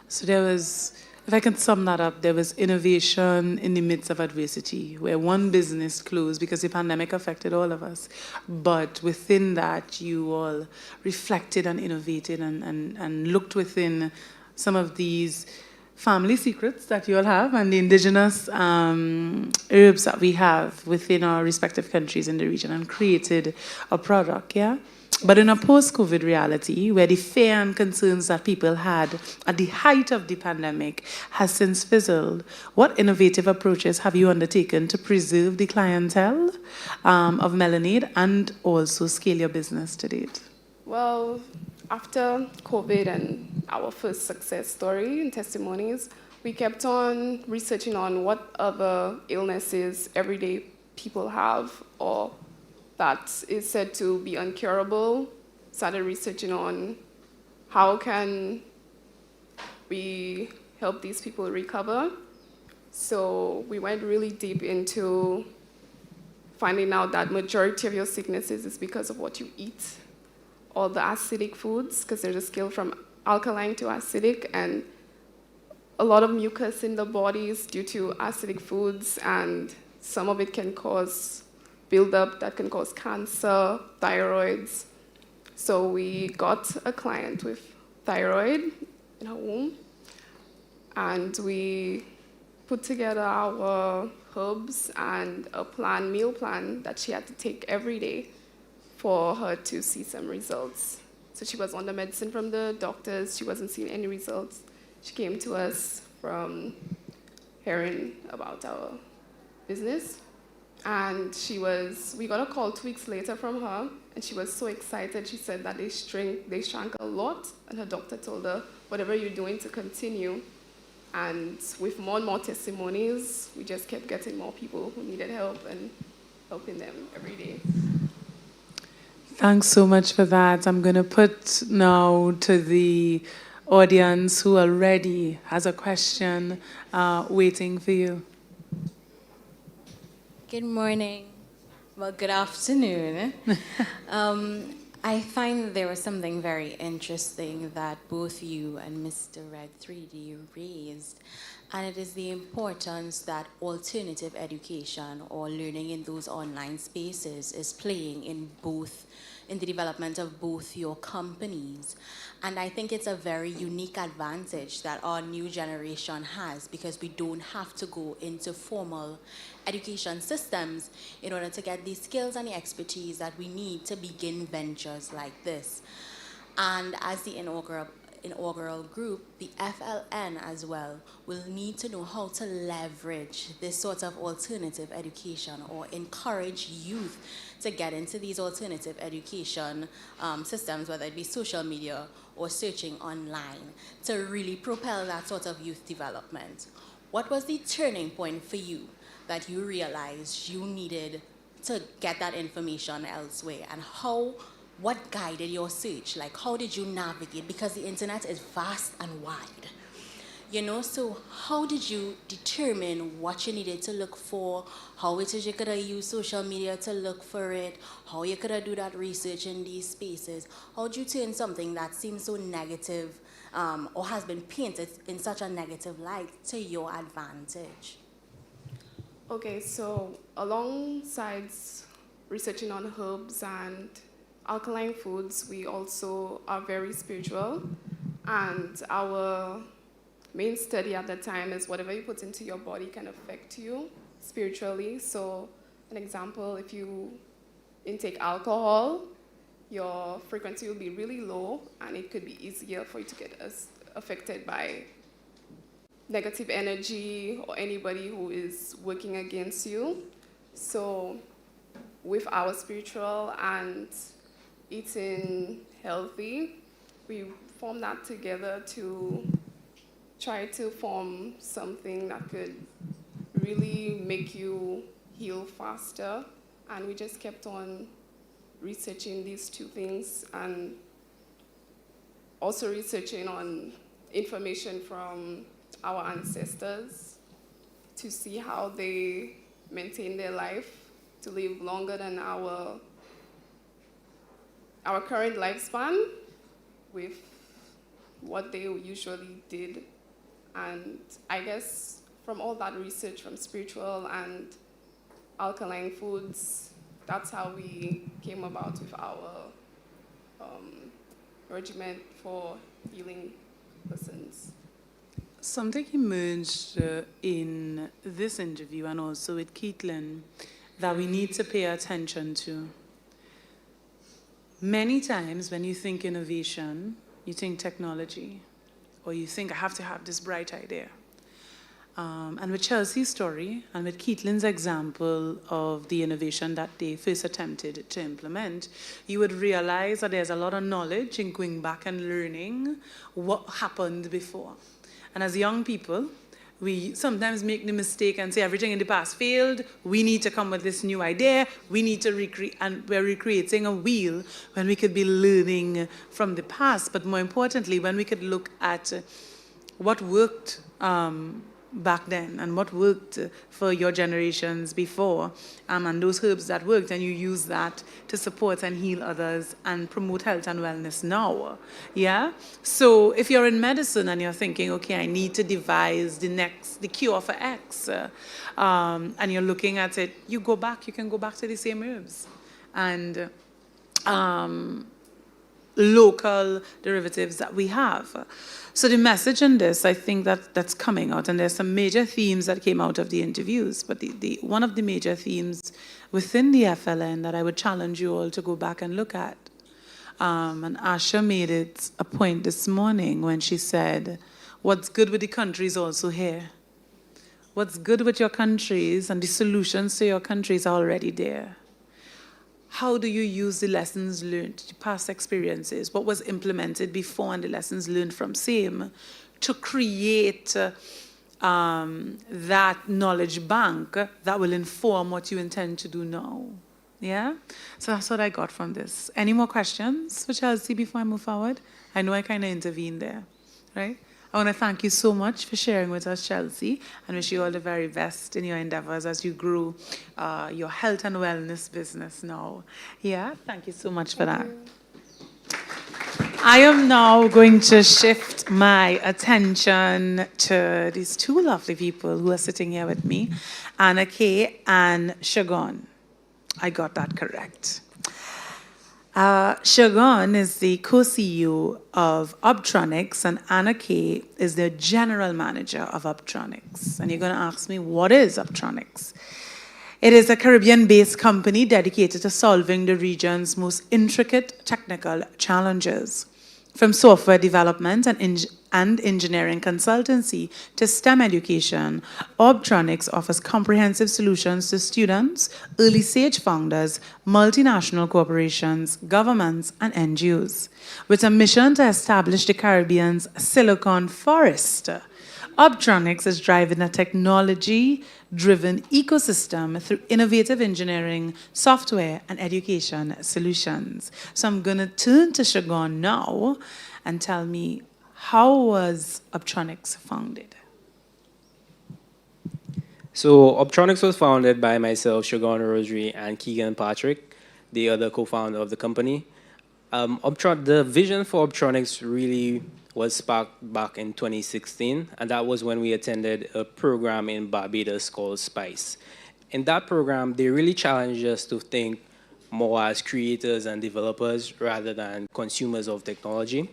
Speaker 1: So there was, if I can sum that up, there was innovation in the midst of adversity, where one business closed because the pandemic affected all of us. But within that, you all reflected and innovated and looked within some of these family secrets that you all have and the indigenous herbs that we have within our respective countries in the region and created a product, yeah? But in a post-COVID reality, where the fear and concerns that people had at the height of the pandemic has since fizzled, what innovative approaches have you undertaken to preserve the clientele of Melonade and also scale your business to date?
Speaker 13: Well, after COVID and our first success story and testimonies, we kept on researching on what other illnesses everyday people have or that is said to be uncurable. Started researching on how can we help these people recover. So we went really deep into finding out that majority of your sicknesses is because of what you eat, all the acidic foods, because there's a scale from alkaline to acidic, and a lot of mucus in the body is due to acidic foods, and some of it can cause buildup that can cause cancer, thyroids. So we got a client with thyroid in her womb, and we put together our herbs and a meal plan that she had to take every day for her to see some results. So she was on the medicine from the doctors, she wasn't seeing any results. She came to us from hearing about our business. And we got a call 2 weeks later from her, and she was so excited. She said that they shrank a lot, and her doctor told her, whatever you're doing to continue. And with more and more testimonies, we just kept getting more people who needed help and helping them every day.
Speaker 1: Thanks so much for that. I'm going to put now to the audience who already has a question waiting for you.
Speaker 5: Good morning. Well, good afternoon. I find there was something very interesting that both you and Mr. Red 3D raised, and it is the importance that alternative education or learning in those online spaces is playing in the development of both your companies. And I think it's a very unique advantage that our new generation has, because we don't have to go into formal education systems in order to get the skills and the expertise that we need to begin ventures like this. And as the inaugural group, the FLN as well will need to know how to leverage this sort of alternative education or encourage youth to get into these alternative education systems, whether it be social media or searching online, to really propel that sort of youth development. What was the turning point for you that you realized you needed to get that information elsewhere, and what guided your search? Like, how did you navigate? Because the internet is vast and wide, so how did you determine what you needed to look for, how it is you could use social media to look for it, how you could do that research in these spaces? How did you turn something that seems so negative or has been painted in such a negative light to your advantage?
Speaker 13: Okay, so alongside researching on herbs and alkaline foods, we also are very spiritual, and our main study at the time is whatever you put into your body can affect you spiritually. So an example, if you intake alcohol, your frequency will be really low, and it could be easier for you to get affected by negative energy or anybody who is working against you. So with our spiritual and eating healthy, we formed that together to try to form something that could really make you heal faster. And we just kept on researching these two things, and also researching on information from our ancestors to see how they maintain their life to live longer than our current lifespan with what they usually did. And I guess from all that research from spiritual and alkaline foods, that's how we came about with our regimen for healing persons.
Speaker 1: Something emerged in this interview and also with Caitlin that we need to pay attention to. Many times when you think innovation, you think technology, or you think I have to have this bright idea. And with Chelsea's story and with Caitlin's example of the innovation that they first attempted to implement, you would realize that there's a lot of knowledge in going back and learning what happened before. And as young people, we sometimes make the mistake and say everything in the past failed, we need to come with this new idea, we need to recreate, and we're recreating a wheel when we could be learning from the past. But more importantly, when we could look at what worked back then and what worked for your generations before, and those herbs that worked, and you use that to support and heal others and promote health and wellness now. Yeah? So if you're in medicine and you're thinking, okay, I need to devise the cure for X, and you're looking at it, you can go back to the same herbs and local derivatives that we have. So the message in this, I think that's coming out, and there's some major themes that came out of the interviews, but one of the major themes within the FLN that I would challenge you all to go back and look at, and Asha made it a point this morning when she said, what's good with the country is also here. What's good with your countries and the solutions to your countries are already there. How do you use the lessons learned, the past experiences, what was implemented before and the lessons learned from same to create that knowledge bank that will inform what you intend to do now? Yeah? So that's what I got from this. Any more questions for Chelsea before I move forward? I know I kind of intervened there. right? I want to thank you so much for sharing with us, Chelsea, and wish you all the very best in your endeavors as you grow your health and wellness business now. Yeah, thank you so much for that. I am now going to shift my attention to these two lovely people who are sitting here with me, Anna Kay and Shagon. I got that correct. Shagon is the co-CEO of Optronics, and Anna Kay is the general manager of Optronics. And you're going to ask me, what is Optronics? It is a Caribbean-based company dedicated to solving the region's most intricate technical challenges. From software development and engineering consultancy to STEM education, Optronics offers comprehensive solutions to students, early-stage founders, multinational corporations, governments, and NGOs. With a mission to establish the Caribbean's Silicon Forest, Optronics is driving a technology-driven ecosystem through innovative engineering, software, and education solutions. So I'm going to turn to Shagon now and tell me, how was Optronics founded?
Speaker 4: So Optronics was founded by myself, Shagon Rosary, and Keegan Patrick, the other co-founder of the company. The vision for Optronics really was sparked back in 2016, and that was when we attended a program in Barbados called SPICE. In that program, they really challenged us to think more as creators and developers rather than consumers of technology.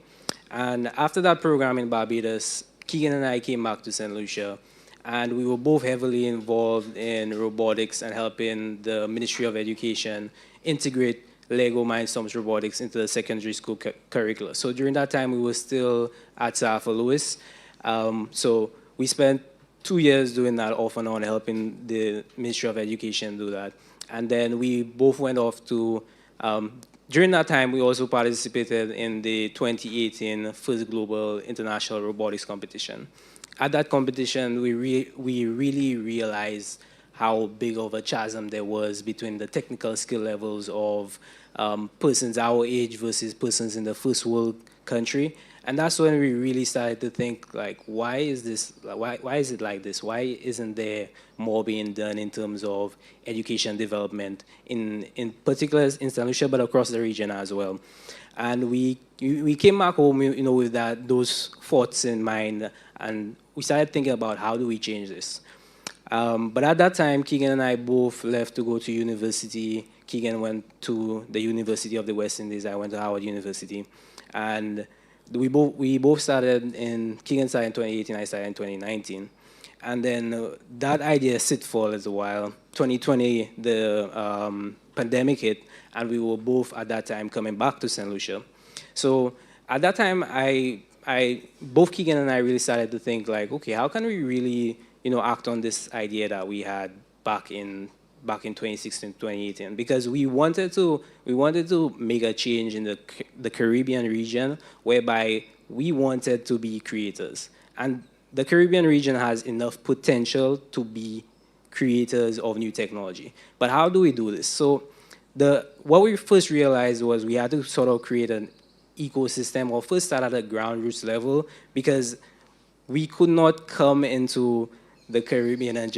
Speaker 4: And after that program in Barbados, Keegan and I came back to St. Lucia, and we were both heavily involved in robotics and helping the Ministry of Education integrate Lego Mindstorms robotics into the secondary school curricula. So during that time, we were still at St. Louis. So we spent 2 years doing that off and on, helping the Ministry of Education do that. And then we both went off to, during that time, we also participated in the 2018 First Global International Robotics Competition. At that competition, we really realized how big of a chasm there was between the technical skill levels of persons our age versus persons in the first world country. And that's when we really started to think, like, why is it like this? Why isn't there more being done in terms of education development, in particular in St. Lucia, but across the region as well? And we came back home, with those thoughts in mind, and we started thinking about how do we change this. But at that time, Keegan and I both left to go to university. Keegan went to the University of the West Indies. I went to Howard University. And we both started Keegan started in 2018, I started in 2019. And then that idea sit for a little while. 2020, the pandemic hit, and we were both at that time coming back to St. Lucia. So at that time, both Keegan and I really started to think, like, okay, how can we really act on this idea that we had back in 2016, 2018, because we wanted to make a change in the Caribbean region, whereby we wanted to be creators, and the Caribbean region has enough potential to be creators of new technology. But how do we do this? So what we first realized was we had to sort of create an ecosystem, or first start at the ground roots level, because we could not come into the Caribbean and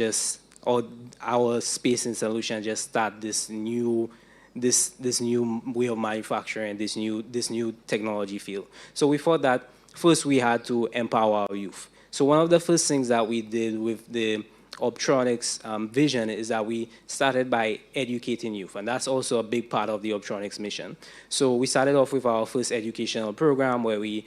Speaker 4: or our space in St. Lucia and just start this new way of manufacturing, this new technology field. So we thought that first we had to empower our youth. So one of the first things that we did with the Optronics vision is that we started by educating youth, and that's also a big part of the Optronics mission. So we started off with our first educational program where we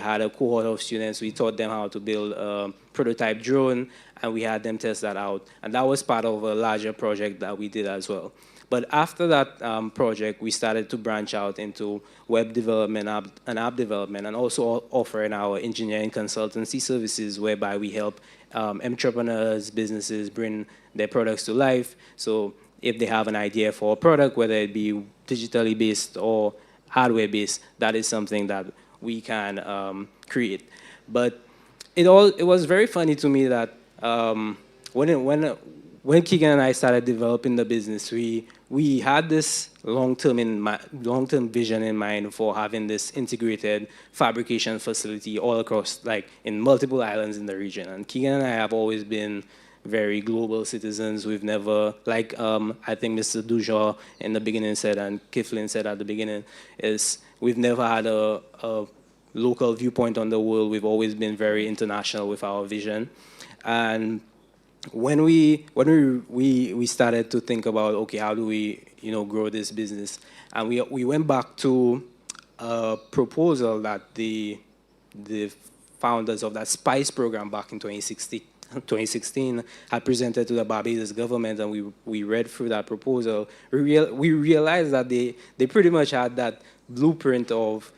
Speaker 4: had a cohort of students. We taught them how to build a prototype drone, and we had them test that out. And that was part of a larger project that we did as well. But after that project, we started to branch out into web development and app development, and also offering our engineering consultancy services, whereby we help entrepreneurs, businesses bring their products to life. So if they have an idea for a product, whether it be digitally based or hardware based, that is something that we can create. But it was very funny to me that when Keegan and I started developing the business, we we had this long-term vision in mind for having this integrated fabrication facility all across, like in multiple islands in the region. And Keegan and I have always been very global citizens. We've never, like I think Mr. Dujaw in the beginning said, and Kiflin said at the beginning, is we've never had a local viewpoint on the world. We've always been very international with our vision. And when we started to think about, okay, how do we grow this business, and we went back to a proposal that the founders of that SPICE program back in 2016 had presented to the Barbados government, and we read through that proposal. We realized that they pretty much had that blueprint of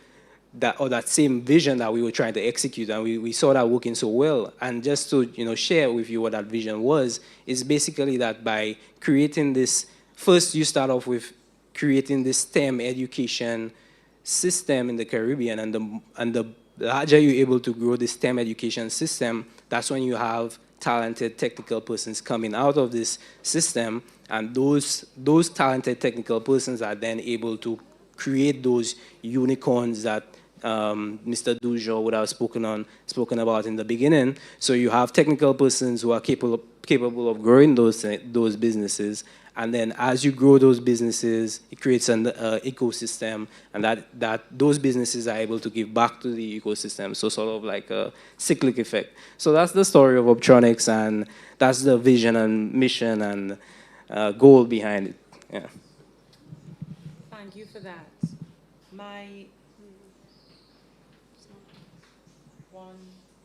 Speaker 4: that same vision that we were trying to execute, and we saw that working so well. And just to share with you what that vision was, is basically that by creating this, first you start off with creating this STEM education system in the Caribbean, and the larger you're able to grow the STEM education system, that's when you have talented technical persons coming out of this system, and those talented technical persons are then able to create those unicorns that Mr. Dujo would have spoken about in the beginning. So you have technical persons who are capable of growing those businesses, and then as you grow those businesses, it creates an ecosystem, and that those businesses are able to give back to the ecosystem. So sort of like a cyclic effect. So that's the story of Optronics, and that's the vision and mission and goal behind it. Yeah.
Speaker 1: Thank you for that. My 1,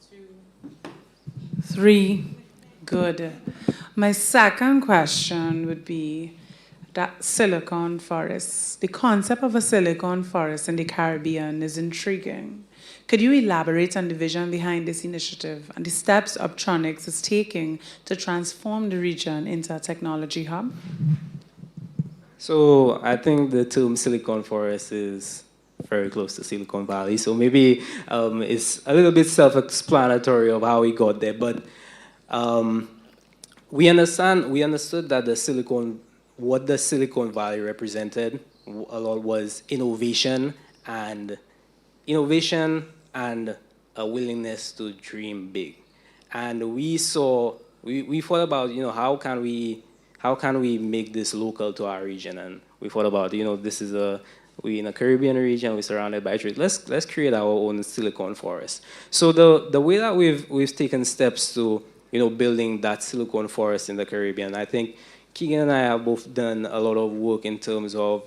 Speaker 1: 2, 3. Good. My second question would be that silicon forests. The concept of a silicon forest in the Caribbean is intriguing. Could you elaborate on the vision behind this initiative and the steps Optronics is taking to transform the region into a technology hub?
Speaker 4: So I think the term Silicon Forest is very close to Silicon Valley. So maybe it's a little bit self-explanatory of how we got there. But we understood that what the Silicon Valley represented a lot was innovation and a willingness to dream big. And we thought about, how can we make this local to our region? And we thought about, we're in a Caribbean region, we're surrounded by trees. Let's create our own silicon forest. So the way that we've taken steps to building that silicon forest in the Caribbean, I think Keegan and I have both done a lot of work in terms of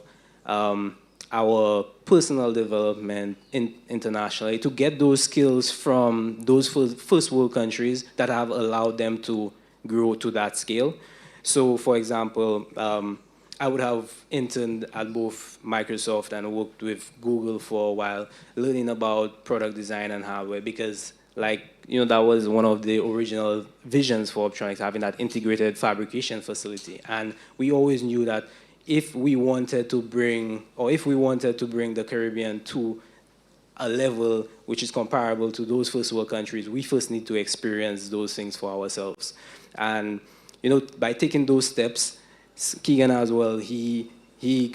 Speaker 4: our personal development internationally to get those skills from those first world countries that have allowed them to grow to that scale. So, for example, I would have interned at both Microsoft and worked with Google for a while, learning about product design and hardware, because that was one of the original visions for Optronics, having that integrated fabrication facility. And we always knew that if we wanted to bring the Caribbean to a level which is comparable to those first world countries, we first need to experience those things for ourselves. And by taking those steps, Keegan as well, he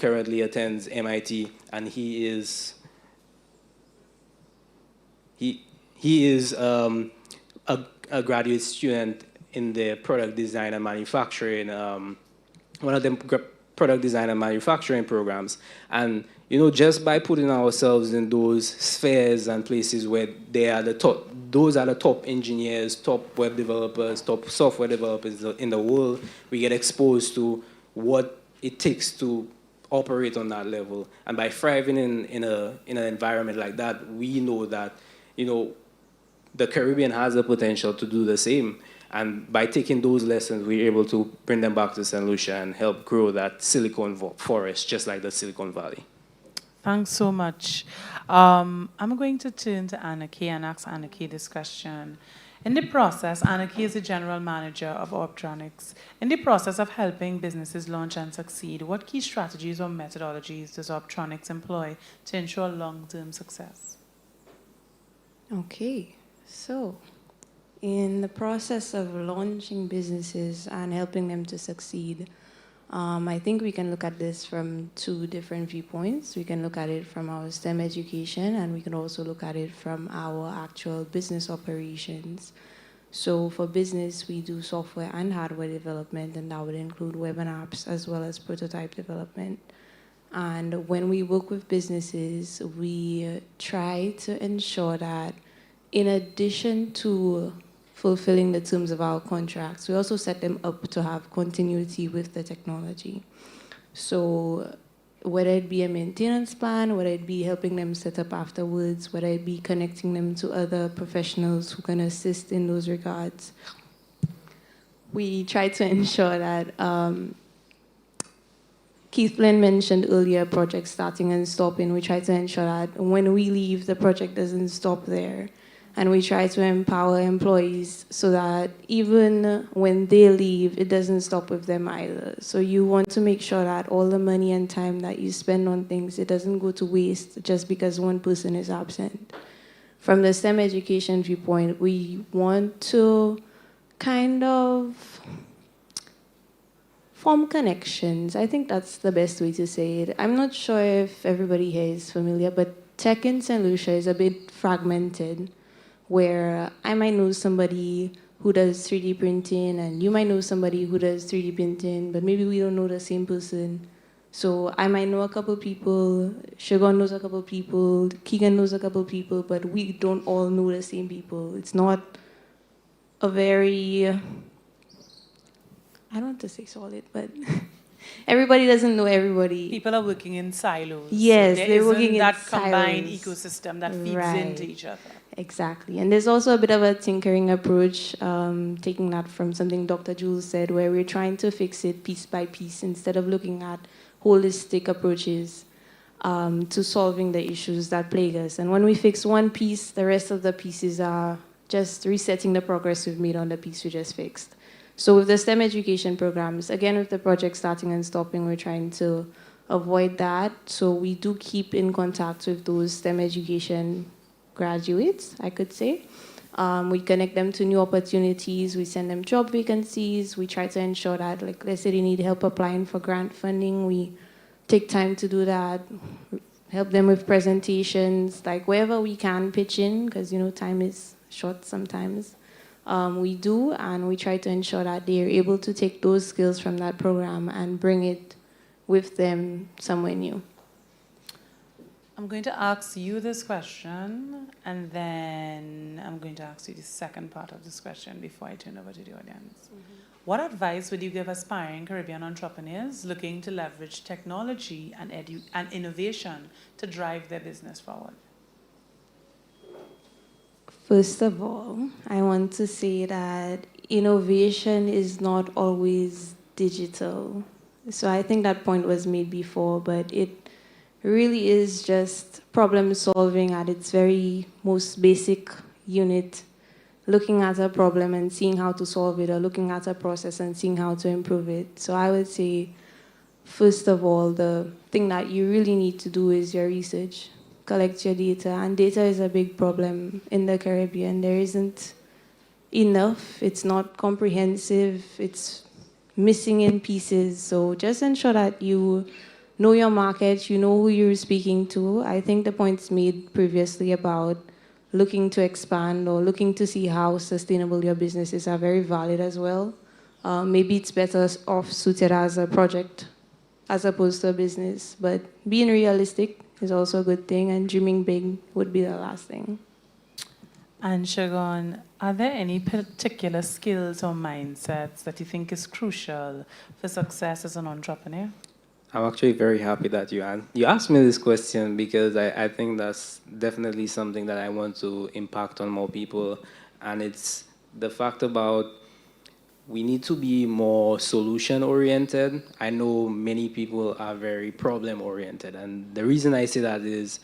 Speaker 4: currently attends MIT, and he is a graduate student in the product design and manufacturing, one of them product design and manufacturing programs. And just by putting ourselves in those spheres and places where those are the top engineers, top web developers, top software developers in the world, we get exposed to what it takes to operate on that level. And by thriving in an environment like that, we know that the Caribbean has the potential to do the same. And by taking those lessons, we're able to bring them back to St. Lucia and help grow that silicon forest, just like the Silicon Valley.
Speaker 1: Thanks so much. I'm going to turn to Anaki and ask Anaki this question. In the process, Anaki is the general manager of Optronics. In the process of helping businesses launch and succeed, what key strategies or methodologies does Optronics employ to ensure long-term success?
Speaker 14: Okay, so in the process of launching businesses and helping them to succeed, I think we can look at this from two different viewpoints. We can look at it from our STEM education, and we can also look at it from our actual business operations. So for business, we do software and hardware development, and that would include web and apps as well as prototype development. And when we work with businesses, we try to ensure that in addition to fulfilling the terms of our contracts, we also set them up to have continuity with the technology. So whether it be a maintenance plan, whether it be helping them set up afterwards, whether it be connecting them to other professionals who can assist in those regards, we try to ensure that Keith Flynn mentioned earlier projects starting and stopping. We try to ensure that when we leave, the project doesn't stop there. And we try to empower employees so that even when they leave, it doesn't stop with them either. So you want to make sure that all the money and time that you spend on things, it doesn't go to waste just because one person is absent. From the STEM education viewpoint, we want to kind of form connections. I think that's the best way to say it. I'm not sure if everybody here is familiar, but tech in St. Lucia is a bit fragmented, where I might know somebody who does 3D printing, and you might know somebody who does 3D printing, but maybe we don't know the same person. So I might know a couple people, Shagon knows a couple people, Keegan knows a couple people, but we don't all know the same people. It's not a very, I don't want to say solid, but everybody doesn't know everybody.
Speaker 1: People are working in silos.
Speaker 14: Yes,
Speaker 1: so
Speaker 14: they're working in
Speaker 1: that combined
Speaker 14: silos.
Speaker 1: ecosystem that feeds
Speaker 14: Right.
Speaker 1: into each other.
Speaker 14: Exactly. And there's also a bit of a tinkering approach, taking that from something Dr. Jules said, where we're trying to fix it piece by piece instead of looking at holistic approaches to solving the issues that plague us. And when we fix one piece, the rest of the pieces are just resetting the progress we've made on the piece we just fixed. So with the STEM education programs, again, with the project starting and stopping, we're trying to avoid that. So we do keep in contact with those STEM education graduates, I could say. We connect them to new opportunities. We send them job vacancies. We try to ensure that, like, let's say they need help applying for grant funding. We take time to do that, help them with presentations, like wherever we can pitch in, because, you know, time is short sometimes. We do, and we try to ensure that they are able to take those skills from that program and bring it with them somewhere new.
Speaker 1: I'm going to ask you this question, and then I'm going to ask you the second part of this question before I turn over to the audience. What advice would you give aspiring Caribbean entrepreneurs looking to leverage technology and innovation to drive their business forward?
Speaker 14: First of all, I want to say that innovation is not always digital. So I think that point was made before, but it really is just problem solving at its very most basic unit, looking at a problem and seeing how to solve it, or looking at a process and seeing how to improve it. So I would say, first of all, the thing that you really need to do is your research. Collect your data, and data is a big problem in the Caribbean. There isn't enough, it's not comprehensive, it's missing in pieces. So just ensure that you know your market, you know who you're speaking to. I think the points made previously about looking to expand or looking to see how sustainable your business is are very valid as well. Maybe it's better off suited as a project as opposed to a business, but being realistic is also a good thing, and dreaming big would be the last thing.
Speaker 1: And Shagon, are there any particular skills or mindsets that you think is crucial for success as an entrepreneur?
Speaker 4: I'm actually very happy that you asked me this question, because I think that's definitely something that I want to impact on more people. And it's the fact about we need to be more solution-oriented. I know many people are very problem-oriented. And the reason I say that is,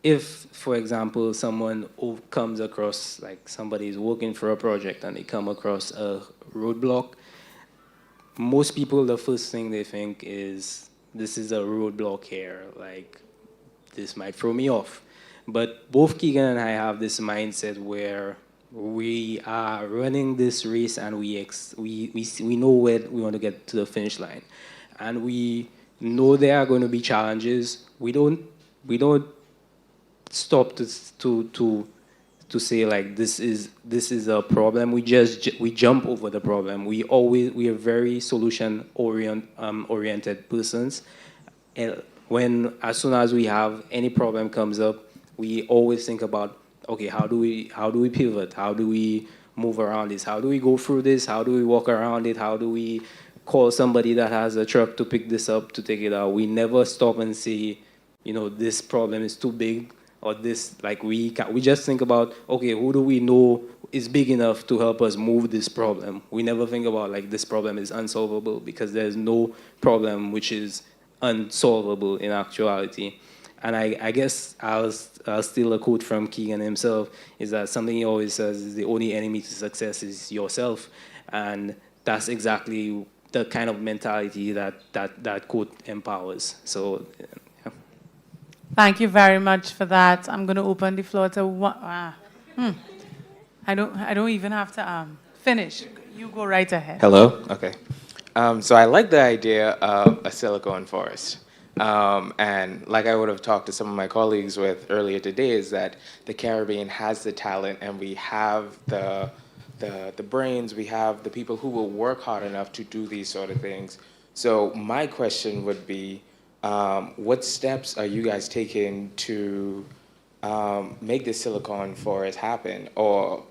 Speaker 4: if, for example, someone comes across, like somebody is working for a project and they come across a roadblock, most people, the first thing they think is, this is a roadblock here, like, this might throw me off. But both Keegan and I have this mindset where we are running this race and we know where we want to get to the finish line. and we know there are going to be challenges, we don't stop to say like this is a problem. We jump over the problem. We are very solution oriented persons, and when as soon as we have any problem comes up, we always think about, okay, how do we pivot? How do we move around this? How do we go through this? How do we walk around it? How do we call somebody that has a truck to pick this up to take it out? We never stop and say, this problem is too big, or this, like, we just think about, okay, who do we know is big enough to help us move this problem? We never think about like this problem is unsolvable, because there's no problem which is unsolvable in actuality. And I guess I'll steal a quote from Keegan himself, is that something he always says is the only enemy to success is yourself. And that's exactly the kind of mentality that quote empowers. So, yeah.
Speaker 1: Thank you very much for that. I'm going to open the floor to one. I don't even have to finish. You go right ahead.
Speaker 6: Hello? Okay. So I like the idea of a silicone forest. And like I would have talked to some of my colleagues with earlier today, is that the Caribbean has the talent, and we have the brains, we have the people who will work hard enough to do these sort of things. So my question would be, what steps are you guys taking to make this silicone forest happen, or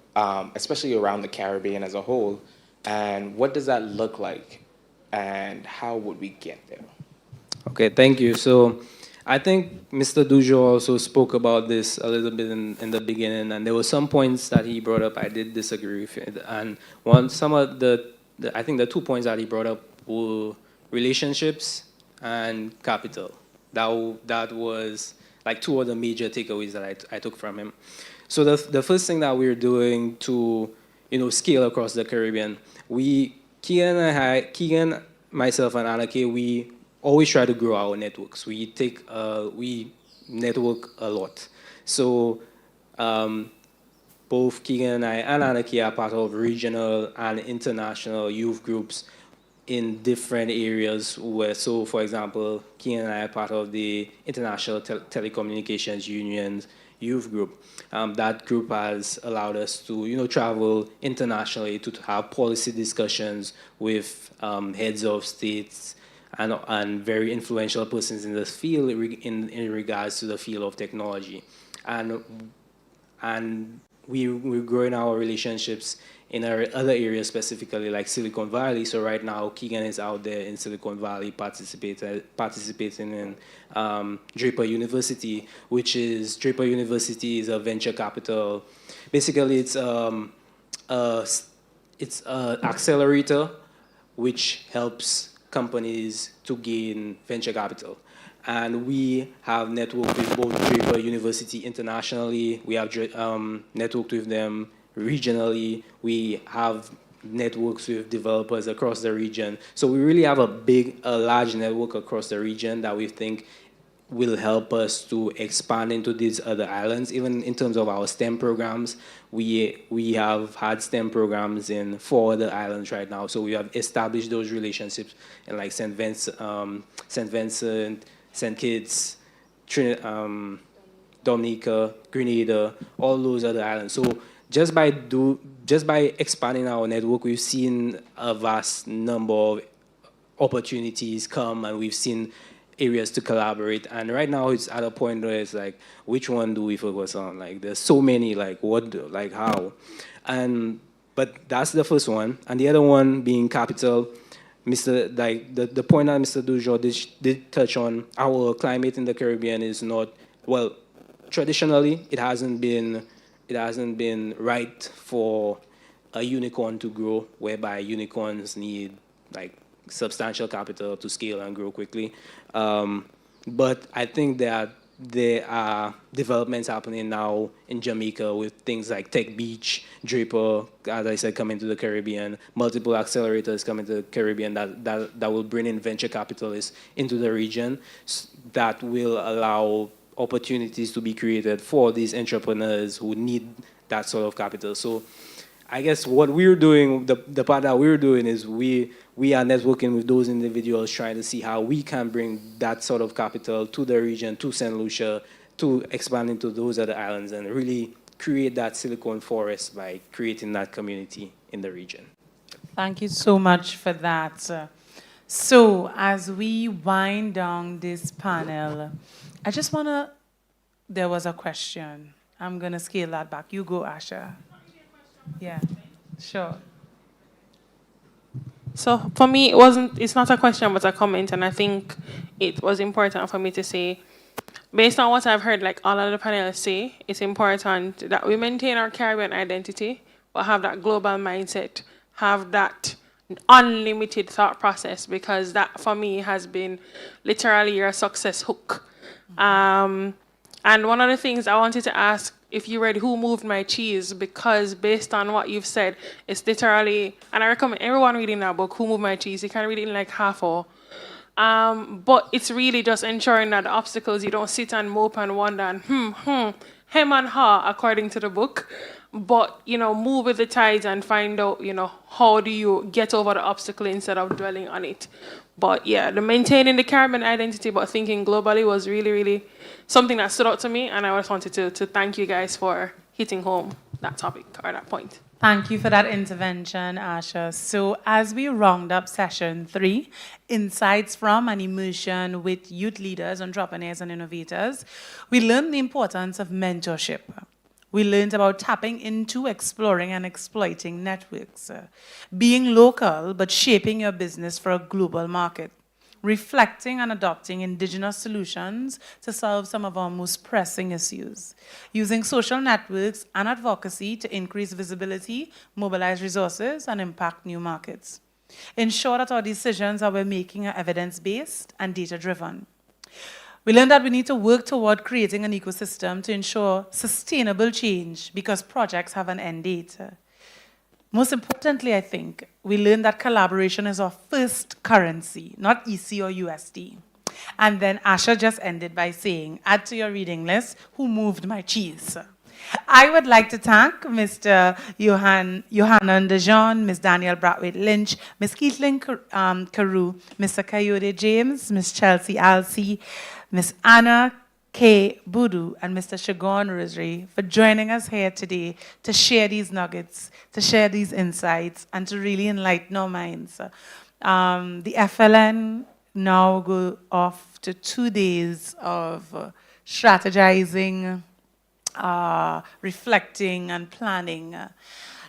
Speaker 6: especially around the Caribbean as a whole? And what does that look like? And how would we get there?
Speaker 4: Okay, thank you. So I think Mr. Dujo also spoke about this a little bit in the beginning, and there were some points that he brought up I did disagree with. And some of I think the 2 points that he brought up were relationships and capital. That was like 2 of the major takeaways that I took from him. So the first thing that we're doing to scale across the Caribbean, Keegan, myself, and Anake, we always try to grow our networks. We network a lot. So both Keegan and I and Anake are part of regional and international youth groups in different areas. So for example, Keegan and I are part of the International Telecommunications Union's youth group. That group has allowed us to travel internationally to have policy discussions with heads of states and very influential persons in this field in regards to the field of technology. And we're growing our relationships in our other areas, specifically like Silicon Valley. So right now, Keegan is out there in Silicon Valley participating in Draper University, Draper University is a venture capital. Basically, it's an accelerator which helps companies to gain venture capital. And we have networked with both Draper University internationally. We have networked with them regionally. We have networks with developers across the region. So we really have a large network across the region that we think will help us to expand into these other islands. Even in terms of our STEM programs, we have had STEM programs in 4 other islands right now. So we have established those relationships in like St. Vincent, St. Kitts, Dominica, Grenada, all those other islands. So just by expanding our network, we've seen a vast number of opportunities come, and we've seen areas to collaborate. And right now it's at a point where it's like, which one do we focus on? Like, there's so many, like how? But that's the first one. And the other one being capital. The point that Mr. Dujo did touch on, our climate in the Caribbean is not, well, traditionally it hasn't been right for a unicorn to grow, whereby unicorns need like substantial capital to scale and grow quickly. But I think that there are developments happening now in Jamaica with things like Tech Beach, Draper, as I said, coming to the Caribbean, multiple accelerators coming to the Caribbean that will bring in venture capitalists into the region that will allow opportunities to be created for these entrepreneurs who need that sort of capital. So I guess what we're doing, the part that we're doing is we are networking with those individuals, trying to see how we can bring that sort of capital to the region, to St. Lucia, to expand into those other islands and really create that Silicon Forest by creating that community in the region.
Speaker 1: Thank you so much for that. So as we wind down this panel, I just want to, there was a question. I'm going to scale that back. You go, Asha. Yeah, sure.
Speaker 16: So for me, it's not a question, but a comment. And I think it was important for me to say, based on what I've heard, like all of the panelists say, it's important that we maintain our Caribbean identity, but have that global mindset, have that unlimited thought process, because that for me has been literally your success hook. And one of the things I wanted to ask, if you read Who Moved My Cheese, because based on what you've said, it's literally, and I recommend everyone reading that book, Who Moved My Cheese. You can read it in like half hour. But it's really just ensuring that the obstacles, you don't sit and mope and wonder and hem and ha, according to the book. But, move with the tides and find out, how do you get over the obstacle instead of dwelling on it. But yeah, the maintaining the Caribbean identity but thinking globally was really, really something that stood out to me. And I just wanted to thank you guys for hitting home that topic or that point.
Speaker 1: Thank you for that intervention, Asha. So as we round up session 3, Insights from and Immersion with Youth Leaders, Entrepreneurs and Innovators, we learned the importance of mentorship. We learned about tapping into, exploring and exploiting networks, being local but shaping your business for a global market, reflecting and adopting indigenous solutions to solve some of our most pressing issues, using social networks and advocacy to increase visibility, mobilize resources, and impact new markets. Ensure that our decisions that we're making are evidence-based and data-driven. We learned that we need to work toward creating an ecosystem to ensure sustainable change because projects have an end date. Most importantly, I think, we learned that collaboration is our first currency, not EC or USD. And then Asha just ended by saying, add to your reading list, Who Moved My Cheese? I would like to thank Mr. Johannan Dejean, Ms. Danielle Brathwaite-Lynch, Ms. Keithlyn Carew, Mr. Coyote James, Ms. Chelsea Alsey, Ms. Anna K. Budu, and Mr. Shagon Rosary for joining us here today to share these nuggets, to share these insights, and to really enlighten our minds. The FLN now go off to 2 days of strategizing, reflecting and planning.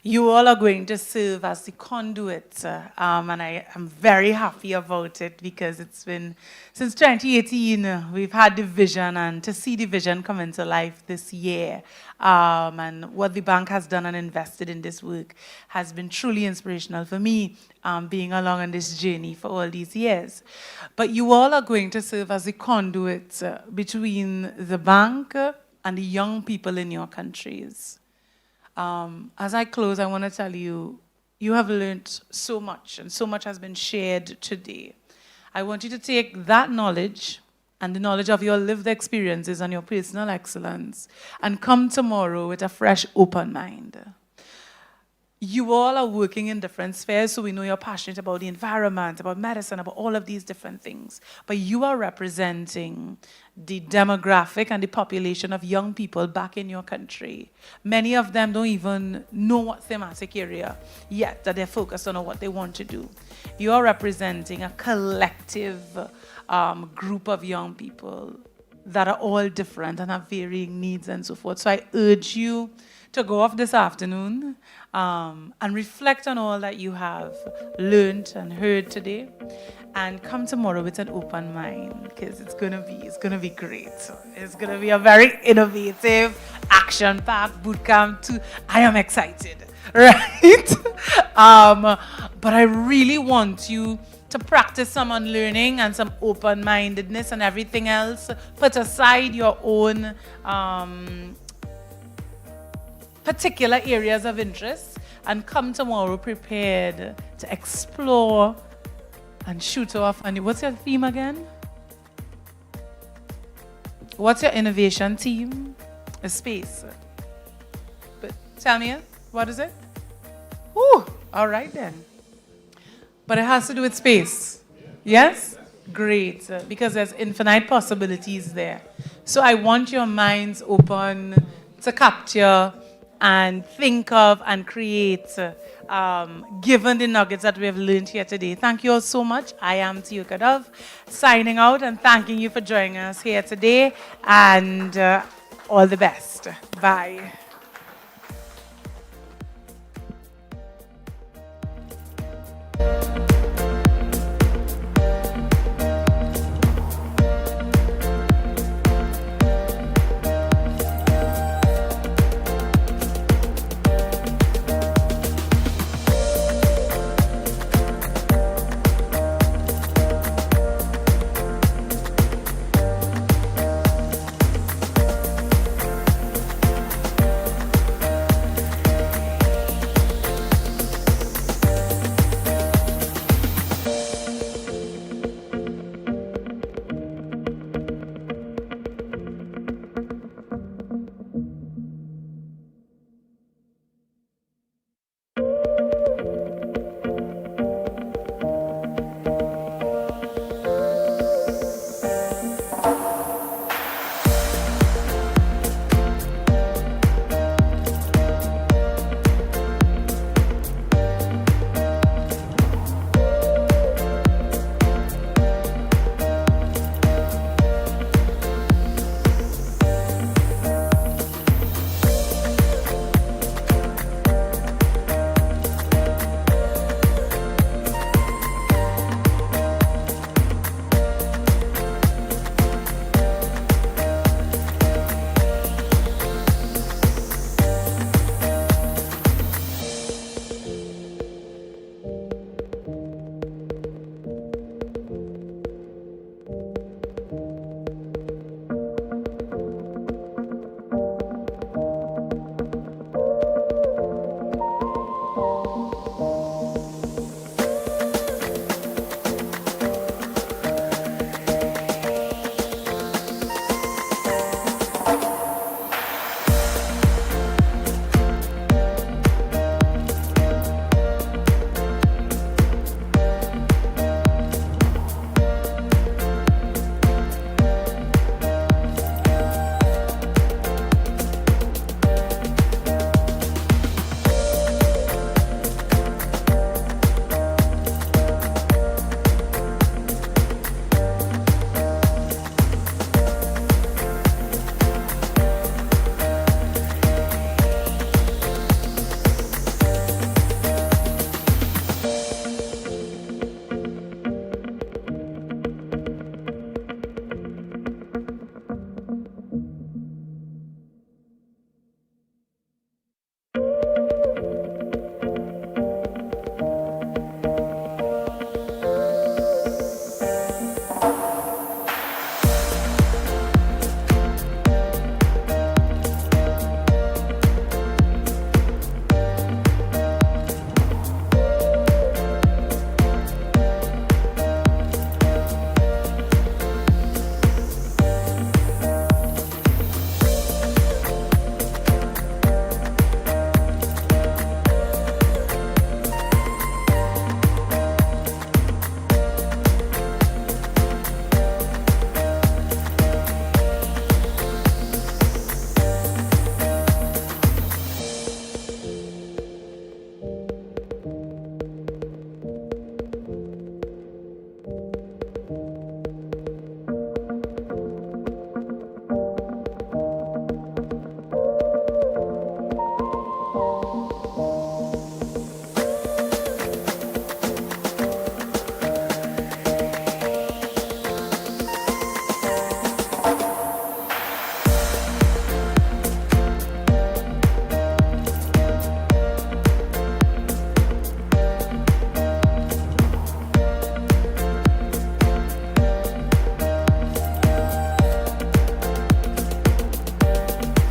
Speaker 1: You all are going to serve as the conduit, and I am very happy about it because it's been, since 2018, we've had the vision, and to see the vision come into life this year, and what the bank has done and invested in this work has been truly inspirational for me, being along on this journey for all these years. But you all are going to serve as the conduit between the bank and the young people in your countries. As I close, I want to tell you, you have learned so much, and so much has been shared today. I want you to take that knowledge and the knowledge of your lived experiences and your personal excellence and come tomorrow with a fresh, open mind. You all are working in different spheres, so we know you're passionate about the environment, about medicine, about all of these different things. But you are representing the demographic and the population of young people back in your country. Many of them don't even know what thematic area yet that they're focused on or what they want to do. You are representing a collective group of young people that are all different and have varying needs and so forth. So I urge you to go off this afternoon and reflect on all that you have learned and heard today, and come tomorrow with an open mind, because it's gonna be great. It's gonna be a very innovative, action-packed boot camp too. I am excited, right? But I really want you to practice some unlearning and some open-mindedness and everything else. Put aside your own particular areas of interest and come tomorrow prepared to explore and shoot off. And what's your theme again? What's your innovation team? A space. But tell me, what is it? Ooh, all right then. But it has to do with space. Yes? Great. Because there's infinite possibilities there. So I want your minds open to capture and think of and create, given the nuggets that we have learned here today. Thank you all so much. I am Tia Kadav, signing out and thanking you for joining us here today. And all the best. Bye.